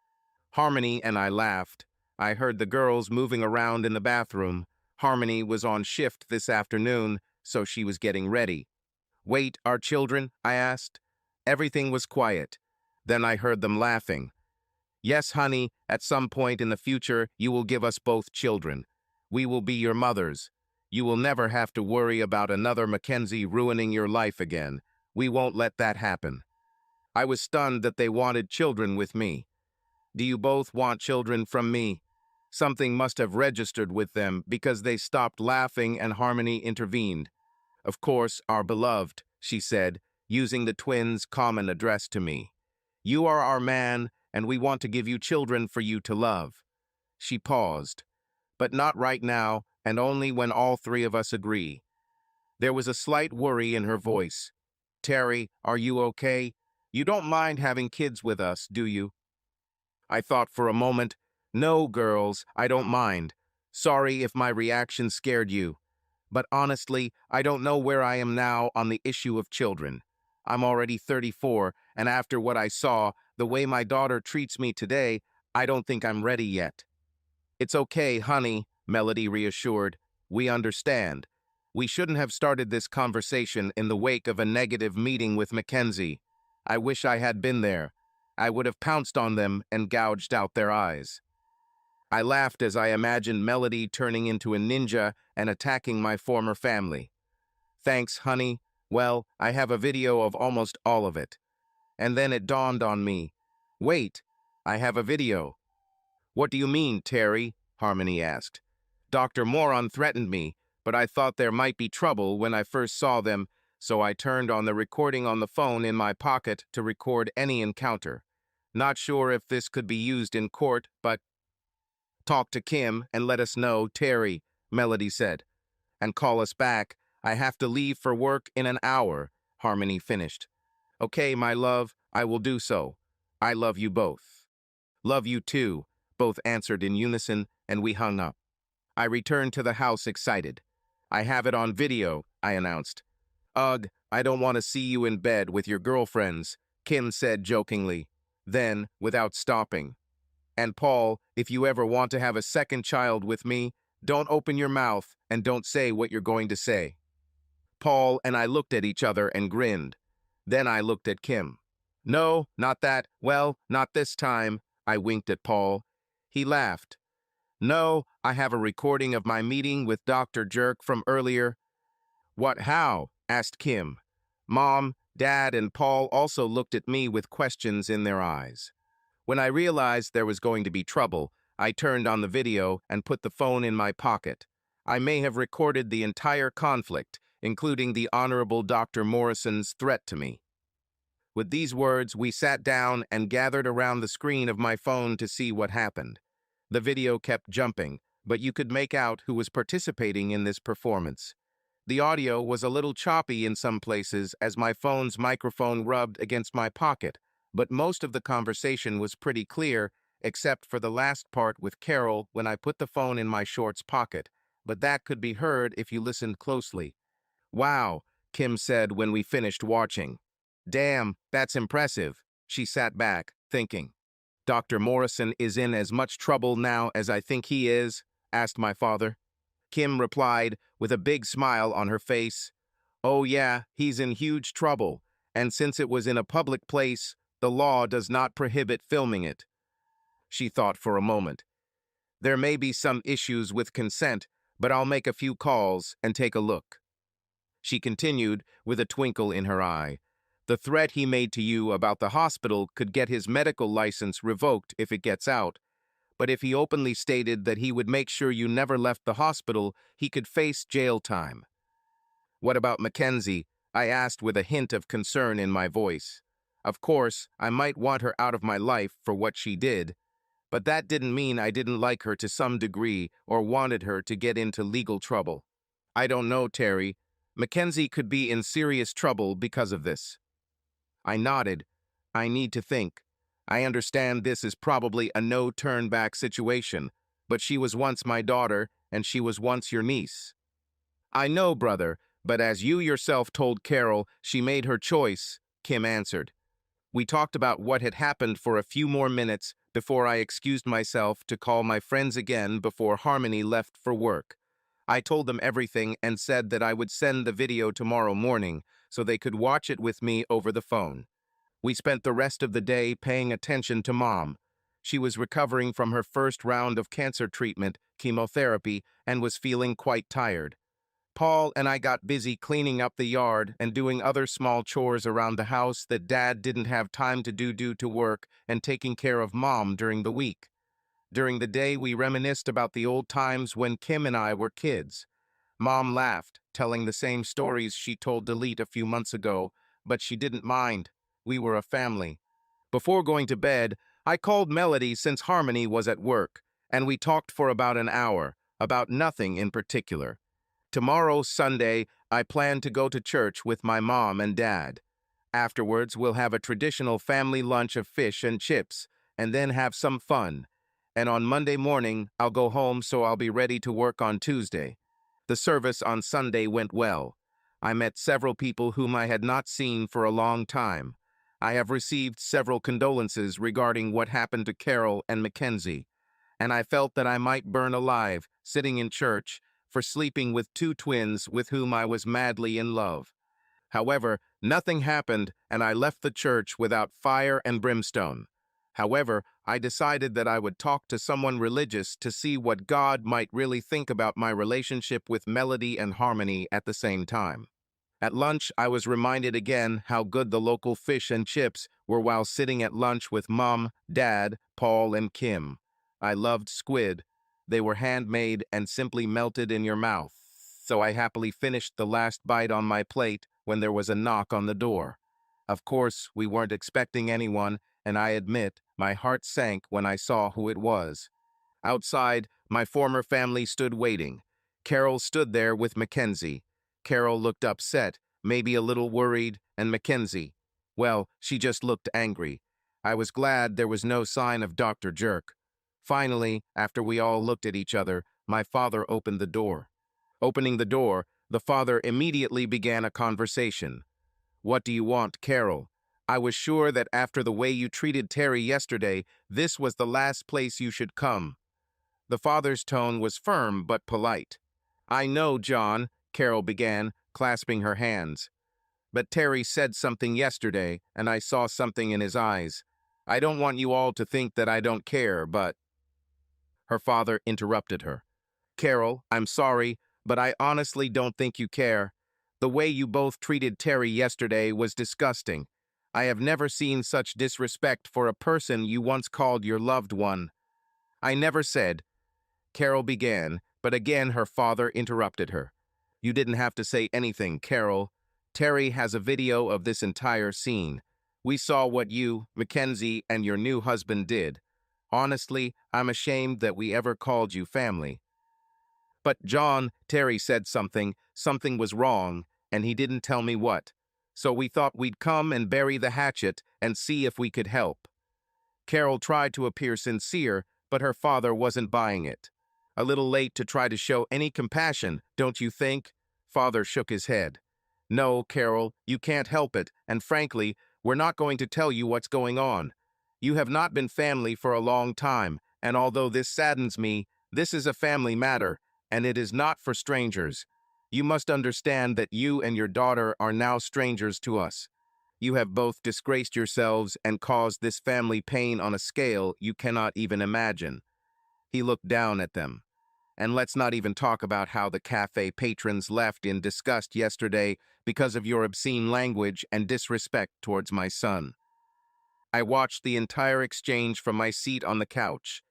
Harmony and I laughed. I heard the girls moving around in the bathroom. Harmony was on shift this afternoon, so she was getting ready. Wait, our children? I asked. Everything was quiet. Then I heard them laughing. Yes, honey, at some point in the future, you will give us both children. We will be your mothers. You will never have to worry about another Mackenzie ruining your life again. We won't let that happen. I was stunned that they wanted children with me. Do you both want children from me? Something must have registered with them because they stopped laughing and Harmony intervened. Of course, our beloved, she said, using the twins' common address to me. You are our man, and we want to give you children for you to love. She paused. But not right now, and only when all three of us agree. There was a slight worry in her voice. Terry, are you okay? You don't mind having kids with us, do you? I thought for a moment. No, girls, I don't mind. Sorry if my reaction scared you. But honestly, I don't know where I am now on the issue of children. I'm already 34, and after what I saw, the way my daughter treats me today, I don't think I'm ready yet. It's okay, honey, Melody reassured. We understand. We shouldn't have started this conversation in the wake of a negative meeting with Mackenzie. I wish I had been there. I would have pounced on them and gouged out their eyes. I laughed as I imagined Melody turning into a ninja and attacking my former family. Thanks, honey. Well, I have a video of almost all of it. And then it dawned on me. Wait, I have a video. What do you mean, Terry? Harmony asked. Dr. Moron threatened me, but I thought there might be trouble when I first saw them, so I turned on the recording on the phone in my pocket to record any encounter. Not sure if this could be used in court, but... Talk to Kim and let us know, Terry, Melody said. And call us back. I have to leave for work in an hour, Harmony finished. Okay, my love, I will do so. I love you both. Love you too, both answered in unison, and we hung up. I returned to the house excited. I have it on video, I announced. Ugh, I don't want to see you in bed with your girlfriends, Kim said jokingly. Then, without stopping. And Paul, if you ever want to have a second child with me, don't open your mouth and don't say what you're going to say. Paul and I looked at each other and grinned. Then I looked at Kim. No, not that. Well, not this time. I winked at Paul. He laughed. No, I have a recording of my meeting with Dr. Jerk from earlier. What, how? Asked Kim. Mom, Dad, and Paul also looked at me with questions in their eyes. When I realized there was going to be trouble, I turned on the video and put the phone in my pocket. I may have recorded the entire conflict, including the Honorable Dr. Morrison's threat to me. With these words, we sat down and gathered around the screen of my phone to see what happened. The video kept jumping, but you could make out who was participating in this performance. The audio was a little choppy in some places as my phone's microphone rubbed against my pocket, but most of the conversation was pretty clear, except for the last part with Carol when I put the phone in my shorts pocket, but that could be heard if you listened closely. "Wow," Kim said when we finished watching. "Damn, that's impressive." She sat back, thinking. "Dr. Morrison is in as much trouble now as I think he is?" asked my father. Kim replied, with a big smile on her face, "Oh yeah, he's in huge trouble, and since it was in a public place, the law does not prohibit filming it." She thought for a moment. "There may be some issues with consent, but I'll make a few calls and take a look." She continued, with a twinkle in her eye. "The threat he made to you about the hospital could get his medical license revoked if it gets out, but if he openly stated that he would make sure you never left the hospital, he could face jail time." "What about Mackenzie?" I asked with a hint of concern in my voice. Of course, I might want her out of my life for what she did, but that didn't mean I didn't like her to some degree or wanted her to get into legal trouble. "I don't know, Terry. Mackenzie could be in serious trouble because of this." I nodded. "I need to think. I understand this is probably a no-turn-back situation, but she was once my daughter, and she was once your niece." "I know, brother, but as you yourself told Carol, she made her choice," Kim answered. We talked about what had happened for a few more minutes before I excused myself to call my friends again before Harmony left for work. I told them everything and said that I would send the video tomorrow morning so they could watch it with me over the phone. We spent the rest of the day paying attention to Mom. She was recovering from her first round of cancer treatment, chemotherapy, and was feeling quite tired. Paul and I got busy cleaning up the yard and doing other small chores around the house that Dad didn't have time to do due to work and taking care of Mom during the week. During the day, we reminisced about the old times when Kim and I were kids. Mom laughed, telling the same stories she told Delete a few months ago, but she didn't mind. We were a family. Before going to bed, I called Melody since Harmony was at work, and we talked for about an hour, about nothing in particular. Tomorrow, Sunday, I plan to go to church with my mom and dad. Afterwards, we'll have a traditional family lunch of fish and chips, and then have some fun. And on Monday morning, I'll go home so I'll be ready to work on Tuesday. The service on Sunday went well. I met several people whom I had not seen for a long time. I have received several condolences regarding what happened to Carol and Mackenzie, and I felt that I might burn alive, sitting in church, for sleeping with two twins with whom I was madly in love. However, nothing happened, and I left the church without fire and brimstone. However, I decided that I would talk to someone religious to see what God might really think about my relationship with Melody and Harmony at the same time. At lunch, I was reminded again how good the local fish and chips were while sitting at lunch with Mom, Dad, Paul, and Kim. I loved squid. They were handmade and simply melted in your mouth, so I happily finished the last bite on my plate when there was a knock on the door. Of course, we weren't expecting anyone, and I admit my heart sank when I saw who it was. Outside, my former family stood waiting. Carol stood there with Mackenzie. Carol looked upset, maybe a little worried, and Mackenzie, well, she just looked angry. I was glad there was no sign of Dr. Jerk. Finally, after we all looked at each other, my father opened the door. Opening the door, the father immediately began a conversation. "What do you want, Carol? I was sure that after the way you treated Terry yesterday, this was the last place you should come." The father's tone was firm but polite. "I know, John," Carol began, clasping her hands. "But Terry said something yesterday, and I saw something in his eyes. I don't want you all to think that I don't care, but—" Her father interrupted her. "Carol, I'm sorry, but I honestly don't think you care. The way you both treated Terry yesterday was disgusting. I have never seen such disrespect for a person you once called your loved one." "I never said—" Carol began, but again her father interrupted her. "You didn't have to say anything, Carol. Terry has a video of this entire scene. We saw what you, Mackenzie, and your new husband did. Honestly, I'm ashamed that we ever called you family. But John, Terry said something was wrong, and he didn't tell me what. So we thought we'd come and bury the hatchet and see if we could help. Carol tried to appear sincere, but her father wasn't buying it. A little late to try to show any compassion, don't you think? Father shook his head. No, Carol, you can't help it, and frankly, we're not going to tell you what's going on. You have not been family for a long time, and although this saddens me, this is a family matter, and it is not for strangers. You must understand that you and your daughter are now strangers to us. You have both disgraced yourselves and caused this family pain on a scale you cannot even imagine. He looked down at them. And let's not even talk about how the cafe patrons left in disgust yesterday because of your obscene language and disrespect towards my son. I watched the entire exchange from my seat on the couch.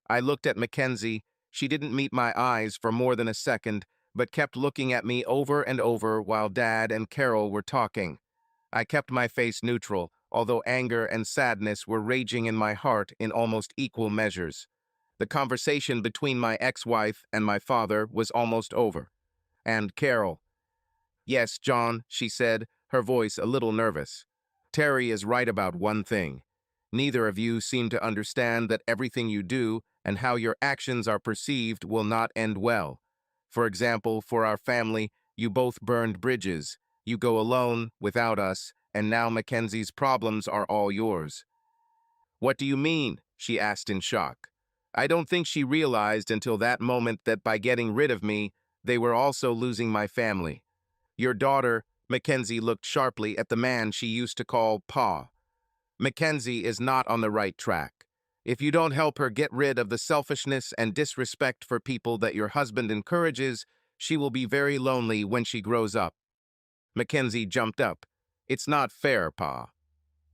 I looked at Mackenzie. She didn't meet my eyes for more than a second, but kept looking at me over and over while Dad and Carol were talking. I kept my face neutral, although anger and sadness were raging in my heart in almost equal measures. The conversation between my ex-wife and my father was almost over. And Carol. Yes, John, she said, her voice a little nervous. Terry is right about one thing. Neither of you seem to understand that everything you do and how your actions are perceived will not end well. For example, for our family, you both burned bridges. You go alone, without us, and now Mackenzie's problems are all yours. What do you mean? She asked in shock. I don't think she realized until that moment that by getting rid of me, they were also losing my family. Your daughter, Mackenzie looked sharply at the man she used to call Pa. Mackenzie is not on the right track. If you don't help her get rid of the selfishness and disrespect for people that your husband encourages, she will be very lonely when she grows up. Mackenzie jumped up. It's not fair, Pa.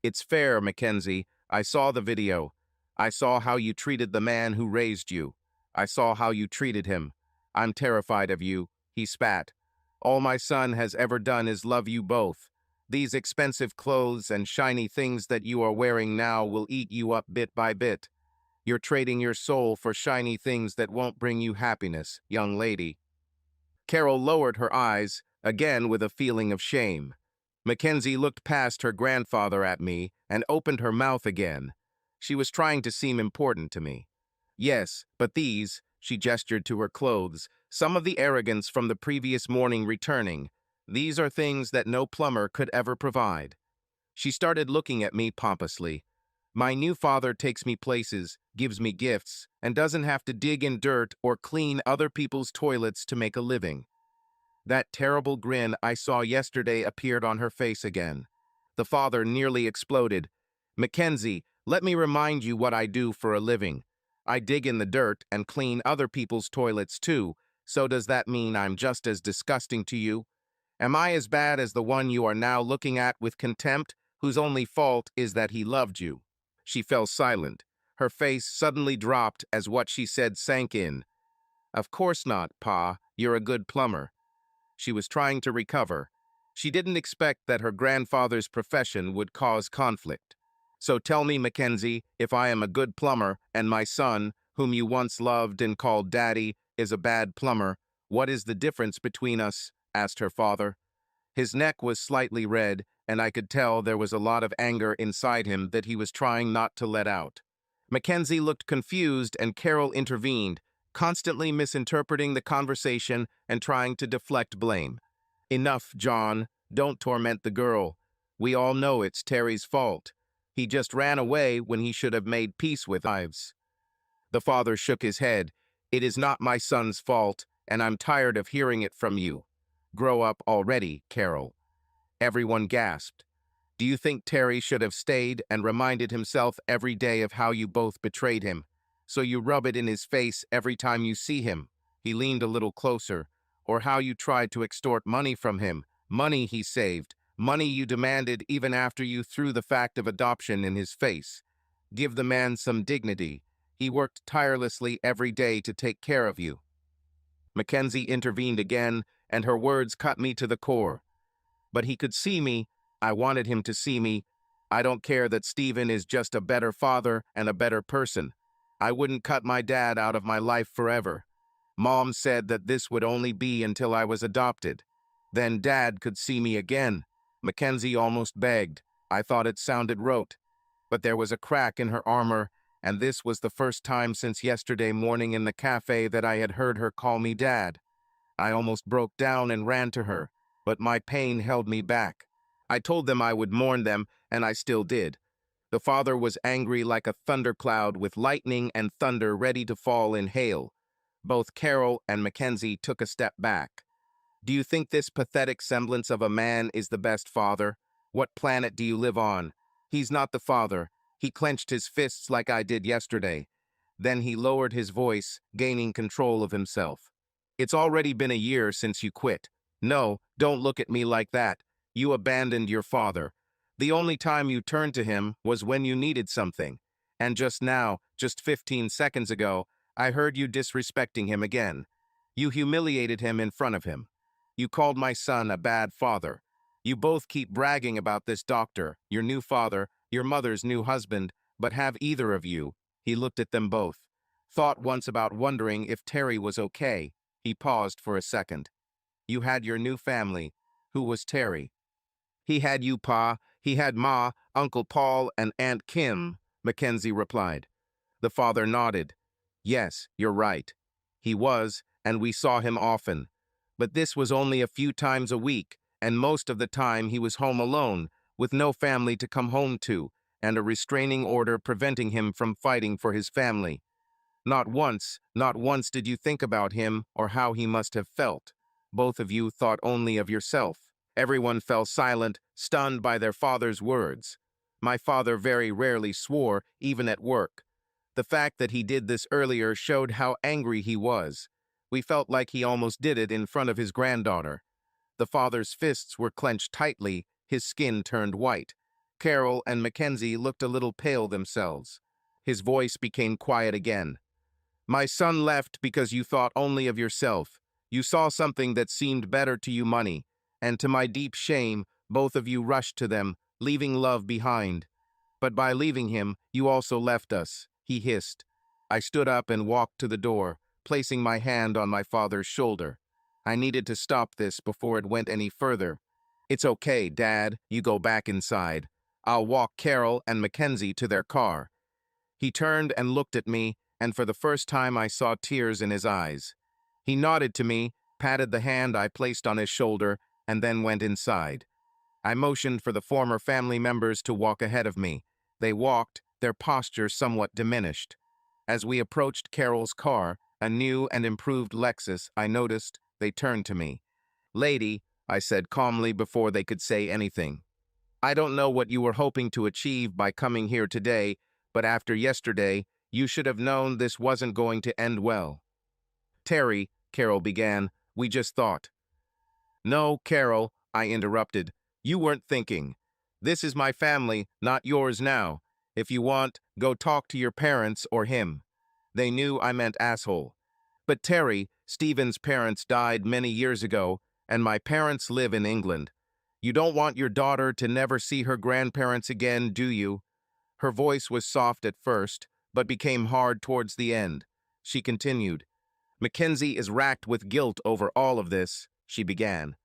It's fair, Mackenzie. I saw the video. I saw how you treated the man who raised you. I saw how you treated him. I'm terrified of you, he spat. All my son has ever done is love you both. These expensive clothes and shiny things that you are wearing now will eat you up bit by bit. You're trading your soul for shiny things that won't bring you happiness, young lady. Carol lowered her eyes, again with a feeling of shame. Mackenzie looked past her grandfather at me and opened her mouth again. She was trying to seem important to me. Yes, but these, she gestured to her clothes, some of the arrogance from the previous morning returning. These are things that no plumber could ever provide. She started looking at me pompously. My new father takes me places, gives me gifts, and doesn't have to dig in dirt or clean other people's toilets to make a living. That terrible grin I saw yesterday appeared on her face again. The father nearly exploded. Mackenzie, let me remind you what I do for a living. I dig in the dirt and clean other people's toilets too, so does that mean I'm just as disgusting to you? Am I as bad as the one you are now looking at with contempt, whose only fault is that he loved you? She fell silent. Her face suddenly dropped as what she said sank in. Of course not, Pa. You're a good plumber. She was trying to recover. She didn't expect that her grandfather's profession would cause conflict. So tell me, Mackenzie, if I am a good plumber and my son, whom you once loved and called Daddy, is a bad plumber, what is the difference between us? Asked her father. His neck was slightly red, and I could tell there was a lot of anger inside him that he was trying not to let out. Mackenzie looked confused and Carol intervened, constantly misinterpreting the conversation and trying to deflect blame. Enough, John. Don't torment the girl. We all know it's Terry's fault. He just ran away when he should have made peace with Ives. The father shook his head. It is not my son's fault, and I'm tired of hearing it from you. Grow up already, Carol. Everyone gasped. Do you think Terry should have stayed and reminded himself every day of how you both betrayed him? So you rub it in his face every time you see him. He leaned a little closer. Or how you tried to extort money from him. Money he saved. Money you demanded even after you threw the fact of adoption in his face. Give the man some dignity. He worked tirelessly every day to take care of you. Mackenzie intervened again, and her words cut me to the core. But he could see me. I wanted him to see me. I don't care that Steven is just a better father and a better person. I wouldn't cut my dad out of my life forever. Mom said that this would only be until I was adopted. Then Dad could see me again. Mackenzie almost begged. I thought it sounded rote. But there was a crack in her armor, and this was the first time since yesterday morning in the cafe that I had heard her call me Dad. I almost broke down and ran to her, but my pain held me back. I told them I would mourn them, and I still did. The father was angry like a thundercloud with lightning and thunder ready to fall in hail. Both Carol and Mackenzie took a step back. Do you think this pathetic semblance of a man is the best father? What planet do you live on? He's not the father. He clenched his fists like I did yesterday. Then he lowered his voice, gaining control of himself. It's already been a year since you quit. No, don't look at me like that. You abandoned your father. The only time you turned to him was when you needed something. And just now, just 15 seconds ago, I heard you disrespecting him again. You humiliated him in front of him. You called my son a bad father. You both keep bragging about this doctor, your new father, your mother's new husband, but have either of you, he looked at them both, thought once about wondering if Terry was okay. He paused for a second. You had your new family. Who was Terry? He had you, Pa. He had Ma, Uncle Paul, and Aunt Kim, Mackenzie replied. The father nodded. Yes, you're right. He was, and we saw him often. But this was only a few times a week, and most of the time he was home alone, with no family to come home to, and a restraining order preventing him from fighting for his family. Not once did you think about him or how he must have felt. Both of you thought only of yourself. Everyone fell silent, stunned by their father's words. My father very rarely swore, even at work. The fact that he did this earlier showed how angry he was. We felt like he almost did it in front of his granddaughter. The father's fists were clenched tightly, his skin turned white. Carol and Mackenzie looked a little pale themselves. His voice became quiet again. My son left because you thought only of yourself. You saw something that seemed better to you, money. And to my deep shame, both of you rushed to them, leaving love behind. But by leaving him, you also left us, he hissed. I stood up and walked to the door, placing my hand on my father's shoulder. I needed to stop this before it went any further. It's okay, Dad, you go back inside. I'll walk Carol and Mackenzie to their car. He turned and looked at me, and for the first time I saw tears in his eyes. He nodded to me, patted the hand I placed on his shoulder, and then went inside. I motioned for the former family members to walk ahead of me. They walked, their posture somewhat diminished. As we approached Carol's car, a new and improved Lexus, I noticed they turned to me. Lady, I said calmly before they could say anything. I don't know what you were hoping to achieve by coming here today, but after yesterday, you should have known this wasn't going to end well. Terry, Carol began, we just thought. No, Carol, I interrupted. You weren't thinking. This is my family, not yours now. If you want, go talk to your parents or him. They knew I meant asshole. But Terry, Stephen's parents died many years ago, and my parents live in England. You don't want your daughter to never see her grandparents again, do you? Her voice was soft at first, but became hard towards the end. She continued. Mackenzie is racked with guilt over all of this, she began.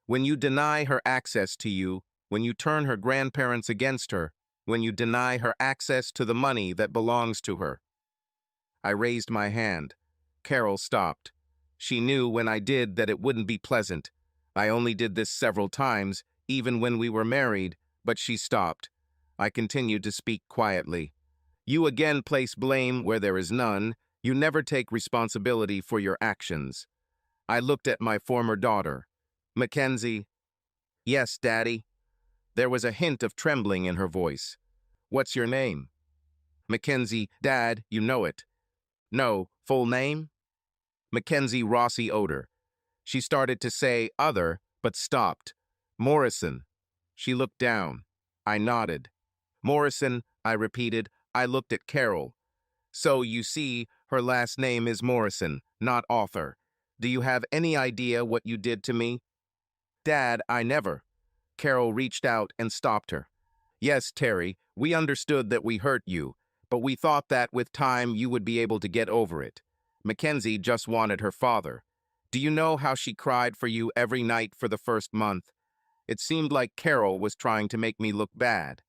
When you deny her access to you, when you turn her grandparents against her, when you deny her access to the money that belongs to her. I raised my hand. Carol stopped. She knew when I did that it wouldn't be pleasant. I only did this several times, even when we were married, but she stopped. I continued to speak quietly. You again place blame where there is none. You never take responsibility for your actions. I looked at my former daughter. Mackenzie. Yes, Daddy. There was a hint of trembling in her voice. What's your name? Mackenzie. Dad, you know it. No, full name? Mackenzie Rossi Oder. She started to say other, but stopped. Morrison. She looked down. I nodded. Morrison, I repeated. I looked at Carol. So, you see, her last name is Morrison, not Author. Do you have any idea what you did to me? Dad, I never. Carol reached out and stopped her. Yes, Terry, we understood that we hurt you, but we thought that with time you would be able to get over it. Mackenzie just wanted her father. Do you know how she cried for you every night for the first month? It seemed like Carol was trying to make me look bad.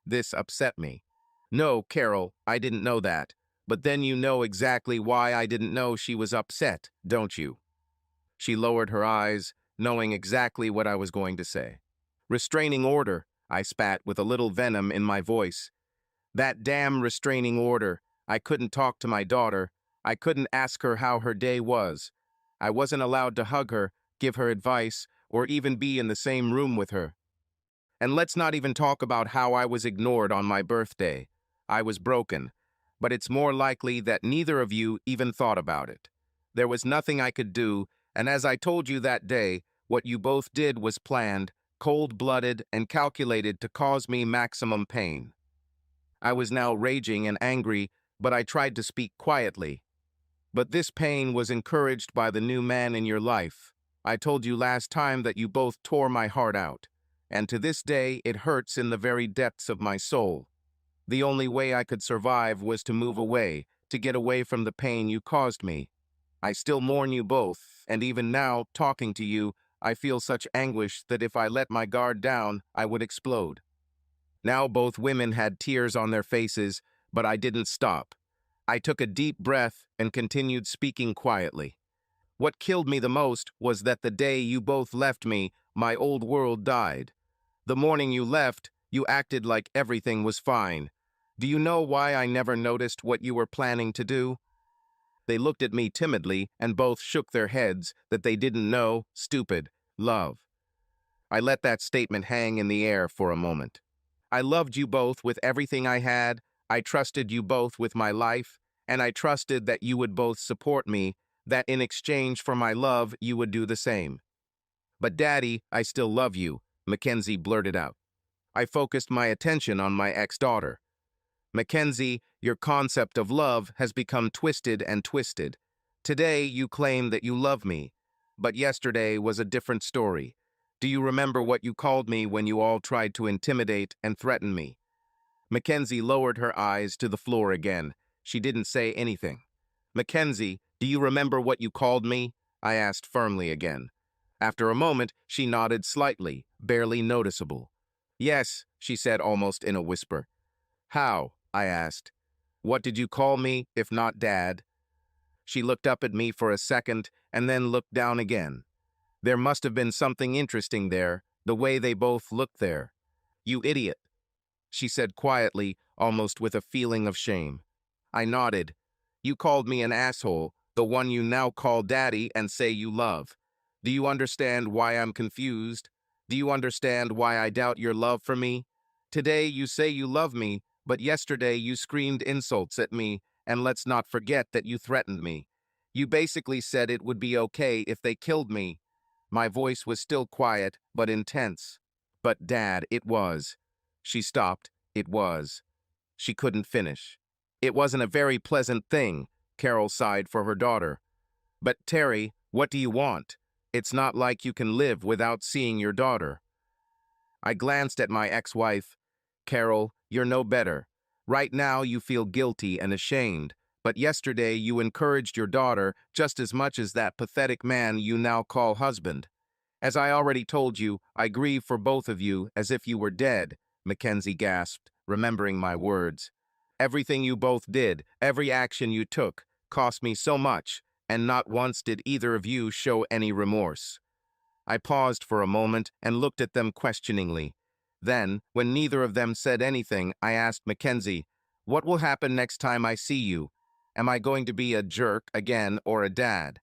This upset me. No, Carol, I didn't know that. But then you know exactly why I didn't know she was upset, don't you? She lowered her eyes, knowing exactly what I was going to say. Restraining order, I spat with a little venom in my voice. That damn restraining order. I couldn't talk to my daughter. I couldn't ask her how her day was. I wasn't allowed to hug her, give her advice, or even be in the same room with her. And let's not even talk about how I was ignored on my birthday. I was broken, but it's more likely that neither of you even thought about it. There was nothing I could do, and as I told you that day, what you both did was planned, cold-blooded, and calculated to cause me maximum pain. I was now raging and angry, but I tried to speak quietly. But this pain was encouraged by the new man in your life. I told you last time that you both tore my heart out, and to this day it hurts in the very depths of my soul. The only way I could survive was to move away, to get away from the pain you caused me. I still mourn you both, and even now, talking to you, I feel such anguish that if I let my guard down, I would explode. Now both women had tears on their faces, but I didn't stop. I took a deep breath and continued speaking quietly. What killed me the most was that the day you both left me, my old world died. The morning you left, you acted like everything was fine. Do you know why I never noticed what you were planning to do? They looked at me timidly and both shook their heads that they didn't know, stupid, love. I let that statement hang in the air for a moment. I loved you both with everything I had, I trusted you both with my life, and I trusted that you would both support me, that in exchange for my love you would do the same. But Daddy, I still love you, Mackenzie blurted out. I focused my attention on my ex-daughter. Mackenzie, your concept of love has become twisted and twisted. Today you claim that you love me, but yesterday was a different story. Do you remember what you called me when you all tried to intimidate and threaten me? Mackenzie lowered her eyes to the floor again. She didn't say anything. Mackenzie, do you remember what you called me? I asked firmly again. After a moment, she nodded slightly, barely noticeable. Yes, she said almost in a whisper. How? I asked. What did you call me, if not Dad? She looked up at me for a second and then looked down again. There must have been something interesting there, the way they both looked there. You idiot, she said quietly, almost with a feeling of shame. I nodded. You called me an asshole, the one you now call Daddy and say you love. Do you understand why I'm confused? Do you understand why I doubt your love for me? Today you say you love me, but yesterday you screamed insults at me, and let's not forget that you threatened me. You basically said it would be okay if they killed me. My voice was still quiet, but intense. But Dad, it was. She stopped. It was. She couldn't finish. It wasn't a very pleasant thing, Carol sighed for her daughter. But Terry, what do you want? It's not like you can live without seeing your daughter. I glanced at my ex-wife. Carol, you're no better. Right now you feel guilty and ashamed, but yesterday you encouraged your daughter just as much as that pathetic man you now call husband. As I already told you, I grieve for both of you as if you were dead, Mackenzie gasped, remembering my words. Everything you both did, every action you took, cost me so much, and not once did either of you show any remorse. I paused for a moment and looked at them questioningly. Then, when neither of them said anything, I asked Mackenzie, "What will happen next time I see you? Am I going to be a jerk again or a dad?"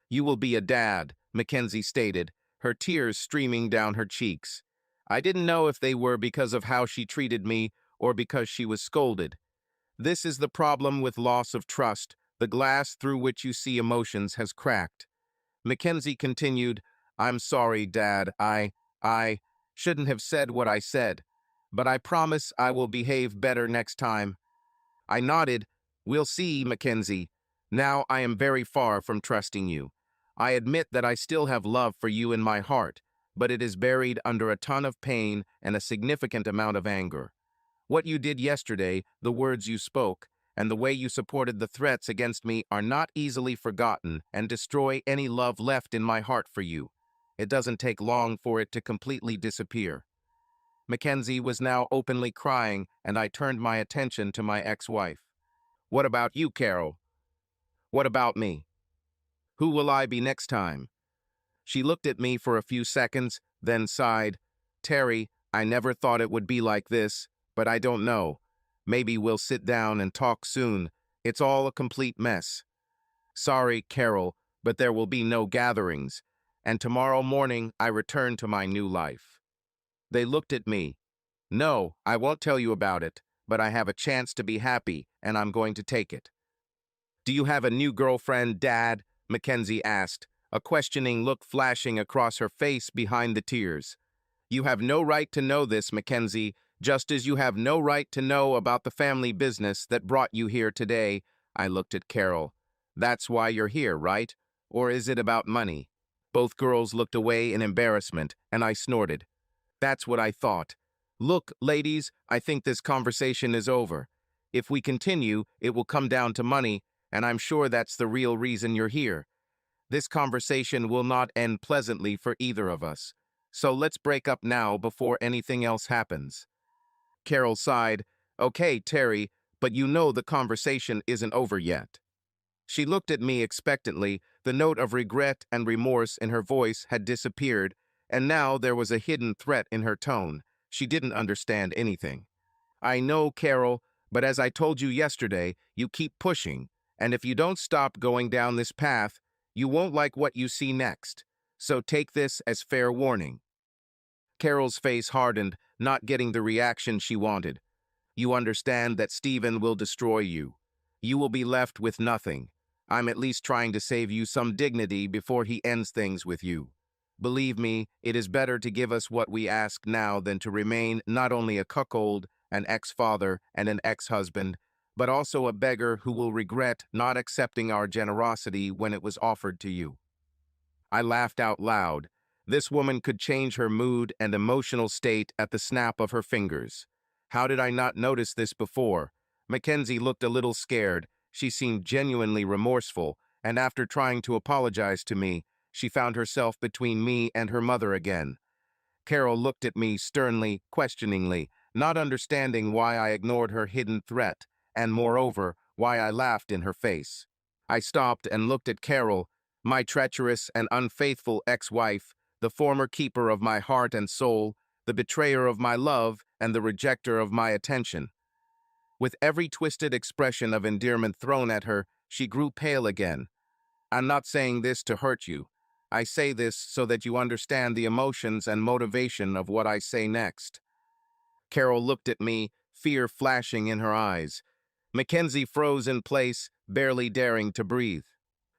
"You will be a dad," Mackenzie stated, her tears streaming down her cheeks. I didn't know if they were because of how she treated me or because she was scolded. This is the problem with loss of trust. The glass through which you see emotions has cracked. Mackenzie continued, "I'm sorry, Dad. I shouldn't have said what I said, but I promise I will behave better next time." I nodded. "We'll see, Mackenzie. Now I am very far from trusting you. I admit that I still have love for you in my heart, but it is buried under a ton of pain and a significant amount of anger. What you did yesterday, the words you spoke, and the way you supported the threats against me are not easily forgotten and destroy any love left in my heart for you. It doesn't take long for it to completely disappear. Mackenzie was now openly crying, and I turned my attention to my ex-wife. What about you, Carol? What about me? Who will I be next time? She looked at me for a few seconds, then sighed. Terry, I never thought it would be like this, but I don't know. Maybe we'll sit down and talk soon. It's all a complete mess. Sorry, Carol, but there will be no gatherings, and tomorrow morning I return to my new life. They looked at me. No, I won't tell you about it, but I have a chance to be happy, and I'm going to take it. Do you have a new girlfriend, Dad? Mackenzie asked, a questioning look flashing across her face behind the tears. You have no right to know this, Mackenzie, just as you have no right to know about the family business that brought you here today. I looked at Carol. That's why you're here, right? Or is it about money? Both girls looked away in embarrassment, and I snorted. That's what I thought. Look, ladies, I think this conversation is over. If we continue, it will come down to money, and I'm sure that's the real reason you're here. This conversation will not end pleasantly for either of us. So let's break up now before anything else happens. Carol sighed. Okay, Terry, but you know the conversation isn't over yet. She looked at me expectantly. The note of regret and remorse in her voice had disappeared, and now there was a hidden threat in her tone. She didn't understand anything. I know, Carol, but as I told you yesterday, you keep pushing, and if you don't stop going down this path, you won't like what you see next. So take this as fair warning. Carol's face hardened, not getting the reaction she wanted. You understand that Stephen will destroy you. You will be left with nothing. I'm at least trying to save you some dignity before he ends things with you. Believe me, it is better to give us what we ask now than to remain not only a cuckold, an ex-father, and an ex-husband, but also a beggar who will regret not accepting our generosity when it was offered to you. I laughed out loud. This woman could change her mood and emotional state at the snap of her fingers. How did I not notice this before? Mackenzie looked a little scared. She seemed genuinely remorseful, and after trying to apologize to me, she found herself between me and her mother again. Carol looked at me sternly, questioningly, not understanding why I ignored her hidden threat, and moreover, why I laughed in her face. I stopped and looked at Carol, my treacherous and unfaithful ex-wife, the former keeper of my heart and soul, the betrayer of my love, and the rejecter of my attention. With every twisted expression of endearment thrown at her, she grew pale again. I'm not saying this to hurt you. I say this so that you understand the emotions and motivation of what I say next. Carol looked at me, fear flashing in her eyes. Mackenzie froze in place, barely daring to breathe.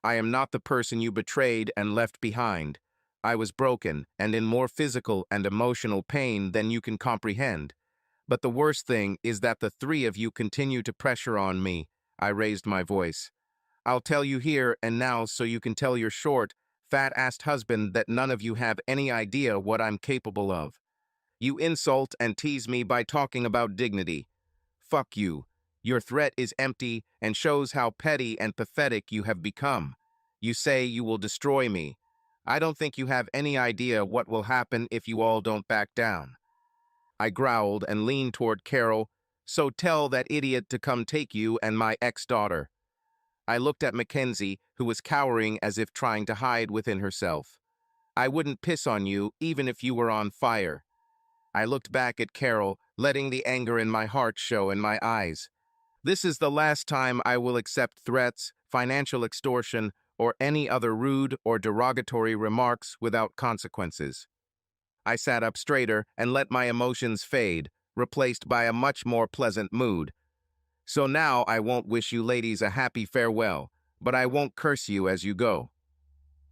I am not the person you betrayed and left behind. I was broken and in more physical and emotional pain than you can comprehend. But the worst thing is that the three of you continue to pressure on me. I raised my voice. I'll tell you here and now so you can tell your short, fat-assed husband that none of you have any idea what I'm capable of. You insult and tease me by talking about dignity. Fuck you. Your threat is empty and shows how petty and pathetic you have become. You say you will destroy me. I don't think you have any idea what will happen if you all don't back down. I growled and leaned toward Carol. So tell that idiot to come take you and my ex-daughter. I looked at Mackenzie, who was cowering as if trying to hide within herself. I wouldn't piss on you, even if you were on fire. I looked back at Carol, letting the anger in my heart show in my eyes. This is the last time I will accept threats, financial extortion, or any other rude or derogatory remarks without consequences. I sat up straighter and let my emotions fade, replaced by a much more pleasant mood. So now I won't wish you ladies a happy farewell, but I won't curse you as you go.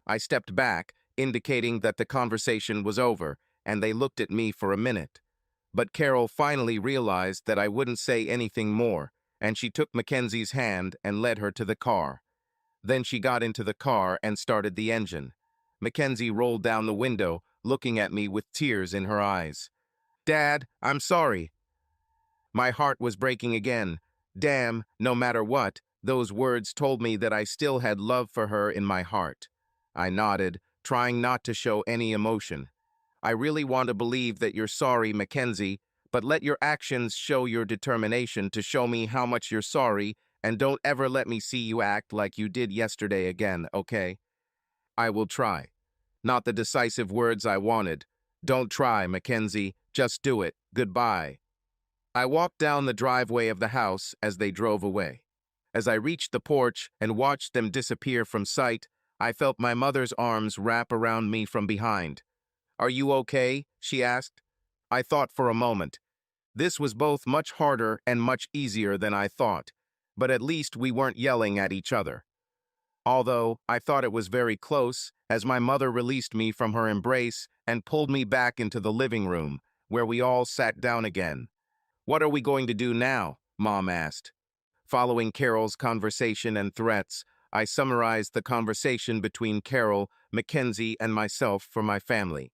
I stepped back, indicating that the conversation was over, and they looked at me for a minute. But Carol finally realized that I wouldn't say anything more, and she took Mackenzie's hand and led her to the car. Then she got into the car and started the engine. Mackenzie rolled down the window, looking at me with tears in her eyes. "Dad, I'm sorry." My heart was breaking again. Damn, no matter what, those words told me that I still had love for her in my heart. I nodded, trying not to show any emotion. "I really want to believe that you're sorry, Mackenzie, but let your actions show your determination to show me how much you're sorry, and don't ever let me see you act like you did yesterday again, okay?" "I will try." Not the decisive words I wanted. "Don't try, Mackenzie. Just do it. Goodbye." I walked down the driveway of the house as they drove away. As I reached the porch and watched them disappear from sight, I felt my mother's arms wrap around me from behind. "Are you okay?" she asked. I thought for a moment. This was both much harder and much easier than I thought, but at least we weren't yelling at each other. Although I thought it was very close, as my mother released me from her embrace and pulled me back into the living room, where we all sat down again. "What are we going to do now?" Mom asked. Following Carol's conversation and threats, I summarized the conversation between Carol, Mackenzie, and myself for my family.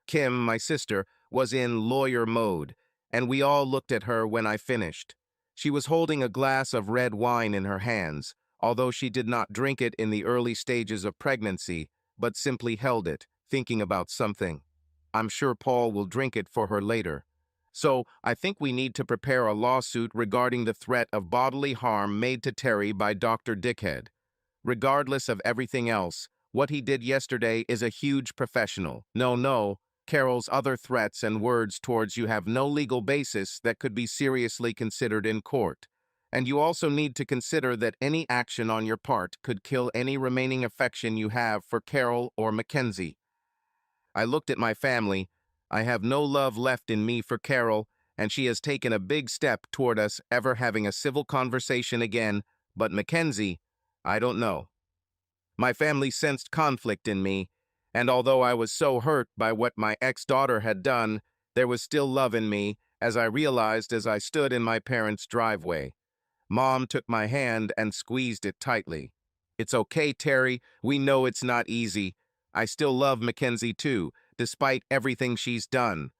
Kim, my sister, was in lawyer mode, and we all looked at her when I finished. She was holding a glass of red wine in her hands, although she did not drink it in the early stages of pregnancy, but simply held it, thinking about something. "I'm sure Paul will drink it for her later. So, I think we need to prepare a lawsuit regarding the threat of bodily harm made to Terry by Dr. Dickhead. Regardless of everything else, what he did yesterday is a huge professional. No, Carol's other threats and words towards you have no legal basis that could be seriously considered in court. And you also need to consider that any action on your part could kill any remaining affection you have for Carol or Mackenzie." I looked at my family. I have no love left in me for Carol, and she has taken a big step toward us ever having a civil conversation again, but Mackenzie, I don't know. My family sensed conflict in me, and although I was so hurt by what my ex-daughter had done, there was still love in me, as I realized as I stood in my parents' driveway. Mom took my hand and squeezed it tightly. "It's okay, Terry. We know it's not easy. I still love Mackenzie too, despite everything she's done."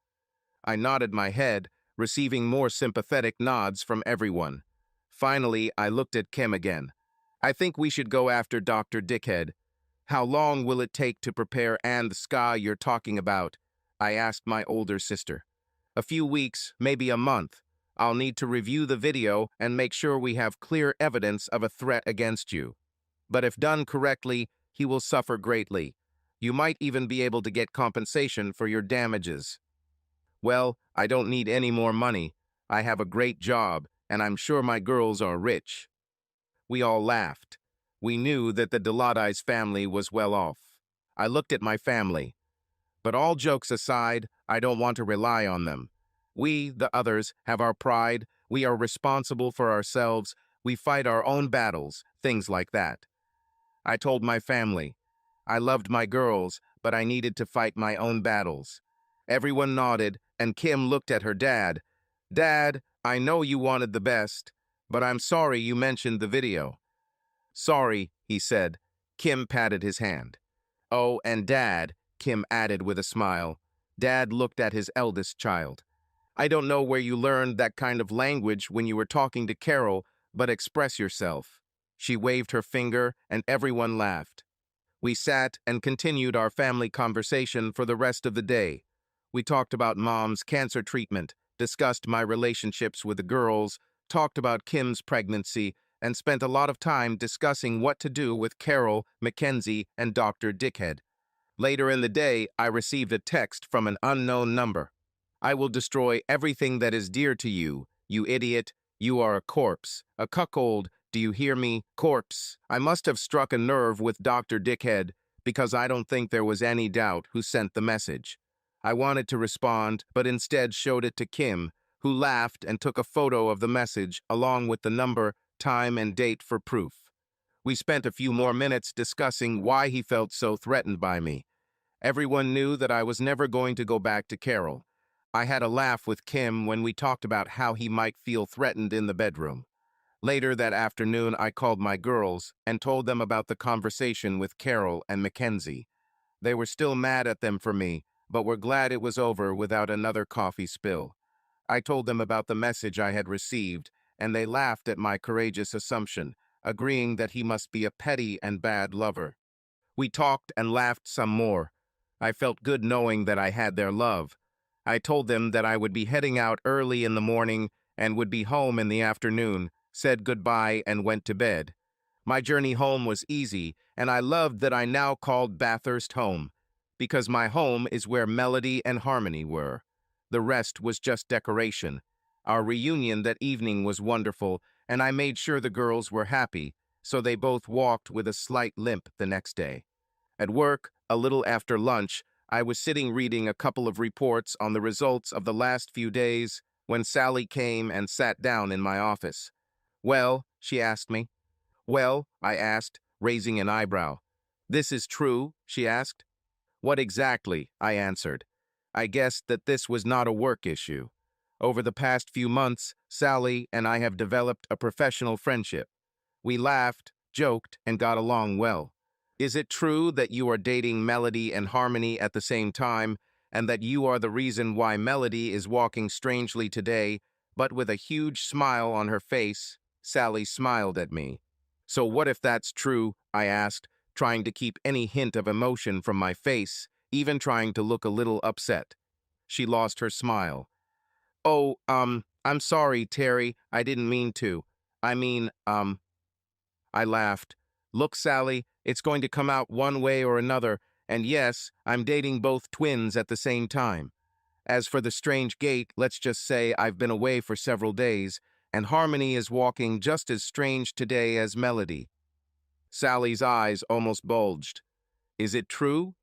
I nodded my head, receiving more sympathetic nods from everyone. Finally, I looked at Kim again. "I think we should go after Dr. Dickhead. How long will it take to prepare the sky you're talking about?" I asked my older sister. "A few weeks, maybe a month. I'll need to review the video and make sure we have clear evidence of a threat against you. But if done correctly, he will suffer greatly. You might even be able to get compensation for your damages." "Well, I don't need any more money. I have a great job, and I'm sure my girls are rich." We all laughed. We knew that the Deladi's family was well off. I looked at my family. But all jokes aside, I don't want to rely on them. We, the others, have our pride. We are responsible for ourselves. We fight our own battles, things like that. I told my family. I loved my girls, but I needed to fight my own battles. Everyone nodded, and Kim looked at her dad. "Dad, I know you wanted the best, but I'm sorry you mentioned the video." "Sorry," he said. Kim patted his hand. "Oh, and Dad," Kim added with a smile. Dad looked at his eldest child. "I don't know where you learned that kind of language when you were talking to Carol, but express yourself." She waved her finger, and everyone laughed. We sat and continued our family conversation for the rest of the day. We talked about Mom's cancer treatment, discussed my relationships with the girls, talked about Kim's pregnancy, and spent a lot of time discussing what to do with Carol, Mackenzie, and Dr. Dickhead. Later in the day, I received a text from an unknown number. "I will destroy everything that is dear to you, you idiot. You are a corpse, a cuckold. Do you hear me? Corpse." I must have struck a nerve with Dr. Dickhead, because I don't think there was any doubt who sent the message. I wanted to respond, but instead showed it to Kim, who laughed and took a photo of the message along with the number, time, and date for proof. We spent a few more minutes discussing why he felt so threatened by me. Everyone knew that I was never going to go back to Carol. I had a laugh with Kim when we talked about how he might feel threatened in the bedroom. Later that afternoon, I called my girls and told them about the conversation with Carol and Mackenzie. They were still mad at them for me, but were glad it was over without another coffee spill. I told them about the message I had received, and they laughed at my courageous assumption, agreeing that he must be a petty and bad lover. We talked and laughed some more. I felt good knowing that I had their love. I told them that I would be heading out early in the morning and would be home in the afternoon, said goodbye and went to bed. My journey home was easy, and I loved that I now called Bathurst home, because my home is where Melody and Harmony were. The rest was just decoration. Our reunion that evening was wonderful, and I made sure the girls were happy, so they both walked with a slight limp the next day. At work, a little after lunch, I was sitting reading a couple of reports on the results of the last few days when Sally came and sat down in my office. "Well," she asked me. "Well," I asked, raising an eyebrow. "This is true?" she asked. "What exactly?" I answered. I guessed that this was not a work issue. Over the past few months, Sally and I have developed a professional friendship. We laughed, joked, and got along well. Is it true that you are dating Melody and Harmony at the same time, and that you are the reason why Melody is walking strangely today, but with a huge smile on her face? Sally smiled at me. "So what if that's true?" I asked, trying to keep any hint of emotion from my face, even trying to look a little upset. She lost her smile. "Oh, I'm sorry, Terry. I didn't mean to. I mean, I laughed. "Look, Sally, it's going to come out one way or another, and yes, I'm dating both twins at the same time. As for the strange gait, let's just say I've been away for several days, and Harmony is walking just as strange today as Melody." Sally's eyes almost bulged. "Is it true?"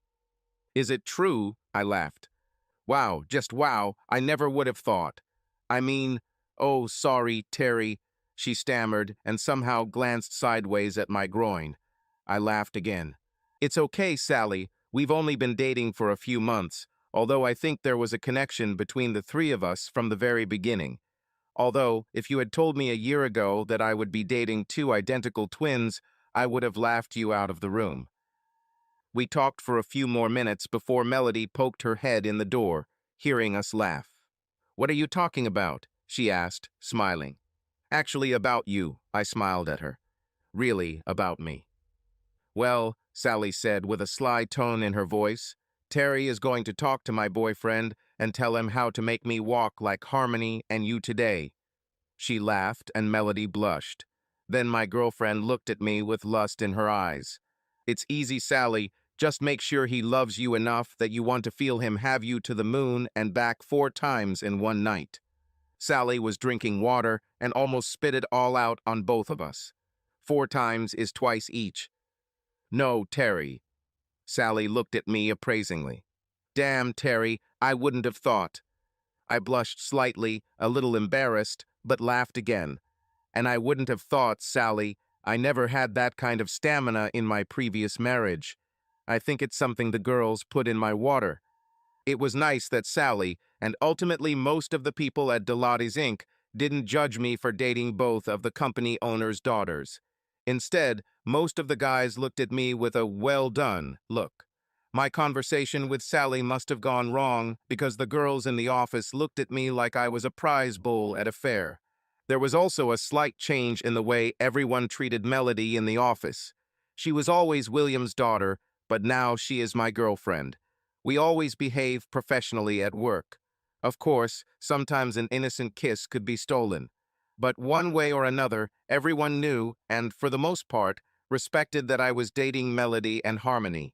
"Is it true?" I laughed. "Wow, just wow, I never would have thought. I mean, oh, sorry, Terry," she stammered and somehow glanced sideways at my groin. I laughed again. "It's okay, Sally. We've only been dating for a few months, although I think there was a connection between the three of us from the very beginning. Although, if you had told me a year ago that I would be dating two identical twins, I would have laughed you out of the room." We talked for a few more minutes before Melody poked her head in the door, hearing us laugh. "What are you talking about?" she asked, smiling. "Actually about you," I smiled at her. "Really about me." "Well," Sally said with a sly tone in her voice, "Terry is going to talk to my boyfriend and tell him how to make me walk like Harmony and you today." She laughed and Melody blushed. Then my girlfriend looked at me with lust in her eyes. "It's easy, Sally. Just make sure he loves you enough that you want to feel him have you to the moon and back 4 times in one night." Sally was drinking water and almost spit it all out on both of us. 4 times is twice each. "No, Terry." Sally looked at me appraisingly. "Damn, Terry, I wouldn't have thought." I blushed slightly, a little embarrassed, but laughed again. "And I wouldn't have thought, Sally. I never had that kind of stamina in my previous marriage. I think it's something the girls put in my water." It was nice that Sally, and ultimately most of the people at Dilates Inc., didn't judge me for dating both of the company owner's daughters. Instead, most of the guys looked at me with a "well done" look. My conversation with Sally must have gone wrong because the girls in the office looked at me like I was a prize bull at a fair. There was also a slight change in the way everyone treated Melody in the office. She was always William's daughter, but now she is my girlfriend. We always behave professionally at work. Of course, sometimes an innocent kiss could be stolen. But one way or another, everyone knew, and for the most part, respected that I was dating Melody and Harmony.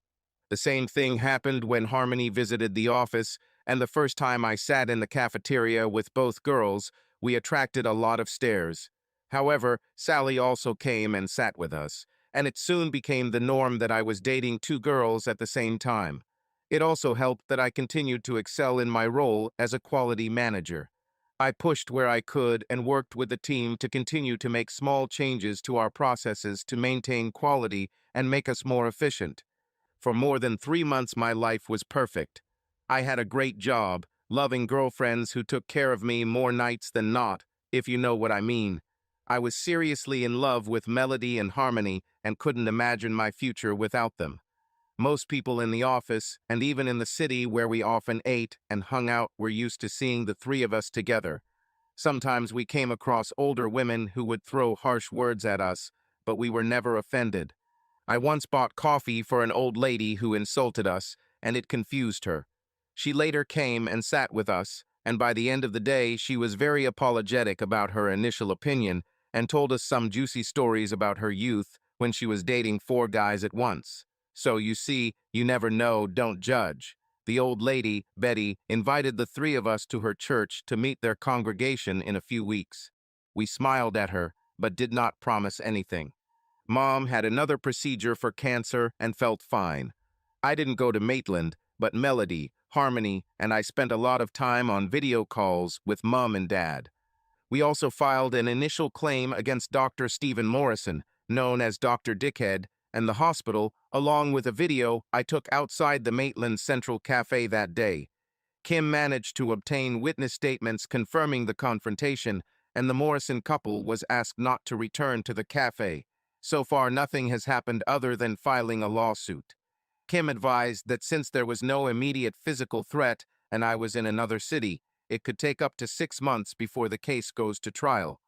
The same thing happened when Harmony visited the office, and the first time I sat in the cafeteria with both girls, we attracted a lot of stares. However, Sally also came and sat with us, and it soon became the norm that I was dating 2 girls at the same time. It also helped that I continued to excel in my role as a quality manager. I pushed where I could and worked with the team to continue to make small changes to our processes to maintain quality and make us more efficient. For more than 3 months, my life was perfect. I had a great job, loving girlfriends who took care of me more nights than not, if you know what I mean. I was seriously in love with Melody and Harmony and couldn't imagine my future without them. Most people in the office, and even in the city where we often ate and hung out, were used to seeing the three of us together. Sometimes we came across older women who would throw harsh words at us, but we were never offended. I once bought coffee for an old lady who insulted us, and it confused her. She later came and sat with us, and by the end of the day, she was very apologetic about her initial opinion and told us some juicy stories about her youth when she was dating 4 guys at once. So you see, you never know, don't judge. The old lady, Betty, invited the three of us to her church to meet their congregation in a few weeks. We smiled at her, but did not promise anything. Mom had another procedure for cancer and felt fine. I didn't go to Maitland, but Melody, Harmony, and I spent a lot of time on video calls with Mom and Dad. We also filed an initial claim against Dr. Stephen Morrison, known as Dr. Dickhead, and the hospital, along with a video I took outside the Maitland Central Cafe that day. Kim managed to obtain witness statements confirming the confrontation, and the Morrison couple was asked not to return to the cafe. So far, nothing has happened other than filing a lawsuit. Kim advised that since there was no immediate physical threat and I was in another city, it could take up to 6 months before the case goes to trial.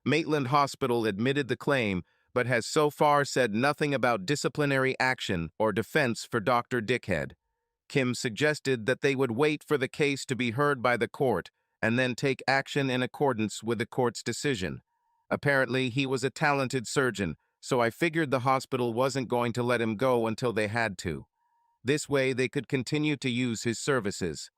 Maitland Hospital admitted the claim, but has so far said nothing about disciplinary action or defense for Dr. Dickhead. Kim suggested that they would wait for the case to be heard by the court and then take action in accordance with the court's decision. Apparently, he was a talented surgeon, so I figured the hospital wasn't going to let him go until they had to. This way, they could continue to use his services.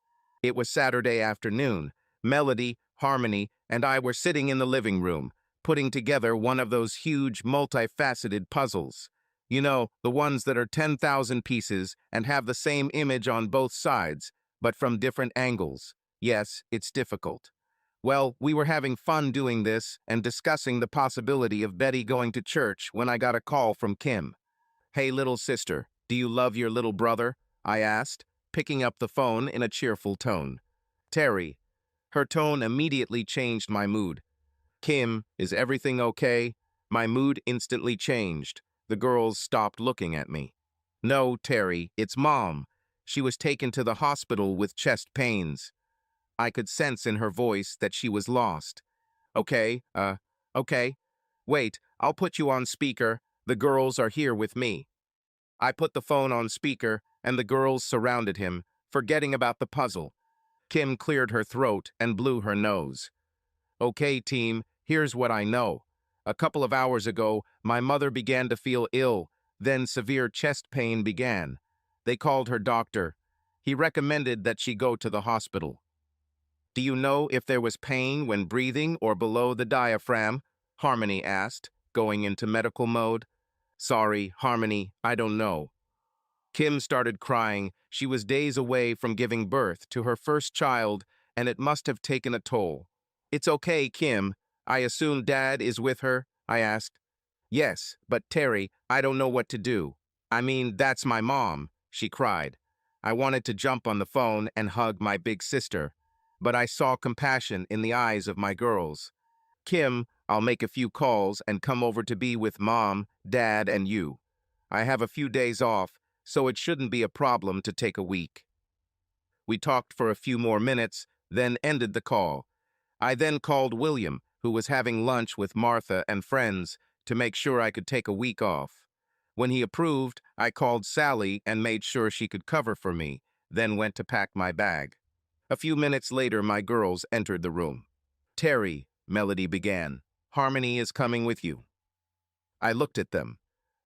It was Saturday afternoon. Melody, Harmony, and I were sitting in the living room, putting together one of those huge, multifaceted puzzles. You know, the ones that are 10,000 pieces and have the same image on both sides, but from different angles. Yes, it's difficult. Well, we were having fun doing this and discussing the possibility of Betty going to church when I got a call from Kim. "Hey, little sister, do you love your little brother?" I asked, picking up the phone in a cheerful tone. "Terry." Her tone immediately changed my mood. "Kim, is everything okay?" My mood instantly changed. The girls stopped looking at me. "No, Terry, it's Mom. She was taken to the hospital with chest pains." I could sense in her voice that she was lost. Okay. Okay. Wait, I'll put you on speaker. The girls are here with me." I put the phone on speaker, and the girls surrounded him, forgetting about the puzzle. Kim cleared her throat and blew her nose. "Okay, team, here's what I know. A couple of hours ago, my mother began to feel ill, then severe chest pain began. They called her doctor. He recommended that she go to the hospital." "Do you know if there was pain when breathing or below the diaphragm?" Harmony asked, going into medical mode. "Sorry, Harmony, I don't know." Kim started crying. She was days away from giving birth to her first child, and it must have taken a toll. "It's okay, Kim. I assume Dad is with her?" I asked. "Yes, but Terry, I don't know what to do. I mean, that's my mom," she cried. I wanted to jump on the phone and hug my big sister, but I saw compassion in the eyes of my girls. "Kim, I'll make a few calls and come over to be with Mom, Dad, and you. I have a few days off, so it shouldn't be a problem to take a week." We talked for a few more minutes, then ended the call. I then called William, who was having lunch with Martha and friends, to make sure I could take a week off. When he approved, I called Sally and made sure she could cover for me, then went to pack my bag. A few minutes later, my girls entered the room. "Terry," Melody began, "Harmony is coming with you." I looked at them.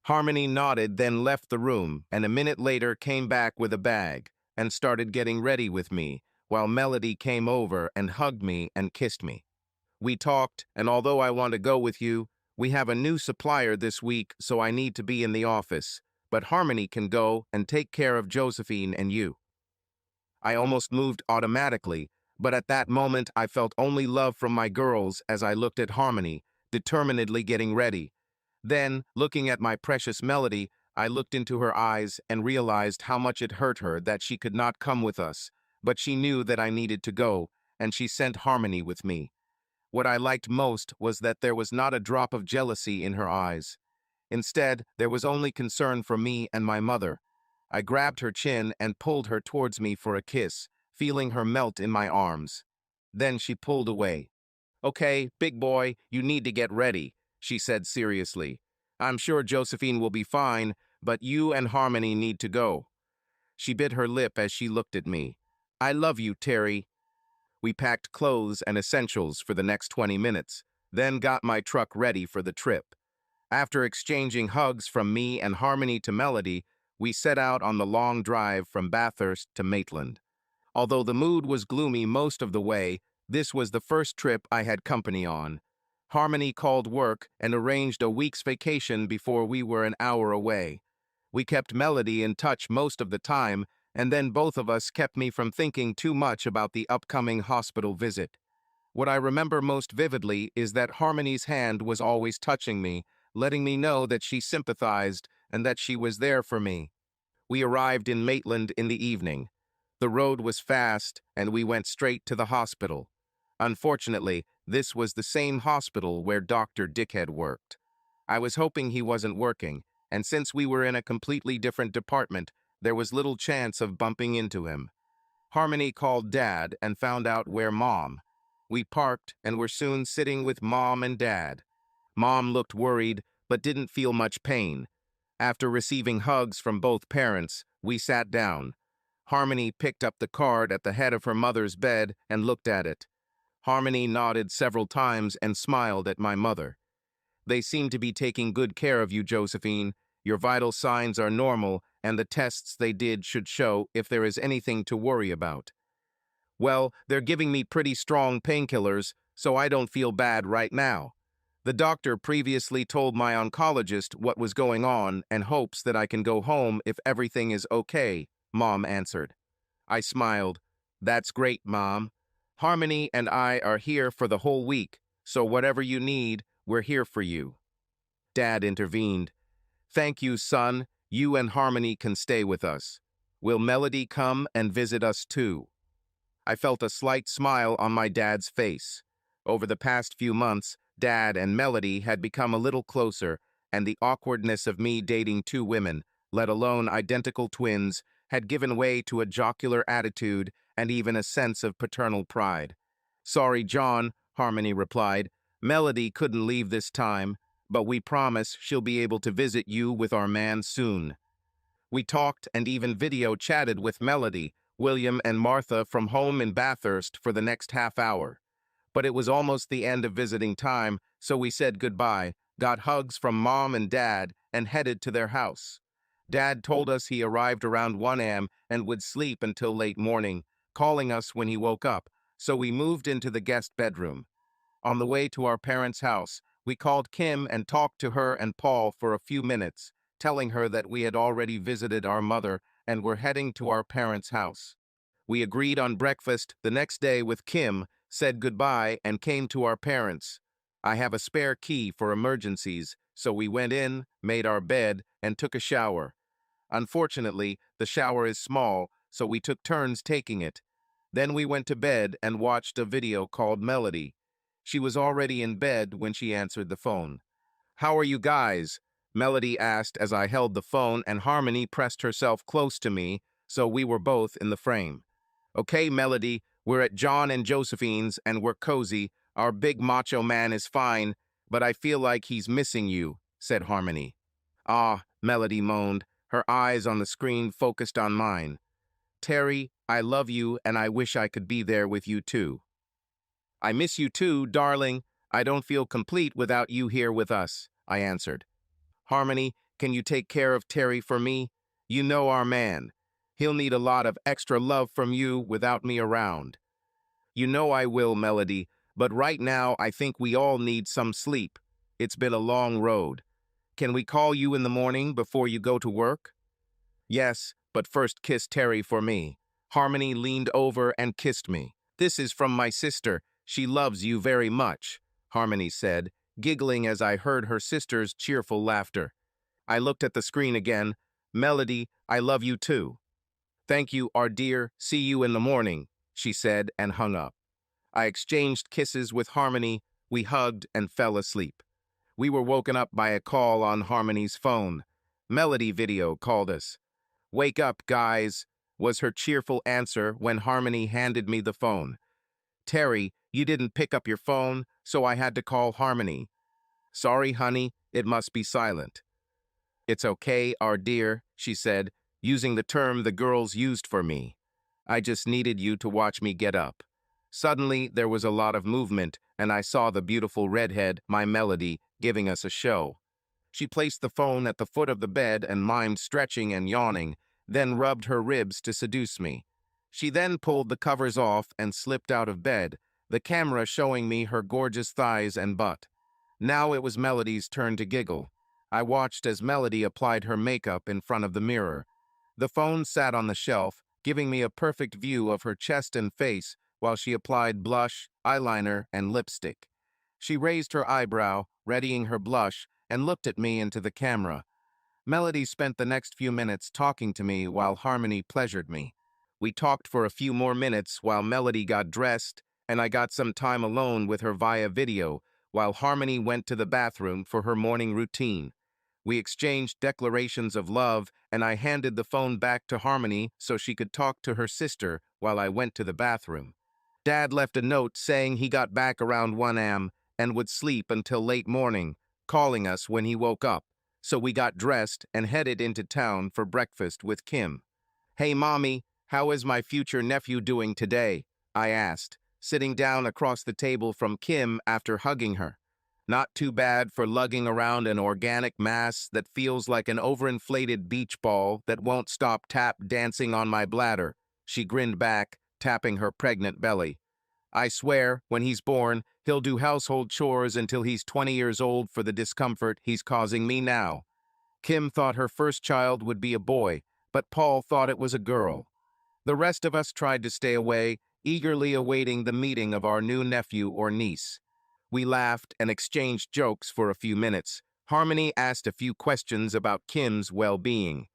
Harmony nodded, then left the room, and a minute later came back with a bag and started getting ready with me, while Melody came over and hugged me and kissed me. We talked, and although I want to go with you, we have a new supplier this week, so I need to be in the office. But Harmony can go and take care of Josephine and you. I almost moved automatically, but at that moment I felt only love from my girls as I looked at Harmony, determinedly getting ready. Then, looking at my precious Melody, I looked into her eyes and realized how much it hurt her that she could not come with us, but she knew that I needed to go, and she sent Harmony with me. What I liked most was that there was not a drop of jealousy in her eyes. Instead, there was only concern for me and my mother. I grabbed her chin and pulled her towards me for a kiss, feeling her melt in my arms. Then she pulled away. "Okay, big boy, you need to get ready," she said seriously. "I'm sure Josephine will be fine, but you and Harmony need to go." She bit her lip as she looked at me. "I love you, Terry." We packed clothes and essentials for the next 20 minutes, then got my truck ready for the trip. After exchanging hugs from me and Harmony to Melody, we set out on the long drive from Bathurst to Maitland. Although the mood was gloomy most of the way, this was the first trip I had company on. Harmony called work and arranged a week's vacation before we were an hour away. We kept Melody in touch most of the time, and then both of us kept me from thinking too much about the upcoming hospital visit. What I remember most vividly is that Harmony's hand was always touching me, letting me know that she sympathized and that she was there for me. We arrived in Maitland in the evening. The road was fast, and we went straight to the hospital. Unfortunately, this was the same hospital where Dr. Dickhead worked. I was hoping he wasn't working, and since we were in a completely different department, there was little chance of bumping into him. Harmony called Dad and found out where Mom. We parked and were soon sitting with Mom and Dad. Mom looked worried, but didn't feel much pain. After receiving hugs from both parents, we sat down. Harmony picked up the card at the head of her mother's bed and looked at it. Harmony nodded several times and smiled at my mother. "They seem to be taking good care of you, Josephine. Your vital signs are normal, and the tests they did should show if there is anything to worry about." "Well, they're giving me pretty strong painkillers, so I don't feel bad right now. The doctor previously told my oncologist what was going on and hopes that I can go home if everything is okay," Mom answered. I smiled. "That's great, Mom. Harmony and I are here for the whole week, so whatever you need, we're here for you." Dad intervened. "Thank you, son. You and Harmony can stay with us. Will Melody come and visit us too?" I felt a slight smile on my dad's face. Over the past few months, Dad and Melody had become a little closer, and the awkwardness of me dating two women, let alone identical twins, had given way to a jocular attitude and even a sense of paternal pride. "Sorry, John," Harmony replied. "Melody couldn't leave this time, but we promise she'll be able to visit you with our man soon." We talked and even video chatted with Melody, William, and Martha from home in Bathurst for the next half hour. But it was almost the end of visiting time, so we said goodbye, got hugs from Mom and Dad, and headed to their house. Dad told us he arrived around 1 a.m. and would sleep until late morning, calling us when he woke up, so we moved into the guest bedroom. On the way to our parents' house, we called Kim and talked to her and Paul for a few minutes, telling her that we had already visited our mother and were heading to our parents' house. We agreed on breakfast the next day with Kim, said goodbye, and came to our parents. I have a spare key for emergencies, so we went in, made our bed, and took a shower. Unfortunately, the shower is small, so we took turns taking it. Then we went to bed and watched a video called Melody. She was already in bed when she answered the phone. "How are you guys?" Melody asked as I held the phone and Harmony pressed herself close to me, so we were both in the frame. "Okay, Melody, we're at John and Josephine's and we're cozy. Our big macho man is fine, but I feel like he's missing you," said Harmony. "Ah," Melody moaned, her eyes on the screen focused on mine. "Terry, I love you and I wish I could be there with you too." "I miss you too, darling. I don't feel complete without you here with us," I answered. "Harmony, can you take care of Terry for me? You know our man. He'll need a lot of extra love from you without me around." "You know I will, Melody, but right now I think we all need some sleep. It's been a long road. Can we call you in the morning before you go to work?" "Yes, but first kiss Terry for me." Harmony leaned over and kissed me. "This is from my sister. She loves you very much," Harmony said, giggling as I heard her sister's cheerful laughter. I looked at the screen again. "Melody, I love you too." "Thank you, our dear. See you in the morning," she said and hung up. I exchanged kisses with Harmony. We hugged and fell asleep. We were woken up by a call on Harmony's phone. Melody video called us. "Wake up, guys," was her cheerful answer when Harmony handed me the phone. "Terry, you didn't pick up your phone, so I had to call Harmony." "Sorry, honey, it must be silent." "It's okay, our dear," she said, using the term the girls used for me. "I just needed you to watch me get up." Suddenly, there was a lot of movement, and I saw the beautiful redhead, my Melody, giving us a show. She placed the phone at the foot of the bed and mimed stretching and yawning, then rubbed her ribs to seduce me. She then pulled the covers off and slipped out of bed, the camera showing me her gorgeous thighs and butt. Now it was Melody's turn to giggle. I watched as Melody applied her makeup in front of the mirror. The phone sat on the shelf, giving me a perfect view of her chest and face while she applied blush, eyeliner, and lipstick. She raised her eyebrow, readying her blush, and looked at me into the camera. Melody spent the next few minutes talking to me while Harmony pleasured me. We talked for a few more minutes while Melody got dressed, and I got some time alone with her via video while Harmony went to the bathroom for her morning routine. We exchanged declarations of love, and I handed the phone back to Harmony so she could talk to her sister while I went to the bathroom. Dad left a note saying he got back around 1 a.m. and would sleep until late morning, calling us when he woke up, so we got dressed and headed into town for breakfast with Kim. "Hey, Mommy, how is my future nephew doing today?" I asked, sitting down across the table from Kim after hugging her. "Not too bad for lugging around an organic mass that feels like an overinflated beach ball that won't stop tap dancing on my bladder," she grinned back, tapping her pregnant belly. "I swear, when he's born, he'll do household chores until he's 20 years old for the discomfort he's causing me now." Kim thought her first child would be a boy, but Paul thought it was a girl. The rest of us tried to stay away, eagerly awaiting the meeting of our new nephew or niece. We laughed and exchanged jokes for a few minutes. Harmony asked a few questions about Kim's well-being.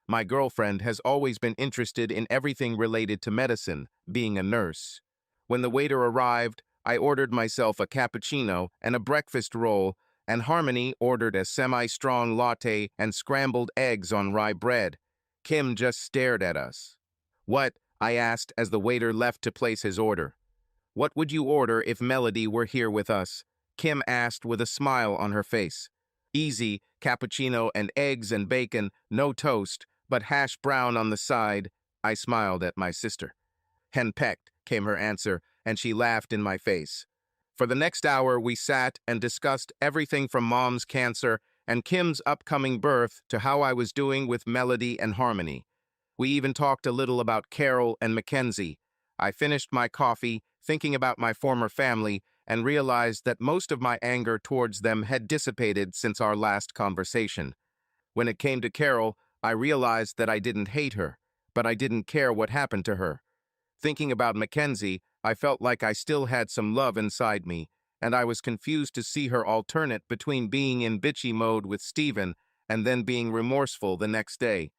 My girlfriend has always been interested in everything related to medicine, being a nurse. When the waiter arrived, I ordered myself a cappuccino and a breakfast roll, and Harmony ordered a semi-strong latte and scrambled eggs on rye bread. Kim just stared at us. "What?" I asked as the waiter left to place his order. "What would you order if Melody were here with us?" Kim asked with a smile on her face. "Easy, cappuccino and eggs and bacon, no toast, but hash brown on the side." I smiled at my sister. "Henpecked," came her answer, and she laughed in my face. For the next hour, we sat and discussed everything from Mom's cancer and Kim's upcoming birth to how I was doing with Melody and Harmony. We even talked a little about Carol and Mackenzie. I finished my coffee, thinking about my former family, and realized that most of my anger towards them had dissipated since our last conversation. When it came to Carol, I realized that I didn't hate her, but I didn't care what happened to her. Thinking about Mackenzie, I felt like I still had some love inside me, and I was confused to see her alternate between being in bitchy mode with Steven and then being remorseful the next day.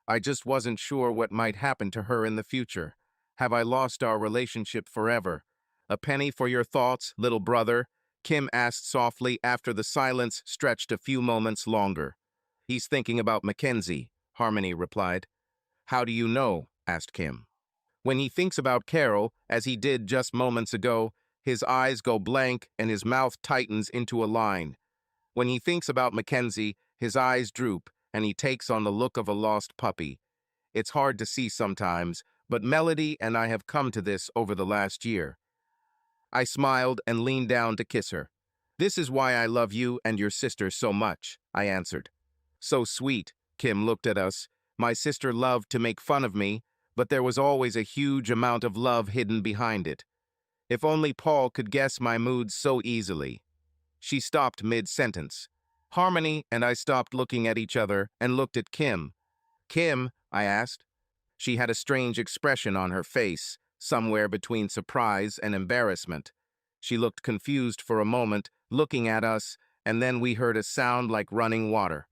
I just wasn't sure what might happen to her in the future. Have I lost our relationship forever? "A penny for your thoughts, little brother?" Kim asked softly after the silence stretched a few moments longer. "He's thinking about Mackenzie," Harmony replied. "How do you know?" asked Kim. "When he thinks about Carol, as he did just moments ago, his eyes go blank and his mouth tightens into a line. When he thinks about Mackenzie, his eyes droop and he takes on the look of a lost puppy. It's hard to see sometimes, but Melody and I have come to this over the last year." I smiled and leaned down to kiss her. "This is why I love you and your sister so much," I answered. "So sweet," Kim looked at us. My sister loved to make fun of me, but there was always a huge amount of love hidden behind it. If only Paul could guess my moods so easily. She stopped mid-sentence. Harmony and I stopped looking at each other and looked at Kim. "Kim?" I asked. She had a strange expression on her face, somewhere between surprise and embarrassment. She looked confused for a moment, looking at us, and then we heard a sound like running water.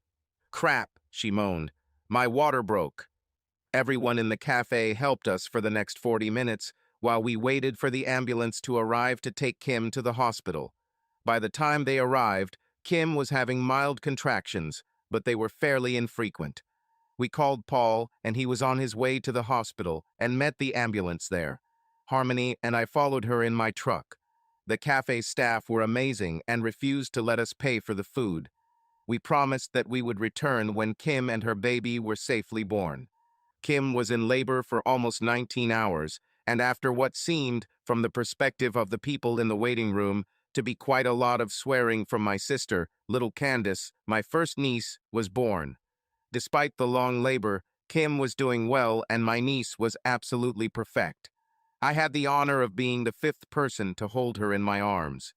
"Crap," she moaned. "My water broke." Everyone in the cafe helped us for the next 40 minutes while we waited for the ambulance to arrive to take Kim to the hospital. By the time they arrived, Kim was having mild contractions, but they were fairly infrequent. We called Paul, and he was on his way to the hospital and met the ambulance there. Harmony and I followed her in my truck. The cafe staff were amazing and refused to let us pay for the food. We promised that we would return when Kim and her baby were safely born. Kim was in labor for almost 19 hours, and after what seemed, from the perspective of the people in the waiting room, to be quite a lot of swearing from my sister, little Candace, my first niece, was born. Despite the long labor, Kim was doing well and my niece was absolutely perfect. I had the honor of being the fifth person to hold her in my arms.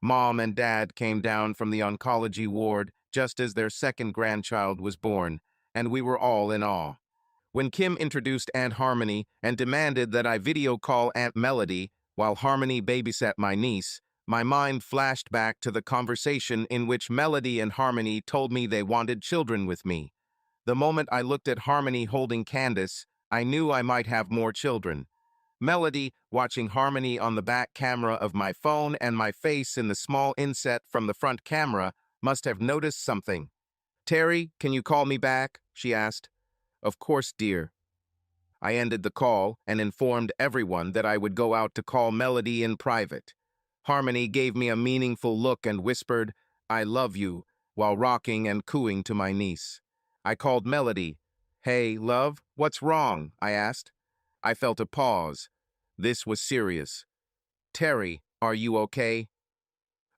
Mom and Dad came down from the oncology ward just as their second grandchild was born, and we were all in awe. When Kim introduced Aunt Harmony and demanded that I video call Aunt Melody while Harmony babysat my niece, my mind flashed back to the conversation in which Melody and Harmony told me they wanted children with me. The moment I looked at Harmony holding Candace, I knew I might have more children. Melody, watching Harmony on the back camera of my phone and my face in the small inset from the front camera, must have noticed something. "Terry, can you call me back?" she asked. "Of course, dear." I ended the call and informed everyone that I would go out to call Melody in private. Harmony gave me a meaningful look and whispered, "I love you," while rocking and cooing to my niece. I called Melody. "Hey, love, what's wrong?" I asked. I felt a pause. This was serious. "Terry, are you okay?"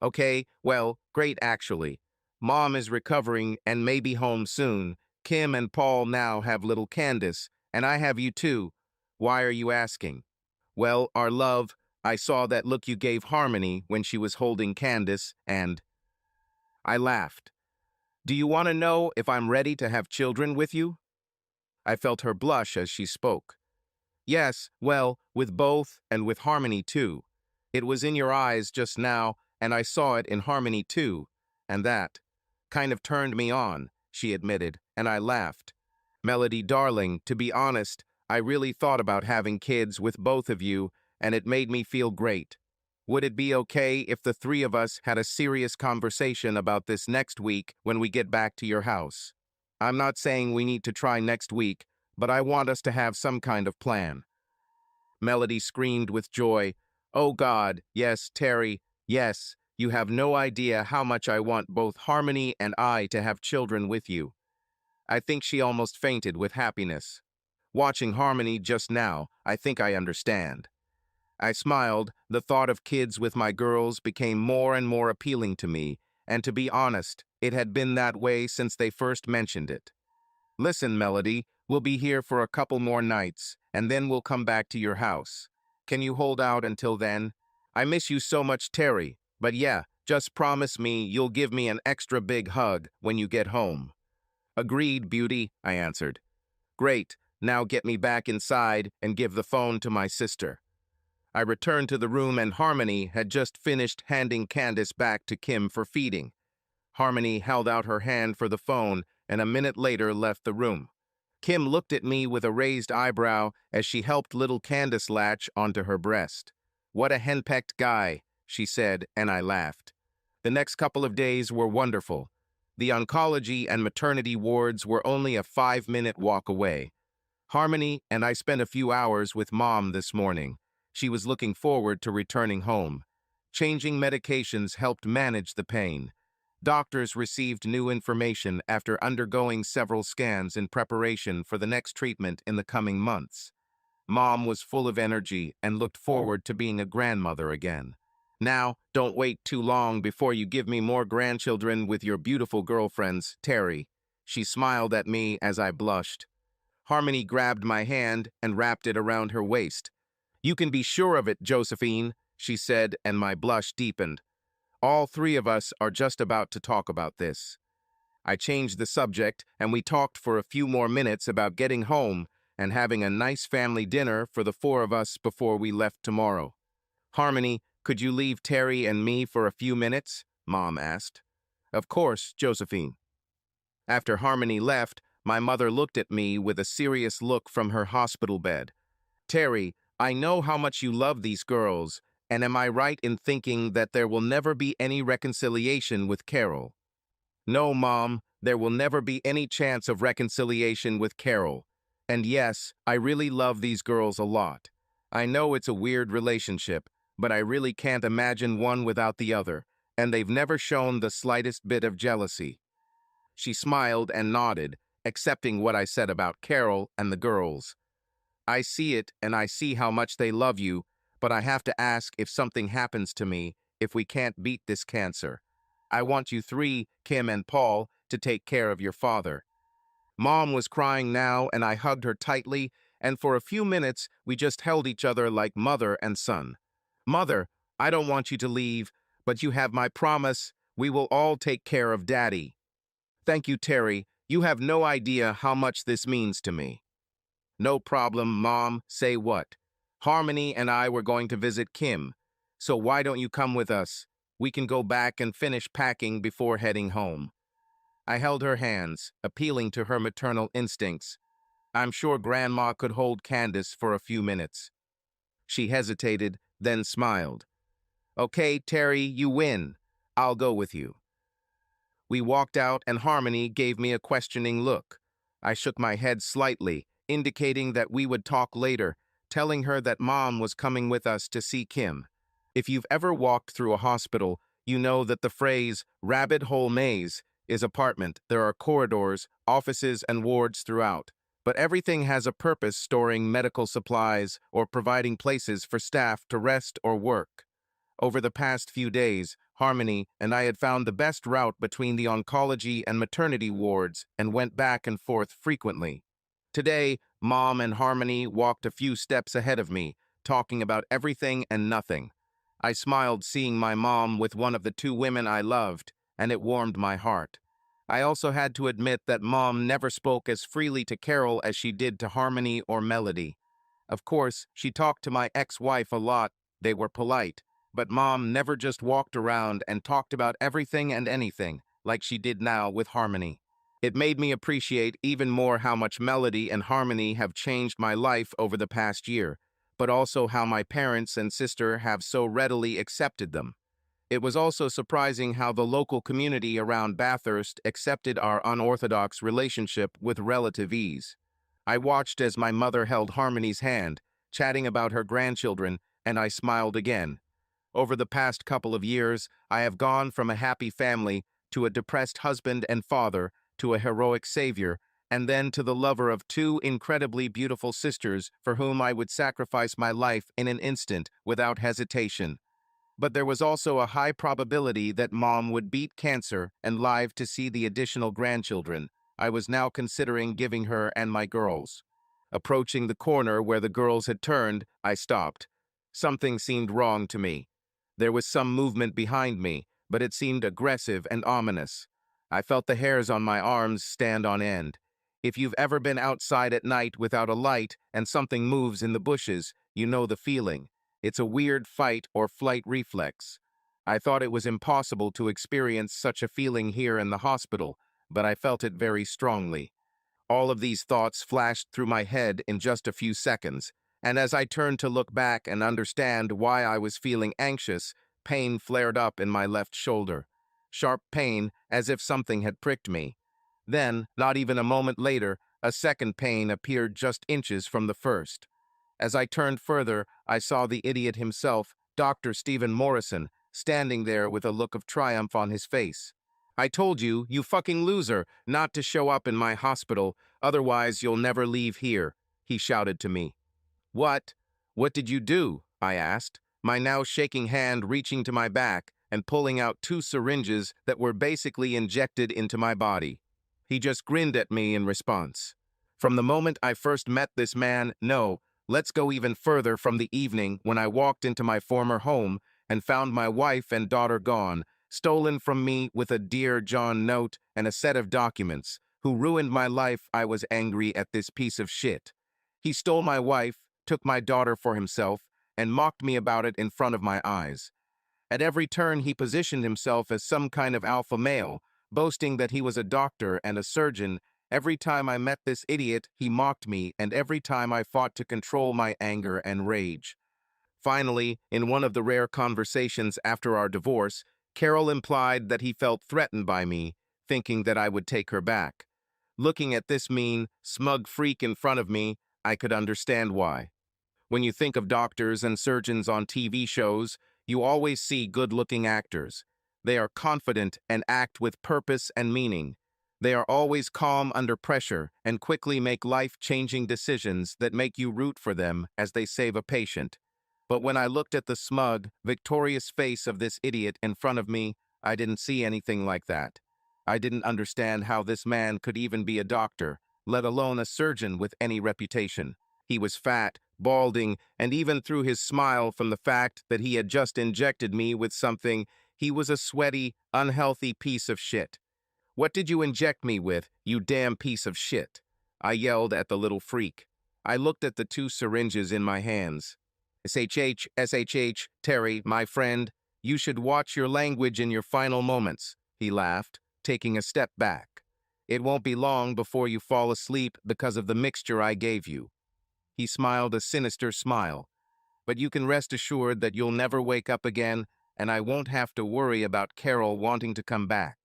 "Okay, well, great actually. Mom is recovering and may be home soon. Kim and Paul now have little Candace, and I have you too. Why are you asking?" "Well, our love, I saw that look you gave Harmony when she was holding Candace, and—" I laughed. "Do you want to know if I'm ready to have children with you?" I felt her blush as she spoke. "Yes, well, with both and with Harmony too. It was in your eyes just now, and I saw it in Harmony too. And that kind of turned me on," she admitted, and I laughed. "Melody, darling, to be honest, I really thought about having kids with both of you, and it made me feel great. Would it be okay if the three of us had a serious conversation about this next week when we get back to your house? I'm not saying we need to try next week, but I want us to have some kind of plan." Melody screamed with joy. "Oh God, yes, Terry, yes. You have no idea how much I want both Harmony and I to have children with you." I think she almost fainted with happiness. Watching Harmony just now, I think I understand. I smiled. The thought of kids with my girls became more and more appealing to me, and to be honest, it had been that way since they first mentioned it. "Listen, Melody, we'll be here for a couple more nights, and then we'll come back to your house. Can you hold out until then? I miss you so much, Terry, but yeah, just promise me you'll give me an extra big hug when you get home." "Agreed, beauty," I answered. "Great, now get me back inside and give the phone to my sister." I returned to the room and Harmony had just finished handing Candace back to Kim for feeding. Harmony held out her hand for the phone and a minute later left the room. Kim looked at me with a raised eyebrow as she helped little Candace latch onto her breast. "What a henpecked guy," she said, and I laughed. The next couple of days were wonderful. The oncology and maternity wards were only a 5-minute walk away. Harmony and I spent a few hours with Mom this morning. She was looking forward to returning home. Changing medications helped manage the pain. Doctors received new information after undergoing several scans in preparation for the next treatment in the coming months. Mom was full of energy and looked forward to being a grandmother again. "Now, don't wait too long before you give me more grandchildren with your beautiful girlfriends, Terry." She smiled at me as I blushed. Harmony grabbed my hand and wrapped it around her waist. "You can be sure of it, Josephine," she said, and my blush deepened. "All three of us are just about to talk about this." I changed the subject, and we talked for a few more minutes about getting home and having a nice family dinner for the four of us before we left tomorrow. "Harmony, could you leave Terry and me for a few minutes?" Mom asked. "Of course, Josephine." After Harmony left, my mother looked at me with a serious look from her hospital bed. "Terry, I know how much you love these girls, and am I right in thinking that there will never be any reconciliation with Carol?" "No, Mom, There will never be any chance of reconciliation with Carol. And yes, I really love these girls a lot. I know it's a weird relationship, but I really can't imagine one without the other, and they've never shown the slightest bit of jealousy. She smiled and nodded, accepting what I said about Carol and the girls. I see it, and I see how much they love you, but I have to ask if something happens to me, if we can't beat this cancer. I want you three, Kim and Paul, to take care of your father. Mom was crying now, and I hugged her tightly, and for a few minutes we just held each other like mother and son. Mother, I don't want you to leave, but you have my promise. We will all take care of Daddy. Thank you, Terry. You have no idea how much this means to me. No problem, Mom. Say what? Harmony and I were going to visit Kim, so why don't you come with us? We can go back and finish packing before heading home. I held her hands, appealing to her maternal instincts. I'm sure Grandma could hold Candace for a few minutes. She hesitated, then smiled. Okay, Terry, you win. I'll go with you. We walked out and Harmony gave me a questioning look. I shook my head slightly, indicating that we would talk later, telling her that Mom was coming with us to see Kim. If you've ever walked through a hospital, you know that the phrase rabbit hole maze is apartment. There are corridors, offices, and wards throughout. But everything has a purpose, storing medical supplies or providing places for staff to rest or work. Over the past few days, Harmony and I had found the best route between the oncology and maternity wards and went back and forth frequently. Today, Mom and Harmony walked a few steps ahead of me, talking about everything and nothing. I smiled seeing my mom with one of the two women I loved, and it warmed my heart. I also had to admit that Mom never spoke as freely to Carol as she did to Harmony or Melody. Of course, she talked to my ex-wife a lot. They were polite. But Mom never just walked around and talked about everything and anything, like she did now with Harmony. It made me appreciate even more how much Melody and Harmony have changed my life over the past year, but also how my parents and sister have so readily accepted them. It was also surprising how the local community around Bathurst accepted our unorthodox relationship with relative ease. I watched as my mother held Harmony's hand, chatting about her grandchildren, and I smiled again. Over the past couple of years, I have gone from a happy family to a depressed husband and father to a heroic savior, and then to the lover of two incredibly beautiful sisters for whom I would sacrifice my life in an instant without hesitation. But there was also a high probability that Mom would beat cancer and live to see the additional grandchildren I was now considering giving her and my girls. Approaching the corner where the girls had turned, I stopped. Something seemed wrong to me. There was some movement behind me, but it seemed aggressive and ominous. I felt the hairs on my arms stand on end. If you've ever been outside at night without a light and something moves in the bushes, you know the feeling. It's a weird fight or flight reflex. I thought it was impossible to experience such a feeling here in the hospital, but I felt it very strongly. All of these thoughts flashed through my head in just a few seconds, and as I turned to look back and understand why I was feeling anxious, pain flared up in my left shoulder. Sharp pain, as if something had pricked me. Then, not even a moment later, a second pain appeared just inches from the first. As I turned further, I saw the idiot himself, Dr. Stephen Morrison, standing there with a look of triumph on his face. I told you, you fucking loser, not to show up in my hospital, otherwise you'll never leave here, he shouted to me. What? What did you do? I asked, my now shaking hand reaching to my back and pulling out two syringes that were basically injected into my body. He just grinned at me in response. From the moment I first met this man, no, let's go even further from the evening when I walked into my former home and found my wife and daughter gone, stolen from me with a Dear John note and a set of documents. Who ruined my life, I was angry at this piece of shit. He stole my wife, took my daughter for himself, and mocked me about it in front of my eyes. At every turn he positioned himself as some kind of alpha male, boasting that he was a doctor and a surgeon. Every time I met this idiot, he mocked me, and every time I fought to control my anger and rage. Finally, in one of the rare conversations after our divorce, Carol implied that he felt threatened by me, thinking that I would take her back. Looking at this mean, smug freak in front of me, I could understand why. When you think of doctors and surgeons on TV shows, you always see good-looking actors. They are confident and act with purpose and meaning. They are always calm under pressure and quickly make life-changing decisions that make you root for them as they save a patient. But when I looked at the smug, victorious face of this idiot in front of me, I didn't see anything like that. I didn't understand how this man could even be a doctor, let alone a surgeon with any reputation. He was fat, balding, and even through his smile from the fact that he had just injected me with something, he was a sweaty, unhealthy piece of shit. "What did you inject me with, you damn piece of shit?" I yelled at the little freak. I looked at the two syringes in my hands. SHH, Terry, my friend, you should watch your language in your final moments," he laughed, taking a step back. "It won't be long before you fall asleep because of the mixture I gave you." He smiled a sinister smile. "But you can rest assured that you'll never wake up again, and I won't have to worry about Carol wanting to come back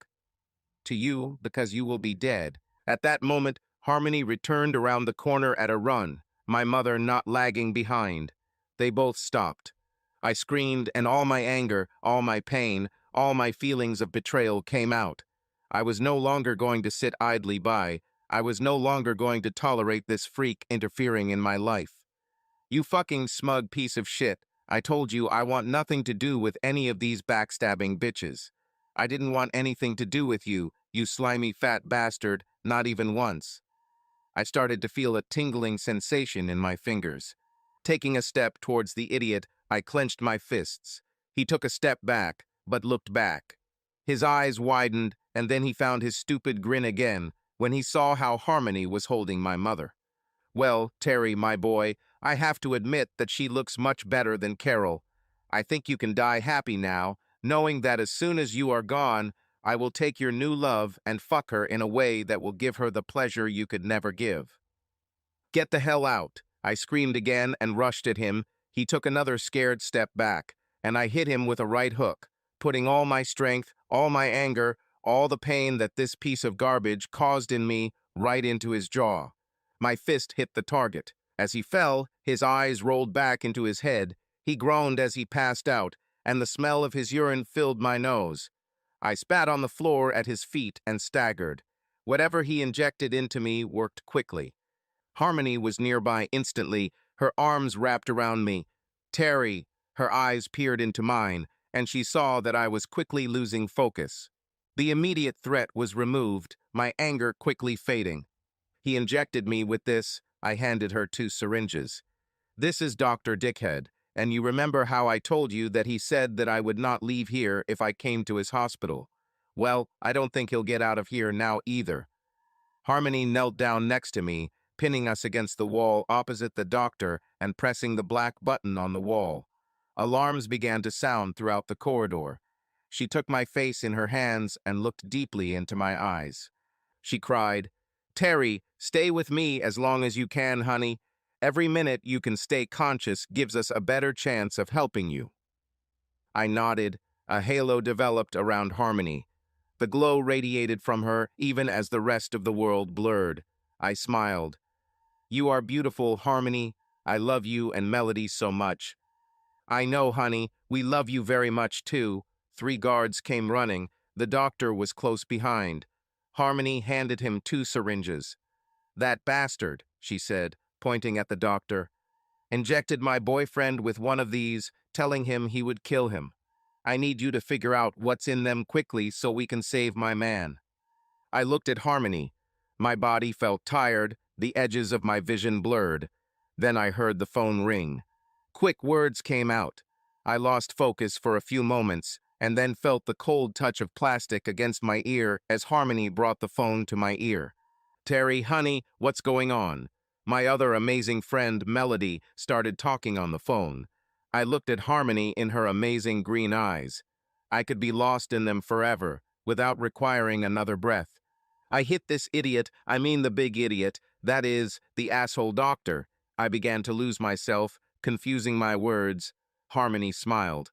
to you because you will be dead." At that moment, Harmony returned around the corner at a run, my mother not lagging behind. They both stopped. I screamed, and all my anger, all my pain, all my feelings of betrayal came out. I was no longer going to sit idly by. I was no longer going to tolerate this freak interfering in my life. "You fucking smug piece of shit. I told you I want nothing to do with any of these backstabbing bitches. I didn't want anything to do with you, you slimy fat bastard, not even once." I started to feel a tingling sensation in my fingers. Taking a step towards the idiot, I clenched my fists. He took a step back, but looked back. His eyes widened, and then he found his stupid grin again when he saw how Harmony was holding my mother. "Well, Terry, my boy, I have to admit that she looks much better than Carol. I think you can die happy now, knowing that as soon as you are gone, I will take your new love and fuck her in a way that will give her the pleasure you could never give." "Get the hell out!" I screamed again and rushed at him. He took another scared step back, and I hit him with a right hook, putting all my strength, all my anger, all the pain that this piece of garbage caused in me right into his jaw. My fist hit the target. As he fell, his eyes rolled back into his head. He groaned as he passed out, and the smell of his urine filled my nose. I spat on the floor at his feet and staggered. Whatever he injected into me worked quickly. Harmony was nearby instantly, her arms wrapped around me. "Terry," her eyes peered into mine, and she saw that I was quickly losing focus. The immediate threat was removed, my anger quickly fading. "He injected me with this." I handed her 2 syringes. "This is Dr. Dickhead, and you remember how I told you that he said that I would not leave here if I came to his hospital? Well, I don't think he'll get out of here now either." Harmony knelt down next to me, pinning us against the wall opposite the doctor and pressing the black button on the wall. Alarms began to sound throughout the corridor. She took my face in her hands and looked deeply into my eyes. She cried, "Terry, stay with me as long as you can, honey. Every minute you can stay conscious gives us a better chance of helping you." I nodded. A halo developed around Harmony. The glow radiated from her even as the rest of the world blurred. I smiled. "You are beautiful, Harmony. I love you and Melody so much." "I know, honey. We love you very much, too." 3 guards came running. The doctor was close behind. Harmony handed him 2 syringes. "That bastard," she said, pointing at the doctor, "injected my boyfriend with one of these, telling him he would kill him. I need you to figure out what's in them quickly so we can save my man." I looked at Harmony. My body felt tired, the edges of my vision blurred. Then I heard the phone ring. Quick words came out. I lost focus for a few moments, and then felt the cold touch of plastic against my ear as Harmony brought the phone to my ear. "Terry, honey, what's going on?" My other amazing friend, Melody, started talking on the phone. I looked at Harmony in her amazing green eyes. I could be lost in them forever, without requiring another breath. "I hit this idiot, I mean the big idiot, that is, the asshole doctor." I began to lose myself, confusing my words. Harmony smiled.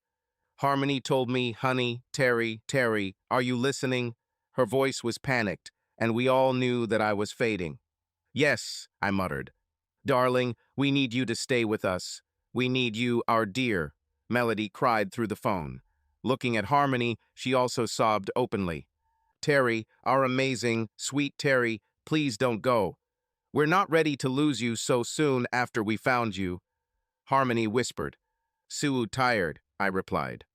"Harmony told me, honey, Terry, are you listening?" Her voice was panicked, and we all knew that I was fading. "Yes," I muttered. "Darling, we need you to stay with us. We need you, our dear," Melody cried through the phone. Looking at Harmony, she also sobbed openly. "Terry, our amazing, sweet Terry, please don't go. We're not ready to lose you so soon after we found you," Harmony whispered. "Sue tired," I replied.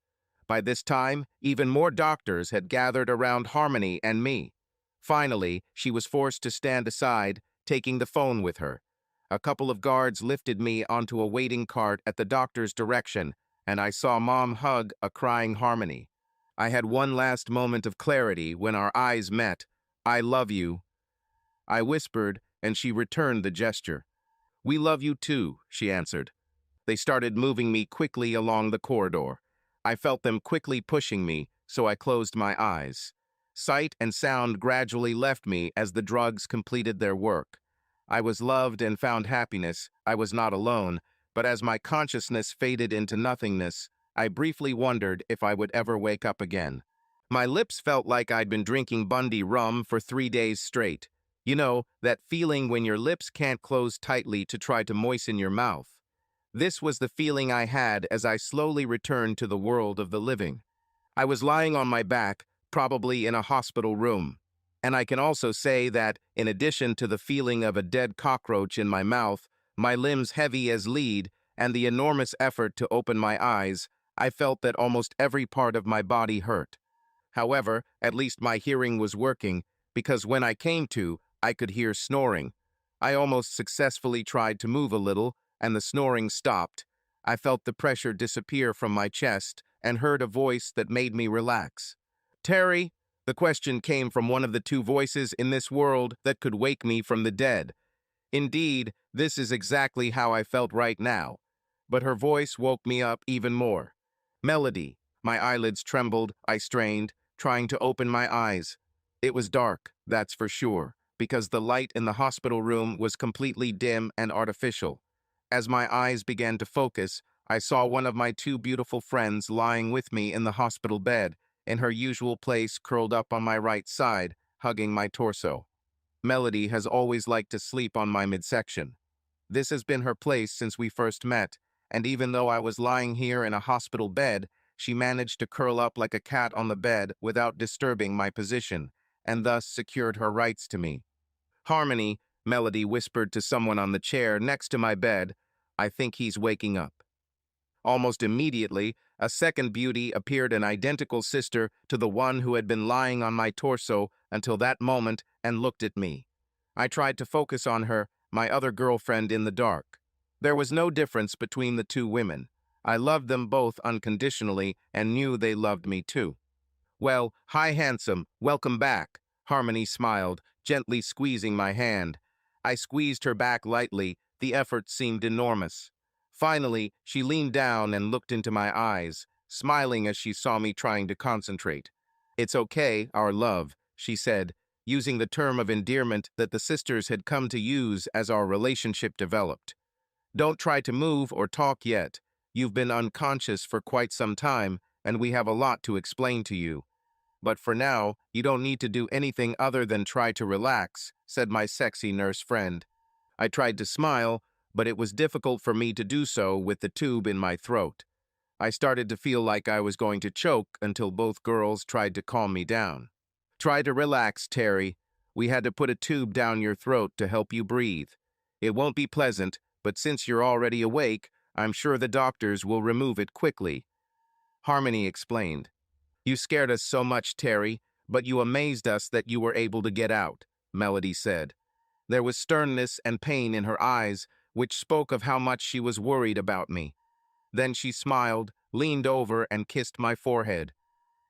By this time, even more doctors had gathered around Harmony and me. Finally, she was forced to stand aside, taking the phone with her. A couple of guards lifted me onto a waiting cart at the doctor's direction, and I saw Mom hug a crying Harmony. I had one last moment of clarity when our eyes met. "I love you," I whispered, and she returned the gesture. "We love you too," she answered. They started moving me quickly along the corridor. I felt them quickly pushing me, so I closed my eyes. Sight and sound gradually left me as the drugs completed their work. I was loved and found happiness. I was not alone, but as my consciousness faded into nothingness, I briefly wondered if I would ever wake up again. My lips felt like I'd been drinking Bundy rum for 3 days straight. You know, that feeling when your lips can't close tightly to try to moisten your mouth. This was the feeling I had as I slowly returned to the world of the living. I was lying on my back, probably in a hospital room. And I can also say that, in addition to the feeling of a dead cockroach in my mouth, my limbs heavy as lead, and the enormous effort to open my eyes, I felt that almost every part of my body hurt. However, at least my hearing was working, because when I came to, I could hear snoring. I almost successfully tried to move a little, and the snoring stopped. I felt the pressure disappear from my chest and heard a voice that made me relax. "Terry?" The question came from one of the two voices in this world that could wake me from the dead. Indeed, this is exactly how I felt right now. But her voice woke me up even more. "Melody." My eyelids trembled, I strained, trying to open my eyes. It was dark, that's for sure, because the light in the hospital room was completely dim and artificial. As my eyes began to focus, I saw one of my two beautiful friends lying with me in the hospital bed, in her usual place curled up on my right side, hugging my torso. Melody has always liked to sleep on my midsection. This has been her place since we first met, and even though I was lying here in a hospital bed, she managed to curl up like a cat on the bed without disturbing my position, and thus secured her rights to me. "Harmony," Melody whispered to someone on the chair next to my bed, "I think he's waking up." Almost immediately, a second beauty appeared, an identical sister to the one who had been lying on my torso until that moment, and looked at me. I tried to focus on her, my other girlfriend, in the dark. There was no difference between the two women. I loved them both unconditionally and knew they loved me too. "Well, hi handsome, welcome back," Harmony smiled, gently squeezing my hand. I squeezed her back lightly, the effort seemed enormous. Finally, she leaned down and looked into my eyes, smiling as she saw me trying to concentrate. "It's okay, our love," she said, using the term of endearment that the sisters had come to use as our relationship developed. "Don't try to move or talk yet. You've been unconscious for quite some time, and we have a lot to explain to you. But for now, you don't need to do anything other than try to relax," said my sexy nurse friend. I tried to smile, but it was difficult for me to do so with the tube in my throat. I started to feel like I was going to choke until both girls tried to calm me down. "Try to relax, Terry. We had to put a tube down your throat to help you breathe. It won't be pleasant, but since you're already awake, I'm sure the doctors will remove it quickly," Harmony explained. "You scared us so much, Terry, but you amazed us that you were able to get out," Melody said. There was sternness and pain in her eyes, which spoke of how much she was worried about me. Then she smiled, leaned over, and kissed my forehead.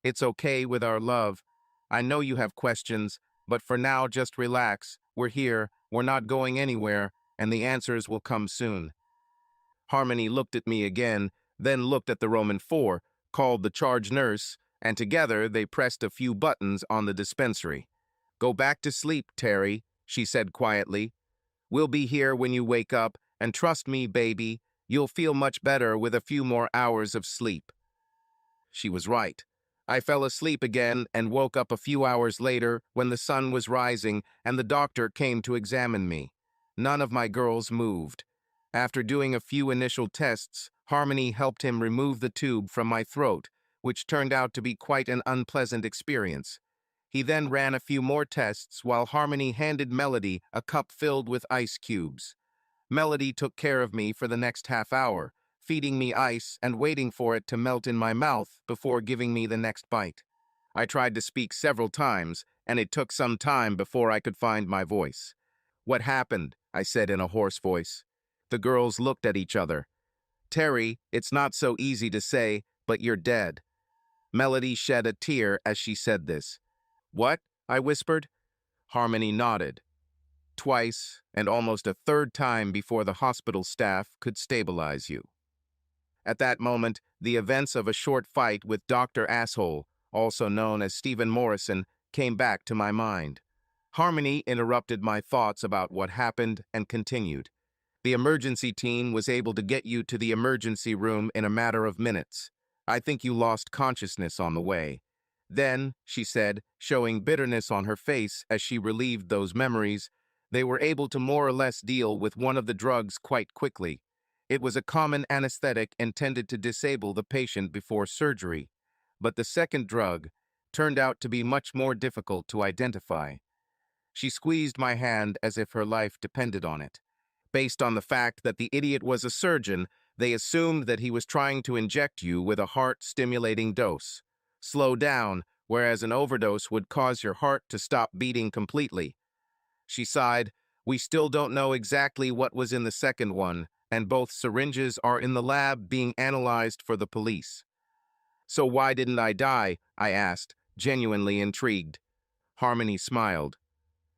"It's okay with our love. I know you have questions, but for now just relax. We're here, we're not going anywhere, and the answers will come soon." Harmony looked at me again, then looked at the Roman 4, called the charge nurse, and together they pressed a few buttons on the dispensary. "Go back to sleep, Terry," she said quietly. "We'll be here when you wake up, and trust me, baby, you'll feel much better with a few more hours of sleep." She was right. I fell asleep again and woke up a few hours later when the sun was rising and the doctor came to examine me. None of my girls moved. After doing a few initial tests, Harmony helped him remove the tube from my throat, which turned out to be quite an unpleasant experience. He then ran a few more tests while Harmony handed Melody a cup filled with ice cubes. Melody took care of me for the next half hour, feeding me ice and waiting for it to melt in my mouth before giving me the next bite. I tried to speak several times, and it took some time before I could find my voice. "What happened?" I said in a hoarse voice. The girls looked at each other. "Terry, it's not so easy to say, but you're dead." Melody shed a tear as she said this. "What?" I whispered. Harmony nodded. Twice, and almost a third time before the hospital staff could stabilize you. At that moment, the events of a short fight with Dr. Asshole, also known as Stephen Morrison, came back to my mind. Harmony interrupted my thoughts about what happened and continued. "The emergency team was able to get you to the emergency room in a matter of minutes. I think you lost consciousness on the way. Then," she said, showing bitterness on her face as she relieved those memories, "they were able to more or less deal with one of the drugs quite quickly. It was a common anesthetic intended to disable the patient before surgery. But the second drug turned out to be much more difficult to identify." She squeezed my hand as if her life depended on it. "Based on the fact that the idiot was a surgeon, they assumed that he was trying to inject you with a heart-stimulating dose. Slow down, whereas an overdose would cause your heart to stop beating completely." She sighed. "We still don't know exactly what was in the second one, and both syringes are in the lab being analyzed for the police." "So why didn't I die?" I asked, genuinely intrigued. Harmony smiled.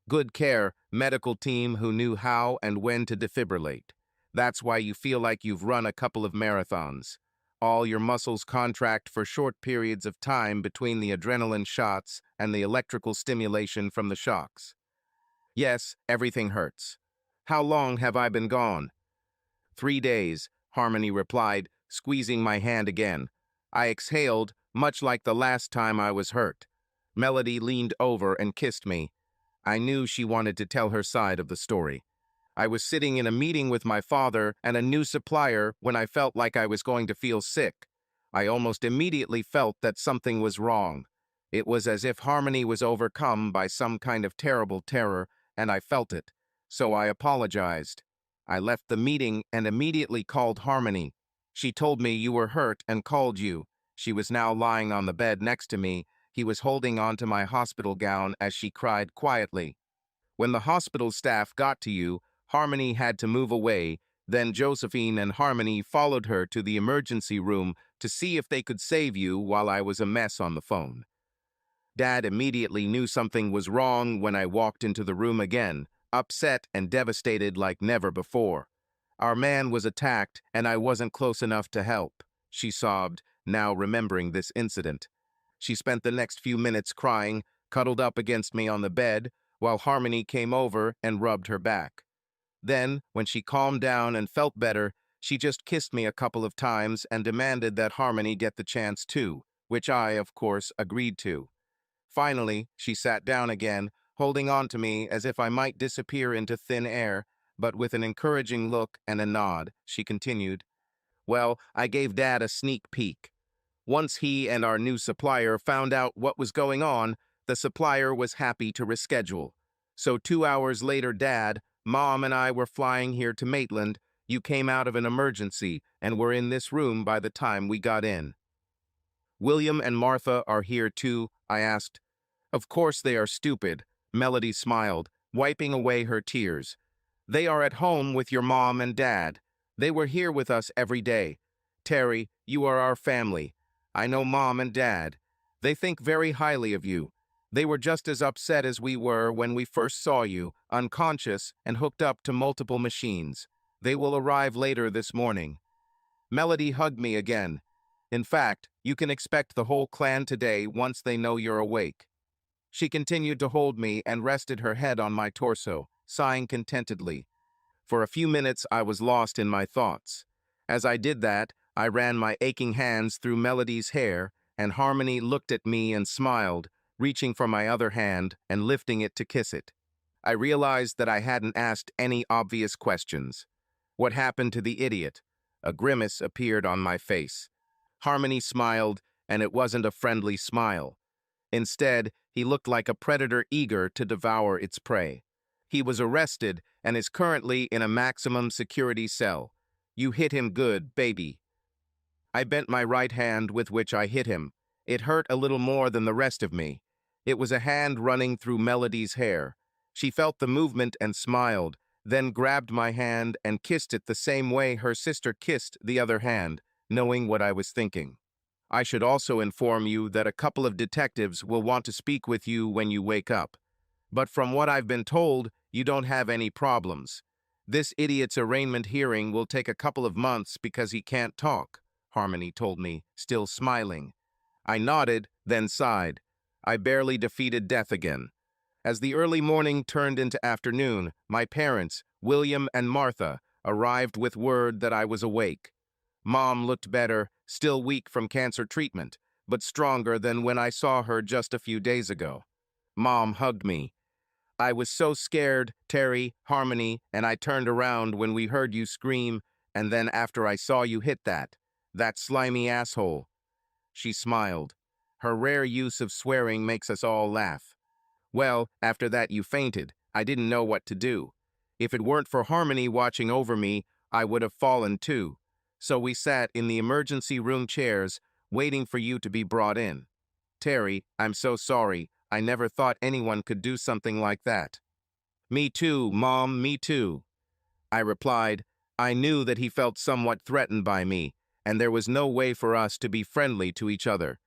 "Good care, medical team who knew how and when to defibrillate. That's why you feel like you've run a couple of marathons. All your muscles contract for short periods of time between the adrenaline shots and the electrical stimulation from the shocks. Yes, everything hurts. How long have I been gone?" "3 days," Harmony replied, squeezing my hand again. I exhaled, much like the last time I was hurt. Melody leaned over and kissed me. I knew she wanted to tell her side of the story. "I was sitting in a meeting with my father and a new supplier when I felt like I was going to feel sick. I almost immediately felt that something was wrong. It was as if Harmony was overcome by some kind of terrible terror, and I felt it. So I apologized. I left the meeting and immediately called Harmony. She told me you were hurt and called you. She was now lying on the bed next to me. He was holding onto my hospital gown as she cried quietly. When the hospital staff got to you, Harmony had to move away. Then Josephine and Harmony followed her to the emergency room to see if they could save you while I was a mess on the phone. Dad immediately knew something was wrong when I walked into the room again, upset and devastated like never before. Our man was attacked and I wasn't close enough to help," she sobbed, now remembering this incident. She spent the next few minutes crying, cuddled up against me on the bed, while Harmony came over and rubbed her back. Then, when she calmed down and felt better, she just kissed me a couple of times and demanded that Harmony get the chance too, which I, of course, agreed to. Finally, she sat down again, holding on to me as if I might disappear into thin air, but with an encouraging look and a nod, she continued, "Well, I gave Dad a sneak peek. Once he and our new supplier found out what was going on, the supplier was happy to reschedule. So 2 hours later, Dad, Mom, and I were flying here to Maitland. You came out of an emergency and were in this room by the time we got in." "William and Martha are here too?" I asked. "Of course they are, stupid," Melody smiled, wiping away her tears. "They are at home with your mom and dad. They were here with us every day. Terry, you are our family. I know Mom and Dad. They think very highly of you. They were just as upset as we were when we first saw you, unconscious and hooked up to multiple machines. They will arrive later this morning." Melody hugged me again. "In fact, you can expect the whole clan today once they know you're awake." She continued to hold me and rested her head on my torso, sighing contentedly. For a few minutes, I was lost in my thoughts. As I did that, I ran my aching hands through Melody's hair, and Harmony looked at me and smiled, reaching for my other hand and lifting it to kiss it. I realized that I hadn't asked any obvious questions. What happened to the idiot? A grimace appeared on my face. Harmony smiled, and it wasn't a friendly smile. Instead, he looked like a predator eager to devour its prey. He was arrested and is currently in a maximum security cell. You hit him good, baby. I bent my right hand with which I hit him. It hurt a little more than the rest of me. It was a hand running through Melody's hair. She felt the movement and smiled, then grabbed my hand and kissed it the same way her sister kissed the other hand, knowing what I was thinking. I should also inform you that a couple of detectives will want to speak with you when you wake up. But from what I've been told, you don't have any problems. This idiot's arraignment hearing will take a couple of months because he can't talk, Harmony told me, still smiling. I nodded, then sighed. I barely defeated death again. As the early morning turned into afternoon, my parents, William and Martha, arrived with word that I was awake. Mom looked better, still weak from cancer treatment, but stronger than when I saw her just a few days ago. Mom hugged me. I was so scared, Terry, Harmony, and I turned around when we heard you scream, and then after I saw you hit that slimy asshole. She smiled. Her rare use of swearing makes us all laugh. Well, after that you fainted. I didn't know what to do. If it weren't for Harmony watching over me, I would have fallen too. So we sat in the emergency room chairs, waiting for you to be brought in. Terry, I'm so sorry. I never thought anyone could do something like that. Me too, Mom, me too. I replied. I knew that he felt somewhat threatened by me, and there was no way for us to be friendly to each other.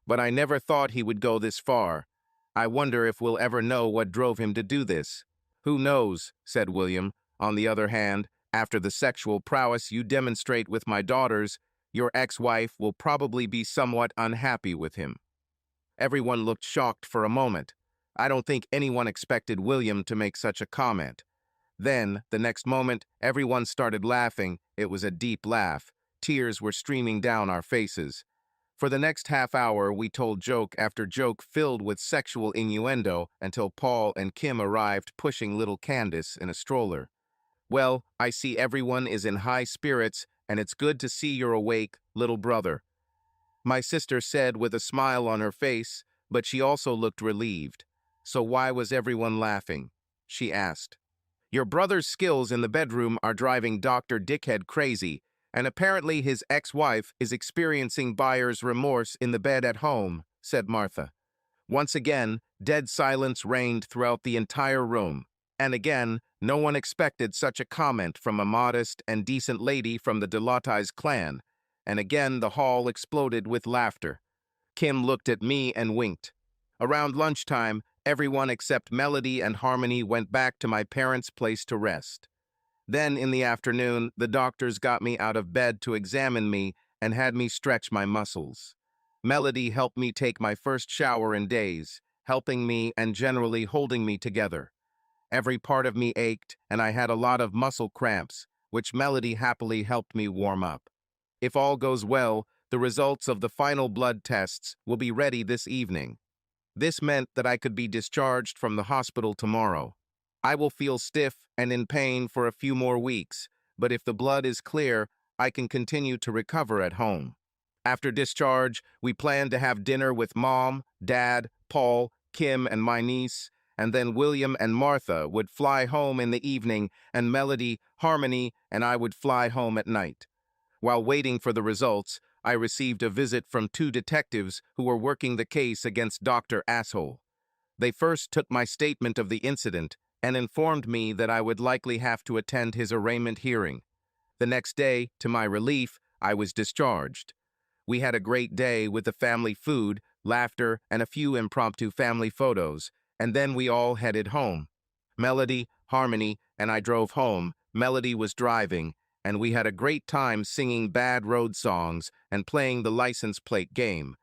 But I never thought he would go this far. I wonder if we'll ever know what drove him to do this. Who knows, said William. On the other hand, after the sexual prowess you demonstrate with my daughters, your ex-wife will probably be somewhat unhappy with him. Everyone looked shocked for a moment. I don't think anyone expected William to make such a comment. Then, the next moment, everyone started laughing. It was a deep laugh. Tears were streaming down our faces. For the next half hour, we told joke after joke filled with sexual innuendo until Paul and Kim arrived pushing little Candace in a stroller. Well, I see everyone is in high spirits, and it's good to see you're awake, little brother, my sister said with a smile on her face, but she also looked relieved. So why was everyone laughing? She asked. Your brother's skills in the bedroom are driving Dr. Dickhead crazy, and apparently his ex-wife is experiencing buyer's remorse in the bed at home, said Martha. Once again, dead silence reigned throughout the entire room. And again, no one expected such a comment from a modest and decent lady from the Delotais clan. And again the hall exploded with laughter. Kim looked at me and winked. Around lunchtime, everyone except Melody and Harmony went back to my parents' place to rest. Then in the afternoon, the doctors got me out of bed to examine me and had me stretch my muscles. Melody helped me take my first shower in days, helping me and generally holding me together. Every part of me ached, and I had a lot of muscle cramps, which Melody happily helped me warm up. If all goes well, the results of the final blood tests will be ready this evening. This meant that I could be discharged from the hospital tomorrow. I will feel stiff and in pain for a few more weeks, but if the blood is clear, I can continue to recover at home. After discharge, we plan to have dinner with Mom, Dad, Paul, Kim, and my niece, and then William and Martha would fly home in the evening, and Melody, Harmony, and I would fly home at night. While waiting for the results, I received a visit from 2 detectives who were working the case against Dr. Asshole. They first took my statement of the incident and informed me that I would likely have to attend his arraignment hearing. The next day, to my relief, I was discharged. We had a great day with the family food, laughter, and a few impromptu family photos, and then we all headed home. Melody, Harmony, and I drove home. Melody was driving, and we had a great time singing bad road songs and playing the license plate game.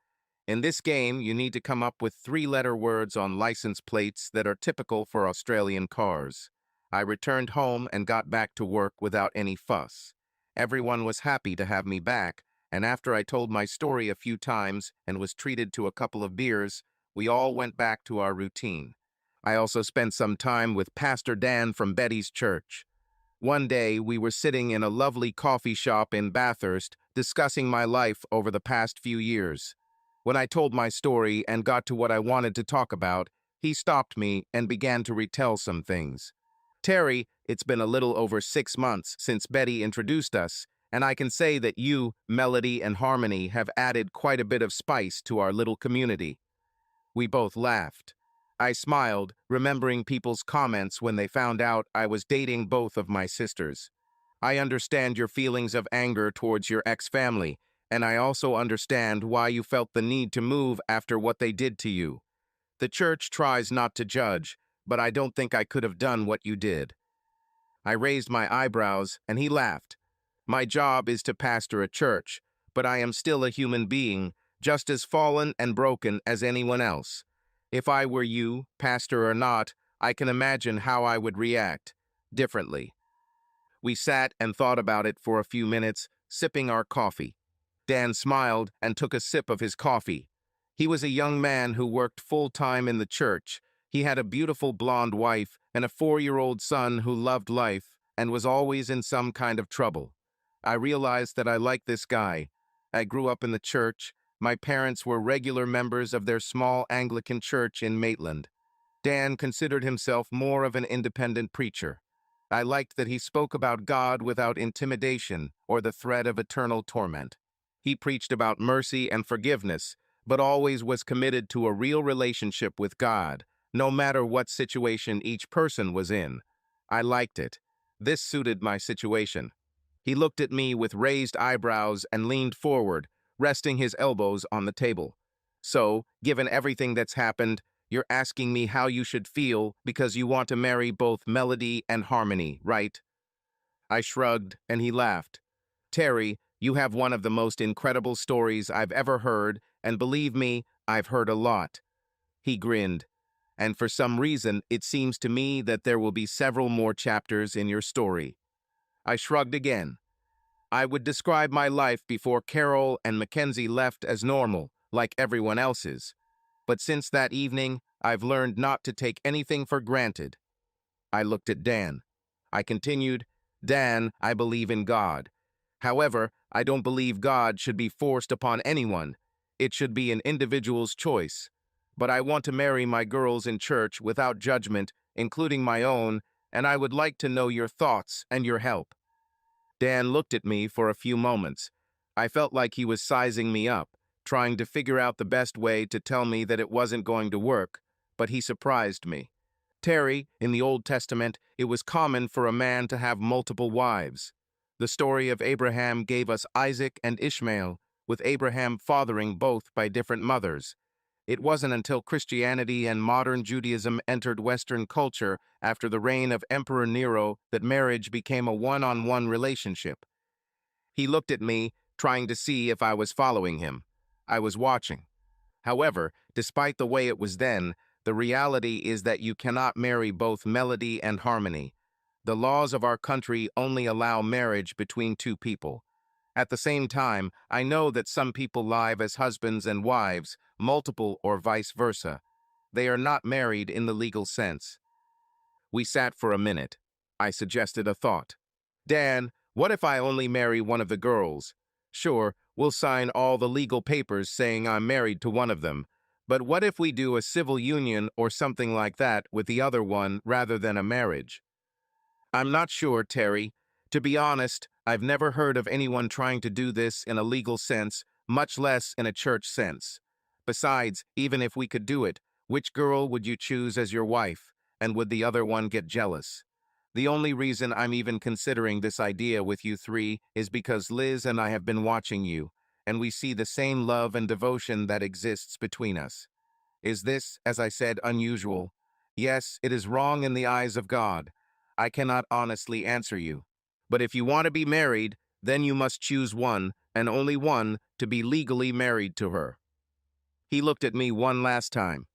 In this game, you need to come up with 3-letter words on license plates that are typical for Australian cars. I returned home and got back to work without any fuss. Everyone was happy to have me back, and after I told my story a few times and was treated to a couple of beers, we all went back to our routine. I also spent some time with Pastor Dan from Betty's church. One day, we were sitting in a lovely coffee shop in Bathurst discussing my life over the past few years. When I told my story and got to what I wanted to talk about, he stopped me and began to retell some things. Terry, it's been a little over 6 months since Betty introduced us, and I can say that you, Melody, and Harmony have added quite a bit of spice to our little community. We both laughed. I smiled, remembering people's comments when they found out I was dating both of my sisters. I understand your feelings of anger towards your ex-family, and I also understand why you felt the need to move after what they did to you. The church tries not to judge, but I don't think I could have done what you did. I raised my eyebrows, and he laughed. My job is to pastor a church, but I am still a human being, just as fallen and broken as anyone else. If I were you, pastor or not, I can imagine how I would react differently. We sat and thought about it for a few minutes, sipping our coffee. Dan smiled and took a sip of his coffee. He was a young man who worked full-time in the church. He had a beautiful blonde wife and a 4-year-old son who loved life and was always in some kind of trouble. I realized that I liked this guy. I grew up in the church. My parents were regular members of their small Anglican church in Maitland. Dan considered himself more of an independent preacher. I liked that he spoke about God without intimidation or the threat of eternal torment. He preached about mercy and forgiveness, but always was committed to a real relationship with God, no matter what situation each person was in. I liked it. This suited my situation. He looked at me with raised eyebrows and leaned forward, resting his elbows on the table. So, given everything that's happened, you're asking me how you should feel because you want to marry both Melody and Harmony, right? I shrugged, and he laughed. Terry, you have one of the most incredible stories I've ever heard, and believe me, I've heard a lot. He grinned. And for some reason, it seems to me that there will be several more chapters in your story. I shrugged again. I would describe my life before Carol and Mackenzie left as normal, like everyone else's. But since that evening, I've learned not to take anything for granted. I looked at Dan. I continued, Dan, I believe in God. However, I don't believe God should be forced upon anyone. It should be an individual's choice. But I want to marry my girls in church without judgment, including my own, and I would like to know your thoughts and your help. Dan looked at me for a few moments. I felt like he was sizing me up, trying to figure out the best way to tell me that it wasn't going to work, but he surprised me. Terry, in the Old Testament, it was common for a man to have multiple wives. The story of Abraham gave us Isaac and Ishmael, with Abraham fathering both by different mothers. It wasn't until Christianity and modern Judaism entered Western culture after the reign of Emperor Nero that marriage became a one-on-one relationship. He looked at me, trying to see if I was following him. I was watching. However, despite the way it was then, the reality is that you cannot marry both Melody and Harmony. The laws of our country only allow marriage between two people. At the same time, I know that some people live as husbands and wives, multiple or vice versa. They are not married in the legal sense. We sat for a minute. I suggested a thought. Dan, what if I only marry one of the girls? Sure, we'll sign all the legal papers saying I'm married to one of them. But what if we do a civil union or something like that with the other one rather than a marriage? I'm not sure, Terry. To be honest, I've never heard of anyone trying to do this in a legal sense, much less in a church sense. Besides, even if we could do it, which girl would you choose as your wife, and would the other one get jealous? The only reason I'm even considering this idea with you three is because Liz and I have been watching you, and we see the same love and devotion that exists between us. Is this, as I said, unusual? Yes, it is wrong in the eyes of God. I cannot honestly answer you. But if you want to be married, then you must choose one, and only one, to be legally married to her. He looked at me one last time.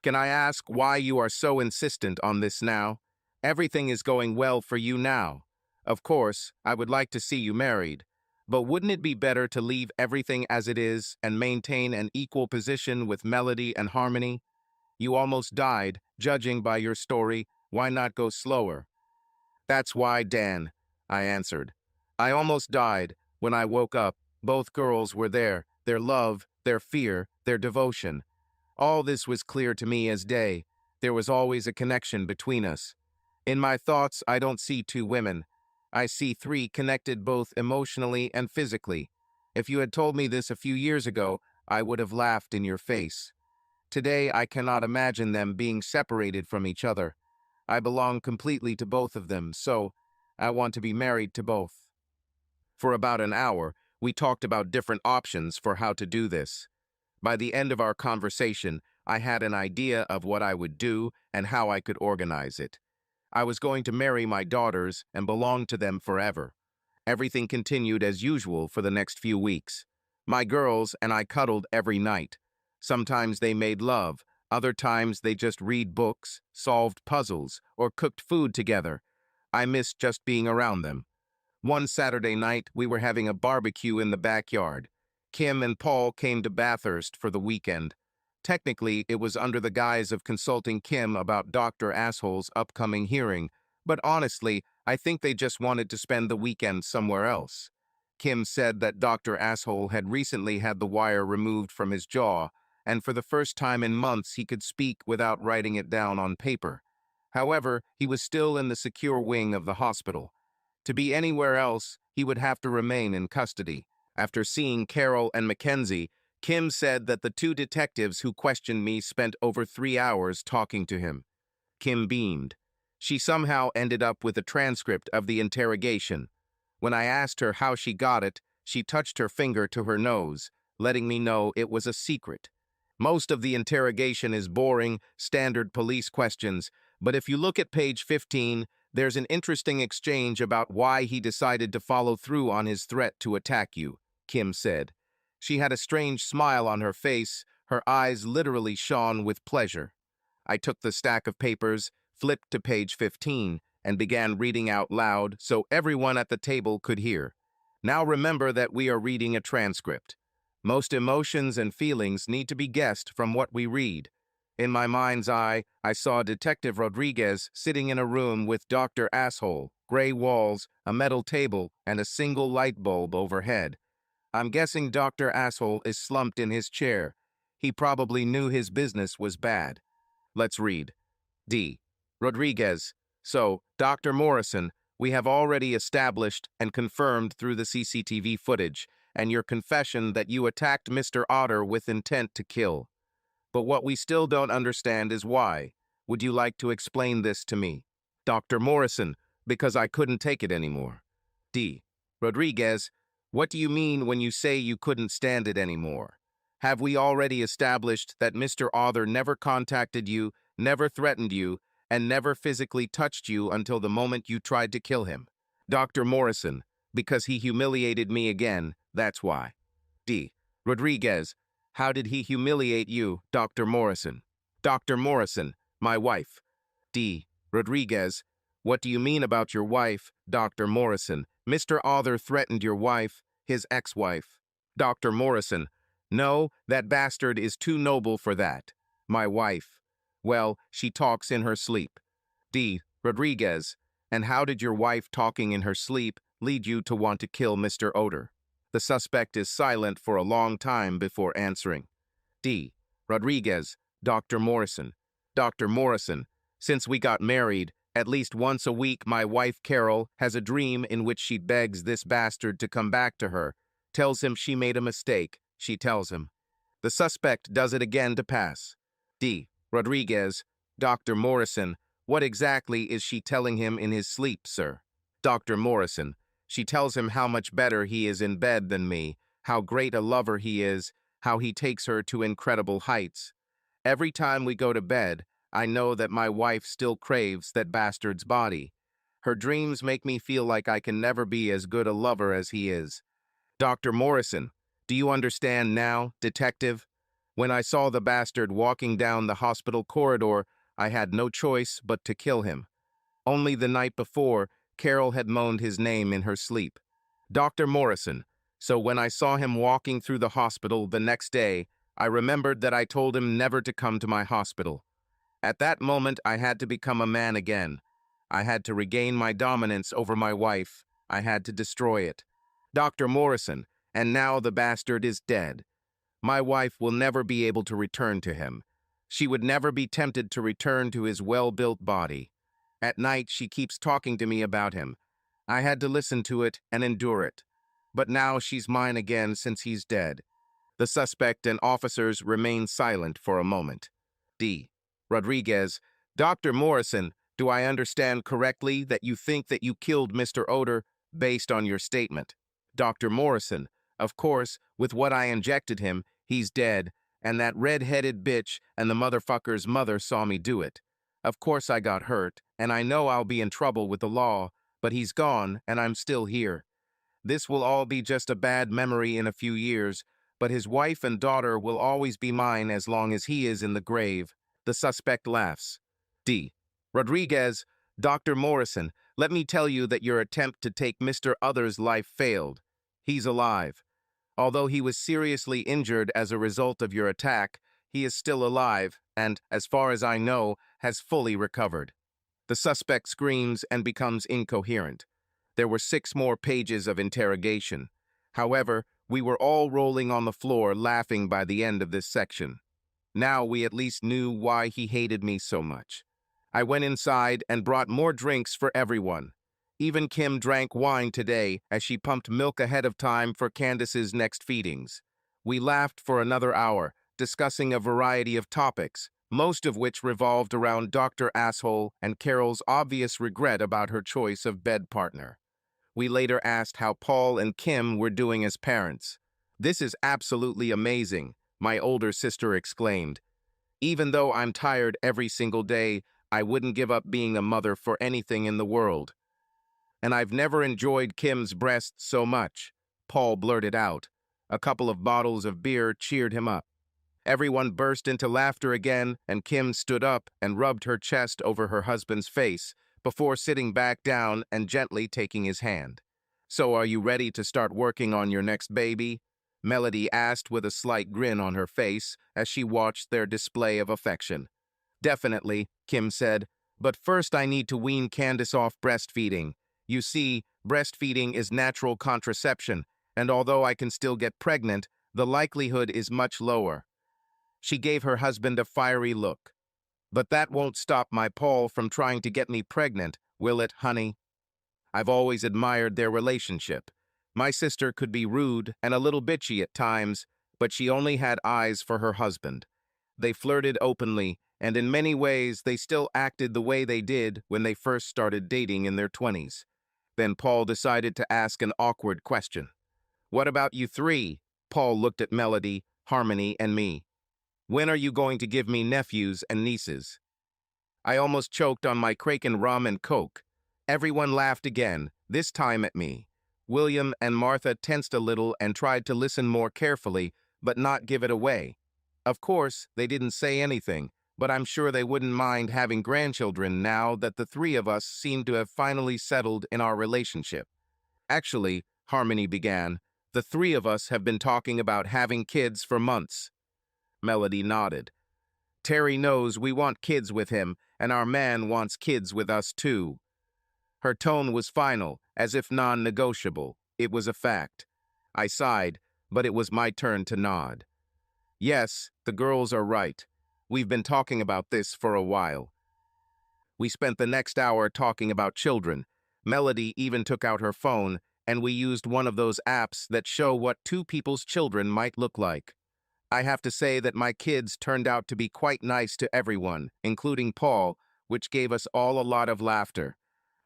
Can I ask why you are so insistent on this now? Everything is going well for you now. Of course, I would like to see you married. But wouldn't it be better to leave everything as it is and maintain an equal position with melody and harmony? You almost died, judging by your story. Why not go slower? That's why, Dan, I answered. I almost died. When I woke up, both girls were there, their love, their fear, their devotion. All this was clear to me as day. There was always a connection between us. In my thoughts, I don't see two women. I see three connected both emotionally and physically. If you had told me this a few years ago, I would have laughed in your face. Today, I cannot imagine them being separated from each other. I belong completely to both of them, so I want to be married to both. For about an hour, we talked about different options for how to do this. By the end of our conversation, I had an idea of what I would do and how I could organize it. I was going to marry my daughters and belong to them forever. Everything continued as usual for the next few weeks. My girls and I cuddled every night. Sometimes they made love, other times they just read books, solved puzzles, or cooked food together. I missed just being around them. One Saturday night, we were having a barbecue in the backyard. Kim and Paul came to Bathurst for the weekend. Technically, it was under the guise of consulting Kim about Dr. Asshole's upcoming hearing, but honestly, I think they just wanted to spend the weekend somewhere else. Kim said that Dr. Asshole had recently had the wire removed from his jaw, and for the first time in months he could speak without writing it down on paper. However, he was still in the secure wing of the hospital. To be anywhere else, he would have to remain in custody. After seeing Carol and Mackenzie, Kim said that the two detectives who questioned me spent over 3 hours talking to him. Kim beamed. She somehow ended up with a transcript of the interrogation. When I asked her how she got it, she touched her finger to her nose, letting me know it was a secret. Most of the interrogation is boring, standard police questions, but if you look at page 15, there's an interesting exchange about why he decided to follow through on his threat to attack you, Kim said. She had a strange smile on her face, her eyes literally shone with pleasure. I took the stack of papers, flipped to page 15, and began reading out loud so everyone at the table could hear. Now remember that we are reading a transcript. Most emotions and feelings need to be guessed from what we read. In my mind's eye, I saw Detective Rodriguez sitting in a room with Dr. Asshole, gray walls, a metal table, and a single light bulb overhead. I'm guessing Dr. Asshole is slumped in his chair. He probably knew his business was bad. Let's read. D. Rodriguez. So, Dr. Morrison, we have already established and confirmed through the CCTV footage and your confession that you attacked Mr. Otter with intent to kill. But what we still don't understand is why. Would you like to explain this to me? Dr. Morrison, because I couldn't take it anymore. D. Rodriguez, what do you mean when you say you couldn't stand it anymore? Have we already established that Mr. Otter never contacted you, never threatened you, and never physically touched you until the moment you tried to kill him? Dr. Morrison, because he humiliated me again, that's why. D. Rodriguez, how did he humiliate you, Dr. Morrison? Dr. Morrison, my wife. D. Rodriguez, what do you mean about your wife, Dr. Morrison? Mr. Otter threatened your wife, his ex-wife. Dr. Morrison, no, that bastard is too noble for that. My wife. Well, she talks in her sleep. D. Rodriguez, and how did your wife talking in her sleep lead you to want to kill Mr. Otter? The suspect is silent for a long time before answering. D. Rodriguez, Dr. Morrison. Dr. Morrison, since we got married, at least once a week my wife Carol has a dream in which she begs this bastard to come back to her, tells him she made a mistake, she tells him. The suspect does it again to pass. D. Rodriguez, Dr. Morrison, what exactly is she telling him in his sleep, sir? Dr. Morrison, she tells him how much better he is in bed than me, how great a lover he is, how he takes her to incredible heights. Every time we go to bed, I know that my wife still craves that bastard's body. Her dreams make me feel like I can never be as good a lover as he is. Dr. Morrison, do you understand now, detective? When I saw the bastard walking down the hospital corridor, I had no choice but to kill him. Only the night before, Carol had moaned his name in her sleep. Dr. Morrison, So when I saw him walking through the hospital the next day, I remembered that I told him never to come to my hospital. At that moment, I had to become a man again. I had to regain my dominance over my wife. I had to destroy it. Dr. Morrison, and now the bastard is dead. My wife will never be able to return to him. She would never be tempted to return to his well-built body. At night, she keeps talking to me about him. I had to listen to it and endure it. But now she's mine again since he's dead. The suspect and officers remain silent for a moment. D. Rodriguez, Dr. Morrison, do I understand correctly that you think that you killed Mr. Oder based on your statement? Dr. Morrison, of course, with what I injected him, he's dead, and that red-headed bitch and the motherfucker's mother saw me do it. Of course I got hurt, and I know I'll be in trouble with the law, but he's gone, and I'm still here. This will all be just a bad memory in a few years, but his wife and daughter will always be mine as long as he is in the grave. The suspect laughs. D. Rodriguez, Dr. Morrison, let me tell you that your attempt to take Mr. Other's life failed. He's alive. Although he was seriously injured as a result of your attack, he is still alive and, as far as I know, has fully recovered. The suspect screams and becomes incoherent. There were 6 more pages of interrogation. However, we were all rolling on the floor laughing by the end of this section. Now we at least knew why he hated me so much. I went inside and brought more drinks for everyone. Even Kim drank wine today as she pumped milk ahead of time for Candace's next feedings. We laughed for another hour, discussing a variety of topics, most of which revolved around Dr. Asshole and Carol's obvious regret about her choice of bed partner. We later asked how Paul and Kim were doing as parents. "This is absolutely amazing," my older sister exclaimed. "Even though I'm tired every single day, I wouldn't give up being a mother for anything in the world. And I've never enjoyed Kim's breasts so much," Paul blurted out. A couple of bottles of beer cheered him up. Everyone burst into laughter again, and Kim stood up and rubbed her chest over her husband's face before sitting back down and gently taking his hand. "So are you ready to start working on your next baby?" Melody asked with a slight grin on her face as she watched their display of affection. "Definitely," Kim said, "but first I need to wean Candace off breastfeeding. You see, breastfeeding is natural contraception, and although I can still get pregnant, the likelihood is much lower." She gave her husband a fiery look. "But that won't stop my Paul from trying to get me pregnant, will it, honey?" I've always admired their relationship. My sister could be rude and a little bitchy at times, but she only had eyes for her husband. They flirted openly, and in many ways they still acted the way they did when they first started dating in their 20s. Then Paul decided to ask an awkward question. "What about you 3?" Paul looked at Melody, Harmony, and me. "When are you going to give me nephews and nieces?" I almost choked on my Kraken rum and Coke. Everyone laughed again, this time at me. William and Martha tensed a little and tried to listen more carefully, but not give it away. Of course, they didn't say anything, but I'm sure they wouldn't mind having grandchildren now that the 3 of us seem to have finally settled in our relationship. "Actually," Harmony began, "the 3 of us have been talking about having kids for months." Melody nodded. "Terry knows we want kids with him, and our man wants kids with us too." Her tone was final, as if non-negotiable. It was a fact. I sighed, but it was my turn to nod. "Yes, the girls are right. We've been talking about this for a while." We spent the next hour talking about children. Melody even took out her phone, and we used one of those apps that show what 2 people's children might look like. I have to say that my kids turned out to be quite nice to everyone, including Paul, which gave us all a lot of laughter.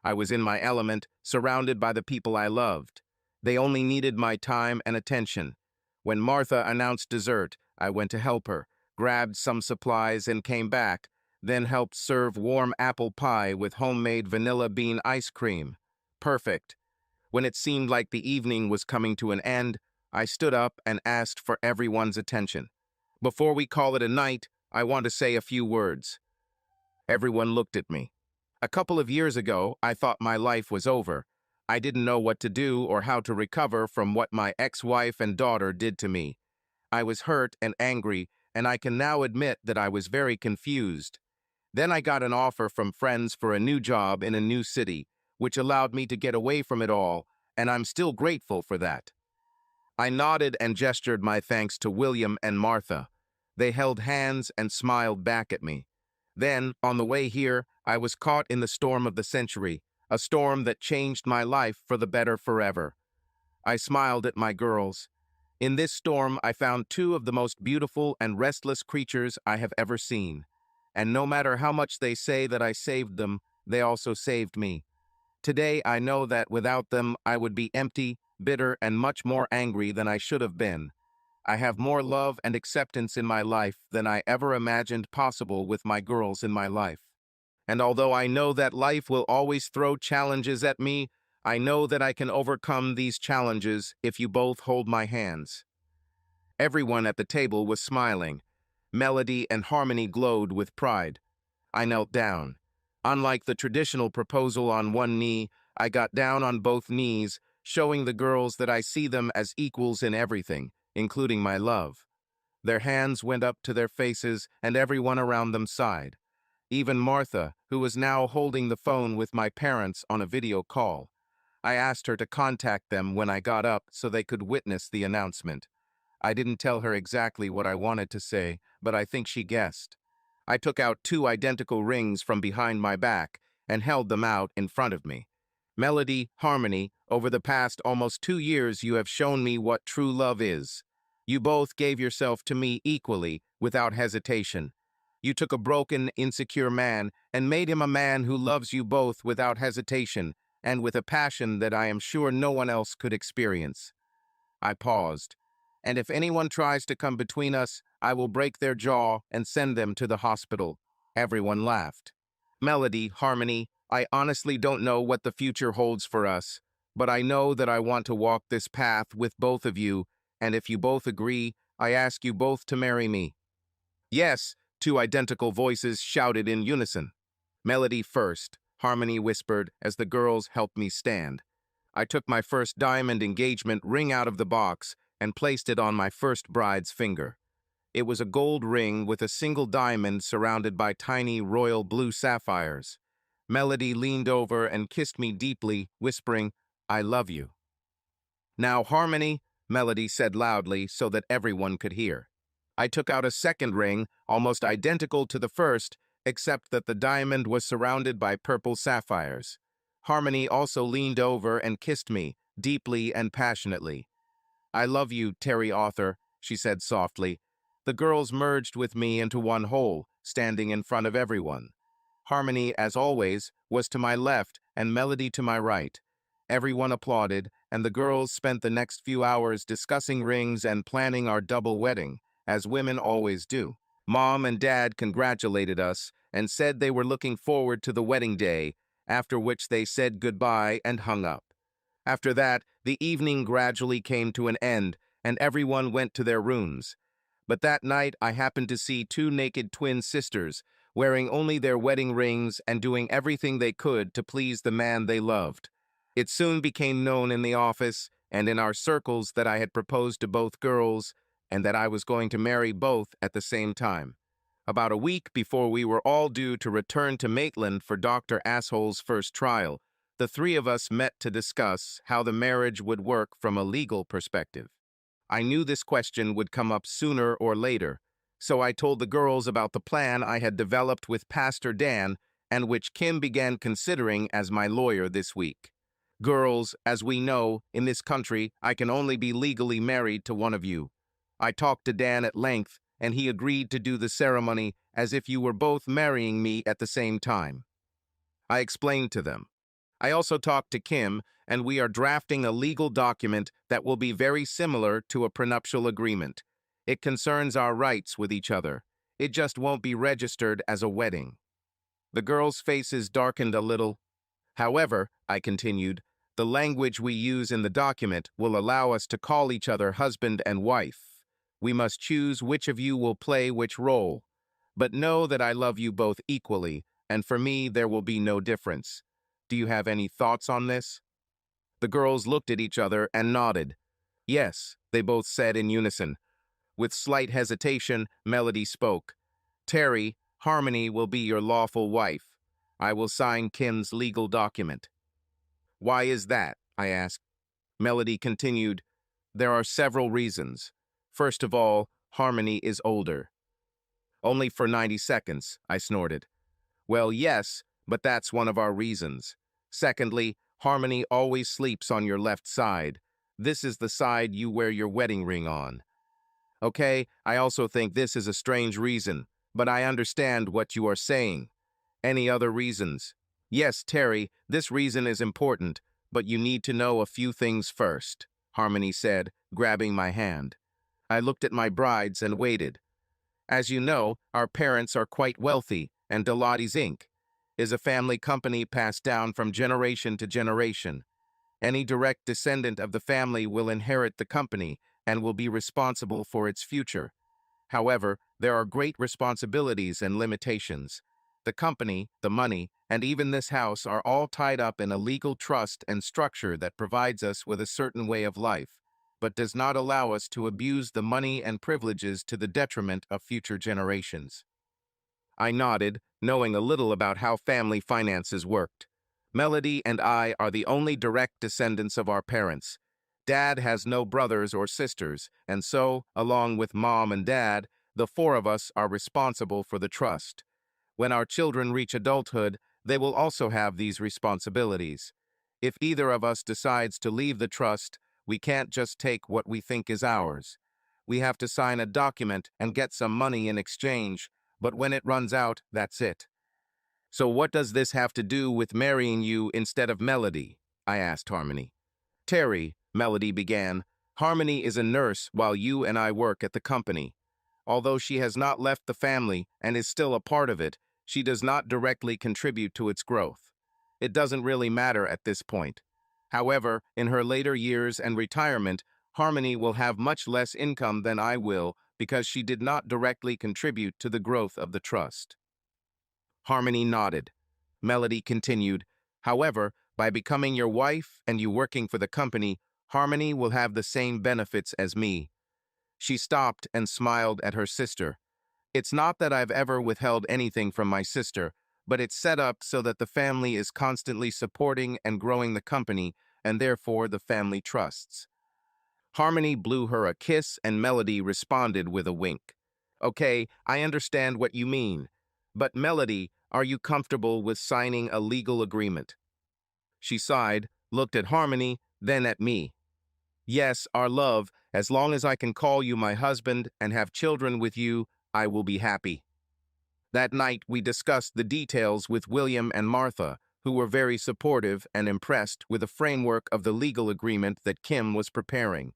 I was in my element, surrounded by the people I loved. They only needed my time and attention. When Martha announced dessert, I went to help her, grabbed some supplies and came back, then helped serve warm apple pie with homemade vanilla bean ice cream. Perfect. When it seemed like the evening was coming to an end, I stood up and asked for everyone's attention. "Before we call it a night, I want to say a few words." Everyone looked at me. A couple of years ago, I thought my life was over. I didn't know what to do or how to recover from what my ex-wife and daughter did to me. I was hurt and angry, and I can now admit that I was very confused. Then I got an offer from friends for a new job in a new city, which allowed me to get away from it all, and I'm still grateful for that. I nodded and gestured my thanks to William and Martha. They held hands and smiled back at me. Then, on the way here, I was caught in the storm of the century, a storm that changed my life for the better forever. I smiled at my girls. In this storm, I found two of the most beautiful and restless creatures I have ever seen. And no matter how much they say that I saved them, they also saved me. Today, I know that without them, I would be empty, bitter, and much more angry than I should have been. I have more love and acceptance in my life than I ever imagined possible with my girls in my life. And although I know that life will always throw challenges at me, I know that I can overcome these challenges if you both hold my hands. Everyone at the table was smiling. Melody and Harmony glowed with pride. I knelt down. Unlike the traditional proposal on one knee, I got down on both knees, showing the girls that I see them as equals in everything, including my love. Their hands went up to their faces, and everyone around them sighed. Even Martha, who was now holding the phone with my parents on a video call. I asked her to contact them when I got up so they could witness the announcement. I didn't tell her exactly what I wanted to say, but I think she guessed. I took out two identical rings from behind my back and held them out in front of me. Melody, Harmony, over the past almost 2 years you have shown me what true love is. You both gave yourself to me equally, without hesitation. You took a broken, insecure man and made him a man who loves you both without hesitation and with a passion that I am sure no one else could experience. I paused. And if anyone tries to come between us, I will break their jaw and send them to the hospital. Everyone laughed. Melody, Harmony, I honestly don't know what the future holds for us, but I know that I want to walk this path with both of you, and if you both agree, I ask you both to marry me. Yes, two identical voices shouted in unison. Melody first, Harmony whispered as the girls helped me stand. I took my first diamond engagement ring out of the box and placed it on my first bride's finger. It was a gold ring with a single diamond surrounded by tiny royal blue sapphires. Melody leaned over and kissed me deeply, whispering, "I love you." "Now, Harmony," Melody said loudly so that everyone could hear. I took out a second ring, almost identical to the first, except that the diamond was surrounded by purple sapphires. Harmony also leaned over and kissed me, deeply and passionately. "I love you, Terry Arthur," she said softly. The girls merged with me into one whole, standing in front of everyone. Harmony, as always, was to my left and Melody to my right. Everyone applauded, and the girls spent the next few hours discussing rings and planning our double wedding, as women always do. Mom and Dad congratulated us and said they were looking forward to the wedding day, after which they said goodbye and hung up. After that, the evening gradually came to an end, and everyone went to their rooms. But that night, I happened to see two naked twin sisters, wearing only their wedding rings and doing everything they could to please the man they loved. It soon became known in the office and in our circles that I had proposed to both girls and that I was going to marry both at the same time. About a week before we were all due to return to Maitland for Dr. Asshole's first trial, the three of us met to discuss how the marriage would work from a legal perspective. I knew this question would come up sooner or later, so I told the girls about the plan I had developed with Pastor Dan and which Kim began considering as my lawyer this week. Girls, as we know, in this country, I can only be legally married to one of you. I talked to Dan at length, and he agreed to do the ceremony as if you were both marrying me at the same time. I explained to them. I also talked to Kim, and we are drafting a legal document that will be very similar to a prenuptial agreement. It concerns our rights with each other. It just won't be registered as a wedding. The girls' faces darkened a little. However, I continued, the language we use in the document will allow us to call each other husband and wife. We must choose which of you will play which role. But know that I love you both equally, and for me there will be no difference. Do you have any thoughts on this? The girls looked at each other and nodded. Yes, they both said in unison. With slight hesitation, Melody spoke. Terry, Harmony will be your lawful wife. I will sign Kim's legal document. Why is that? I asked. Melody continued. There are several reasons. First of all, Harmony is older. Only for 90 seconds, I snorted. Well, yes, but that's one of our reasons. Secondly, Harmony always sleeps on your left side. This is the side you wear your wedding ring on. Okay, I also think this is a strange reason, but I understand what you are saying. Any other reasons? Yes, Terry, this reason is important, but you need to know a few things first, Harmony said, grabbing my hand. I looked at my brides and waited. As you know, our parents are quite wealthy, and Delottes Inc. is a family company passed down from generation to generation. Any direct descendant of the family will inherit the company and will be responsible for its future. However, there are great responsibilities and limitations. The company, the money, and even this house are all tied up in a legal trust and structure that provides us with a certain way of life, but does not allow us to abuse the money and privileges to the detriment of future generations. I nodded, knowing a little about how family finances worked. Melody and I are the only direct descendants of our parents. Dad has no brothers or sisters, and so, along with Mom and Dad, the four of us are responsible for the trust. When our children reach adulthood, they will also have these responsibilities. If either of us decides to leave the trust, we can't just take what we think is ours. We have to sign a document and get some money in exchange, but when it runs out, that's it. So what does this have to do with marrying you instead of Melody? I asked Harmony. Terry, Melody began, Harmony is a nurse while you and I work at the company. Although she has not left the family and is still a part of it, she does not directly contribute to its growth. It doesn't really matter at this point. However, in her later years and retirement, Harmony will have much less income than I will because she did not directly contribute to the growth of the trust. Harmony nodded. Melody continued, However, by becoming your wife and you working for the company, Harmony will have the same benefits as me. She stopped and smiled at her sister. It's not that I've ever withheld anything from my sister, but it's set up so that the family is constantly supporting and growing the company, and therefore the family trusts. Harmony blew her a kiss and Melody responded with a wink. Okay, I understand what you mean. But Melody, are you comfortable with signing a legal agreement? She sighed, looked at Harmony, then at me. Yes, our love, as long as I can call you my husband and have children with you, I will be happy. That night, we discussed the details with William and Martha, who were very supportive and impressed with the framework of the legal agreement that Kim was preparing.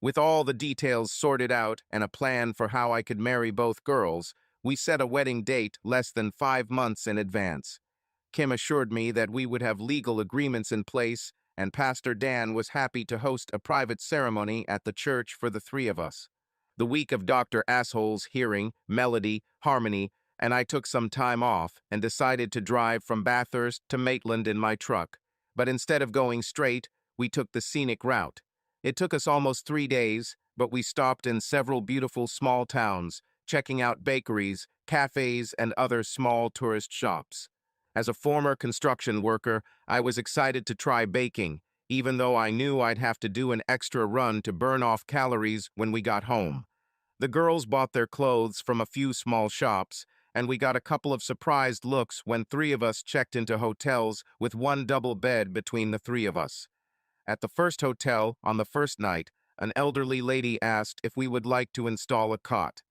With all the details sorted out and a plan for how I could marry both girls, we set a wedding date less than 5 months in advance. Kim assured me that we would have legal agreements in place, and Pastor Dan was happy to host a private ceremony at the church for the three of us. The week of Dr. Asshole's hearing, Melody, Harmony, and I took some time off and decided to drive from Bathurst to Maitland in my truck. But instead of going straight, we took the scenic route. It took us almost 3 days, but we stopped in several beautiful small towns, checking out bakeries, cafes, and other small tourist shops. As a former construction worker, I was excited to try baking, even though I knew I'd have to do an extra run to burn off calories when we got home. The girls bought their clothes from a few small shops, and we got a couple of surprised looks when 3 of us checked into hotels with one double bed between the 3 of us. At the first hotel, on the first night, an elderly lady asked if we would like to install a cot.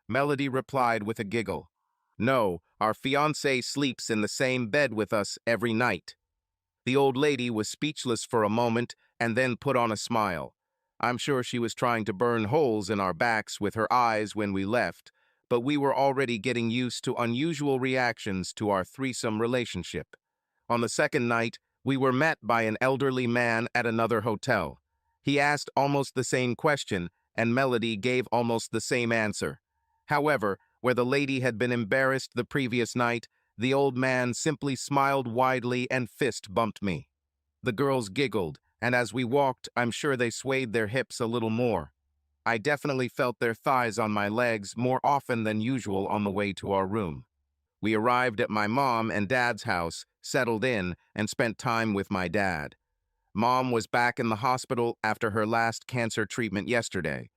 Melody replied with a giggle. No, our fiancé sleeps in the same bed with us every night. The old lady was speechless for a moment and then put on a smile. I'm sure she was trying to burn holes in our backs with her eyes when we left, but we were already getting used to unusual reactions to our threesome relationship. On the second night, we were met by an elderly man at another hotel. He asked almost the same question, and Melody gave almost the same answer. However, where the lady had been embarrassed the previous night, the old man simply smiled widely and fist bumped me. The girls giggled, and as we walked, I'm sure they swayed their hips a little more. I definitely felt their thighs on my legs more often than usual on the way to our room. We arrived at my mom and dad's house, settled in, and spent time with my dad. Mom was back in the hospital after her last cancer treatment yesterday.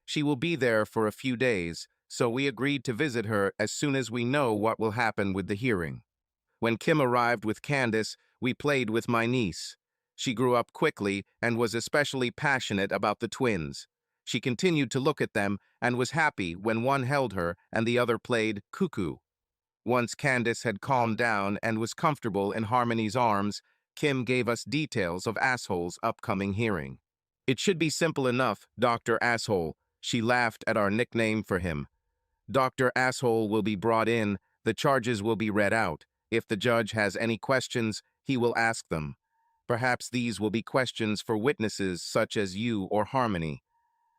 She will be there for a few days, so we agreed to visit her as soon as we know what will happen with the hearing. When Kim arrived with Candace, we played with my niece. She grew up quickly and was especially passionate about the twins. She continued to look at them and was happy when one held her and the other played cuckoo. Once Candace had calmed down and was comfortable in Harmony's arms, Kim gave us details of Asshole's upcoming hearing. It should be simple enough, Dr. Asshole. She laughed at our nickname for him. Dr. Asshole will be brought in, the charges will be read out. If the judge has any questions, he will ask them. Perhaps these will be questions for witnesses such as you or Harmony.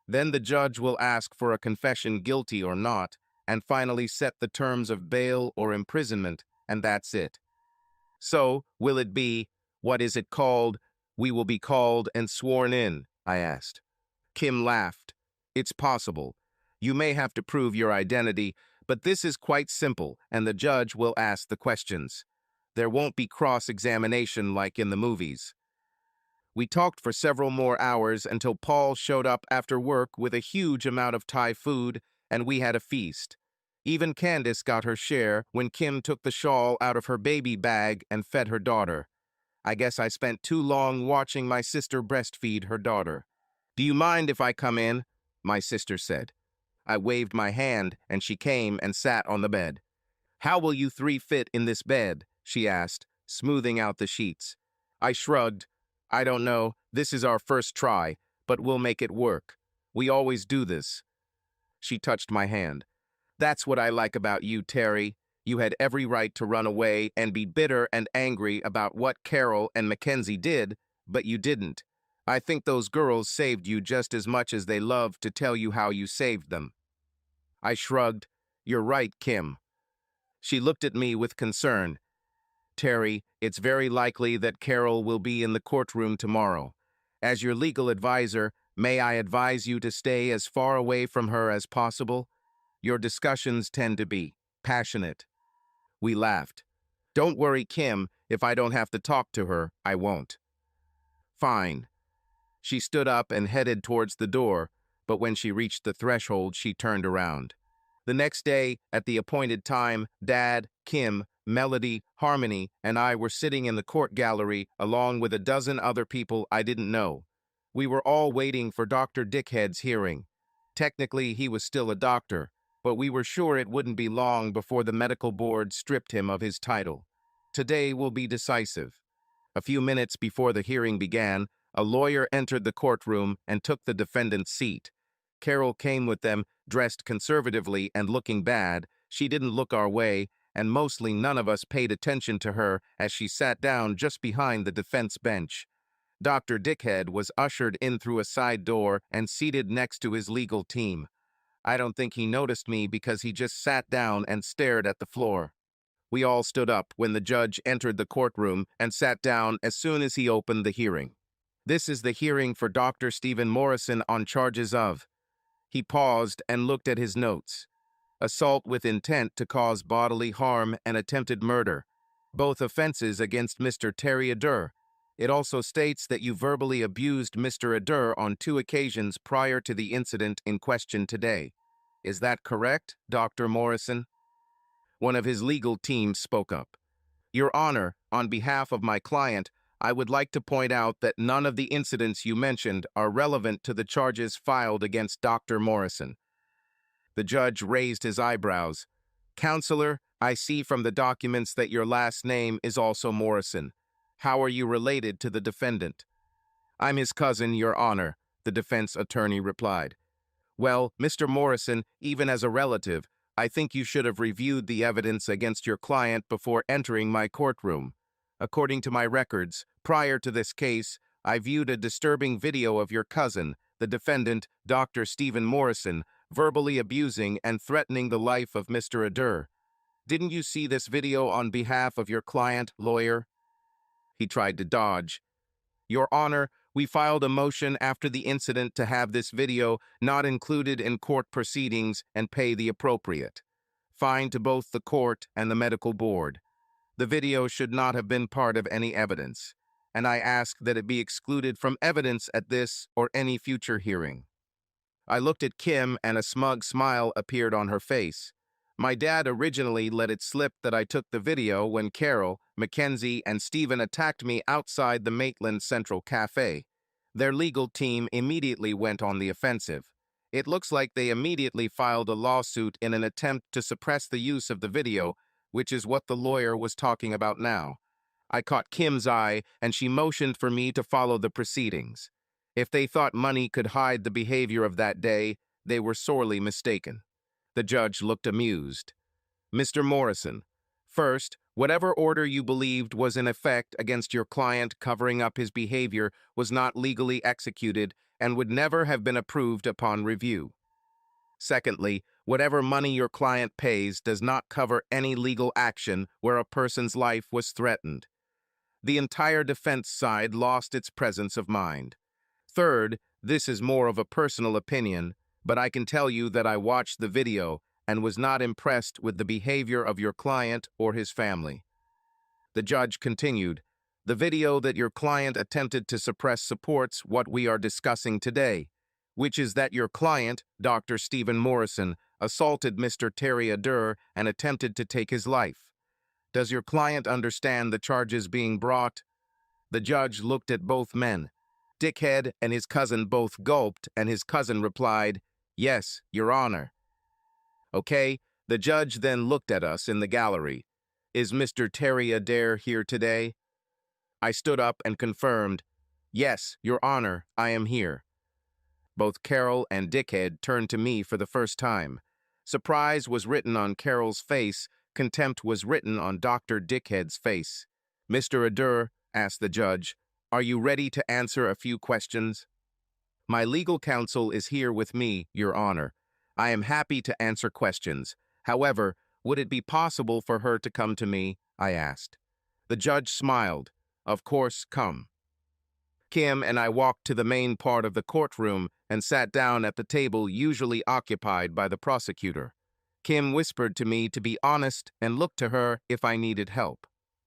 Then the judge will ask for a confession guilty or not, and finally set the terms of bail or imprisonment, and that's it. So, will it be, what is it called, we will be called and sworn in, I asked. Kim laughed. It's possible. You may have to prove your identity, but this is quite simple, and the judge will ask the questions. There won't be cross-examination like in the movies. We talked for several more hours until Paul showed up after work with a huge amount of Thai food, and we had a feast. Even Candace got her share when Kim took the shawl out of her baby bag and fed her daughter. I guess I spent too long watching my sister breastfeed her daughter. Do you mind if I come in? My sister said. I waved my hand, and she came and sat on the bed. How will you three fit in this bed? She asked, smoothing out the sheets. I shrugged. I don't know, this is our first try, but we'll make it work. We always do this. She touched my hand. That's what I like about you, Terry. You had every right to run away and be bitter and angry about what Carol and Mackenzie did, but you didn't. I think those girls saved you just as much as they loved to tell you how you saved them. I shrugged. You're right, Kim. She looked at me with concern. Terry, it's very likely that Carol will be in the courtroom tomorrow. As your legal advisor, may I advise you to stay as far away from her as possible? Your discussions tend to be passionate. We laughed. Don't worry, Kim. If I don't have to talk to her, I won't. Fine. She stood up and headed towards the door, but when she reached the threshold, she turned around. The next day, at the appointed time, Dad, Kim, Melody, Harmony, and I were sitting in the court gallery along with a dozen other people I didn't know. We were all waiting for Dr. Dickhead's hearing. Technically, he was still a doctor, but we were sure it wouldn't be long before the medical board stripped him of his title. Today will be decisive. A few minutes before the hearing began, a lawyer entered the courtroom and took the defendant's seat. Carol came with them, dressed conservatively and looking bad. She didn't look our way, and mostly none of us paid attention to her as she sat down just behind the defense bench. Dr. Dickhead was ushered in through a side door and seated next to his legal team. I don't think he noticed me because he just sat down and stared at the floor. We all stood up when the judge entered the courtroom and sat down as soon as he opened the hearing. This is the hearing for Dr. Stephen Morrison on charges of. He paused and looked at his notes. Assault with intent to cause bodily harm and attempted murder, both offenses against Mr. Terry Adair. It also states that you verbally abused Mr. Adair on 2 occasions prior to the incident in question today. Is that correct, Dr. Morrison? One of his legal team spoke up. Your Honor, on behalf of my client, I would like to point out that none of the incidents you mentioned are relevant to the charges filed against Dr. Morrison. The judge raised his eyebrows. Counselor, I see from the documents that your last name is also Morrison. How are you related to the defendant? I'm his cousin, Your Honor, the defense attorney replied. Well, Mr. Morrison, even as a relative, I think you should have reviewed the evidence against your client before entering my courtroom. According to my records, prior to this case, I viewed a disturbing video of your cousin, the defendant, Dr. Stephen Morrison, verbally abusing and threatening the life of Mr. Adair. Didn't you see this video on behalf of your client, lawyer? He tried to dodge. Your Honor, We filed a motion after the incident to have this video not included in court proceedings and pay the appropriate fine to both the court and the medical board. The video should not have been part of any evidence, and I ask that it be excluded from evidence at this or any future hearing. I looked at Kim and a smug smile appeared on her face. My dad originally let it slip that I took the video when Carol, Mackenzie, and Stephen attacked me outside the Maitland Central Cafe. Their legal team immediately went on the offensive. It looks like they immediately filed a lawsuit in an attempt to suppress the use of the video, which is what the lawyer was talking about now. I caught Kim's eye, and she motioned for me to follow the proceedings. If they thought money could hide the behavior of that day, they were sorely mistaken. The judge looked amused. Mr. Morrison, first, whatever order you believed was in effect against your client covering up his behavior was not legally executed and would never have been approved upon review. Secondly, whatever money your client pays does not cover any legal action where a person's life was threatened. The entire defense side lost its presence of mind. Third, this is more of a personal opinion, but I can tell you that I watched the video and was not impressed with the behavior of your client or his family. The judge continued, the video that your client attempted to suppress supports what we are discussing today, which is that your client, Dr. Stephen Morrison, assaulted Mr. Terry Adair and attempted to take his life. Does your client understand the charges being brought? The judge looked at both men. Dickhead and his cousin both gulped, and his cousin replied, yes, Your Honor. Okay, the judge then looked at us in the gallery. Is Mr. Terry Adair here today? I stood up and confirmed, yes, Your Honor, I am here. Both Carol and Dickhead turned to me for the first time. Surprise was written on Carol's face, contempt was written on Dr. Dickhead's face. Mr. Adair, asked the judge, are you ready to answer a few questions? My legal counsel is here with me, Your Honor. I am happy to answer questions. However, would it be possible for her to come to me? I asked. The judge smiled. Of course, come. Kim and I walked to the main part of the courtroom and sat down at the table usually occupied by the prosecutor. Kim whispered to me to be honest and look to her if I needed help.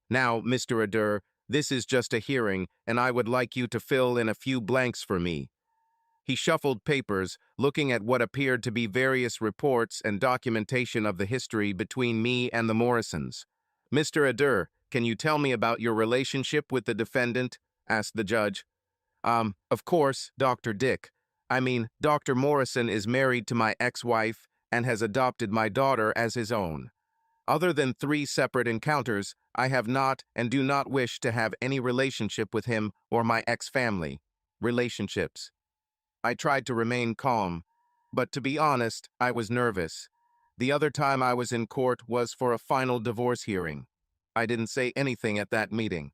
Now, Mr. Adair, this is just a hearing, and I would like you to fill in a few blanks for me. He shuffled papers, looking at what appeared to be various reports and documentation of the history between me and the Morrisons. Mr. Adair, can you tell me about your relationship with the defendant? Asked the judge. Of course, Dr. Dr. Morrison is married to my ex-wife and has adopted my daughter as his own. Other than 3 separate encounters, I have not and do not wish to have any relationship with him or my ex-family. Relationships. I tried to remain calm, but to be honest, I was nervous. The other time I was in court was for a final divorce hearing. I didn't say anything at that meeting.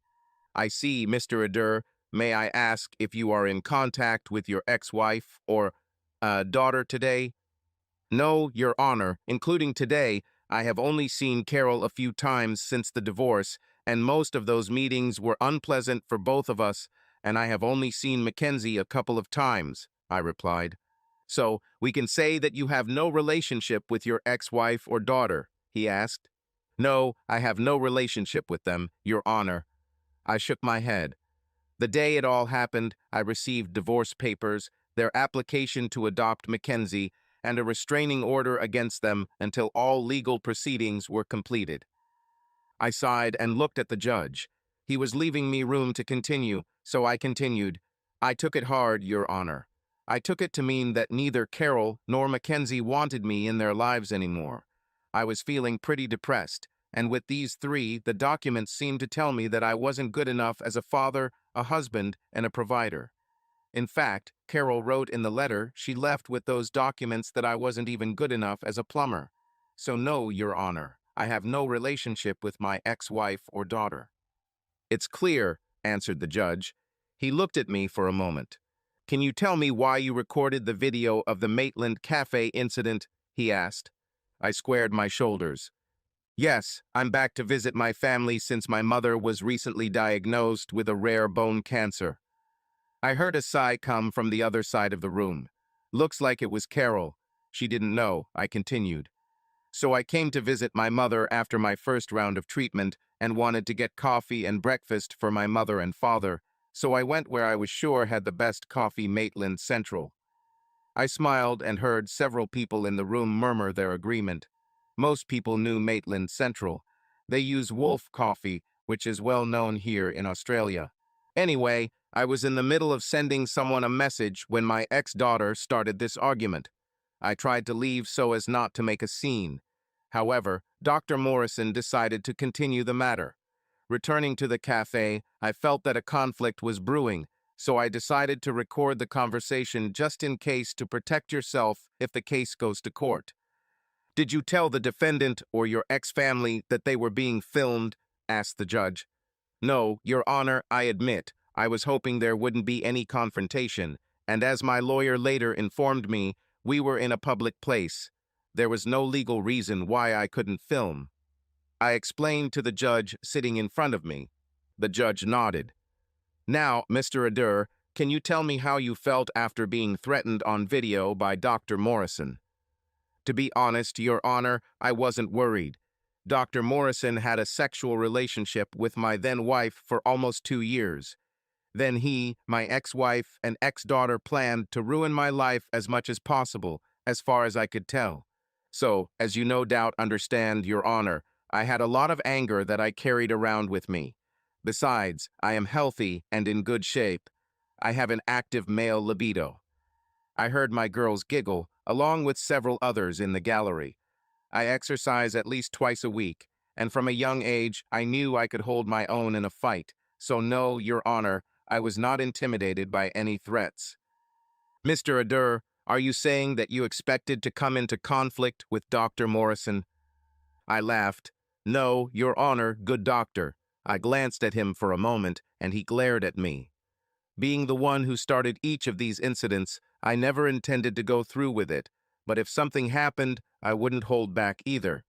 I see, Mr. Adair, may I ask if you are in contact with your ex-wife or daughter today? No, Your Honor, including today, I have only seen Carol a few times since the divorce, and most of those meetings were unpleasant for both of us, and I have only seen Mackenzie a couple of times, I replied. So, we can say that you have no relationship with your ex-wife or daughter, he asked. No, I have no relationship with them, Your Honor. I shook my head. The day it all happened, I received divorce papers, their application to adopt Mackenzie, and a restraining order against them until all legal proceedings were completed. I sighed and looked at the judge. He was leaving me room to continue, so I continued. I took it hard, Your Honor. I took it to mean that neither Carol nor Mackenzie wanted me in their lives anymore. I was feeling pretty depressed, and with these 3, the documents seemed to tell me that I wasn't good enough as a father, a husband, and a provider. In fact, Carol wrote in the letter she left with those documents that I wasn't even good enough as a plumber. So no, Your Honor, I have no relationship with my ex-wife or daughter. It's clear, answered the judge. He looked at me for a moment. Can you tell me why you recorded the video of the Maitland Cafe incident? He asked. I squared my shoulders. Yes, I'm back to visit my family since my mother was recently diagnosed with a rare bone cancer. I heard a sigh come from the other side of the room. Looks like it was Carol. She didn't know, I continued. So I came to visit my mother after my first round of treatment and wanted to get coffee and breakfast for my mother and father, so I went where I was sure had the best coffee, Maitland Central. I smiled and heard several people in the room murmur their agreement. Most people knew Maitland Central. They use Wolf coffee, which is well known here in Australia. Anyway, I was in the middle of sending someone a message when my ex-daughter started this argument. I tried to leave so as not to make a scene. However, Dr. Morrison decided to continue the matter. Returning to the cafe, I felt that a conflict was brewing, so I decided to record the conversation just in case to protect yourself if the case goes to court. Did you tell the defendant or your ex-family that they were being filmed? Asked the judge. No, Your Honor, I admit, I was hoping there wouldn't be any confrontation, and as my lawyer later informed me, we were in a public place. There was no legal reason why I couldn't film. I explained to the judge sitting in front of me. The judge nodded. Now, Mr. Adair, can you tell me how you felt after being threatened on video by Dr. Morrison? To be honest, Your Honor, I wasn't worried. Dr. Morrison had a sexual relationship with my then-wife for almost 2 years. Then he, my ex-wife, and ex-daughter planned to ruin my life as much as possible, as far as I could tell. So, as you no doubt understand, Your Honor, I had a lot of anger that I carried around with me. Besides, I am healthy and in good shape. I have an active male libido. I heard my girls giggle, along with several others in the gallery. I exercise at least twice a week, and from a young age, I knew I could hold my own in a fight. So no, Your Honor, I was not intimidated by any threats. Mr. Adair, are you saying that you expected to come into conflict with Dr. Morrison? I laughed. No, Your Honor, good doctor. I glanced at him for a moment, and he glared at me. Being the one who started each of these incidents, I never intended to go through with it, but if something happened, I wouldn't hold back either.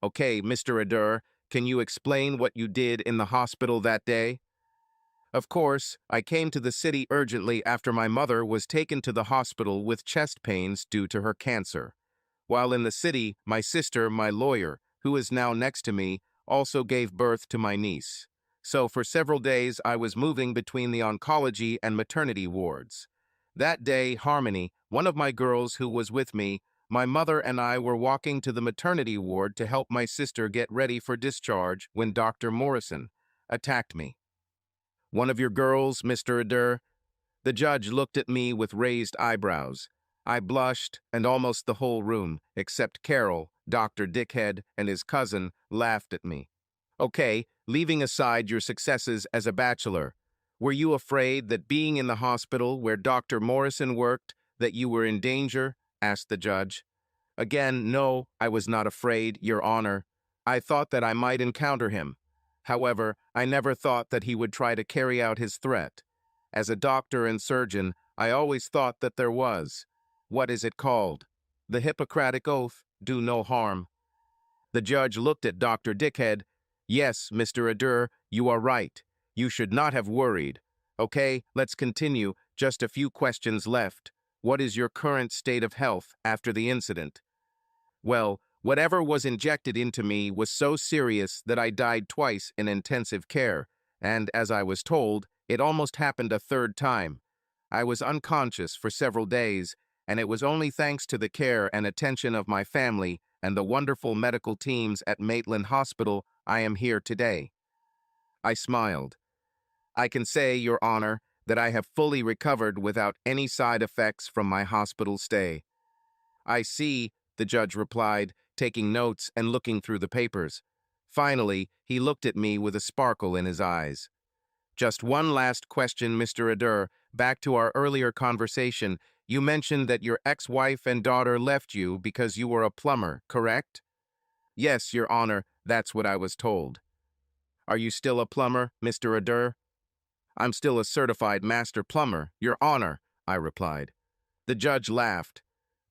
Okay, Mr. Adair, can you explain what you did in the hospital that day? Of course, I came to the city urgently after my mother was taken to the hospital with chest pains due to her cancer. While in the city, my sister, my lawyer, who is now next to me, also gave birth to my niece. So for several days, I was moving between the oncology and maternity wards. That day, Harmony, one of my girls who was with me, my mother and I were walking to the maternity ward to help my sister get ready for discharge when Dr. Morrison attacked me. One of your girls, Mr. Adair? The judge looked at me with raised eyebrows. I blushed, and almost the whole room, except Carol, Dr. Dickhead, and his cousin, laughed at me. Okay, leaving aside your successes as a bachelor, were you afraid that being in the hospital where Dr. Morrison worked, that you were in danger? Asked the judge. Again, no, I was not afraid, Your Honor. I thought that I might encounter him. However, I never thought that he would try to carry out his threat. As a doctor and surgeon, I always thought that there was. What is it called? The Hippocratic Oath, do no harm. The judge looked at Dr. Dickhead. Yes, Mr. Adair, you are right. You should not have worried. Okay, let's continue. Just a few questions left. What is your current state of health after the incident? Well, whatever was injected into me was so serious that I died twice in intensive care, and as I was told, it almost happened a third time. I was unconscious for several days, and it was only thanks to the care and attention of my family and the wonderful medical teams at Maitland Hospital I am here today. I smiled. I can say, Your Honor, that I have fully recovered without any side effects from my hospital stay. I see, the judge replied, taking notes and looking through the papers. Finally, he looked at me with a sparkle in his eyes. Just one last question, Mr. Adair. Back to our earlier conversation, you mentioned that your ex-wife and daughter left you because you were a plumber, correct? Yes, Your Honor, that's what I was told. Are you still a plumber, Mr. Adair? I'm still a certified master plumber, Your Honor, I replied. The judge laughed.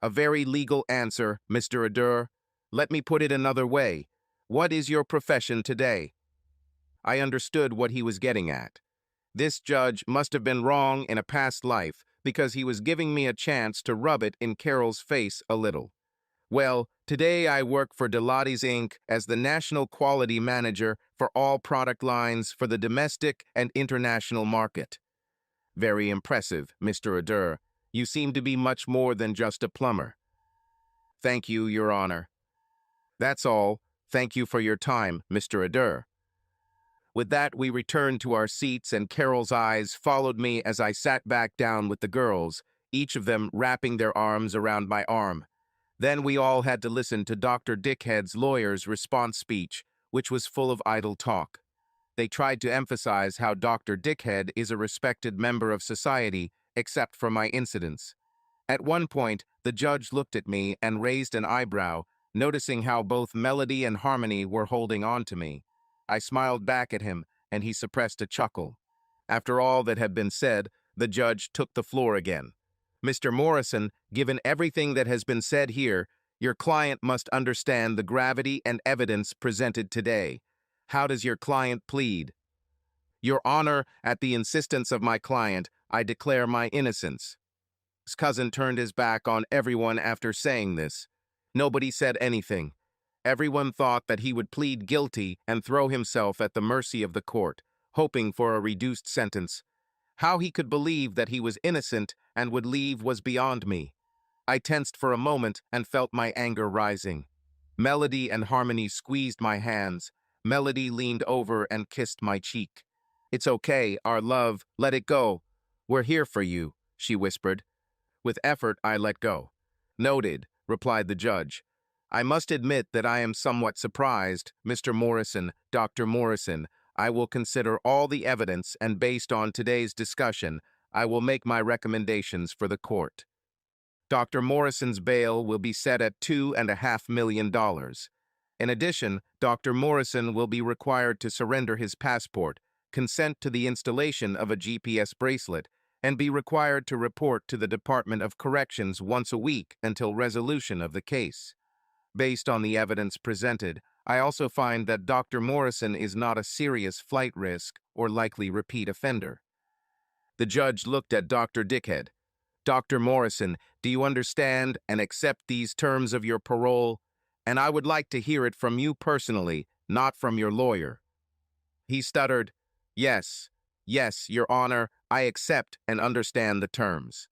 A very legal answer, Mr. Adair. Let me put it another way. What is your profession today? I understood what he was getting at. This judge must have been wrong in a past life because he was giving me a chance to rub it in Carol's face a little. Well, today I work for Delottes Inc. as the National Quality Manager for all product lines for the domestic and international market. Very impressive, Mr. Adair. You seem to be much more than just a plumber. Thank you, Your Honor. That's all. Thank you for your time, Mr. Adair. With that, we returned to our seats, and Carol's eyes followed me as I sat back down with the girls, each of them wrapping their arms around my arm. Then we all had to listen to Dr. Dickhead's lawyer's response speech, which was full of idle talk. They tried to emphasize how Dr. Dickhead is a respected member of society, except for my incidents. At one point, the judge looked at me and raised an eyebrow, noticing how both Melody and Harmony were holding on to me. I smiled back at him, and he suppressed a chuckle. After all that had been said, the judge took the floor again. Mr. Morrison, given everything that has been said here, your client must understand the gravity and evidence presented today. How does your client plead? Your Honor, at the insistence of my client, I declare my innocence. His cousin turned his back on everyone after saying this. Nobody said anything. Everyone thought that he would plead guilty and throw himself at the mercy of the court, hoping for a reduced sentence. How he could believe that he was innocent and would leave was beyond me. I tensed for a moment and felt my anger rising. Melody and Harmony squeezed my hands. Melody leaned over and kissed my cheek. "It's okay, our love, let it go. We're here for you," she whispered. With effort, I let go. "Noted," replied the judge. "I must admit that I am somewhat surprised, Mr. Morrison, Dr. Morrison. I will consider all the evidence, and based on today's discussion, I will make my recommendations for the court." Dr. Morrison's bail will be set at $2.5 million. In addition, Dr. Morrison will be required to surrender his passport, consent to the installation of a GPS bracelet, and be required to report to the Department of Corrections once a week until resolution of the case. Based on the evidence presented, I also find that Dr. Morrison is not a serious flight risk or likely repeat offender. The judge looked at Dr. Dickhead. "Dr. Morrison, do you understand and accept these terms of your parole? And I would like to hear it from you personally, not from your lawyer." He stuttered, "Yes, yes, Your Honor, I accept and understand the terms."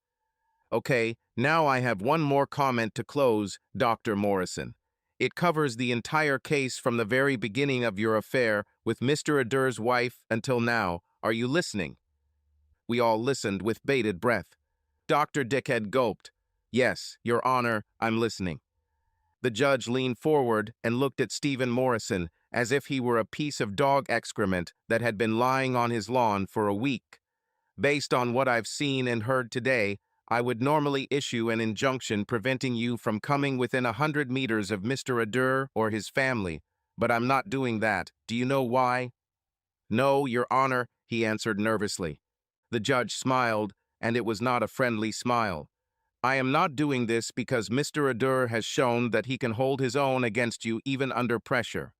"Okay, now I have one more comment to close, Dr. Morrison. It covers the entire case from the very beginning of your affair with Mr. Adair's wife until now. Are you listening?" We all listened with bated breath. Dr. Dickhead gulped. "Yes, Your Honor, I'm listening." The judge leaned forward and looked at Stephen Morrison as if he were a piece of dog excrement that had been lying on his lawn for a week. "Based on what I've seen and heard today, I would normally issue an injunction preventing you from coming within 100 meters of Mr. Adair or his family, but I'm not doing that. Do you know why?" "No, Your Honor," he answered nervously. The judge smiled, and it was not a friendly smile. "I am not doing this because Mr. Adair has shown that he can hold his own against you even under pressure.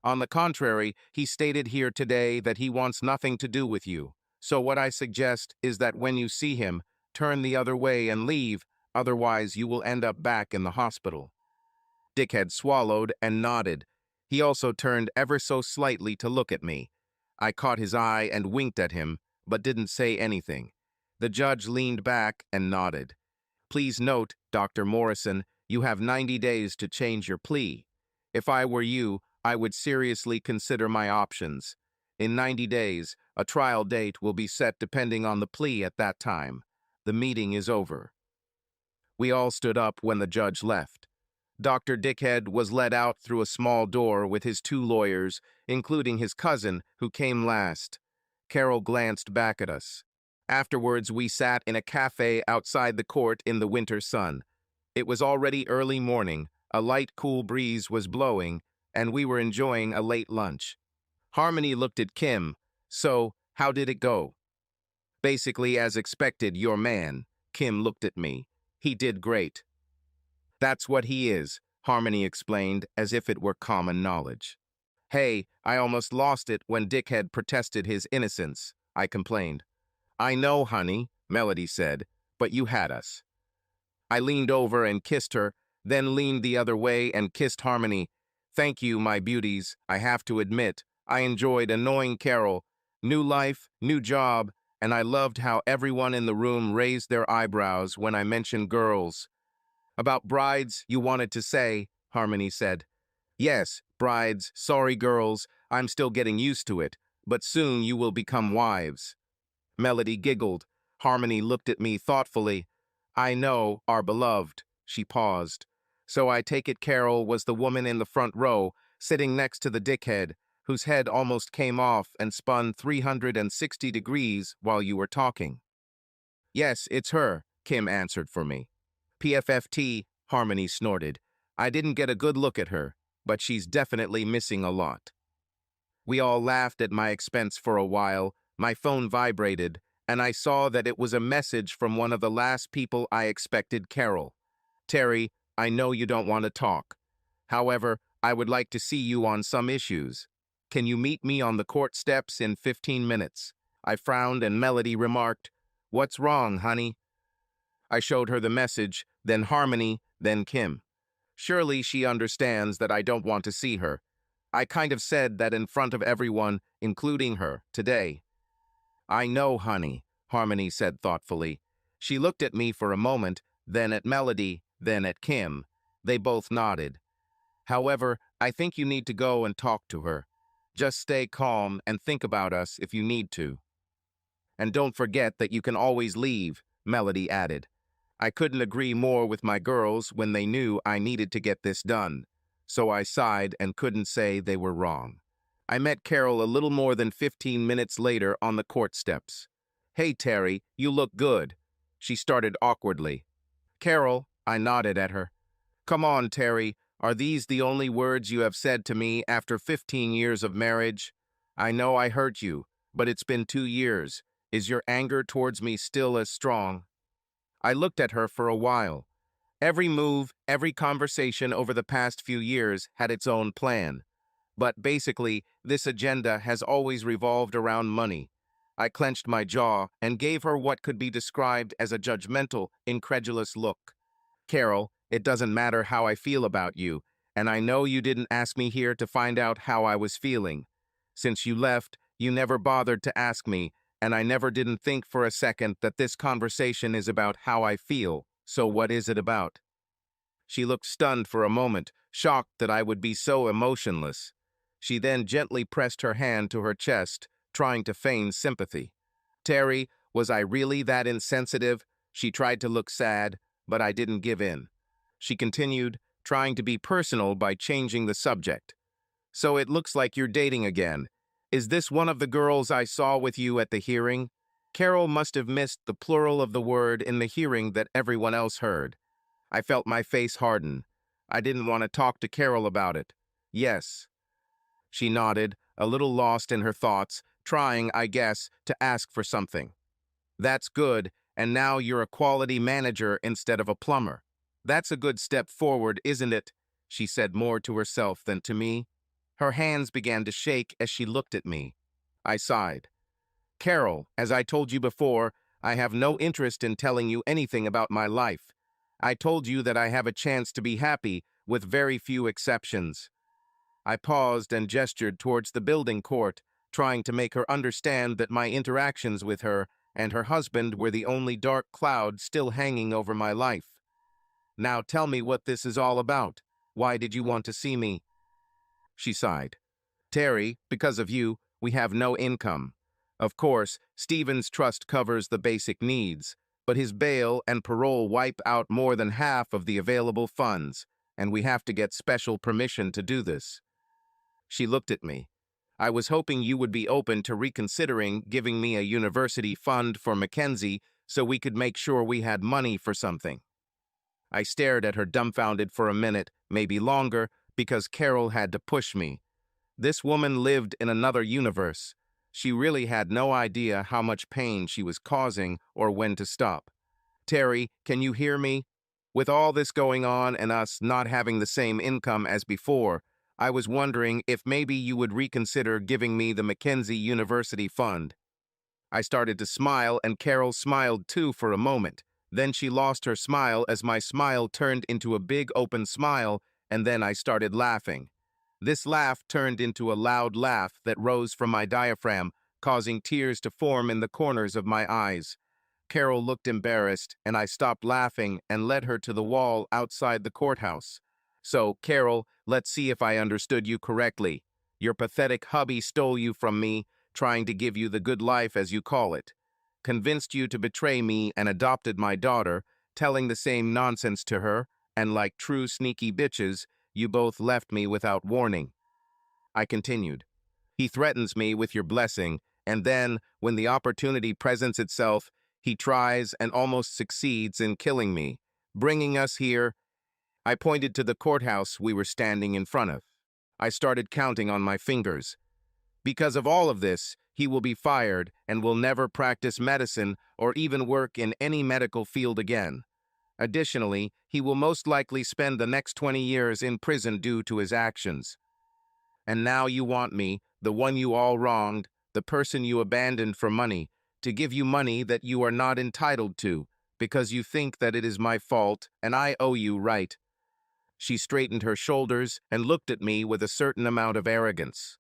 On the contrary, he stated here today that he wants nothing to do with you. So what I suggest is that when you see him, turn the other way and leave, otherwise you will end up back in the hospital." Dickhead swallowed and nodded. He also turned ever so slightly to look at me. I caught his eye and winked at him, but didn't say anything. The judge leaned back and nodded. "Please note, Dr. Morrison, you have 90 days to change your plea. If I were you, I would seriously consider my options. In 90 days, a trial date will be set depending on the plea at that time. The meeting is over." We all stood up when the judge left. Dr. Dickhead was led out through a small door with his two lawyers, including his cousin, who came last. Carol glanced back at us. Afterwards, we sat in a cafe outside the court in the winter sun. It was already early morning, a light, cool breeze was blowing, and we were enjoying a late lunch. Harmony looked at Kim. "So, how did it go?" "Basically as expected, your man." Kim looked at me. "He did great." "That's what he is," Harmony explained as if it were common knowledge. "Hey, I almost lost it when Dickhead protested his innocence. I complained. I know, honey, Melody said, but you had us. I leaned over and kissed her, then leaned the other way and kissed Harmony. Thank you, my beauties. I have to admit, I enjoyed annoying Carol. New life, new job, and I loved how everyone in the room raised their eyebrows when I mentioned girls. About brides, you wanted to say, Harmony said. Yes, brides, sorry girls, I'm still getting used to it, but soon you will become wives. Melody giggled. Harmony looked at me thoughtfully. I know, our beloved. She paused. So I take it Carol was the woman in the front row, sitting next to the dickhead, whose head almost came off and spun 360 degrees while you were talking. Yes, it's her, Kim answered for me. PFFT, Harmony snorted. I didn't get a good look at her, but she's definitely missing a lot. We all laughed at my expense for a while. My phone vibrated, and I saw that it was a message from one of the last people I expected, Carol. Terry, I know you don't want to talk. However, I would like to see you on some issues. Can you meet me on the court steps in 15 minutes? I frowned and Melody remarked, What's wrong, honey? I showed her the message, then Harmony, then Kim. Surely she understands that I don't want to see her. I kind of said that in front of everyone, including her, today. I know, honey, Harmony said thoughtfully. She looked at me for a moment, then at Melody, then at Kim. They both nodded. However, I think you need to go and talk to her. Just stay calm and think about us if you need to. And don't forget that you can always leave, Melody added. I couldn't agree more with my girls when they knew I needed to get this done, so I sighed and couldn't say they were wrong. I met Carol a little more than 15 minutes later on the court steps. Hey, Terry, you look good. She started awkwardly. Carol, I nodded at her. Come on, Terry, are these the only words you have said to me after 15 years of marriage? I know I hurt you, but it's been 2 years. Is your anger towards me still as strong? I looked at her for a while. Every move, every conversation over the past few years had its own plan. But basically, this agenda has always revolved around money. I clenched my jaw and gave her what could be described as a judgmental, incredulous look. Carol, it doesn't matter how I feel about you, and I know you didn't ask me here to find out how I was feeling. Since you left, you never bothered to ask me, and I never didn't think for a second that this conversation is about how I feel. So what is it about? She looked stunned for a moment, shocked that I would be so emotionless. She then gently pressed her hand to her chest, trying to feign sympathy. Terry, was I really that insensitive? She tried to look sad, but I didn't give in. She continued, trying to be personal by changing the subject. So it looks like you're dating again. Is this one of the girls I saw with you at the hearing? Carol must have missed the plural of the word in the hearing that everyone else heard. I felt my face harden. I didn't want to talk to Carol about it. Yes. She nodded, a little lost in her thoughts, trying, I guess, to ask for something. That's good, and now you're a quality manager instead of a plumber. That's a good step forward, isn't it? She said more to herself than to me. Her hands began to shake as she looked at me. I sighed. Carol, as I told you before, I have no interest in telling you anything about my life. I told you that I have a chance to be happy, with very few exceptions. I paused and gestured towards the building court, trying to make her understand that my interactions with her and her husband were the only dark cloud still hanging over my life. Now tell me what this is all about. Why did you want to see me? She sighed. Terry, because of you, we have no income. Of course, Stephen's trust covers the basic needs, but his bail and parole wipe out more than half of the available funds, and we have to get special permission to do this. She looked at me. I was hoping you would be open to reconsidering giving me a university fund for Mackenzie so we could make sure we had money for something. I stared at her dumbfounded for a minute, maybe longer, because Carol had to push me. This woman lived in another universe. She really had no idea how much pain she was causing or when to stop. Terry, can you hear me? With all this going on and us not having the same income as before, I was wondering if maybe you would reconsider giving me the Mackenzie University Fund. I started to smile, and Carol smiled too for a moment. Then she lost her smile as my smile turned into a big open smile, and then I started laughing. This laugh turned into a loud laugh that rose from my diaphragm, causing tears to form in the corners of my eyes. Carol looked embarrassed, and I stopped laughing and led her to the wall outside the courthouse. So, Carol, let's see if I understood you correctly. Your pathetic hubby stole you from me, trying to give you the good life as you call it. Convinced you to betray me and adopted my daughter, telling the same nonsense to her, and like true sneaky bitches, you both left me without warning. I continued. He threatens me with your blessing, and then, when the opportunity presents itself, he tries and almost succeeds in killing me, bringing us here. I pointed to the courthouse we were standing in front of. I started counting on my fingers. Because of all of this, he will be fired and will never practice medicine or even work in any medical field again. Additionally, he will most likely spend the next 20 years in prison due to his actions. And now you want me, the one you all wronged, the person you abandoned for money, to give you money that you are not entitled to, because you think that it is my fault and I owe you, right? She straightened her shoulders and looked at me with a certain amount of arrogance.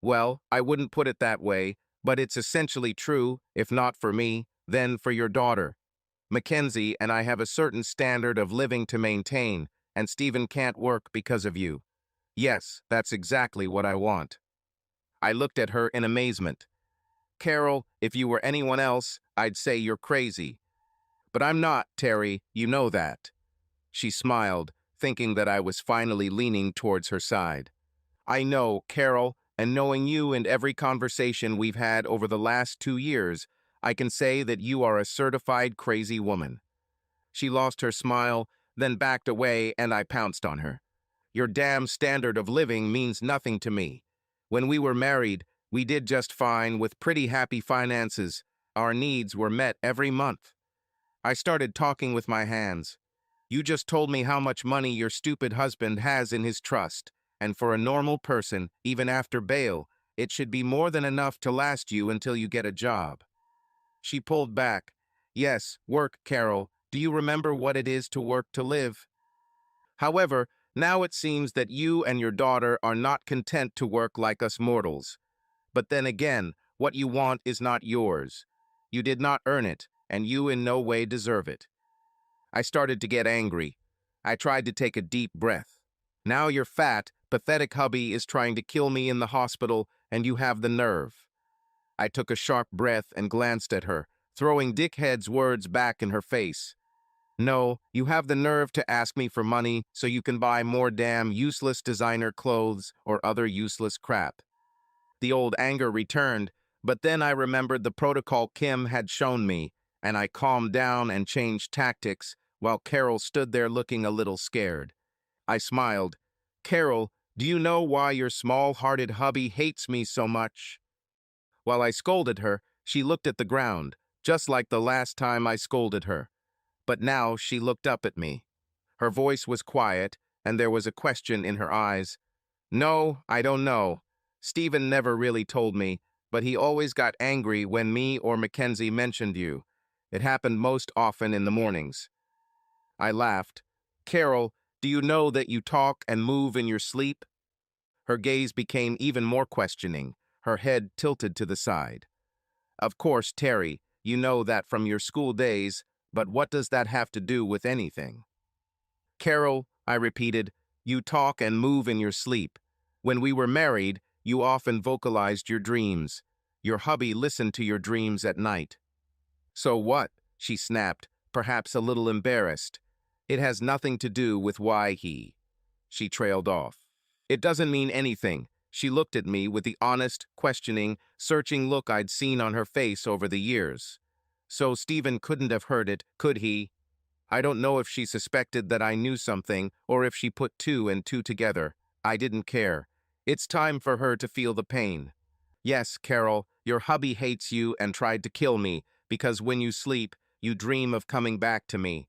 Well, I wouldn't put it that way, but it's essentially true, if not for me, then for your daughter. Mackenzie and I have a certain standard of living to maintain, and Stephen can't work because of you. Yes, that's exactly what I want. I looked at her in amazement. Carol, if you were anyone else, I'd say you're crazy. But I'm not, Terry, you know that. She smiled, thinking that I was finally leaning towards her side. I know, Carol, and knowing you and every conversation we've had over the last 2 years, I can say that you are a certified crazy woman. She lost her smile, then backed away, and I pounced on her. Your damn standard of living means nothing to me. When we were married, we did just fine with pretty happy finances. Our needs were met every month. I started talking with my hands. You just told me how much money your stupid husband has in his trust, and for a normal person, even after bail, it should be more than enough to last you until you get a job. She pulled back. Yes, work, Carol. Do you remember what it is to work to live? However, now it seems that you and your daughter are not content to work like us mortals. But then again, what you want is not yours. You did not earn it, and you in no way deserve it. I started to get angry. I tried to take a deep breath. Now your fat, pathetic hubby is trying to kill me in the hospital, and you have the nerve. I took a sharp breath and glanced at her, throwing dickhead's words back in her face. No, you have the nerve to ask me for money so you can buy more damn useless designer clothes or other useless crap. The old anger returned, but then I remembered the protocol Kim had shown me, and I calmed down and changed tactics while Carol stood there looking a little scared. I smiled. Carol, do you know why your small-hearted hubby hates me so much? While I scolded her, she looked at the ground, just like the last time I scolded her. But now she looked up at me. Her voice was quiet, and there was a question in her eyes. No, I don't know. Stephen never really told me, but he always got angry when me or Mackenzie mentioned you. It happened most often in the mornings. I laughed. Carol, do you know that you talk and move in your sleep? Her gaze became even more questioning, her head tilted to the side. Of course, Terry, you know that from your school days, but what does that have to do with anything? Carol, I repeated, you talk and move in your sleep. When we were married, you often vocalized your dreams. Your hubby listened to your dreams at night. So what? She snapped, perhaps a little embarrassed. It has nothing to do with why he. She trailed off. It doesn't mean anything. She looked at me with the honest, questioning, searching look I'd seen on her face over the years. So Stephen couldn't have heard it, could he? I don't know if she suspected that I knew something or if she put two and two together. I didn't care. It's time for her to feel the pain. Yes, Carol, your hubby hates you and tried to kill me because when you sleep, you dream of coming back to me.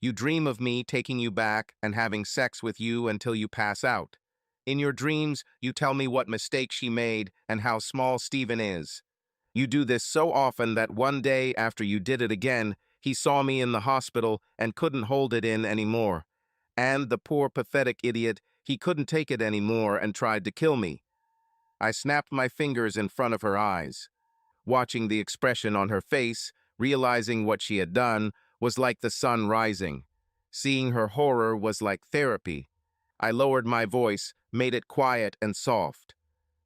You dream of me taking you back and having sex with you until you pass out. In your dreams, you tell me what mistake she made and how small Stephen is. You do this so often that one day after you did it again, he saw me in the hospital and couldn't hold it in anymore. And the poor pathetic idiot, he couldn't take it anymore and tried to kill me. I snapped my fingers in front of her eyes. Watching the expression on her face, realizing what she had done, was like the sun rising. Seeing her horror was like therapy. I lowered my voice, made it quiet and soft.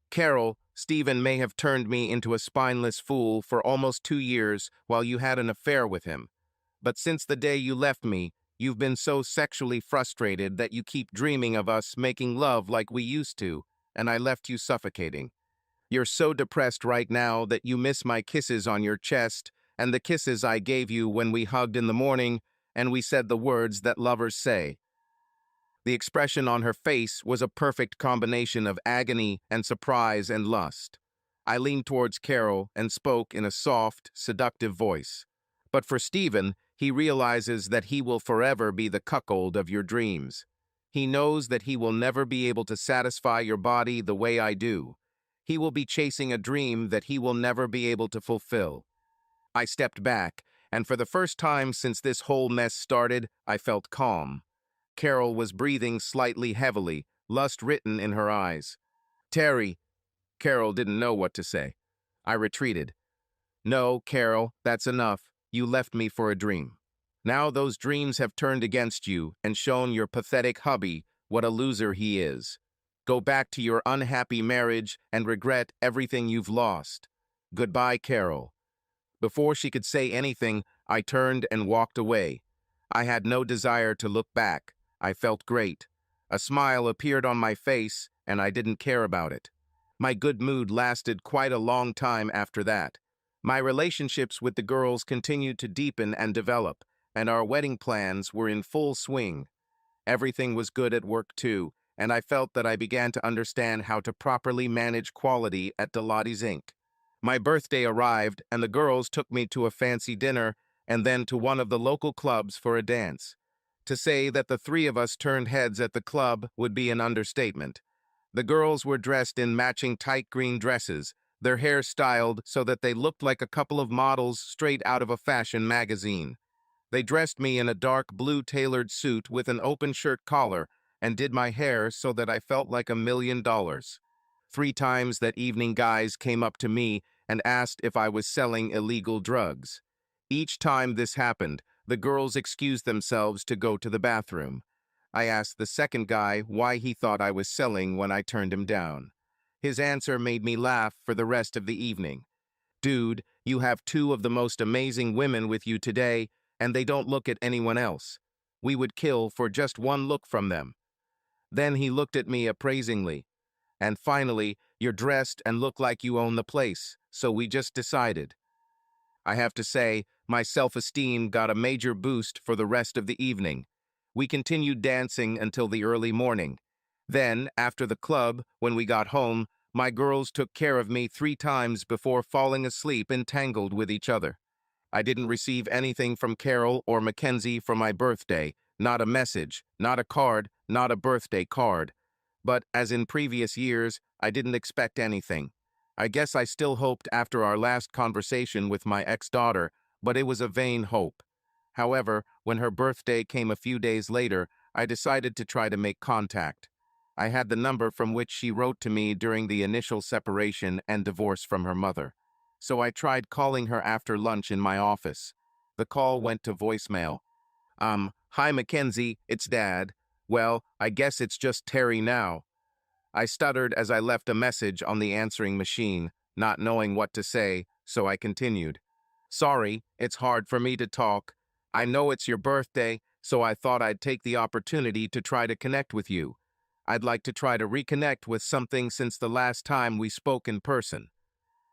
Carol, Stephen may have turned me into a spineless fool for almost 2 years while you had an affair with him. But since the day you left me, you've been so sexually frustrated that you keep dreaming of us making love like we used to, and I left you suffocating. You're so depressed right now that you miss my kisses on your chest and the kisses I gave you when we hugged in the morning and we said the words that lovers say. The expression on her face was a perfect combination of agony and surprise and lust. I leaned towards Carol and spoke in a soft, seductive voice. But for Stephen, he realizes that he will forever be the cuckold of your dreams. He knows that he will never be able to satisfy your body the way I do. He will be chasing a dream that he will never be able to fulfill. I stepped back, and for the first time since this whole mess started, I felt calm. Carol was breathing slightly heavily, lust written in her eyes. Terry, Carol didn't know what to say. I retreated. No, Carol, that's enough. You left me for a dream. Now those dreams have turned against you and shown your pathetic hubby what a loser he is. Go back to your unhappy marriage and regret everything you've lost. Goodbye, Carol. Before she could say anything, I turned and walked away. I had no desire to look back. I felt great. A smile appeared on my face, and I didn't care about it. My good mood lasted quite a long time after that. My relationships with the girls continued to deepen and develop, and our wedding plans were in full swing. Everything was good at work too, and I felt that I began to understand how to properly manage quality at Delotti's Inc. My birthday arrived, and the girls took me to a fancy dinner and then to one of the local clubs for a dance. To say that the three of us turned heads at the club would be an understatement. The girls were dressed in matching tight green dresses, their hair styled so that they looked like a couple of models straight out of a fashion magazine. They dressed me in a dark blue tailored suit with an open shirt collar and did my hair so that I felt like $1,000,000. 3 times that evening guys came up to me and asked if I was selling illegal drugs. Each time this happened, the girls excused themselves to go to the bathroom. I asked the second guy why he thought I was selling when I turned him down. His answer made me laugh for the rest of the evening. Dude, you have two of the most amazing women with you today, and they don't look at anyone else. We would kill for just one look from them. Then he looked at me appraisingly. And finally, you're dressed and look like you own the place, so we just decided. I have to say, my self-esteem got a major boost for the rest of the evening. We continued dancing until the early morning. Then, after the club, when we got home, my girls took care of me 3 times before falling asleep entangled with each other. I didn't receive anything from Carol or Mackenzie for my birthday, not a message, not a card, not a birthday card. But, as in previous years, I didn't expect anything. I guess I still hoped after our last conversation with my ex-daughter, but it was a vain hope. However, when her birthday came a few days later, I decided to try to make contact. I had the number from which she wrote to me during the initial separation and divorce from her mother. So I tried calling her after lunch in my office. The call went to voicemail. Hi Mackenzie, it's Dad. Well, I guess it's just Terry now. I stuttered as I left a message on the answering machine, not knowing what to say, so I continued. Sorry, it's hard for me to talk. I know it's your birthday, so I thought I'd take the opportunity to try to connect with you. I'd like to try to reconnect with something since the last time we spoke in person.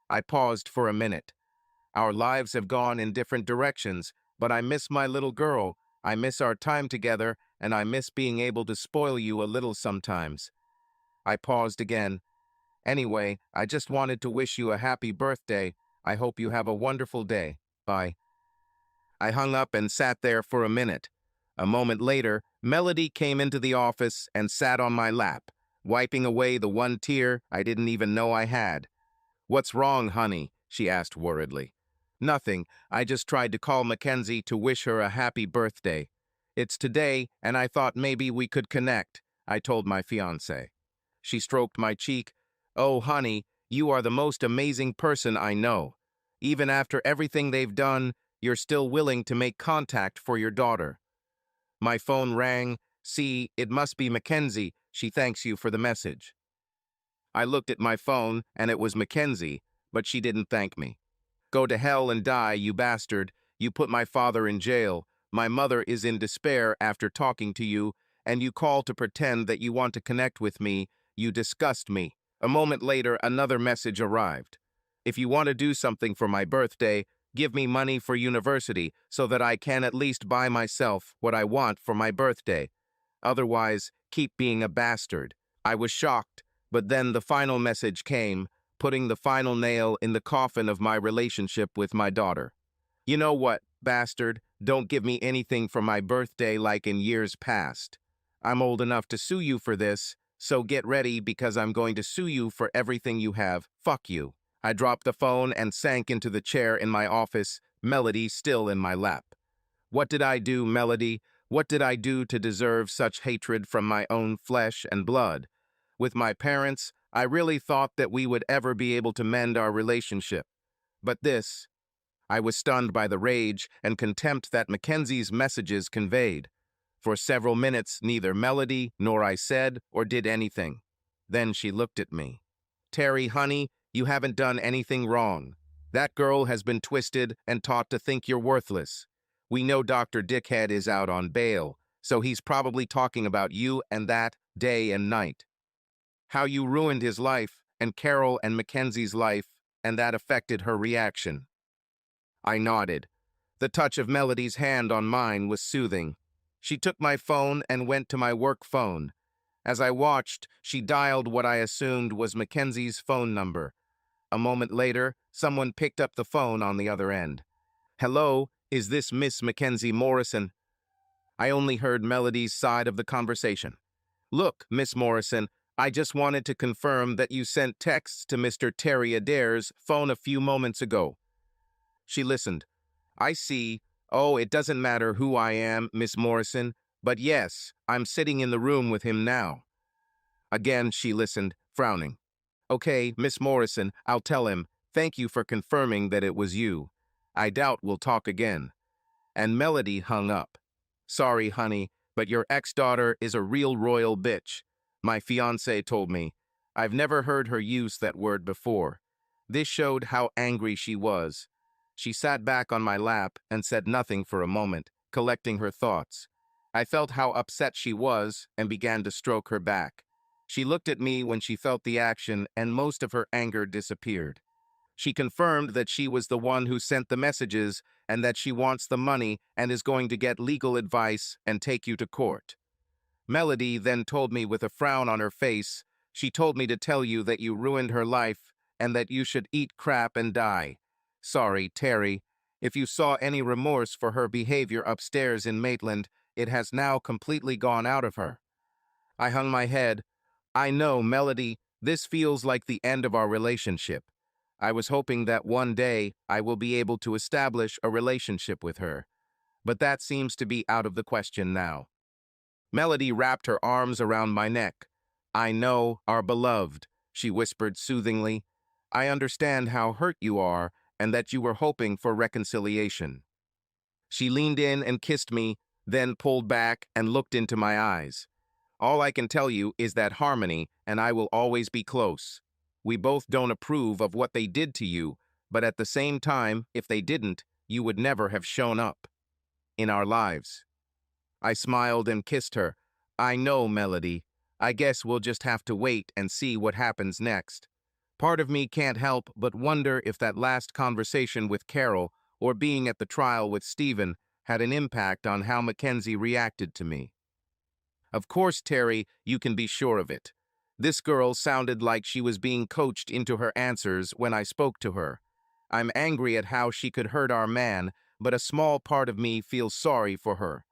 I paused for a minute. Our lives have gone in different directions, but I miss my little girl. I miss our time together, and I miss being able to spoil you a little sometimes. I paused again. Anyway, I just wanted to wish you a happy birthday. I hope you have a wonderful day. Bye. I hung up and sat there for a minute. A moment later, Melody came into the office and sat on my lap, wiping away the one tear I didn't even know I had. What's wrong, honey? she asked worriedly. Nothing. I just tried to call Mackenzie to wish her a happy birthday. It's today, and I thought maybe we could connect, I told my fiancé. She stroked my cheek. Oh, honey, you are the most amazing person I know. Even after everything they've done, you're still willing to make contact for your daughter. My phone rang. See, it must be Mackenzie. She thanks you for the message. I looked at my phone, and it was Mackenzie, but she didn't thank me. Go to hell and die, you bastard. You put my father in jail. My mother is in despair after talking to you, and you call to pretend that you want to connect with me. You disgust me. A moment later, another message arrived. If you want to do something for my birthday, give me money for university so that I can at least buy myself what I want for my birthday. Otherwise, keep being a bastard. I was shocked, but then the final message came, putting the final nail in the coffin of my relationship with my daughter. You know what, bastard? Don't give me anything for my birthday like in years past. I'm old enough to sue you for this, so get ready because I'm going to sue you for everything you have. Fuck you. I dropped the phone and sank into the chair in my office, Melody still in my lap. What did I do, Melody? What did I do to deserve such hatred from my own flesh and blood? With my parents, I really thought that we would ever be able to mend our relationship. But this, I was stunned by the rage and contempt that Mackenzie's messages conveyed. For several minutes, neither Melody nor I said or did anything. Then she looked at me. Terry, honey, you haven't done anything wrong. That girl has been twisted and taught to think you're worthless. We know Dr. Dickhead is out on bail, so he's probably talking about you and that day and night. How you ruined his life, and Carol and Mackenzie's life, and that affected her reaction. I nodded. The touch of Melody's hand on mine was soothing. She took my phone and went to my work phone. As I watched, she dialed what I assumed was Mackenzie's phone number. A moment later, someone picked up the phone on the other end. Hello, is this Miss Mackenzie Morrison? I only heard Melody's side of the conversation. Look, Miss Morrison, I just wanted to confirm that you sent texts to Mr. Terry Adair's phone a few moments ago. She listened. I see. Oh, it doesn't matter who I am, Miss Morrison, but yes, I'm sitting in the room with him now. Again, she listened, frowning. Okay, Miss Morrison, I'll tell him. Thank you for confirming that it was you. I doubt we'll talk again. And Melody hung up. Sorry, honey, but your ex-daughter is a real royal bitch. My fiancé told me. I've never heard her use that word before. This showed how angry she was. She sat back on my lap and said nothing for a moment, collecting her thoughts. I felt how upset she was and began to stroke her back. She looked at me when she felt the action and most of her anger disappeared. She confirmed that she was the one who sent the messages and that she wants the money and is going to get legal advice and take you to court. Melody then told me with a frown on her face, she told me to tell you that you ruined her life and that you should eat crap and die. Sorry, Terry. If you saw any remorse for her behavior upstairs in Maitland, it has now completely gone out of her. I hung my head. I know, Melody, this feels like the end of our relationship. I was hoping that one day I will be able to establish a relationship with her, but that seems to be out of the question now. Melody wrapped her arms around my neck. I know, our beloved, she whispered soothingly. I understand how hurt you are and that you were hoping for reconciliation. She leaned in and kissed me, then pulled back and looked into my eyes. All I can tell you is that Harmony and I will always be close. We both don't approve of what they did to you, but at the same time, if they didn't, you would never have shown up in our lives. I smiled and kissed her. I know, Melody. I guess we'll just have to wait and see what happens next. Part of me can't help but wonder if that last conversation with Carol or being at the trial with Stephen had an impact on how Mackenzie reacted to me. Of course, Terry, you can be sure of it. This girl sounded like she was being coached into her answers when I spoke to her. I'm angry at how she could hurt our man, but a small part of me feels sorry for her.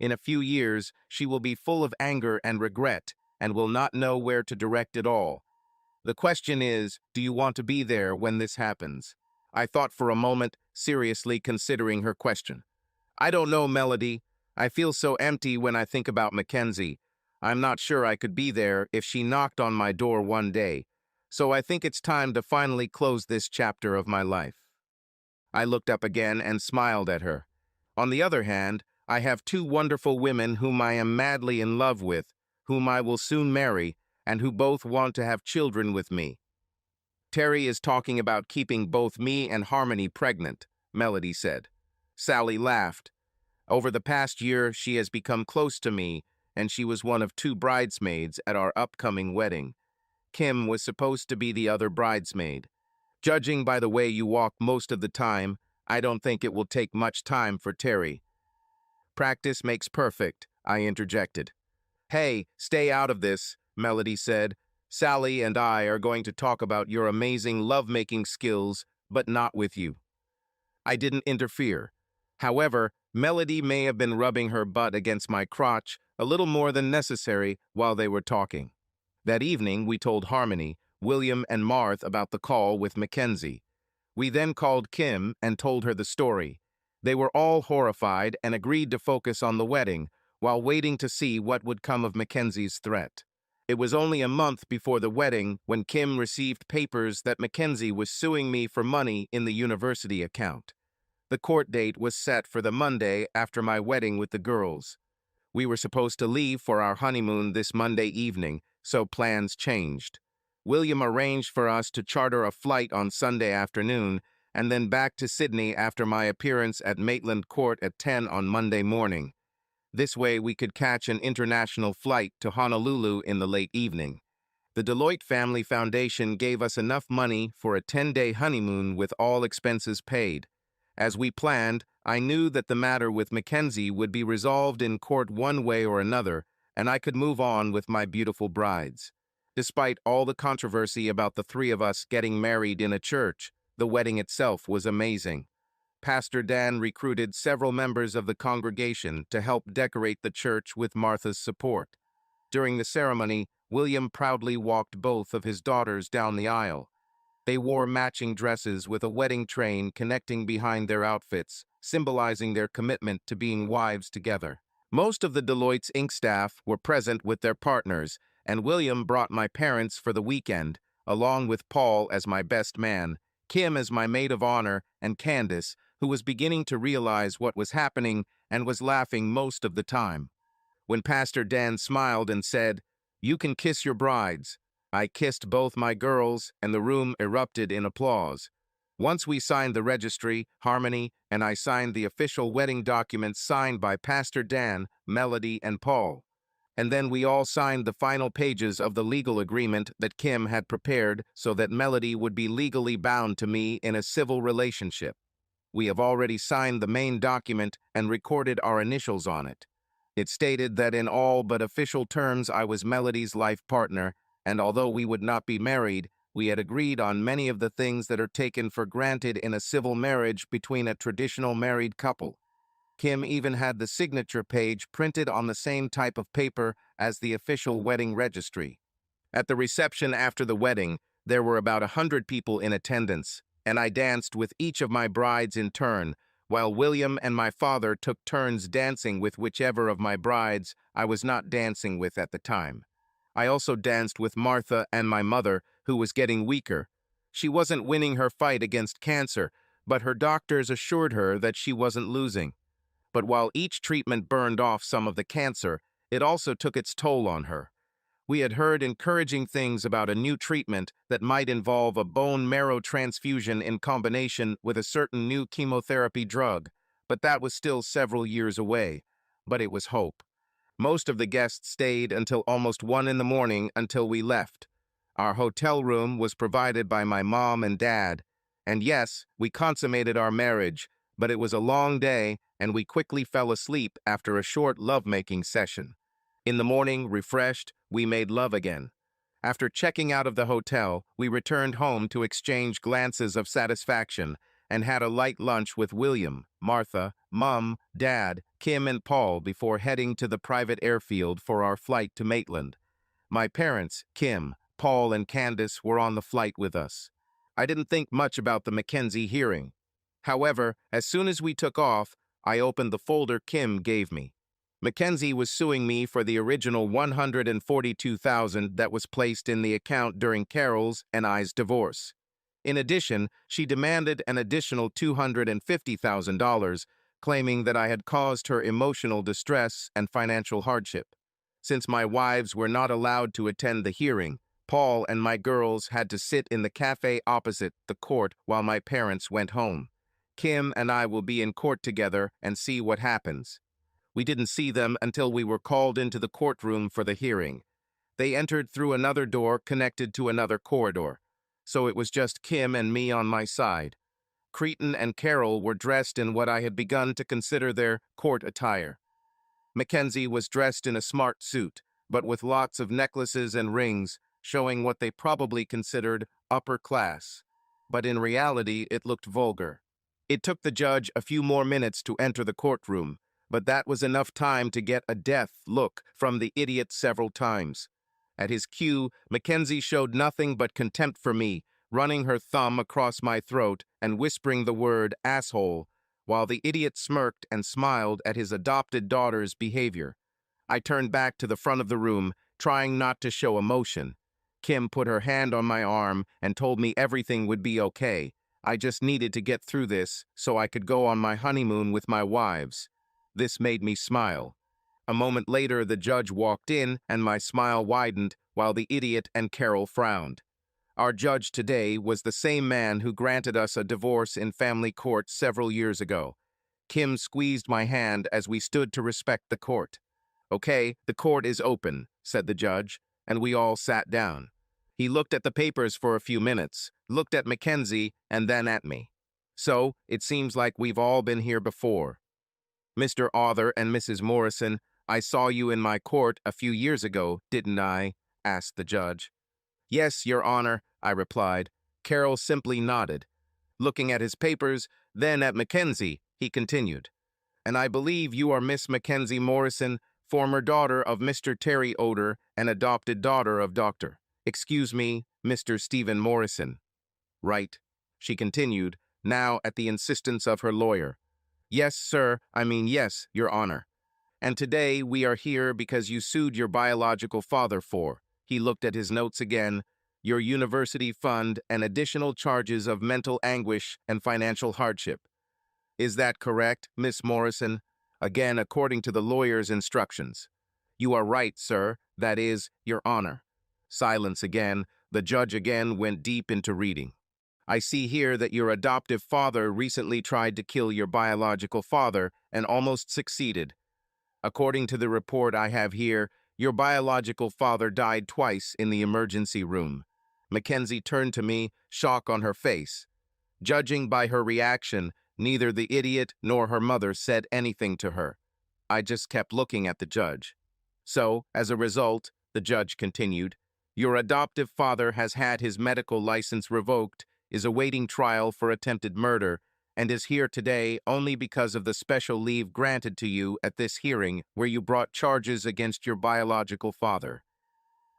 In a few years, she will be full of anger and regret and will not know where to direct it all. The question is, do you want to be there when this happens? I thought for a moment, seriously considering her question. I don't know, Melody. I feel so empty when I think about Mackenzie. I'm not sure I could be there if she knocked on my door one day. So I think it's time to finally close this chapter of my life. I looked up again and smiled at her. On the other hand, I have two wonderful women whom I am madly in love with, whom I will soon marry, and who both want to have children with me. Terry is talking about keeping both me and Harmony pregnant, Melody said. Sally laughed. Over the past year, she has become close to me, and she was one of two bridesmaids at our upcoming wedding. Kim was supposed to be the other bridesmaid. Judging by the way you walk most of the time, I don't think it will take much time for Terry. Practice makes perfect, I interjected. Hey, stay out of this, Melody said. Sally and I are going to talk about your amazing love-making skills, but not with you. I didn't interfere. However, Melody may have been rubbing her butt against my crotch a little more than necessary while they were talking. That evening, we told Harmony, William, and Martha about the call with Mackenzie. We then called Kim and told her the story. They were all horrified and agreed to focus on the wedding, while waiting to see what would come of Mackenzie's threat. It was only a month before the wedding when Kim received papers that Mackenzie was suing me for money in the university account. The court date was set for the Monday after my wedding with the girls. We were supposed to leave for our honeymoon this Monday evening, so plans changed. William arranged for us to charter a flight on Sunday afternoon and then back to Sydney after my appearance at Maitland Court at 10 on Monday morning. This way we could catch an international flight to Honolulu in the late evening. The Deloitte Family Foundation gave us enough money for a 10-day honeymoon with all expenses paid. As we planned, I knew that the matter with Mackenzie would be resolved in court one way or another, and I could move on with my beautiful brides. Despite all the controversy about the three of us getting married in a church, the wedding itself was amazing. Pastor Dan recruited several members of the congregation to help decorate the church with Martha's support. During the ceremony, William proudly walked both of his daughters down the aisle. They wore matching dresses with a wedding train connecting behind their outfits, symbolizing their commitment to being wives together. Most of the Deloitte's Inc. staff were present with their partners, and William brought my parents for the weekend, along with Paul as my best man, Kim as my maid of honor, and Candace, who was beginning to realize what was happening and was laughing most of the time. When Pastor Dan smiled and said, "You can kiss your brides," I kissed both my girls, and the room erupted in applause. Once we signed the registry, Harmony and I signed the official wedding documents signed by Pastor Dan, Melody, and Paul. And then we all signed the final pages of the legal agreement that Kim had prepared so that Melody would be legally bound to me in a civil relationship. We have already signed the main document and recorded our initials on it. It stated that in all but official terms I was Melody's life partner, and although we would not be married, we had agreed on many of the things that are taken for granted in a civil marriage between a traditional married couple. Kim even had the signature page printed on the same type of paper as the official wedding registry. At the reception after the wedding, there were about 100 people in attendance, and I danced with each of my brides in turn, while William and my father took turns dancing with whichever of my brides I was not dancing with at the time. I also danced with Martha and my mother, who was getting weaker. She wasn't winning her fight against cancer, but her doctors assured her that she wasn't losing. But while each treatment burned off some of the cancer, it also took its toll on her. We had heard encouraging things about a new treatment that might involve a bone marrow transfusion in combination with a certain new chemotherapy drug, but that was still several years away. But it was hope. Most of the guests stayed until almost 1 in the morning until we left. Our hotel room was provided by my mom and dad, and yes, we consummated our marriage, but it was a long day and we quickly fell asleep after a short lovemaking session. In the morning, refreshed, we made love again. After checking out of the hotel, we returned home to exchange glances of satisfaction and had a light lunch with William, Martha, Mom, Dad, Kim, and Paul before heading to the private airfield for our flight to Maitland. My parents, Kim, Paul, and Candace were on the flight with us. I didn't think much about the Mackenzie hearing. However, as soon as we took off, I opened the folder Kim gave me. Mackenzie was suing me for the original $142,000 that was placed in the account during Carol's and I's divorce. In addition, she demanded an additional $250,000, claiming that I had caused her emotional distress and financial hardship. Since my wives were not allowed to attend the hearing, Paul and my girls had to sit in the cafe opposite the court while my parents went home. Kim and I will be in court together and see what happens. We didn't see them until we were called into the courtroom for the hearing. They entered through another door connected to another corridor, so it was just Kim and me on my side. Cretan and Carol were dressed in what I had begun to consider their court attire. Mackenzie was dressed in a smart suit, but with lots of necklaces and rings, showing what they probably considered upper class. But in reality, it looked vulgar. It took the judge a few more minutes to enter the courtroom, but that was enough time to get a death look from the idiot several times. At his cue, Mackenzie showed nothing but contempt for me, running her thumb across my throat and whispering the word asshole, while the idiot smirked and smiled at his adopted daughter's behavior. I turned back to the front of the room, trying not to show emotion. Kim put her hand on my arm and told me everything would be okay. I just needed to get through this so I could go on my honeymoon with my wives. This made me smile. A moment later, the judge walked in and my smile widened while the idiot and Carol frowned. Our judge today was the same man who granted us a divorce in family court several years ago. Kim squeezed my hand as we stood to respect the court. "Okay, the court is open," said the judge, and we all sat down. He looked at the papers for a few minutes, looked at Mackenzie, and then at me. "So, it seems like we've all been here before. Mr. Author and Mrs. Morrison, I saw you in my court a few years ago, didn't I?" asked the judge. "Yes, Your Honor," I replied. Carol simply nodded. Looking at his papers, then at Mackenzie, he continued. "And I believe you are Miss Mackenzie Morrison, former daughter of Mr. Terry Oder and adopted daughter of Excuse me, Mr. Stephen Morrison." "Right," she continued, now at the insistence of her lawyer. "Yes, sir, yes, Your Honor. And today we are here because you sued your biological father for," he looked at his notes again, "your university fund and additional charges of mental anguish and financial hardship. Is that correct, Miss Morrison?" Again, according to the lawyer's instructions. "You are right, sir. That is, Your Honor." Silence again. The judge again went deep into reading. "I see here that your adoptive father recently tried to kill your biological father and almost succeeded. According to the report I have here, your biological father died twice in the emergency room." Mackenzie turned to me, shock on her face. Judging by her reaction, neither the idiot nor her mother said anything to her. I just kept looking at the judge. "So, as a result," the judge continued, "your adoptive father has had his medical license revoked, is awaiting trial for attempted murder, and is here today only because of the special leave granted to you at this hearing where you brought charges against your biological father."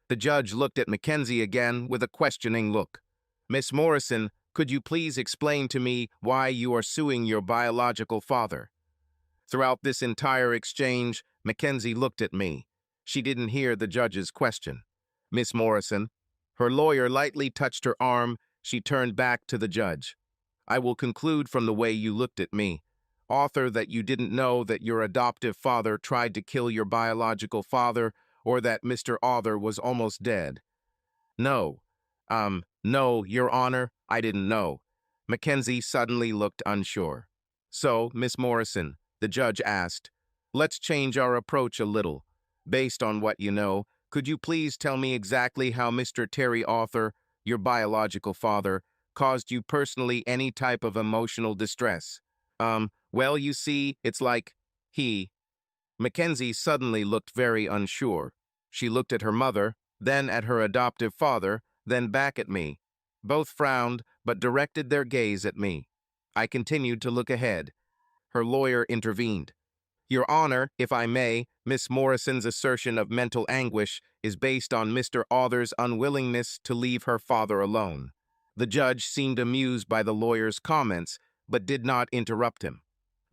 The judge looked at Mackenzie again with a questioning look. "Miss Morrison, could you please explain to me why you are suing your biological father?" Throughout this entire exchange, Mackenzie looked at me. She didn't hear the judge's question. "Miss Morrison." Her lawyer lightly touched her arm. She turned back to the judge. "I will conclude from the way you looked at me, Author, that you didn't know that your adoptive father tried to kill your biological father or that Mr. Author was almost dead." "No. No, Your Honor, I didn't know." Mackenzie suddenly looked unsure. "So, Miss Morrison," the judge asked, "let's change our approach a little. Based on what you know, could you please tell me exactly how Mr. Terry Author, your biological father, caused you personally any type of emotional distress?" Well, you see, it's like, Mackenzie suddenly looked very unsure. She looked at her mother, then at her adoptive father, then back at me. Both frowned, but directed their gaze at me. I continued to look ahead. Her lawyer intervened. "Your Honor, if I may, Miss Morrison's assertion of mental anguish is based on Mr. Author's unwillingness to leave her father alone." The judge seemed amused by the lawyer's comments, but did not interrupt him.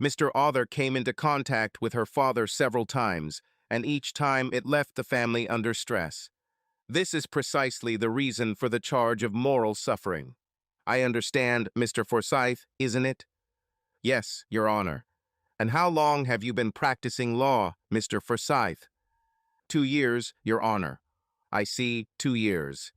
Mr. Other came into contact with her father several times, and each time it left the family under stress. This is precisely the reason for the charge of moral suffering. I understand, Mr. Forsyth, isn't it? Yes, Your Honor. And how long have you been practicing law, Mr. Forsyth? 2 years, Your Honor. I see, 2 years.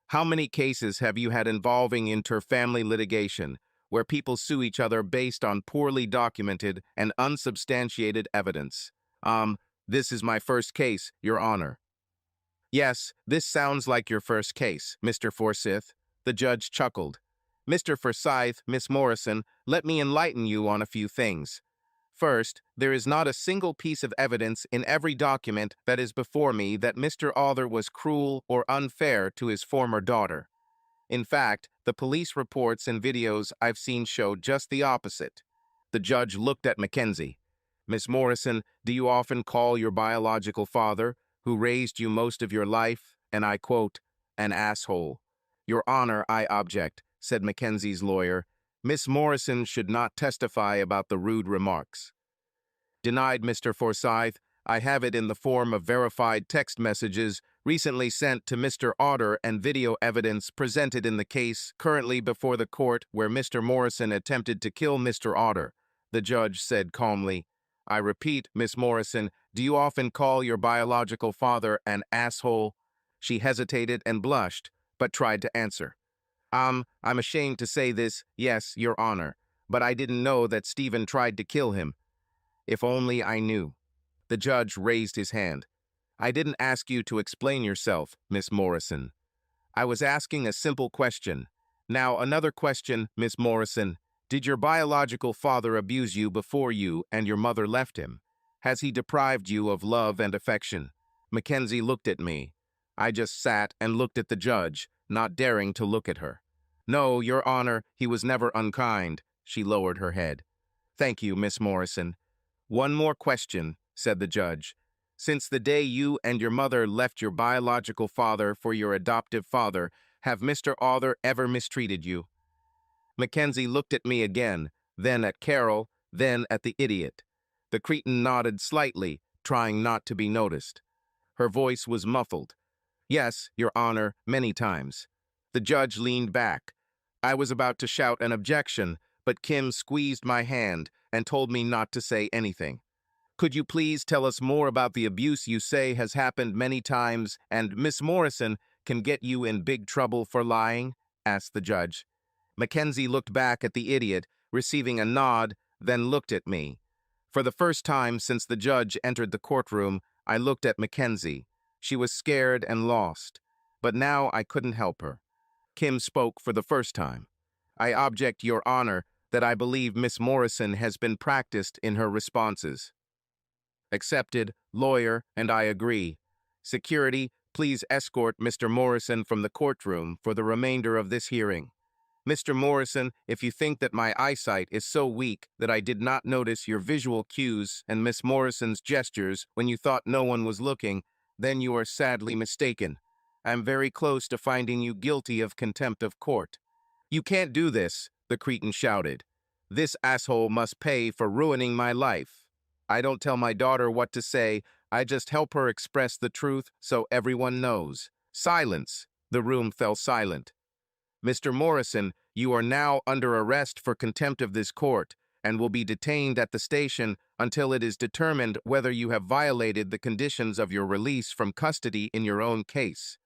How many cases have you had involving inter-family litigation, where people sue each other based on poorly documented and unsubstantiated evidence? This is my first case, Your Honor. Yes, this sounds like your first case, Mr. Forsyth. The judge chuckled. Mr. Forsyth, Miss Morrison, let me enlighten you on a few things. First, there is not a single piece of evidence in every document that is before me that Mr. Other was cruel or unfair to his former daughter. In fact, the police reports and videos I've seen show just the opposite. The judge looked at Mackenzie. Miss Morrison, do you often call your biological father, who raised you most of your life, and I quote, an asshole? Your Honor, I object, said Mackenzie's lawyer. Miss Morrison should not testify about the rude remarks. Denied, Mr. Forsyth. I have it in the form of verified text messages recently sent to Mr. Otter and video evidence presented in the case currently before the court where Mr. Morrison attempted to kill Mr. Otter. The judge said calmly, I repeat, Miss Morrison, do you often call your biological father an asshole? She hesitated and blushed, but tried to answer. I'm ashamed to say this, yes, Your Honor, but I didn't know that Stephen tried to kill him. If only I knew. The judge raised his hand. I didn't ask you to explain yourself, Miss Morrison. I was asking a simple question. Now, another question, Miss Morrison. Did your biological father abuse you before you and your mother left him? Has he deprived you of love and affection? Mackenzie looked at me. I just sat and looked at the judge, not daring to look at her. No, Your Honor, he was never unkind. She lowered her head. Thank you, Miss Morrison. One more question, said the judge. Since the day you and your mother left your biological father for your adoptive father, have Mr. Other ever mistreated you? Mackenzie looked at me again, then at Carol, then at the idiot. The cretin nodded slightly, trying not to be noticed. Her voice was muffled. Yes, Your Honor, many times. The judge leaned back. I was about to shout an objection, but Kim squeezed my hand and told me not to say anything. Could you please tell us more about the abuse you say has happened many times and Miss Morrison can get you in big trouble for lying? Asked the judge. Mackenzie looked back at the idiot, receiving a nod, then looked at me. For the first time since the judge entered the courtroom, I looked at Mackenzie. She was scared and lost, but now I couldn't help her. Kim spoke for the first time. I object, Your Honor, that I believe Miss Morrison has been practiced in her responses. Accepted, lawyer, and I agree. Security, please escort Mr. Morrison from the courtroom for the remainder of this hearing. Mr. Morrison, if you think that my eyesight is so weak that I did not notice your visual cues and Miss Morrison's gestures when you thought no one was looking, then you are sadly mistaken. I am very close to finding you guilty of contempt of court. You can't do this, the cretin shouted. This asshole must pay for ruining my life. I don't tell my daughter what to say, I just help her express the truth so everyone knows. Silence. The room fell silent. Mr. Morrison, you are now under arrest for contempt of this court and will be detained at the station until it is determined whether you have violated the conditions of your release from custody in your own case.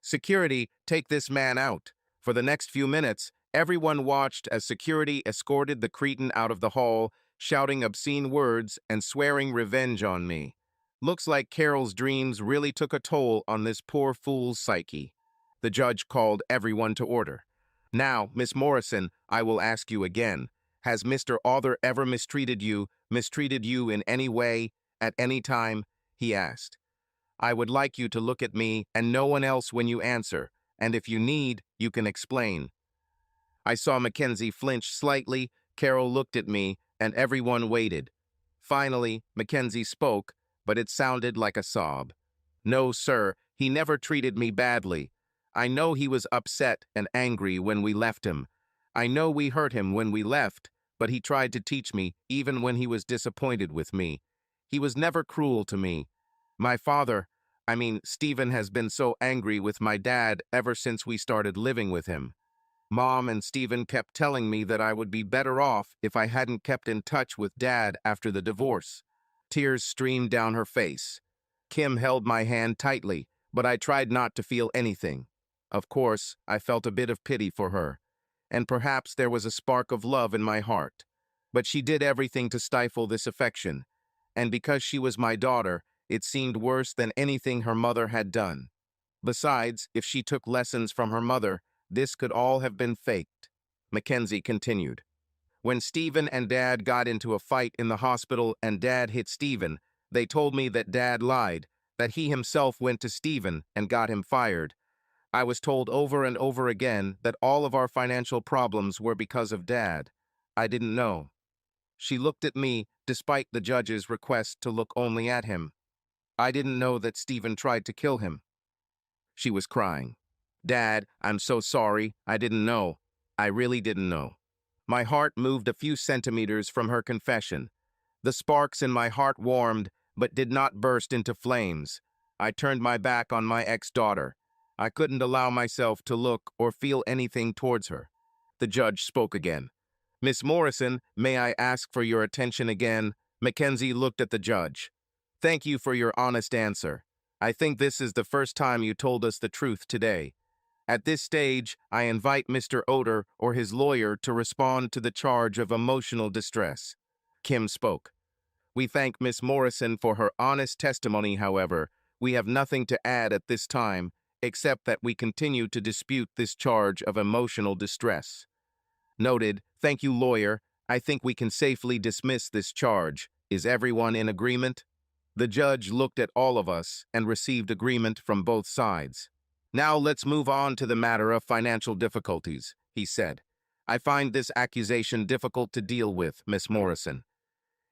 Security, take this man out. For the next few minutes, everyone watched as security escorted the cretin out of the hall, shouting obscene words and swearing revenge on me. Looks like Carol's dreams really took a toll on this poor fool's psyche. The judge called everyone to order. Now, Miss Morrison, I will ask you again. Has Mr. Other ever mistreated you in any way, at any time? He asked. I would like you to look at me and no one else when you answer, and if you need, you can explain. I saw Mackenzie flinch slightly, Carol looked at me, and everyone waited. Finally, Mackenzie spoke, but it sounded like a sob. No, sir, he never treated me badly. I know he was upset and angry when we left him. I know we hurt him when we left, but he tried to teach me even when he was disappointed with me. He was never cruel to me. My father, Stephen has been so angry with my dad ever since we started living with him. Mom and Stephen kept telling me that I would be better off if I hadn't kept in touch with Dad after the divorce. Tears streamed down her face. Kim held my hand tightly, but I tried not to feel anything. Of course, I felt a bit of pity for her, and perhaps there was a spark of love in my heart. But she did everything to stifle this affection, and because she was my daughter, it seemed worse than anything her mother had done. Besides, if she took lessons from her mother, this could all have been faked. Mackenzie continued. When Stephen and Dad got into a fight in the hospital and Dad hit Stephen, they told me that Dad lied, that he himself went to Stephen and got him fired. I was told over and over again that all of our financial problems were because of Dad. I didn't know. She looked at me, despite the judge's request to look only at him. I didn't know that Stephen tried to kill him. She was crying. Dad, I'm so sorry. I didn't know. I really didn't know. My heart moved a few centimeters from her confession. The sparks in my heart warmed, but did not burst into flames. I turned my back on my ex-daughter. I couldn't allow myself to look or feel anything towards her. The judge spoke again. Miss Morrison, may I ask for your attention again? Mackenzie looked at the judge. Thank you for your honest answer. I think this is the first time you told us the truth today. At this stage, I invite Mr. Oder or his lawyer to respond to the charge of emotional distress. Kim spoke. We thank Miss Morrison for her honest testimony, however. We have nothing to add at this time, except that we continue to dispute this charge of emotional distress. Noted. Thank you, lawyer. I think we can safely dismiss this charge. Is everyone in agreement? The judge looked at all of us and received agreement from both sides. Now let's move on to the matter of financial difficulties, he said. I find this accusation difficult to deal with, Miss Morrison.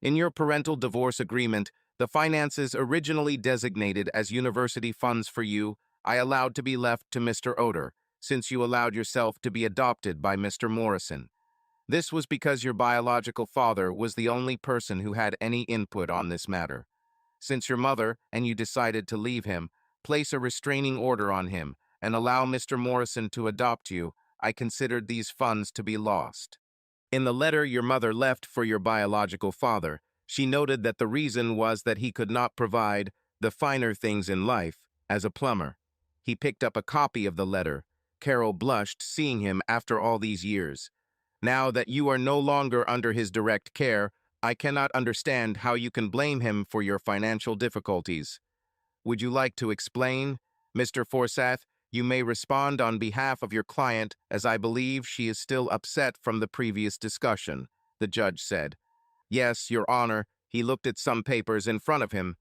In your parental divorce agreement, the finances originally designated as university funds for you, I allowed to be left to Mr. Oder, since you allowed yourself to be adopted by Mr. Morrison. This was because your biological father was the only person who had any input on this matter. Since your mother and you decided to leave him, place a restraining order on him, and allow Mr. Morrison to adopt you, I considered these funds to be lost. In the letter your mother left for your biological father, she noted that the reason was that he could not provide the finer things in life as a plumber. He picked up a copy of the letter. Carol blushed, seeing him after all these years. Now that you are no longer under his direct care, I cannot understand how you can blame him for your financial difficulties. Would you like to explain? Mr. Forsyth, you may respond on behalf of your client, as I believe she is still upset from the previous discussion, the judge said. Yes, Your Honor. He looked at some papers in front of him.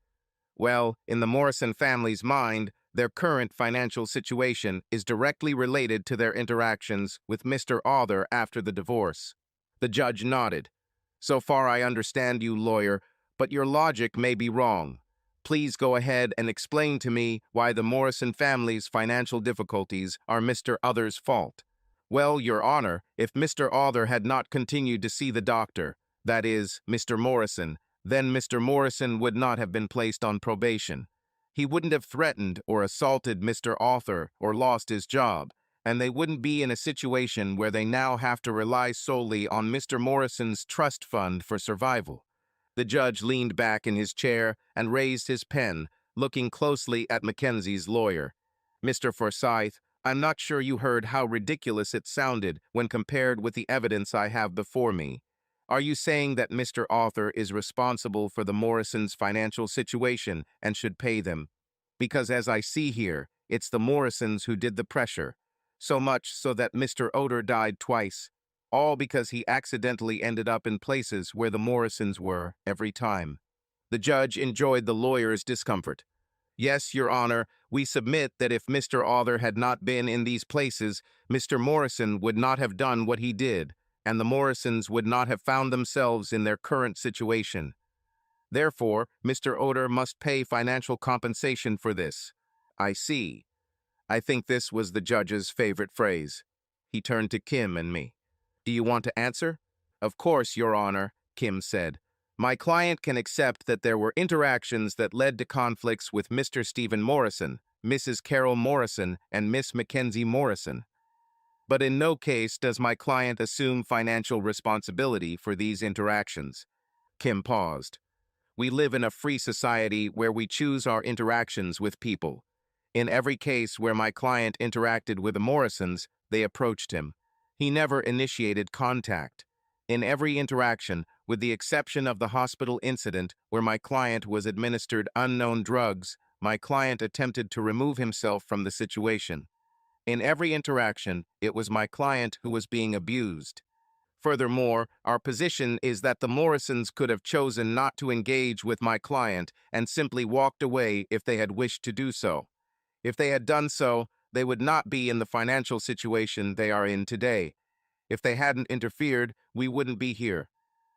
Well, in the Morrison family's mind, their current financial situation is directly related to their interactions with Mr. Arthur after the divorce. The judge nodded. So far I understand you, lawyer, but your logic may be wrong. Please go ahead and explain to me why the Morrison family's financial difficulties are Mr. Other's fault. Well, Your Honor, if Mr. Arthur had not continued to see the doctor, that is, Mr. Morrison, then Mr. Morrison would not have been placed on probation. He wouldn't have threatened or assaulted Mr. Arthur or lost his job, and they wouldn't be in a situation where they now have to rely solely on Mr. Morrison's trust fund for survival. The judge leaned back in his chair and raised his pen, looking closely at Mackenzie's lawyer. Mr. Forsyth, I'm not sure you heard how ridiculous it sounded when compared with the evidence I have before me. Are you saying that Mr. Arthur is responsible for the Morrisons' financial situation and should pay them? Because as I see here, it's the Morrisons who did the pressure. So much so that Mr. Oder died twice, all because he accidentally ended up in places where the Morrisons were every time. The judge enjoyed the lawyer's discomfort. Yes, Your Honor, we submit that if Mr. Arthur had not been in these places, Mr. Morrison would not have done what he did, and the Morrisons would not have found themselves in their current situation. Therefore, Mr. Oder must pay financial compensation for this. I see. I think this was the judge's favorite phrase. He turned to Kim and me. Do you want to answer? Of course, Your Honor, Kim said. My client can accept that there were interactions that led to conflicts with Mr. Stephen Morrison, Mrs. Carol Morrison, and Miss Mackenzie Morrison. But in no case does my client assume financial responsibility for these interactions. Kim paused. We live in a free society where we choose our interactions with people. In every case where my client interacted with the Morrisons, they approached him. He never initiated contact. In every interaction, with the exception of the hospital incident where my client was administered unknown drugs, my client attempted to remove himself from the situation. In every interaction, it was my client who was being abused. Furthermore, our position is that the Morrisons could have chosen not to engage with my client and simply walked away if they had wished to do so. If they had done so, they would not be in the financial situation they are in today. If they hadn't interfered, we wouldn't be here.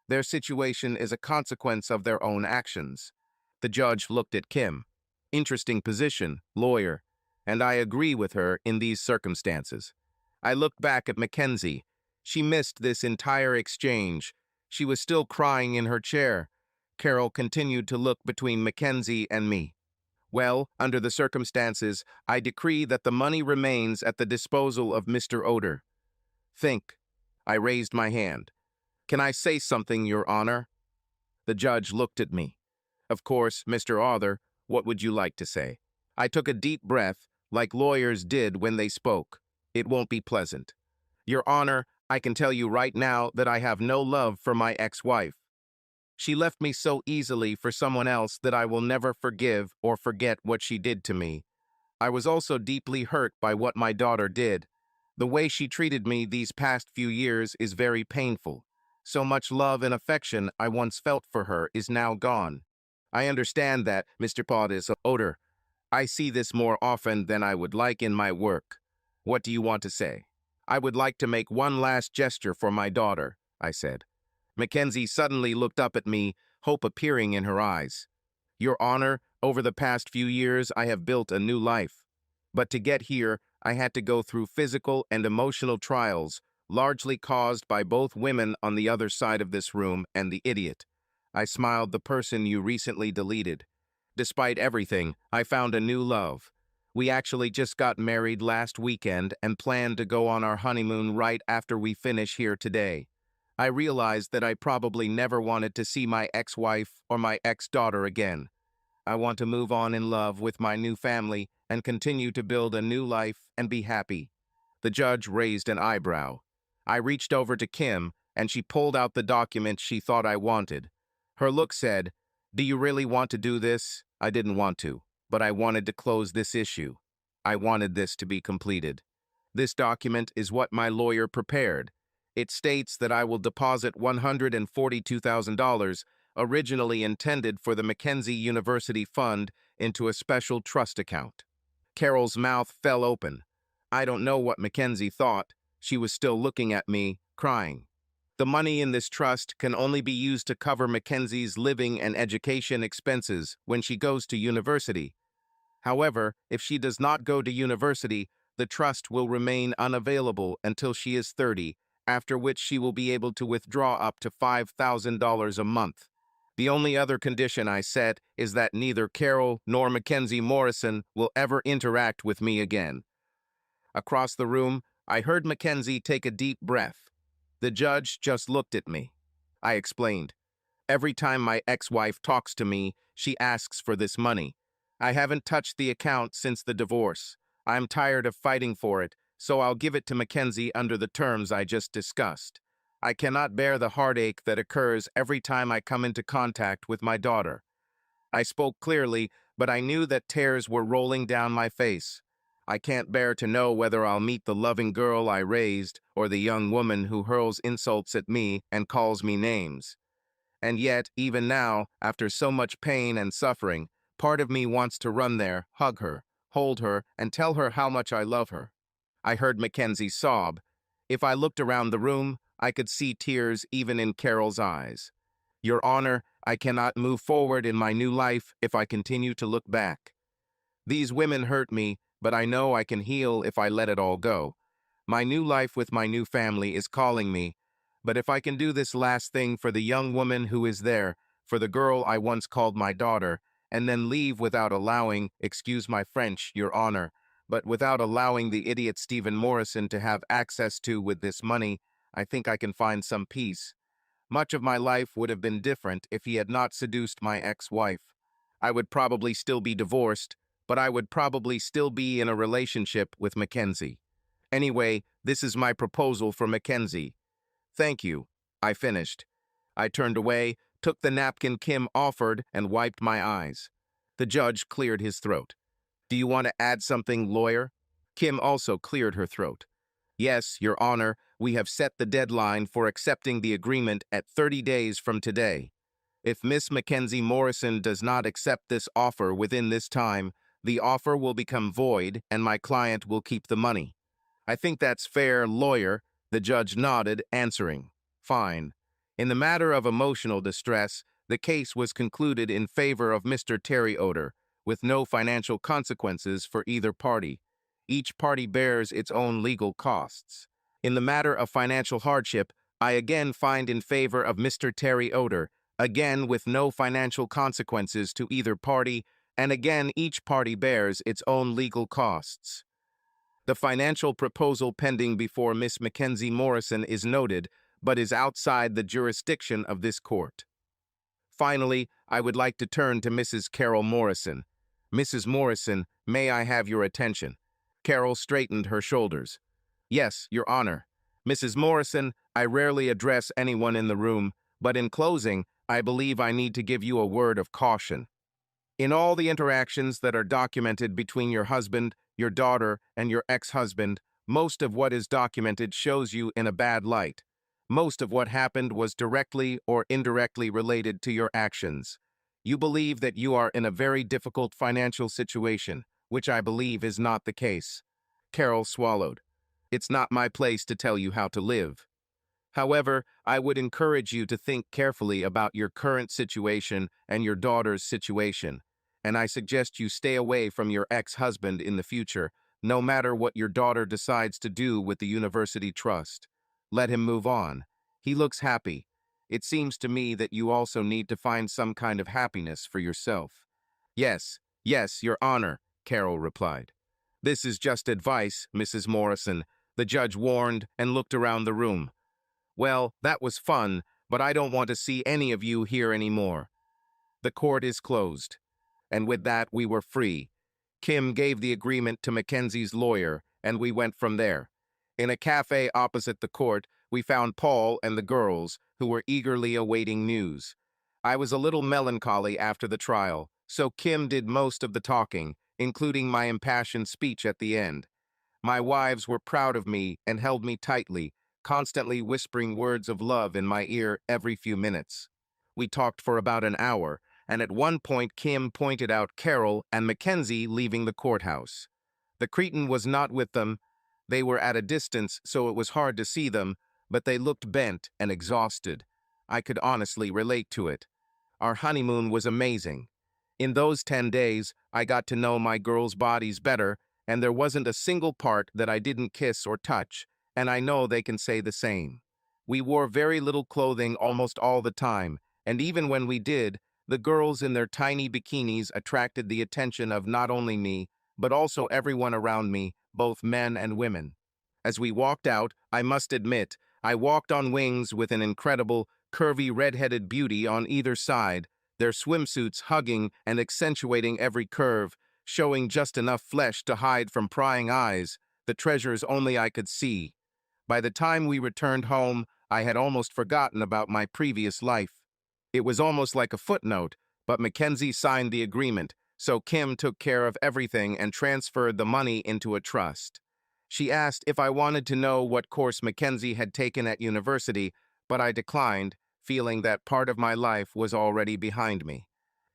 Their situation is a consequence of their own actions. The judge looked at Kim. Interesting position, lawyer, and I agree with her in these circumstances. I looked back at Mackenzie. She missed this entire exchange. She was still crying in her chair. Carol continued to look between Mackenzie and me. Well, under the circumstances, I decree that the money remains at the disposal of Mr. Oder. Think. I raised my hand. Can I say something, Your Honor? The judge looked at me. Of course, Mr. Author, what would you like to say? I took a deep breath, like lawyers did when they spoke. It won't be pleasant. Your Honor, I can tell you right now that I have no love for my ex-wife. She left me so easily for someone else that I will never forgive or forget what she did to me. I was also deeply hurt by what my daughter did. The way she treated me these past few years is very painful. So much love and affection I once felt for her is now gone. I understand that, Mr. Oder. I see this more often than I would like in my work. What do you want to say? I would like to make one last gesture for my daughter, I said. Mackenzie suddenly looked up at me, hope appearing in her eyes. Your Honor, over the past few years I have built a new life. But to get here, I had to go through physical and emotional trials, largely caused by both women on the other side of this room and the idiot. I smiled, the person you recently deleted. Despite everything, I found a new love. We actually just got married last weekend and plan to go on our honeymoon right after we finish here today. I realized that I probably never wanted to see my ex-wife or my ex-daughter again. I want to move on in love with my new family and continue to build a new life and be happy. The judge raised an eyebrow. I reached over to Kim, and she pulled out the document she thought I wanted. Her look said, "Do you really want to do this?" I didn't want to, but I wanted to close this issue. I wanted this to be completed. This document is what my lawyer prepared. It states that I will deposit $142,000, originally intended for the Mackenzie University Fund, into a special trust account. Carol's mouth fell open. I don't know what Mackenzie thought. She was still looking at me, crying. The money in this trust can only be used to cover Mackenzie's living and education expenses when she goes to university. However, if she does not go to university, the trust will remain unavailable until she is 30, after which she will be able to withdraw up to $5,000 a month. The only other condition I set is that neither Carol nor Mackenzie Morrison will ever interact with me again. Across the room, I heard Mackenzie take a deep breath. The judge just looked at me. I explained. Every time my ex-wife talks to me, she asks for this money. I haven't touched the account since the divorce. I'm tired of fighting for it, so I'll give it to Mackenzie under the terms I just discussed. I cannot bear the heartache that occurs every time I come into contact with my daughter. I spoke clearly, but I knew that tears were rolling down my face. I can't bear to know whether I'll meet the loving girl I raised or the young woman who hurls insults at me and calls me names. And yet, even now, after so much pain and suffering, part of me wants to run there, hug her, hold her, and tell her how much I love her. I heard Mackenzie sob. If I looked around the room, I could see tears even in Carol's eyes. Your Honor, I cannot move forward in my new life if I continue to look back. These women hurt me, but I know I can heal if I let it all go. My new life with my new family is calling me, but if I can do this last thing for the young woman who is there, for the girl I once called my daughter, and then leave without allowing, excuse my French, Your Honor, but without allowing the idiot Stephen Morrison to have access to with this money, I think I can find some peace. Much of my life would have been different if he had not seduced my ex-wife. I would probably still be divorced, but I would probably still be in a relationship with Mackenzie. Anyway, this is my proposal for Mackenzie. Thank you. I finished. I turned away, took the napkin Kim offered, and wiped my eyes. The judge cleared his throat. Do you want to add something, lawyer? Kim also cleared her throat. Yes, Your Honor, we have set the deadline for accepting the agreement at 30 days from today. If Miss Mackenzie Morrison does not accept this offer within this time, the offer will become void and my client will keep the money. I think that's fair, lawyer, the judge nodded, answering. Fine. In the matter of emotional distress, the case was concluded in favor of Mr. Terry Oder, with no financial consequences for either party. Each party bears its own legal costs. In the matter of financial hardship, I again find in favor of Mr. Terry Oder, again with no financial consequences to either party, and again each party bears its own legal costs. The financial proposal pending before Miss Mackenzie Morrison is noted, but is outside the jurisdiction of this court. Finally, I would like to turn to Mrs. Carol Morrison. Mrs. Morrison, may I have your attention? Carol straightened her shoulders. Yes, Your Honor. Mrs. Morrison, I rarely address anyone in the room, but in closing, I believe I need to give you a word of caution. In all the interactions that are documented between your husband, your daughter, and your ex-husband, most of what is documented shows you in a bad light. Most of what happened was directly or indirectly related to your actions. You believe that you are in a very difficult financial situation, which I believe is not the case. Carol swallowed. It's not my place to tell you how to live. However, I would encourage you to think carefully about your current situation and your daughter's situation, and I suggest you stay away from your ex-husband in the future, no matter what your daughter decides to do with the university trust. Let him move on. He looks happy. It seems to me that you also need to find some kind of happiness for yourself. Yes, yes, Your Honor, Carol replied. This is just advice, Mrs. Morrison, the judge warned and looked around the room. Well, that was fun, but I don't want to see any of you here anymore. The court is closed. And with that, we were free. Kim gave the agreement to Mackenzie's lawyer, and we went from there. In a cafe opposite the court, we found Paul and the girls, who were eagerly awaiting news. I was a little melancholy after the trial, so Kim did most of the talking, including my impassioned speech at the end. My wives were proud of me and held me tightly, constantly whispering words of love in my ear every few minutes. We talked for about an hour, and at one point Kim pointed out Carol and Mackenzie leaving the courthouse. The cretin was not with them. They were at a distance, so it was hard to see them, but they looked bent and exhausted. I could honestly relate to it. Our honeymoon was amazing. In those 10 days, I got to know my girls' bodies better, and there wasn't a single part that I didn't kiss or touch, and I know they can say the same. We wore very little clothing almost all the time, and even when we did, the girls in their tiny bikinis attracted the attention of not only me, but also everyone around me, both men and women. As we walked out, I must admit, I walked on wings with an incredible, curvy red-headed beauty on either side, their swimsuits hugging and accentuating every curve, showing just enough flesh to hide from prying eyes, the treasures only I could see. By the time we returned home, I had almost forgotten about my previous life. It was almost like a footnote, but Mackenzie signed the agreement, so Kim took care of everything and transferred the money into a trust. She asked if I wanted to know what course Mackenzie had taken at university, but I declined, feeling that part of my life was already behind me.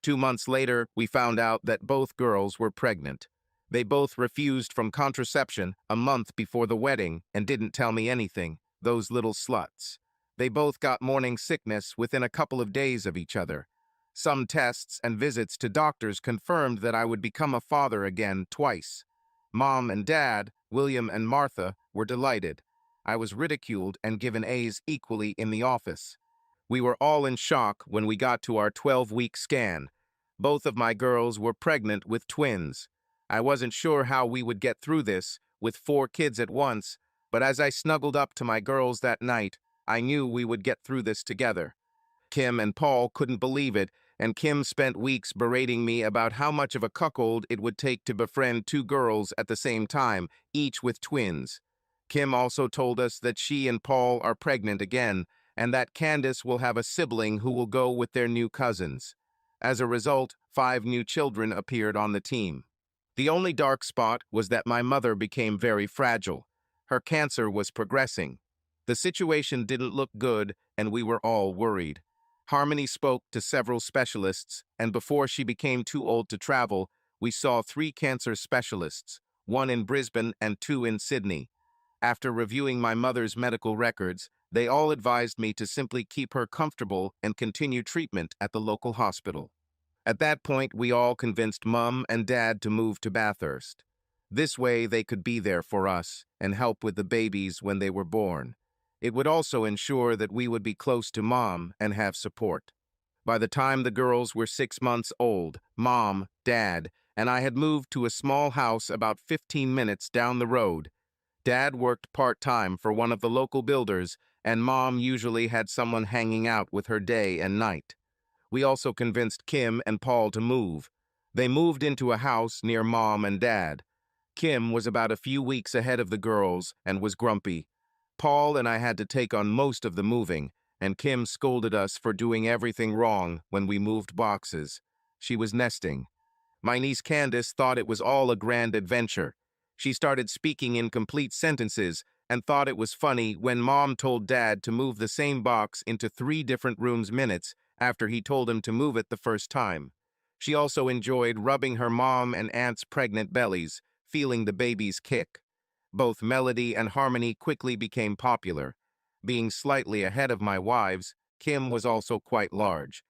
2 months later, we found out that both girls were pregnant. They both refused from contraception a month before the wedding and didn't tell me anything, those little sluts. They both got morning sickness within a couple of days of each other. Some tests and visits to doctors confirmed that I would become a father again twice. Mom and Dad, William and Martha, were delighted. I was ridiculed and given A's equally in the office. We were all in shock when we got to our 12-week scan. Both of my girls were pregnant with twins. I wasn't sure how we would get through this, with 4 kids at once, but as I snuggled up to my girls that night, I knew we would get through this together. Kim and Paul couldn't believe it, and Kim spent weeks berating me about how much of a cuckold it would take to befriend 2 girls at the same time, each with twins. Kim also told us that she and Paul are pregnant again, and that Candace will have a sibling who will go with their new cousins. As a result, 5 new children appeared on the team. The only dark spot was that my mother became very fragile. Her cancer was progressing. The situation didn't look good, and we were all worried. Harmony spoke to several specialists, and before she became too old to travel, we saw 3 cancer specialists, 1 in Brisbane and 2 in Sydney. After reviewing my mother's medical records, they all advised me to simply keep her comfortable and continue treatment at the local hospital. At that point, we all convinced Mum and Dad to move to Bathurst. This way, they could be there for us and help with the babies when they were born. It would also ensure that we would be close to Mom and have support. By the time the girls were 6 months old, Mom, Dad, and I had moved to a small house about 15 minutes down the road. Dad worked part-time for one of the local builders, and Mom usually had someone hanging out with her day and night. We also convinced Kim and Paul to move. They moved into a house near Mom and Dad. Kim was about a few weeks ahead of the girls and was grumpy. Paul and I had to take on most of the moving, and Kim scolded us for doing everything wrong when we moved boxes. She was nesting. My niece Candace thought it was all a grand adventure. She started speaking in complete sentences and thought it was funny when Mom told Dad to move the same box into 3 different rooms minutes after he told him to move it the first time. She also enjoyed rubbing her mom and aunt's pregnant bellies, feeling the babies kick. Both Melody and Harmony quickly became popular. Being slightly ahead of my wives, Kim was also quite large.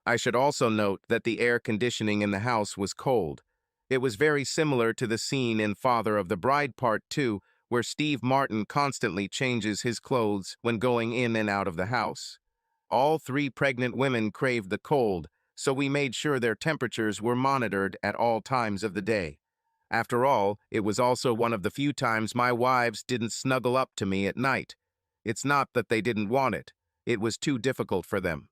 I should also note that the air conditioning in the house was cold. It was very similar to the scene in Father of the Bride Part 2, where Steve Martin constantly changes his clothes when going in and out of the house. All 3 pregnant women craved the cold, so we made sure their temperatures were monitored at all times of the day. After all, it was also one of the few times my wives didn't snuggle up to me at night. It's not that they didn't want it was too difficult for them.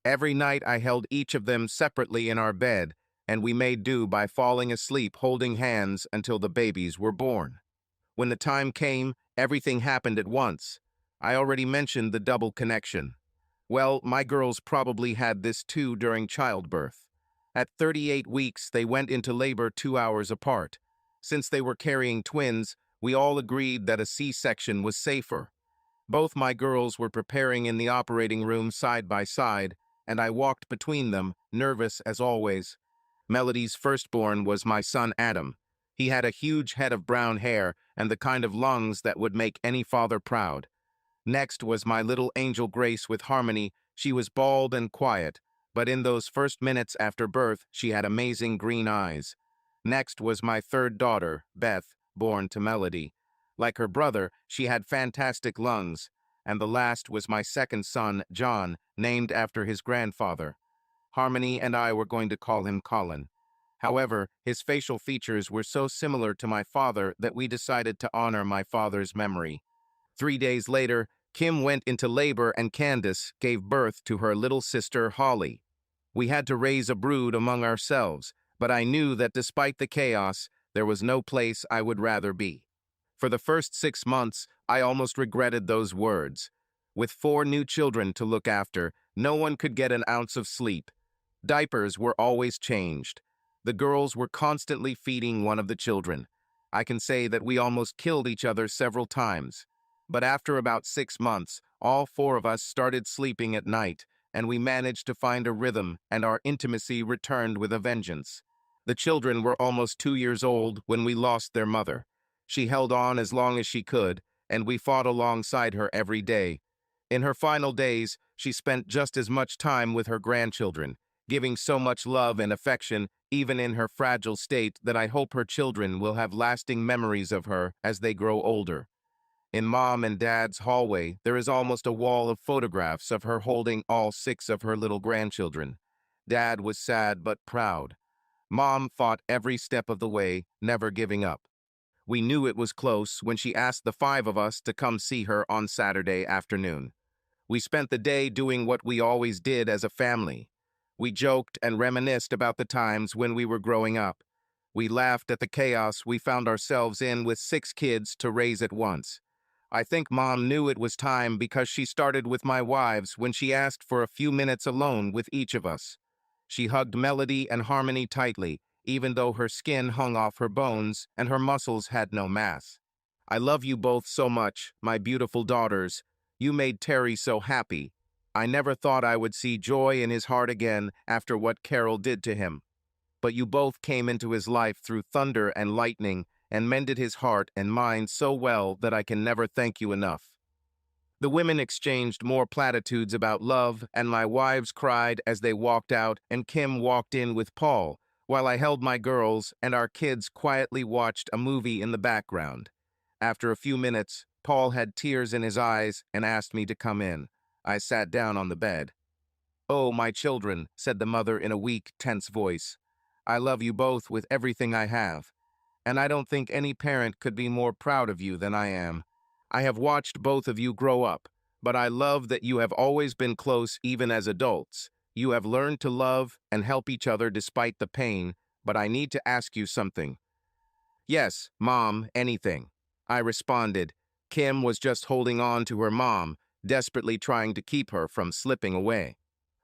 Every night I held each of them separately in our bed, and we made do by falling asleep holding hands until the babies were born. When the time came, everything happened at once. I already mentioned the double connection. Well, my girls probably had this too during childbirth. At 38 weeks, they went into labor 2 hours apart. Since they were carrying twins, we all agreed that a C-section was safer. Both my girls were preparing in the operating room side by side, and I walked between them, nervous as always. Melody's firstborn was my son Adam. He had a huge head of brown hair and the kind of lungs that would make any father proud. Next was my little angel Grace with Harmony. She was bald and quiet, but in those first minutes after birth, she had amazing green eyes. Next was my 3rd daughter, Beth, born to Melody. Like her brother, she had fantastic lungs. And the last was my 2nd son, John, named after his grandfather. Harmony and I were going to call him Colin. However, his facial features were so similar to my father that we decided to honor my father's memory. 3 days later, Kim went into labor and Candace gave birth to her little sister, Holly. We had to raise a brood among ourselves, but I knew that despite the chaos, there was no place I would rather be. For the first 6 months, I almost regretted those words. With 4 new children to look after, no one could get an ounce of sleep. Diapers were always changed. The girls were constantly feeding one of the children. I can say that we almost killed each other several times. But after about 6 months, all 4 of us started sleeping at night, and we managed to find a rhythm, and our intimacy returned with a vengeance. The children were almost 2 years old when we lost their mother. She held on as long as she could, and we fought alongside her every day. In her final days, she spent just as much time with her grandchildren. giving so much love and affection, even in her fragile state, that I hope her children will have lasting memories of her as they grow older. In Mom and Dad's hallway, there is almost a wall of photographs of her holding all 6 of her little grandchildren. Dad was sad but proud. Mom fought every step of the way, never giving up. We knew it was close when she asked the 5 of us to come see her on Saturday afternoon. We spent the day doing what we always did as a family. We joked and reminisced about the times when we were growing up. We laughed at the chaos we found ourselves in with 6 kids to raise at once. I think Mom knew it was time because she started with my wives when she asked for a few minutes alone with each of us. She hugged Melody and Harmony tightly, even though her skin hung off her bones and her muscles had no mass. I love you both so much, my beautiful daughters. You made Terry so happy. I never thought I would see joy in his heart again after what Carol did to him. But you both came into his life through thunder and lightning and mended his heart and mind so well that I can never thank you enough. The women exchanged more platitudes about love, and my wives cried as they walked out, and Kim walked in with Paul, while I held my girls and our kids quietly watched a movie in the background. After a few minutes, Paul had tears in his eyes and asked me to come in. I sat down on the bed. "Oh, my children," said the mother in a weak, tense voice. "I love you both with everything I have, and I don't think any parent could be more proud of you than I am. I have watched both of you grow up, but I love that you have always been close even as adults. You have learned to love and help each other despite the pain, but I need to ask you something." "Yes, Mom, anything," I responded. Kim was just holding on to her mom, desperately trying to keep her from slipping away.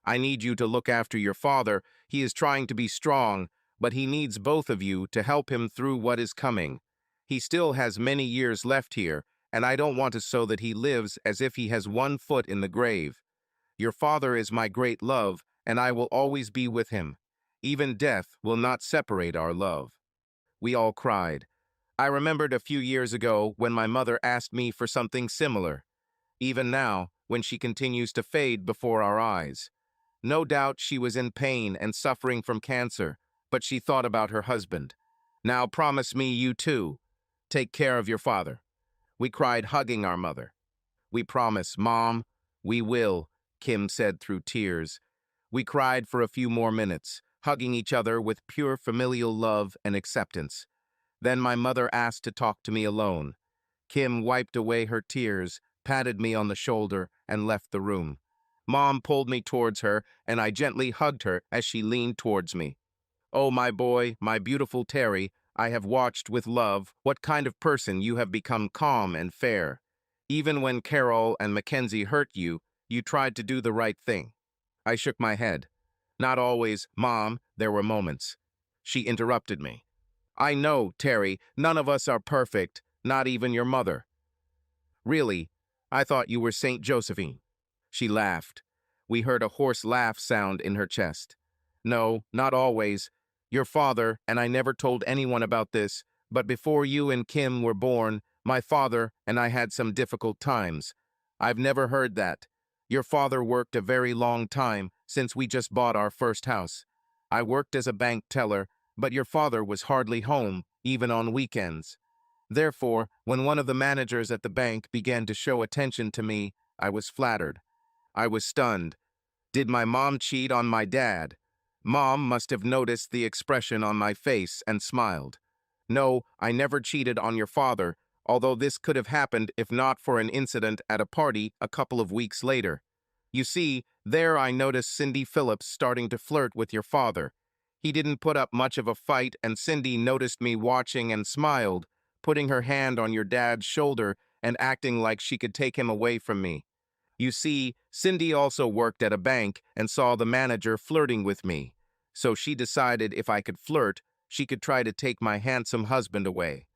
"I need you to look after your father. He is trying to be strong, but he needs both of you to help him through what is coming. He still has many years left here, and I don't want it so that he lives as if he has one foot in the grave. Your father is my great love, and I will always be with him. Even death will not separate our love." We all cried. I remembered a few years ago when my mother asked me for something similar. Even now, when she continues to fade before our eyes. No doubt she was in pain and suffering from cancer, but she thought about her husband. "Now promise me you too. Take care of your father." We cried, hugging our mother. "We promise, Mom. We will," Kim said through tears. We cried for a few more minutes, hugging each other with pure familial love and acceptance. Then my mother asked to talk to me alone. Kim wiped away her tears, patted me on the shoulder, and left the room. Mom pulled me towards her, and I gently hugged her as she leaned towards me. "Oh, my boy, my beautiful Terry, I have watched with love what kind of person you have become, calm and fair. Even when Carol and Mackenzie hurt you, you tried to do the right thing." I shook my head. "Not always, Mom, there were moments." She interrupted me. "I know, Terry, none of us are perfect, not even your mother." "Really? I thought you were Saint Josephine." She laughed. We heard a hoarse laugh sound in her chest. "No, not always. Your father, and I never told anyone about this, but before you and Kim were born, my father and I had some difficult times. I've never heard that. Your father worked a very long time since we just bought our first house. I worked as a bank teller, but your father was hardly home, even on weekends. Therefore, when one of the managers at the bank began to show attention to me, I was flattered. I was stunned. Did my mom cheat on my dad? Mom must have noticed the expression on my face and smiled. "No, I never cheated on your father, although this could have happened if not for an incident at a party a couple of weeks later. You see, there I noticed Cindy Phillips starting to flirt with your father. He didn't put up much of a fight, and Cindy noticed me watching and smiled, putting her hand on your dad's shoulder and acting like she could take him away from me. You see, Cindy also worked at a bank and saw the manager flirting with me. So she decided if I could flirt, she could try to take my handsome husband away."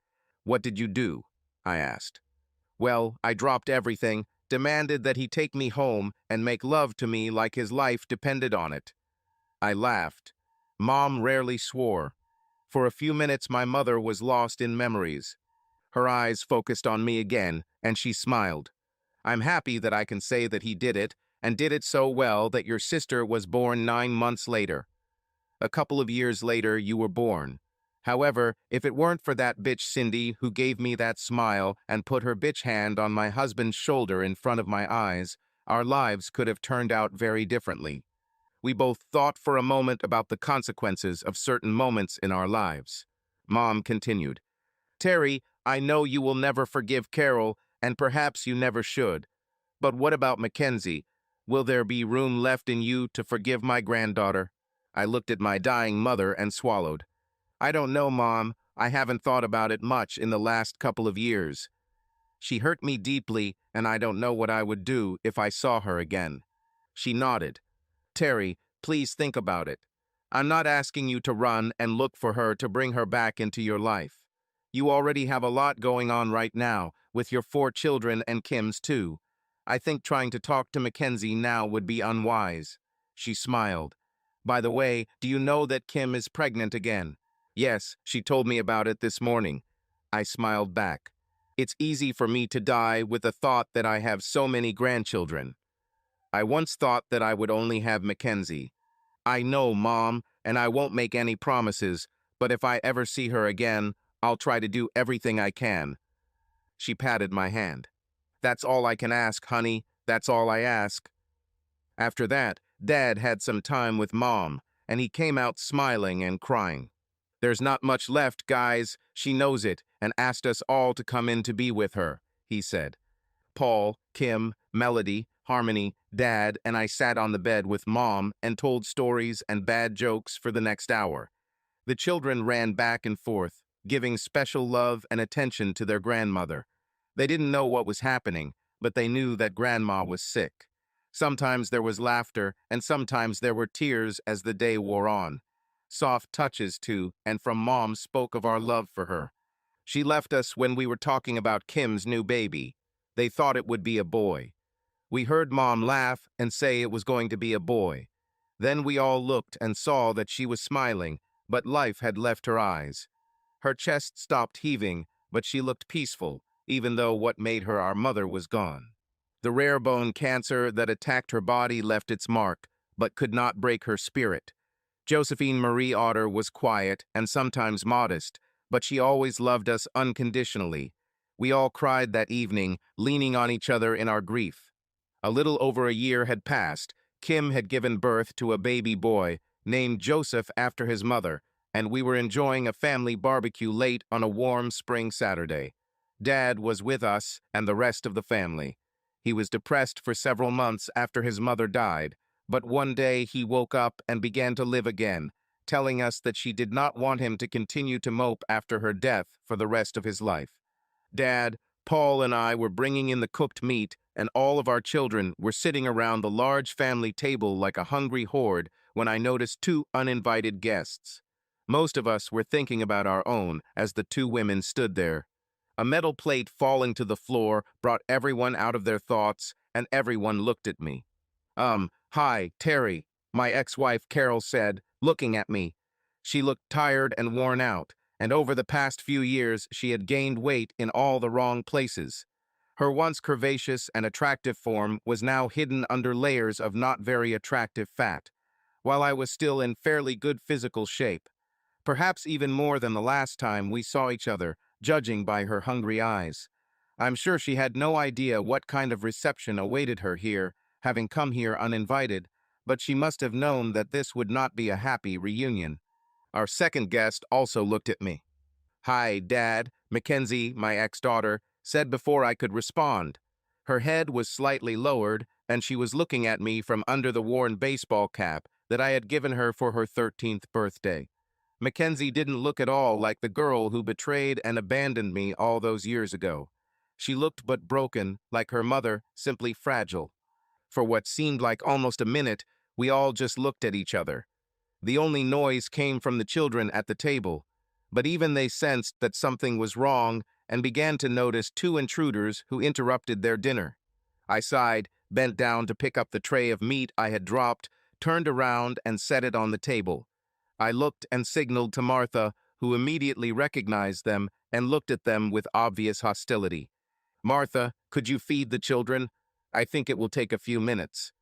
"What did you do?" I asked. "Well, I dropped everything, demanded that he take me home and make love to me like his life depended on it." I laughed. Mom rarely swore. For a few minutes my mother was lost in memories. Her eyes focused on me again, and she smiled. "I'm happy that I can say that he did it, and did it so well that your sister was born 9 months later. A couple of years later, you were born. However, if it weren't for that bitch Cindy who gave me that smile and put her bitch hand on my husband's shoulder in front of my eyes, our lives could have turned out very differently. We both thought for a moment about the consequences of certain moments in our lives. Mom continued, Terry, I know you will never forgive Carol, and perhaps you never should. But what about Mackenzie? Will there be room left in you to forgive my granddaughter? I looked at my dying mother and swallowed. I don't know, Mom. I haven't thought about it much in the last couple of years. She hurt me deeply, and I don't know what I would do if I saw her again. She nodded. Terry, please think about it. I'm not asking you to run and look for her to bring her back into your life. You already have a lot going on right now, with your 4 children and Kim's too. I think trying to talk to Mackenzie now would be unwise. She smiled. By the way, do you know that Kim is pregnant again? Yes, she told me about it this morning. I smiled back. It's easy for me to die with the thought that I have so many grandchildren. I once thought that I would only have Mackenzie. I know, Mom, and I won't make any promises, but if I ever see her again, I'll try to do everything I can. She patted my hand. That's all I can ask, honey. That's all I ask. After that, Dad had some time with Mom, and he came out smiling and crying. There's not much left, guys. She knows it, and asked us all to come in to be with her, he said. Paul, Kim, Melody, Harmony, Dad, and I sat on the bed with Mom and told stories and bad jokes for the next hour. The children ran back and forth, giving special love and attention to their grandmother. They didn't know what was happening, but they knew that Grandma was sick. Sometimes there was laughter, and sometimes there were tears as the day wore on. Soft touches, too, and from Mom spoke of our love for her. She left us when we were talking about Kim's new baby. They thought it would be a boy. We heard Mom laugh and say it was going to be a boy. Then we all looked and saw that she was smiling, but life had left her eyes. Her chest stopped heaving, but she looked peaceful, even though what made her our mother was gone. The rare bone cancer that attacked her body left its mark, but could not break her spirit. Josephine Marie Otter was quiet and sometimes modest, but she always loved us unconditionally. We all cried that evening, leaning on each other in our grief. A little over a year had passed. Kim had given birth to a baby boy, named Joseph after his mother, and we were enjoying a family barbecue late on a warm spring Saturday. Dad was with us and the rest of the family. He was depressed for several months after his mother died, but one day he woke up and began to live again, telling us that she did not want him to continue to mope after her death for the rest of his life. Dad, Paul, and I were bringing in the cooked meat, and all of our children were sitting around the large family table like a hungry horde when I noticed 2 uninvited guests. Most of us were thinking about our own as the 2 women stood there. A metal plate falling to the floor brought everyone out of their thoughts, and everyone looked at me. Hi, Terry, my ex-wife Carol said, looking at me. She looked tired and worn out, and over the past few years she had gained weight in all the wrong places. Her once curvaceous and attractive form was now hidden under layers of not very attractive fat, while I was still in fairly good physical shape. Perhaps even more than the last time we saw each other, judging by her hungry eyes. I'm sure she had no idea what kind of reception awaited her here, having come here uninvited, but she must have known that this would not be a happy reunion. Our second guest also looked at me. Hi, Dad, Mackenzie, my ex-daughter, said before I could respond. Her head was slightly lowered, and she was looking at me from under the worn baseball cap that I had given her for her 13th birthday. Mackenzie didn't look at all like the girl who betrayed and abandoned me all those years ago. She looked but broken, like her mother, simply fragile. For what seemed like almost a minute, we all just looked at each other. The only noise came from the children at the table, but even they sensed that something was wrong and began to notice 2 intruders who interrupted their dinner. I sighed, bent down to pick up the tray of meat I had dropped, turned around and set it on the table. I looked and signaled to Martha, who immediately recognized them and looked at them with obvious hostility. Martha, could you feed the children? I think it will take a few minutes.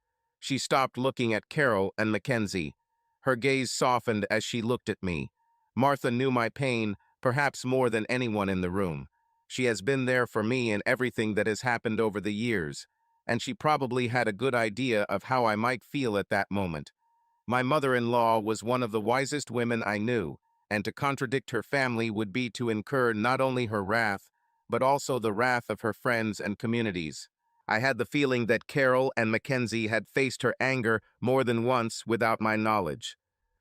She stopped looking at Carol and Mackenzie. Her gaze softened as she looked at me. Martha knew my pain, perhaps more than anyone in the room. She has been there for me in everything that has happened over the years, and she probably had a good idea of how I might feel at that moment. My mother-in-law was one of the wisest women I knew, and to contradict her family would be to incur not only her wrath, but also the wrath of her friends and communities. I had the feeling that Carol and Mackenzie had faced her anger more than once without my knowledge.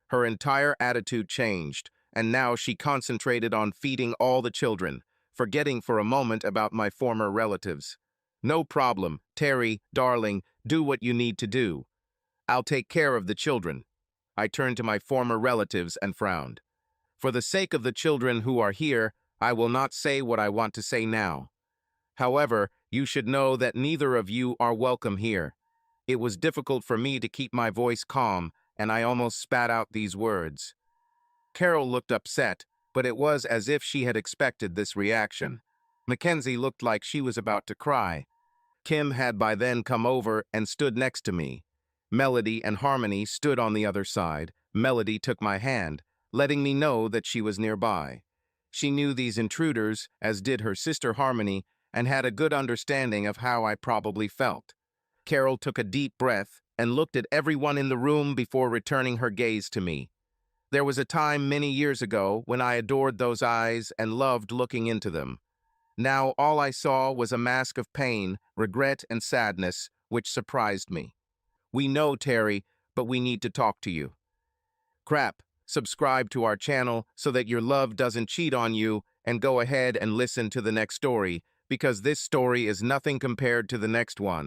Her entire attitude changed, and now she concentrated on feeding all the children, forgetting for a moment about my former relatives. "No problem, Terry, darling, do what you need to do. I'll take care of the children." I turned to my former relatives and frowned. "For the sake of the children who are here, I will not say what I want to say now. However, you should know that neither of you are welcome here." It was difficult for me to keep my voice calm, and I almost spat out these words. Carol looked upset, but it was as if she had expected this reaction. Mackenzie looked like she was about to cry. Kim had by then come over and stood next to me. Melody and Harmony stood on the other side. Melody took my hand, letting me know that she was nearby. She knew these intruders, as did her sister Harmony, and had a good understanding of how I probably felt. Carol took a deep breath and looked at everyone in the room before returning her gaze to me. There was a time many years ago when I adored those eyes and loved looking into them. Now all I saw was a mask of pain, regret, and sadness, which surprised me. "We know, Terry, but we need to talk to you." Crap, subscribe to our channel so that your love doesn't cheat on you, and go ahead and listen to the next story, because this story is nothing compared to the next one.